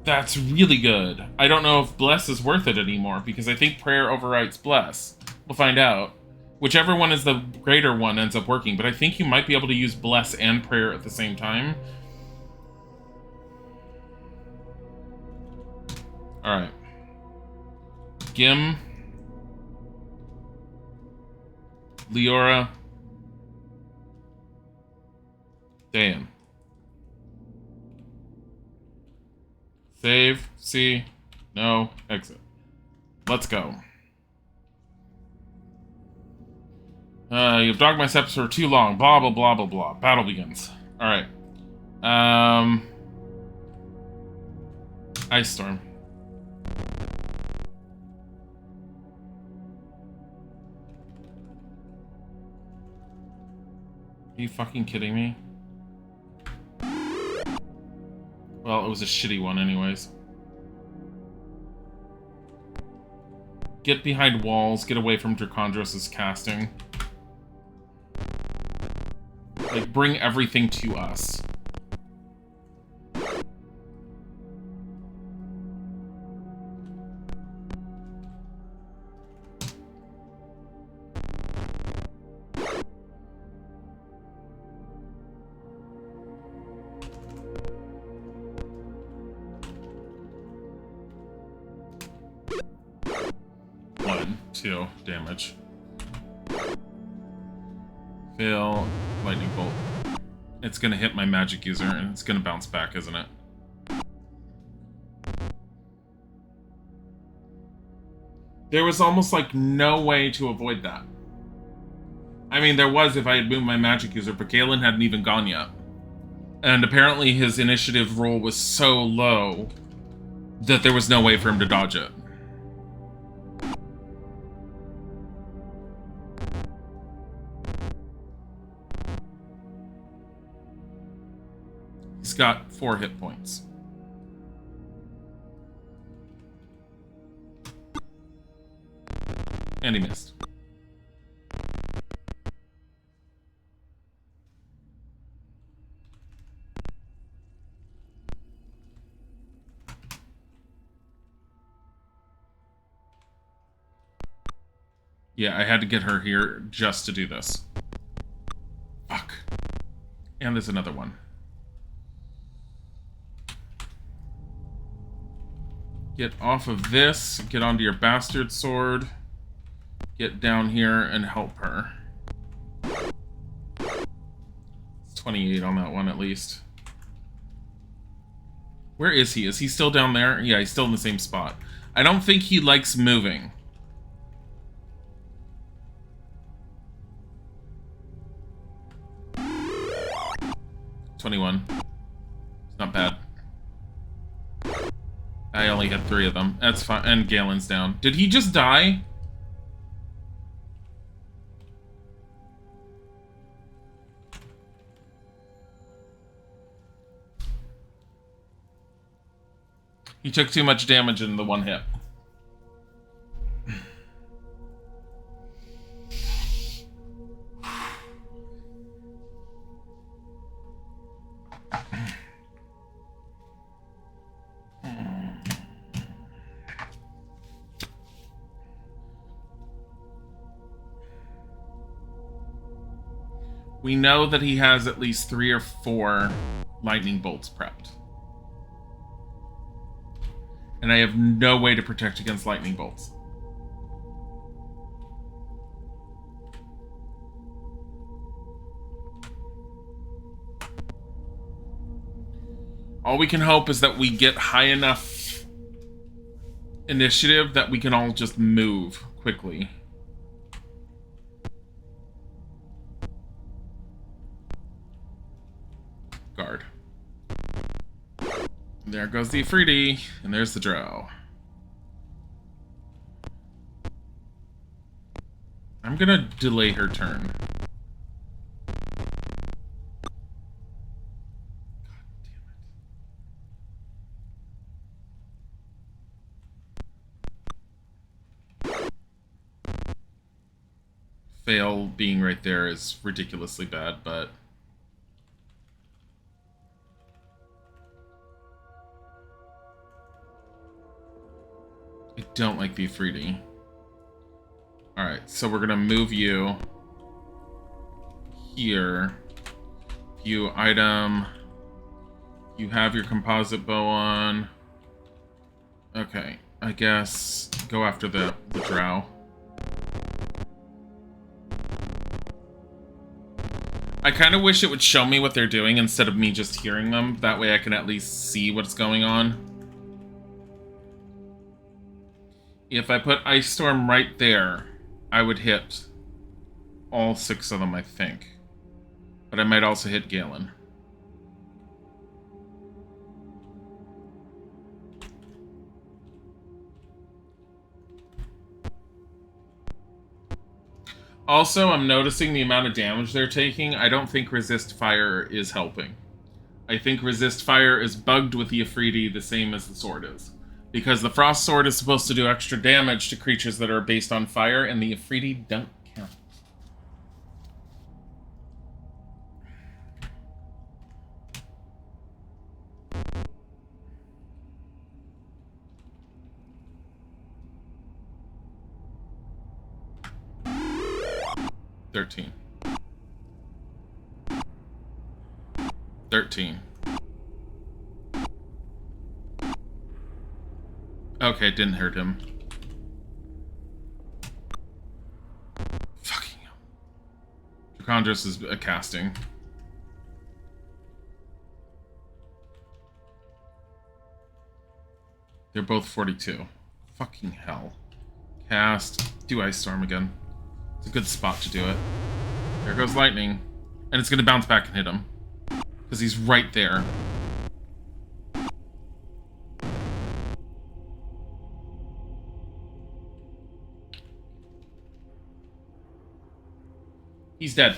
That's really good. I don't know if Bless is worth it anymore, because I think Prayer overwrites Bless. We'll find out. Whichever one is the greater one ends up working, but I think you might be able to use Bless and Prayer at the same time. Alright. Gim. Leora. Dan. Save. C. No. Exit. Let's go. You've dogged my steps for too long. Blah, blah, blah, blah, blah. Battle begins. Alright. Ice Storm. Are you fucking kidding me? Well, it was a shitty one anyways. Get behind walls, get away from Dracondros' casting. Like, bring everything to us. Damage. Fail. Lightning bolt. It's gonna hit my magic user and it's gonna bounce back, isn't it? There was almost like no way to avoid that. I mean, there was if I had moved my magic user, but Galen hadn't even gone yet. And apparently his initiative roll was so low that there was no way for him to dodge it. He's got 4 hit points. And he missed. Yeah, I had to get her here just to do this. Fuck. And there's another one. Get off of this, get onto your bastard sword, get down here and help her. It's 28 on that one at least. Where is he? Is he still down there? Yeah, he's still in the same spot. I don't think he likes moving. $21. It's not bad. I only had 3 of them. That's fine. And Galen's down. Did he just die? He took too much damage in the one hit. We know that he has at least 3 or 4 lightning bolts prepped. And I have no way to protect against lightning bolts. All we can hope is that we get high enough initiative that we can all just move quickly. Guard. There goes the Ifriti, and there's the Drow. I'm gonna delay her turn. Fail being right there is ridiculously bad, but... I don't like the Ifriti. Alright, so we're gonna move you here. You item. You have your composite bow on. Okay, I guess go after the Drow. I kind of wish it would show me what they're doing instead of me just hearing them. That way I can at least see what's going on. If I put Ice Storm right there, I would hit all 6 of them, I think. But I might also hit Galen. Also, I'm noticing the amount of damage they're taking. I don't think Resist Fire is helping. I think Resist Fire is bugged with the Ifriti the same as the sword is. Because the Frost Sword is supposed to do extra damage to creatures that are based on fire, and the Ifriti don't count. $13. Okay, it didn't hurt him. Fucking hell. Dracondros is a casting. They're both 42. Fucking hell. Cast. Do Ice Storm again. It's a good spot to do it. There goes lightning. And it's gonna bounce back and hit him. Because he's right there. He's dead.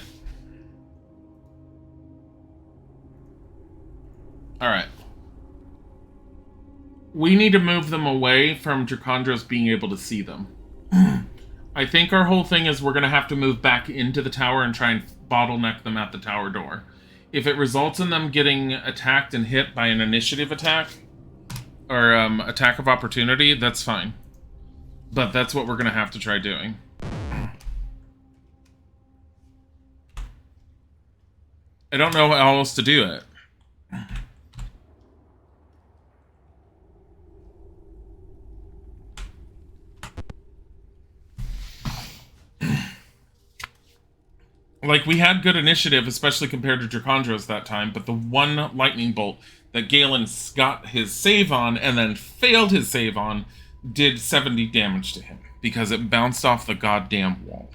Alright. We need to move them away from Dracondros being able to see them. I think our whole thing is we're going to have to move back into the tower and try and bottleneck them at the tower door. If it results in them getting attacked and hit by an initiative attack, or attack of opportunity, that's fine. But that's what we're going to have to try doing. I don't know how else to do it. Like, we had good initiative, especially compared to Dracondros that time, but the one lightning bolt that Galen got his save on and then failed his save on did 70 damage to him because it bounced off the goddamn wall.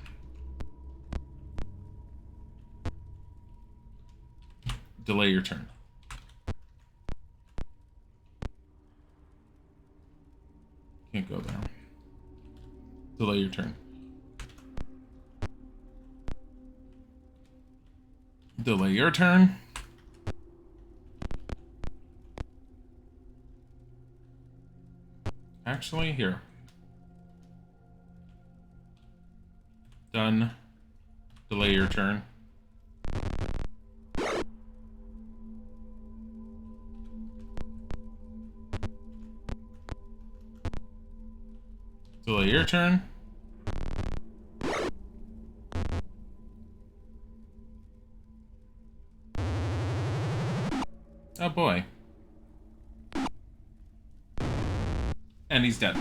Delay your turn. Can't go there. Delay your turn. Delay your turn. Actually, here. Done. Delay your turn. Delay your turn. Oh boy. And he's dead.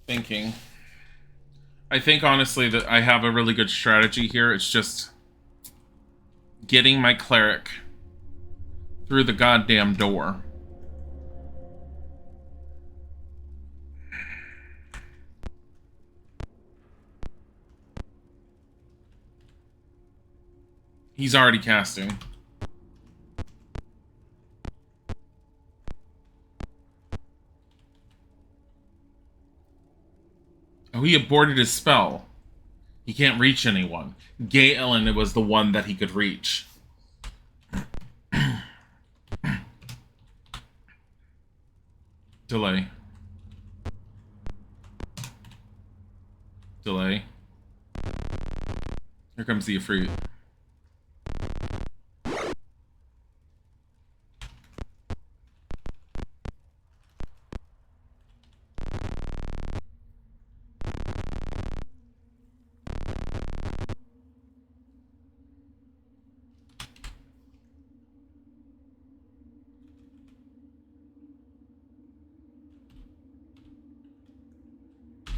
Thinking. I think honestly that I have a really good strategy here. It's just getting my cleric through the goddamn door. He's already casting. Oh, he aborted his spell. He can't reach anyone. Galen was the one that he could reach. Delay. Delay. Here comes the Ifrit.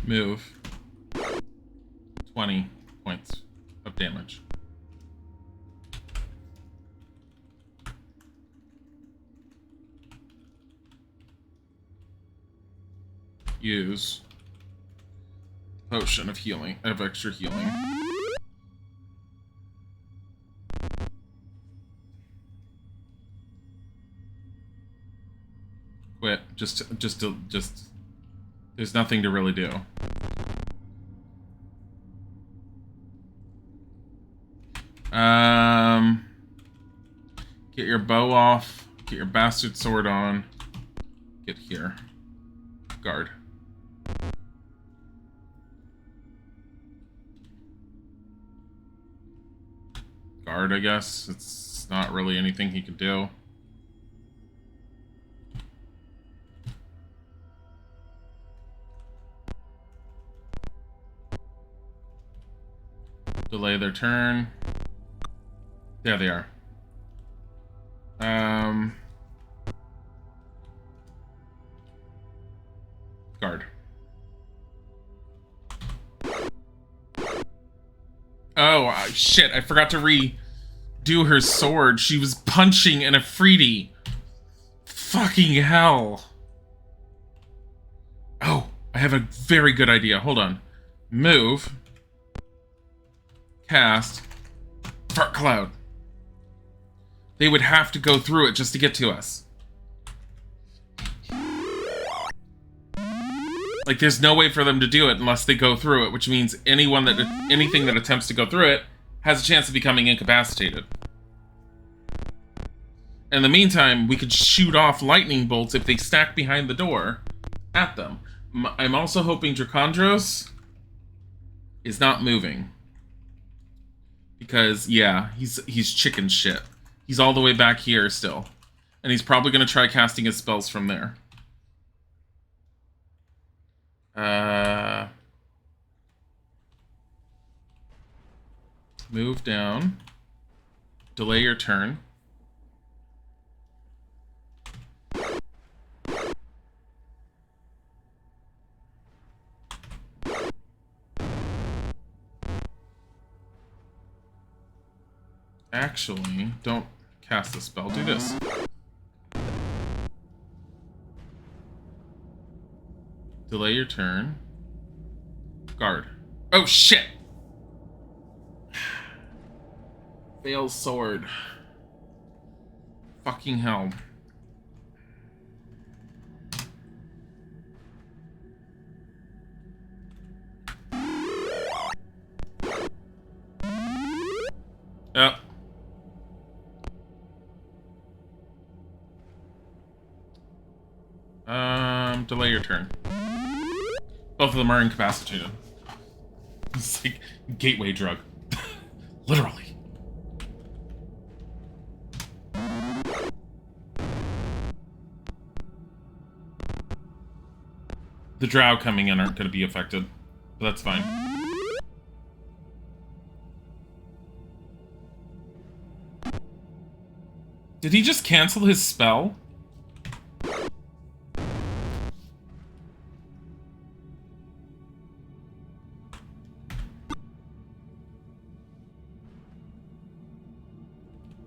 Move. 20 points of damage. Use potion of healing, of extra healing. Quit. Just. There's nothing to really do. Get your bow off. Get your bastard sword on. Get here. Guard. Guard, I guess. It's not really anything he can do. Delay their turn. There they are. Guard. Oh, shit. I forgot to redo her sword. She was punching an Ifriti. Fucking hell. Oh, I have a very good idea. Hold on. Move. Cast. Fart Cloud. They would have to go through it just to get to us. Like, there's no way for them to do it unless they go through it, which means anything that attempts to go through it has a chance of becoming incapacitated. In the meantime, we could shoot off lightning bolts if they stack behind the door at them. I'm also hoping Dracondros is not moving. Because, yeah, he's chicken shit. He's all the way back here still. And he's probably going to try casting his spells from there. Move down. Delay your turn. Actually, don't cast the spell. Do this. Delay your turn. Guard. Oh, shit! Fail sword. Fucking hell. Yep. Delay your turn. Both of them are incapacitated. It's like gateway drug. Literally. The drow coming in aren't going to be affected, but that's fine. Did he just cancel his spell?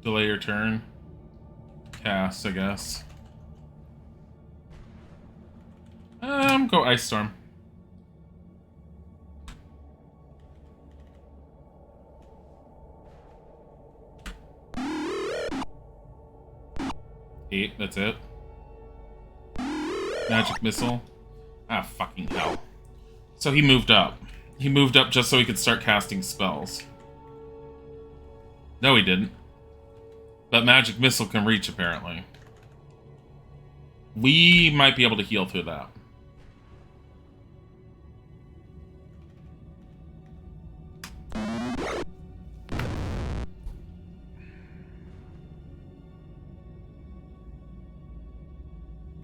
Delay your turn. Cast, I guess. Go Ice Storm. Eight, that's it. Magic Missile. Ah, fucking hell. So he moved up. He moved up just so he could start casting spells. No, he didn't. But Magic Missile can reach, apparently. We might be able to heal through that.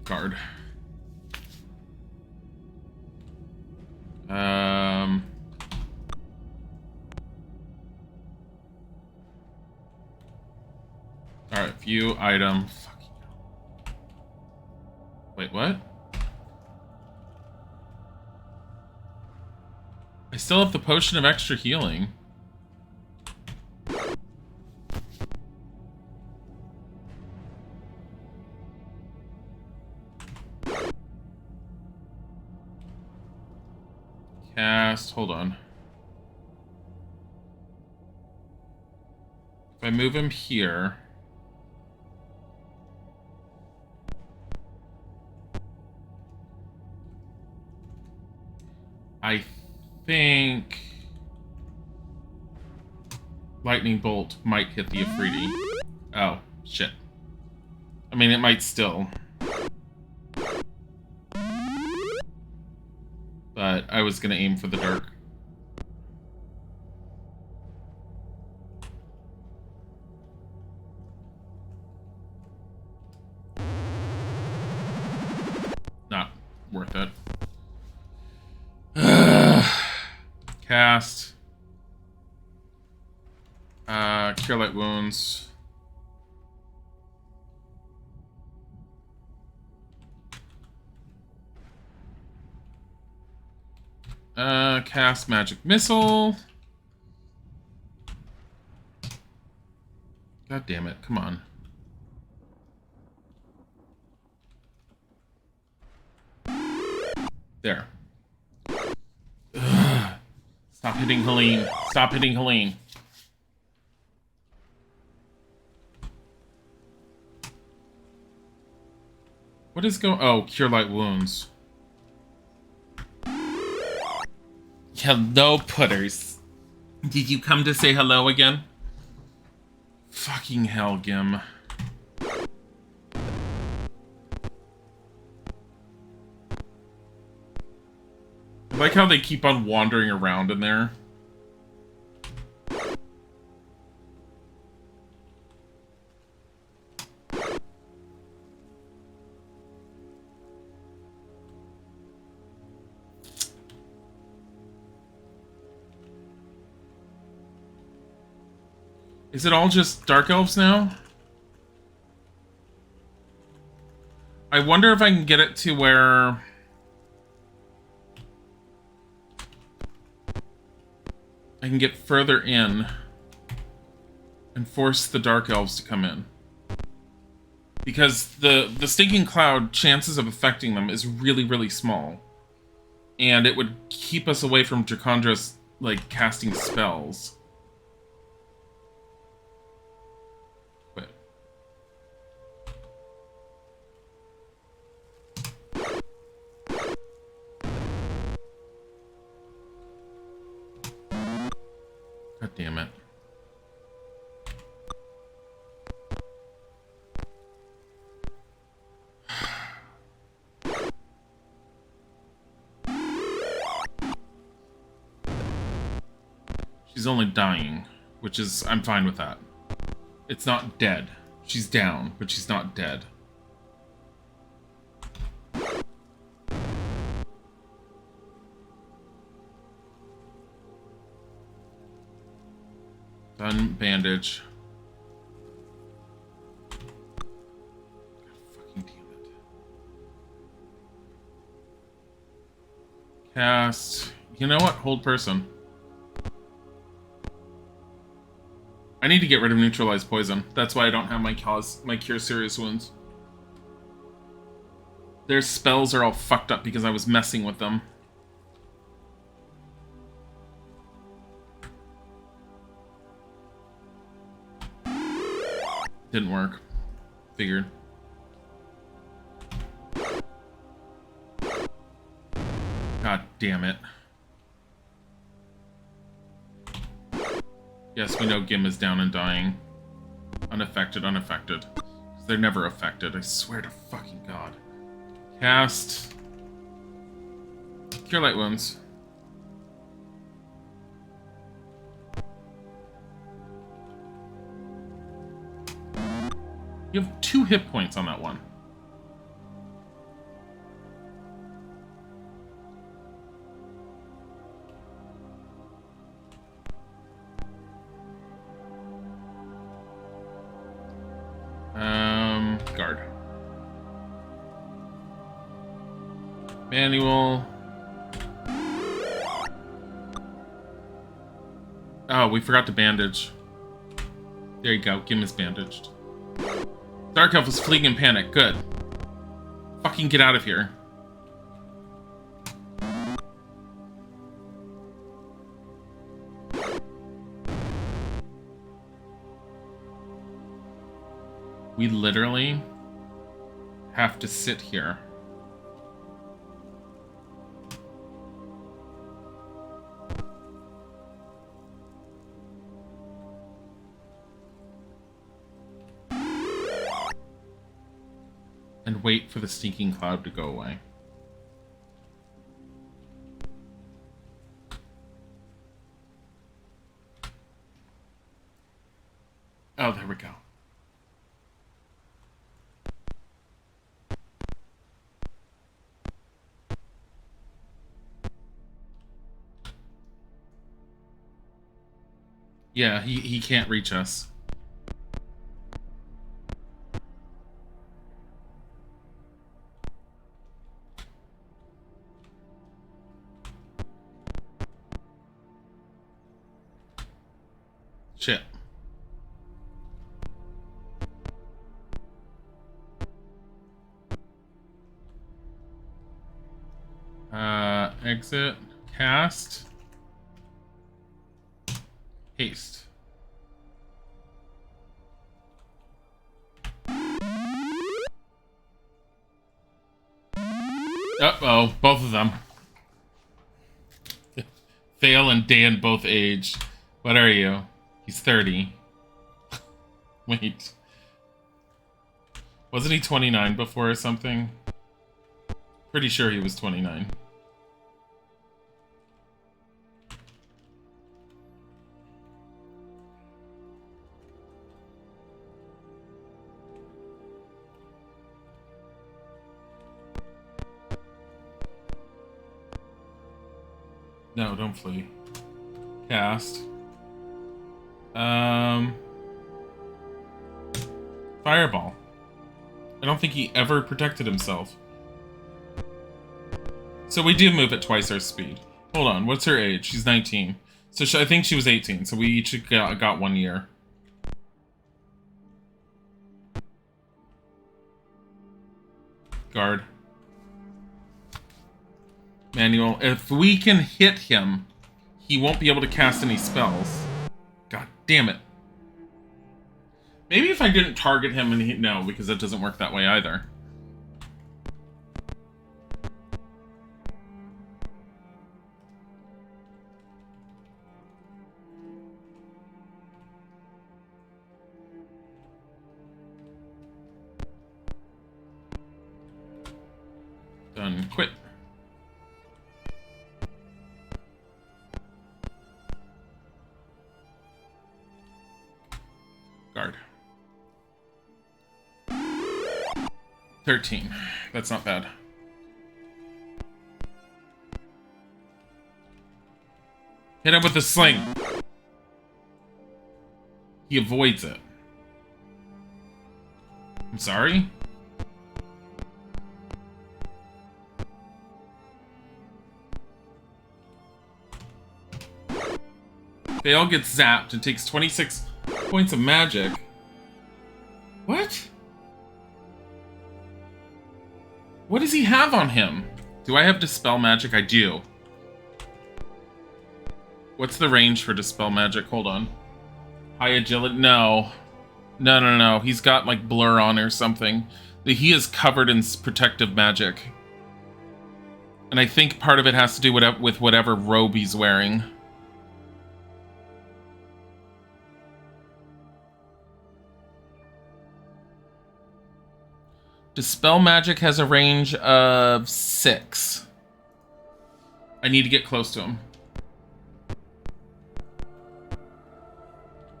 Guard. Alright, view item. Fucking hell. Wait, what? I still have the potion of extra healing. Cast, hold on. If I move him here... I think... Lightning Bolt might hit the Afridi. Oh, shit. I mean, it might still. But I was gonna aim for the dark. Not worth it. Cast. Cure Light Wounds. Cast Magic Missile. God damn it, come on. There. Ugh. Stop hitting Helene. Stop hitting Helene. What is going... Oh, Cure Light Wounds. Hello, putters. Did you come to say hello again? Fucking hell, Gim. I like how they keep on wandering around in there. Is it all just Dark Elves now? I wonder if I can get it to where... I can get further in and force the Dark Elves to come in. Because the Stinking Cloud, chances of affecting them is really, really small. And it would keep us away from Dracondra's, like, casting spells. But... God damn it. She's only dying, which is... I'm fine with that. It's not dead. She's down, but she's not dead. Done. Bandage. God fucking damn it. Cast. You know what? Hold person. I need to get rid of neutralized poison. That's why I don't have my cure serious wounds. Their spells are all fucked up because I was messing with them. Didn't work. Figured. God damn it. Yes, we know Gim is down and dying. Unaffected, unaffected. They're never affected, I swear to fucking God. Cast. Cure Light Wounds. You have 2 hit points on that one. Guard. Manual. Oh, we forgot to bandage. There you go. Gim is bandaged. Dark Elf is fleeing in panic. Good. Fucking get out of here. We literally have to sit here. And wait for the stinking cloud to go away. Oh, there we go. Yeah, he can't reach us. Shit. Exit. Cast. Haste. Uh-oh, both of them. Fail and Dan both age. What are you? He's 30. Wait. Wasn't he 29 before or something? Pretty sure he was 29. No, don't flee. Cast. Fireball. I don't think he ever protected himself. So we do move at twice our speed. Hold on, what's her age? She's 19. So I think she was 18, so we each got 1 year. Guard. Manual. If we can hit him, he won't be able to cast any spells. God damn it. Maybe if I didn't target him and he... No, because that doesn't work that way either. Done. Quit. hard. 13. That's not bad. Hit him with the sling. He avoids it. I'm sorry? Fail gets zapped and takes 26 points of magic. What? What does he have on him? Do I have Dispel Magic? I do. What's the range for Dispel Magic? Hold on. High Agility? No. No. He's got, like, Blur on or something. He is covered in protective magic. And I think part of it has to do with whatever robe he's wearing. Dispel Magic has a range of 6. I need to get close to him.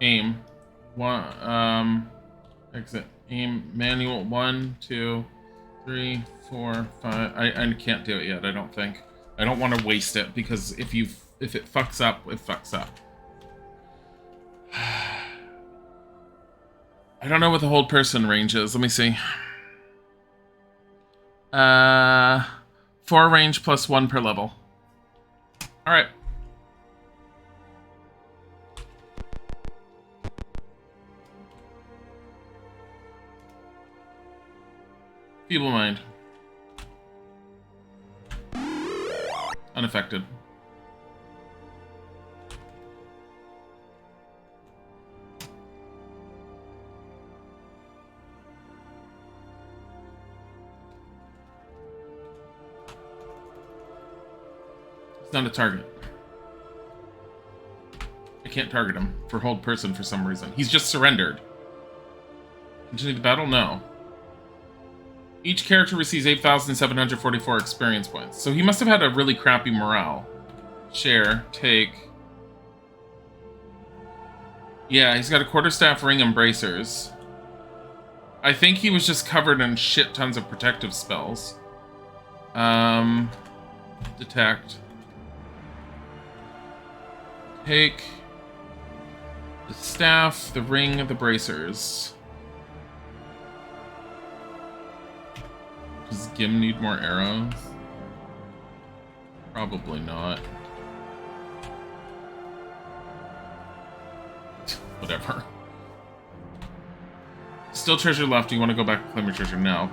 Aim. Exit. Aim. Manual. 1, 2, 3, 4, 5. I can't do it yet, I don't think. I don't want to waste it, because if it fucks up, it fucks up. I don't know what the hold person range is. Let me see. 4 range plus 1 per level. Alright. Feeble Mind. Unaffected. Not a target. I can't target him for hold person for some reason. He's just surrendered. Continue the battle? No. Each character receives 8,744 experience points. So he must have had a really crappy morale. Share. Take. Yeah, he's got a quarterstaff ring and bracers. I think he was just covered in shit tons of protective spells. Detect. Take the staff, the ring, the bracers. Does Gim need more arrows? Probably not. Whatever. Still treasure left. Do you want to go back and claim your treasure? No.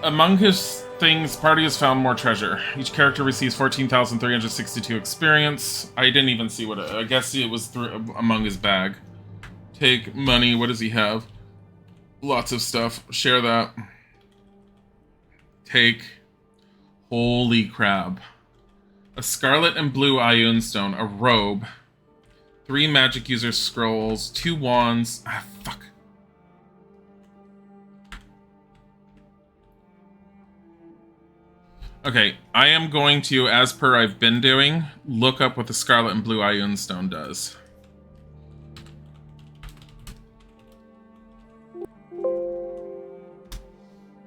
Among his things, party has found more treasure. Each character receives 14,362 experience. I didn't even see what I guess it was among his bag. Take money. What does he have? Lots of stuff. Share that. Take. Holy crap. A scarlet and blue Ioun stone. A robe. 3 magic user scrolls. 2 wands. Ah, fuck. Okay, I am going to, as per I've been doing, look up what the Scarlet and Blue Ioun Stone does.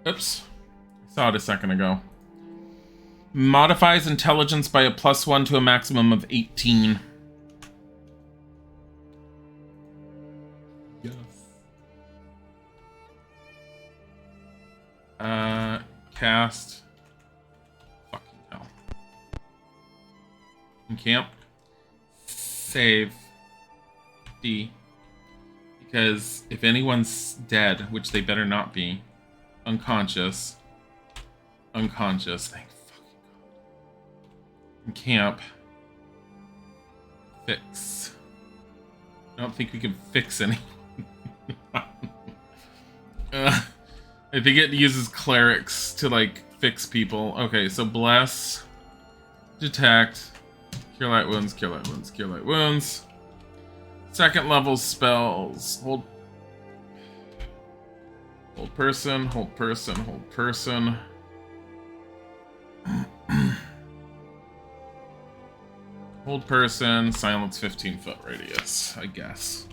Oops. I saw it a second ago. Modifies intelligence by a +1 to a maximum of 18. Yes. Cast. Camp. Save. D. Because if anyone's dead, which they better not be, unconscious. Unconscious. Thank fucking God. Camp. Fix. I don't think we can fix anyone. I think it uses clerics to, like, fix people. Okay, so bless. Detect. Cure light wounds, cure light wounds, cure light wounds. Second level spells. Hold person, hold person, hold person. Hold person, silence 15-foot radius, I guess.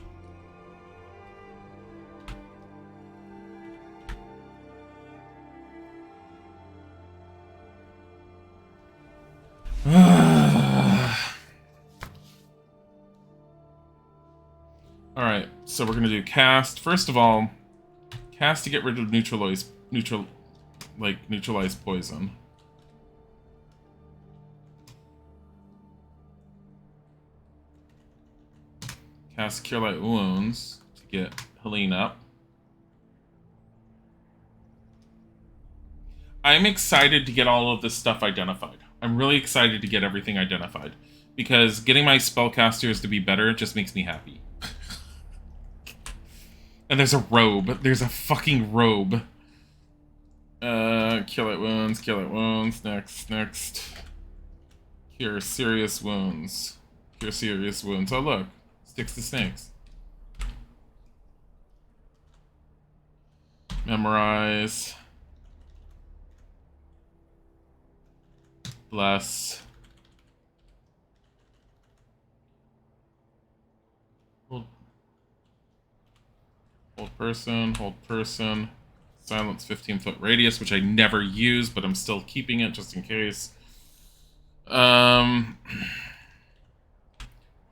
Alright, so we're gonna do cast. First of all, cast to get rid of neutralize poison. Cast Cure Light Wounds to get Helene up. I'm excited to get all of this stuff identified. I'm really excited to get everything identified. Because getting my spellcasters to be better just makes me happy. And there's a robe. There's a fucking robe. Cure Light Wounds, Cure Light Wounds. Next. Cure Serious Wounds. Cure Serious Wounds. Oh, look. Sticks to snakes. Memorize. Bless. Hold person. Silence 15-foot radius, which I never use, but I'm still keeping it just in case.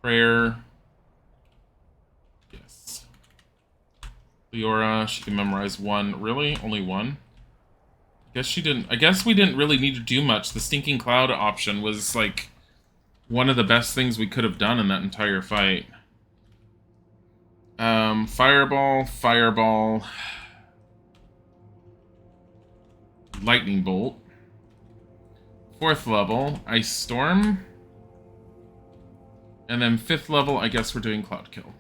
Prayer. Yes. Leora, she can memorize one. Really? Only one? I guess we didn't really need to do much. The Stinking Cloud option was, like, one of the best things we could have done in that entire fight. Fireball. Lightning Bolt. 4th level, Ice Storm. And then 5th level, I guess we're doing Cloud Kill.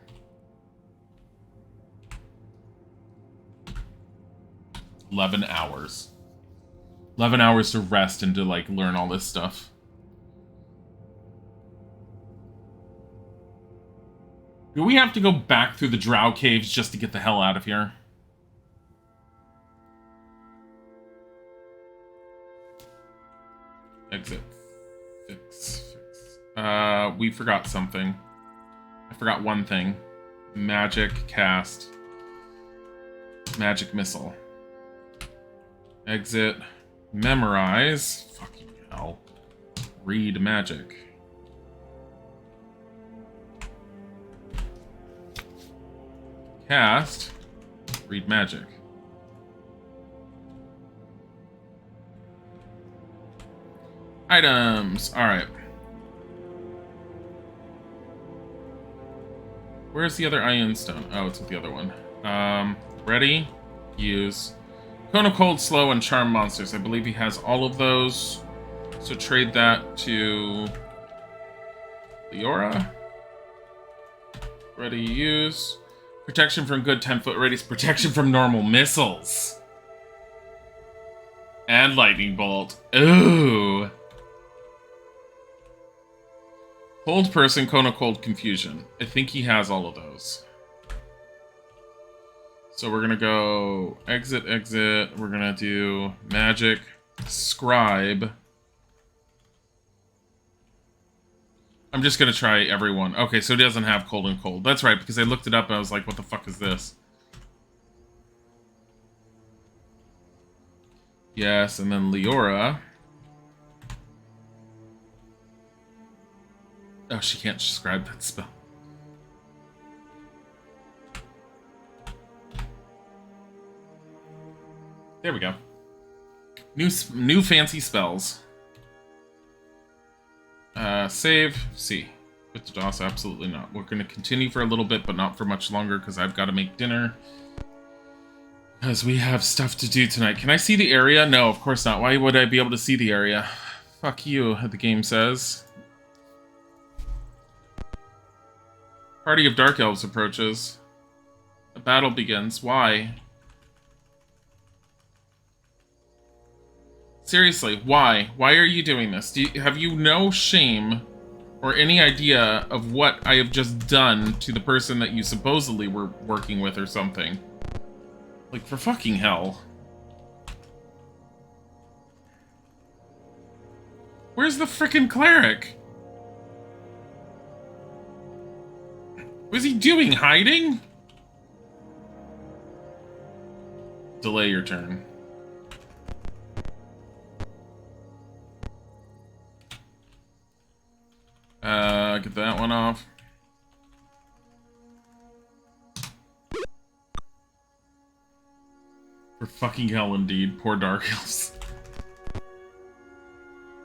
$11 hours. 11 hours to rest and to, like, learn all this stuff. Do we have to go back through the Drow Caves just to get the hell out of here? Exit. Fix. We forgot something. I forgot one thing. Magic cast. Magic missile. Exit. Memorize. Fucking hell. Read magic. Cast. Read magic. Items. Alright. Where's the other iron stone? Oh, it's with the other one. Ready. Use. Cone of Cold, Slow, and Charm Monsters. I believe he has all of those. So trade that to Leora. Ready, use. Protection from good 10-foot radius. Protection from normal missiles. And Lightning Bolt. Ooh. Hold person, Cone of Cold, Confusion. I think he has all of those. So we're gonna go exit. We're gonna do magic, scribe. I'm just gonna try everyone. Okay, so he doesn't have cold and cold. That's right, because I looked it up and I was like, what the fuck is this? Yes, and then Leora. Oh, she can't scribe that spell. There we go. New fancy spells. Save. C. With the DOS, absolutely not. We're going to continue for a little bit, but not for much longer, because I've got to make dinner. Because we have stuff to do tonight. Can I see the area? No, of course not. Why would I be able to see the area? Fuck you, the game says. Party of Dark Elves approaches. A battle begins. Why? Seriously, why? Why are you doing this? Have you no shame or any idea of what I have just done to the person that you supposedly were working with or something? Like, for fucking hell. Where's the frickin' cleric? What is he doing? Hiding? Delay your turn. Get that one off. For fucking hell, indeed. Poor Dark Elves.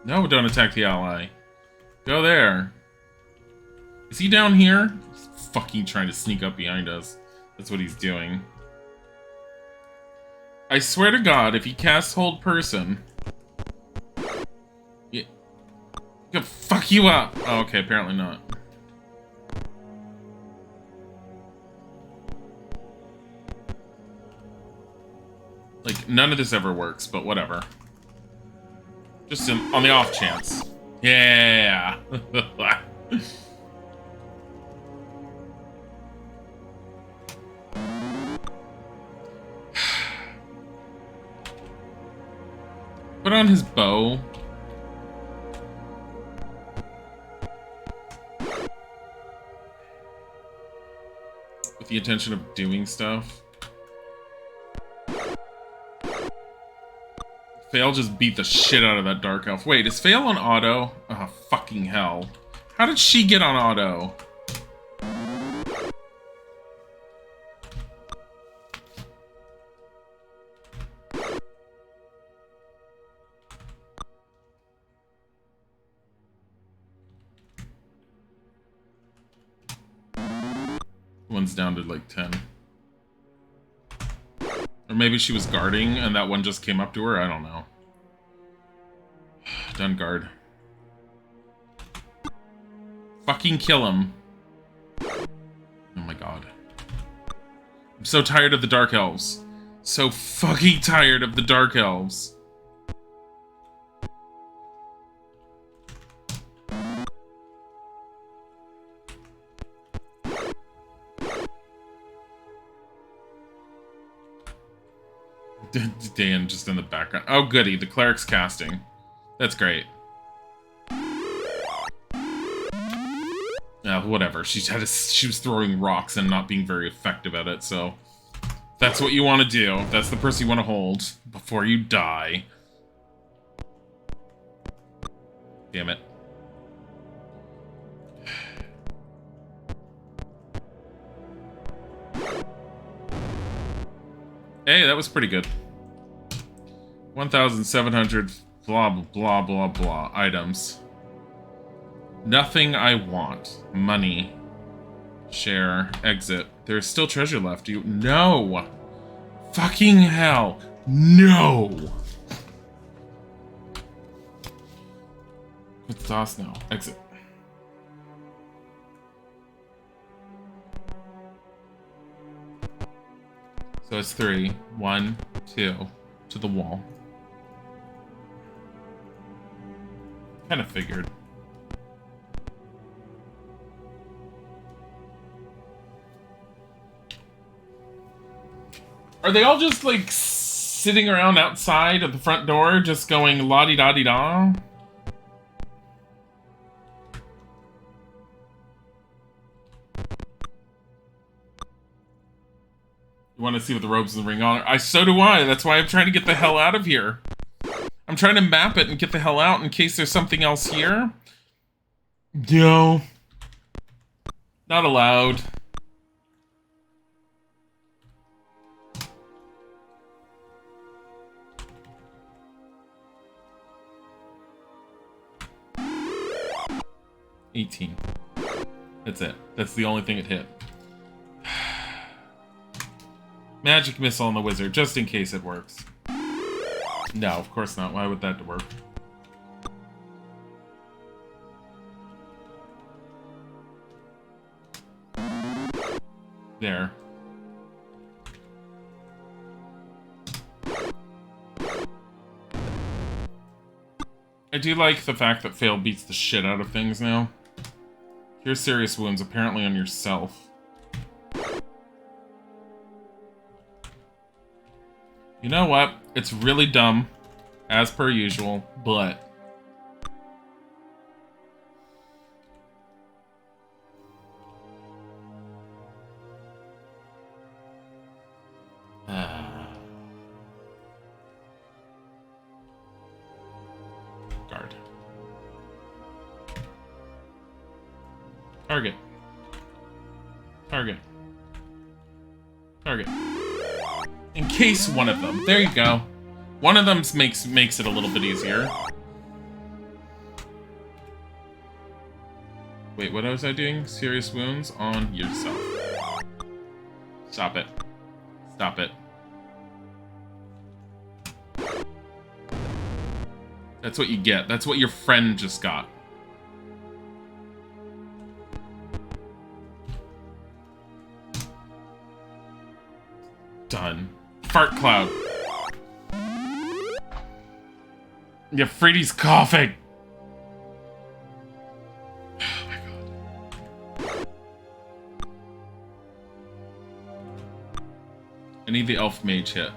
No, don't attack the ally. Go there. Is he down here? He's fucking trying to sneak up behind us. That's what he's doing. I swear to God, if he casts Hold Person... Yeah. He'll fuck you up! Oh, okay, apparently not. Like, none of this ever works, but whatever. Just on the off chance. Yeah! Put on his bow. With the intention of doing stuff. Fail just beat the shit out of that Dark Elf. Wait, is Fail on auto? Oh, fucking hell. How did she get on auto? One's down to like 10. Or maybe she was guarding and that one just came up to her? I don't know. Done guard. Fucking kill him. Oh my god. I'm so tired of the Dark Elves. So fucking tired of the Dark Elves. Dan just in the background. Oh, goody. The cleric's casting. That's great. Whatever. She was throwing rocks and not being very effective at it, so... That's what you want to do. That's the person you want to hold before you die. Damn it. Hey, that was pretty good. 1,700 blah, blah, blah, blah items. Nothing I want. Money. Share. Exit. There's still treasure left. No! Fucking hell. No! What's DOS now? Exit. So it's 3. 1, 2. To the wall. Kind of figured. Are they all just, like, sitting around outside of the front door, just going la-di-da-di-da? You want to see what the robes in the ring are? So do I. That's why I'm trying to get the hell out of here. I'm trying to map it and get the hell out in case there's something else here. No. Not allowed. $18. That's it. That's the only thing it hit. Magic missile on the wizard, just in case it works. No, of course not. Why would that work? There. I do like the fact that Fail beats the shit out of things now. Here's serious wounds, apparently on yourself. You know what? It's really dumb, as per usual, but... Guard. Target. Target. Target. Encase one of them. There you go. One of them makes it a little bit easier. Wait, what was I doing? Serious wounds on yourself. Stop it. Stop it. That's what you get. That's what your friend just got. Done. Fart cloud. Yeah, Freddy's coughing. Oh my god. I need the elf mage hit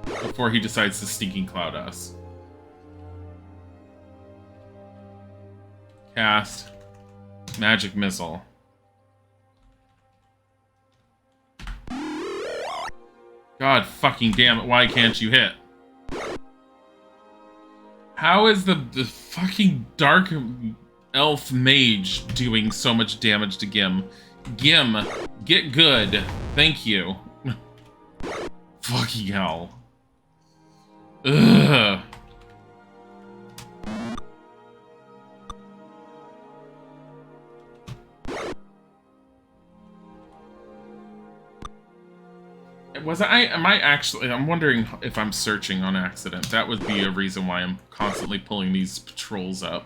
before he decides to stinking cloud us. Cast magic missile. God fucking damn it, why can't you hit? How is the fucking dark elf mage doing so much damage to Gim? Gim, get good. Thank you. Fucking hell. Ugh. I'm wondering if I'm searching on accident. That would be a reason why I'm constantly pulling these patrols up.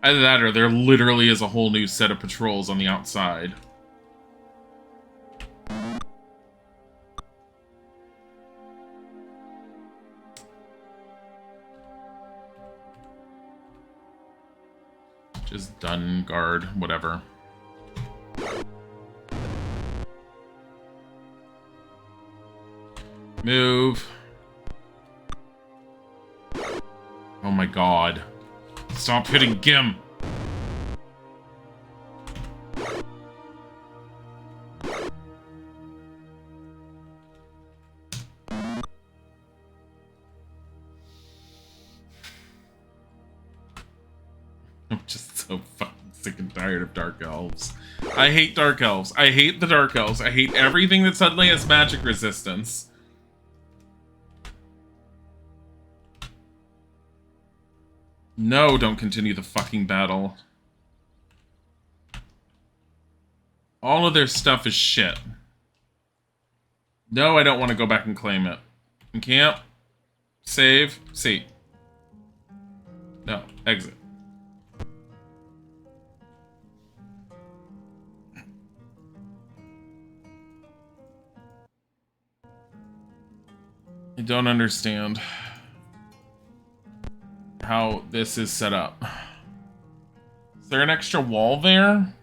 Either that or there literally is a whole new set of patrols on the outside. Just done, guard, whatever. Move. Oh my god. Stop hitting Gim. I'm just so fucking sick and tired of Dark Elves. I hate Dark Elves. I hate the Dark Elves. I hate everything that suddenly has magic resistance. No, don't continue the fucking battle. All of their stuff is shit. No, I don't want to go back and claim it. Camp. Save. See. No. Exit. I don't understand how this is set up. Is there an extra wall there?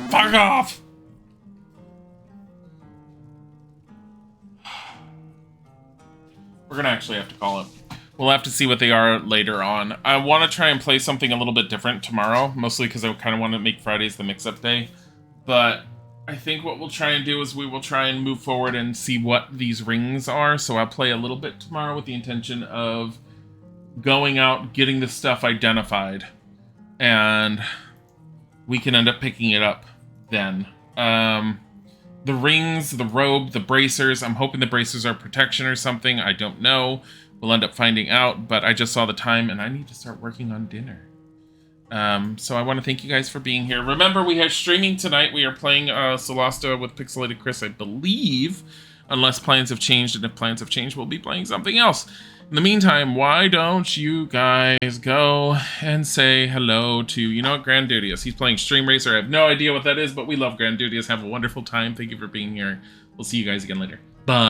Fuck off! We're gonna actually have to call it. We'll have to see what they are later on. I want to try and play something a little bit different tomorrow, mostly because I kind of want to make Fridays the mix-up day. But I think what we'll try and do is we will try and move forward and see what these rings are. So I'll play a little bit tomorrow with the intention of going out, getting the stuff identified, and we can end up picking it up then. The rings, the robe, the bracers. I'm hoping the bracers are protection or something. I don't know. We'll end up finding out, but I just saw the time and I need to start working on dinner. So I want to thank you guys for being here. Remember, we have streaming tonight. We are playing Solasta with Pixelated Chris, I believe, unless plans have changed, and if plans have changed, we'll be playing something else. In the meantime, why don't you guys go and say hello to, you know what, Grandudius. He's playing Stream Racer. I have no idea what that is, but we love Grandudius. Have a wonderful time. Thank you for being here. We'll see you guys again later. Bye.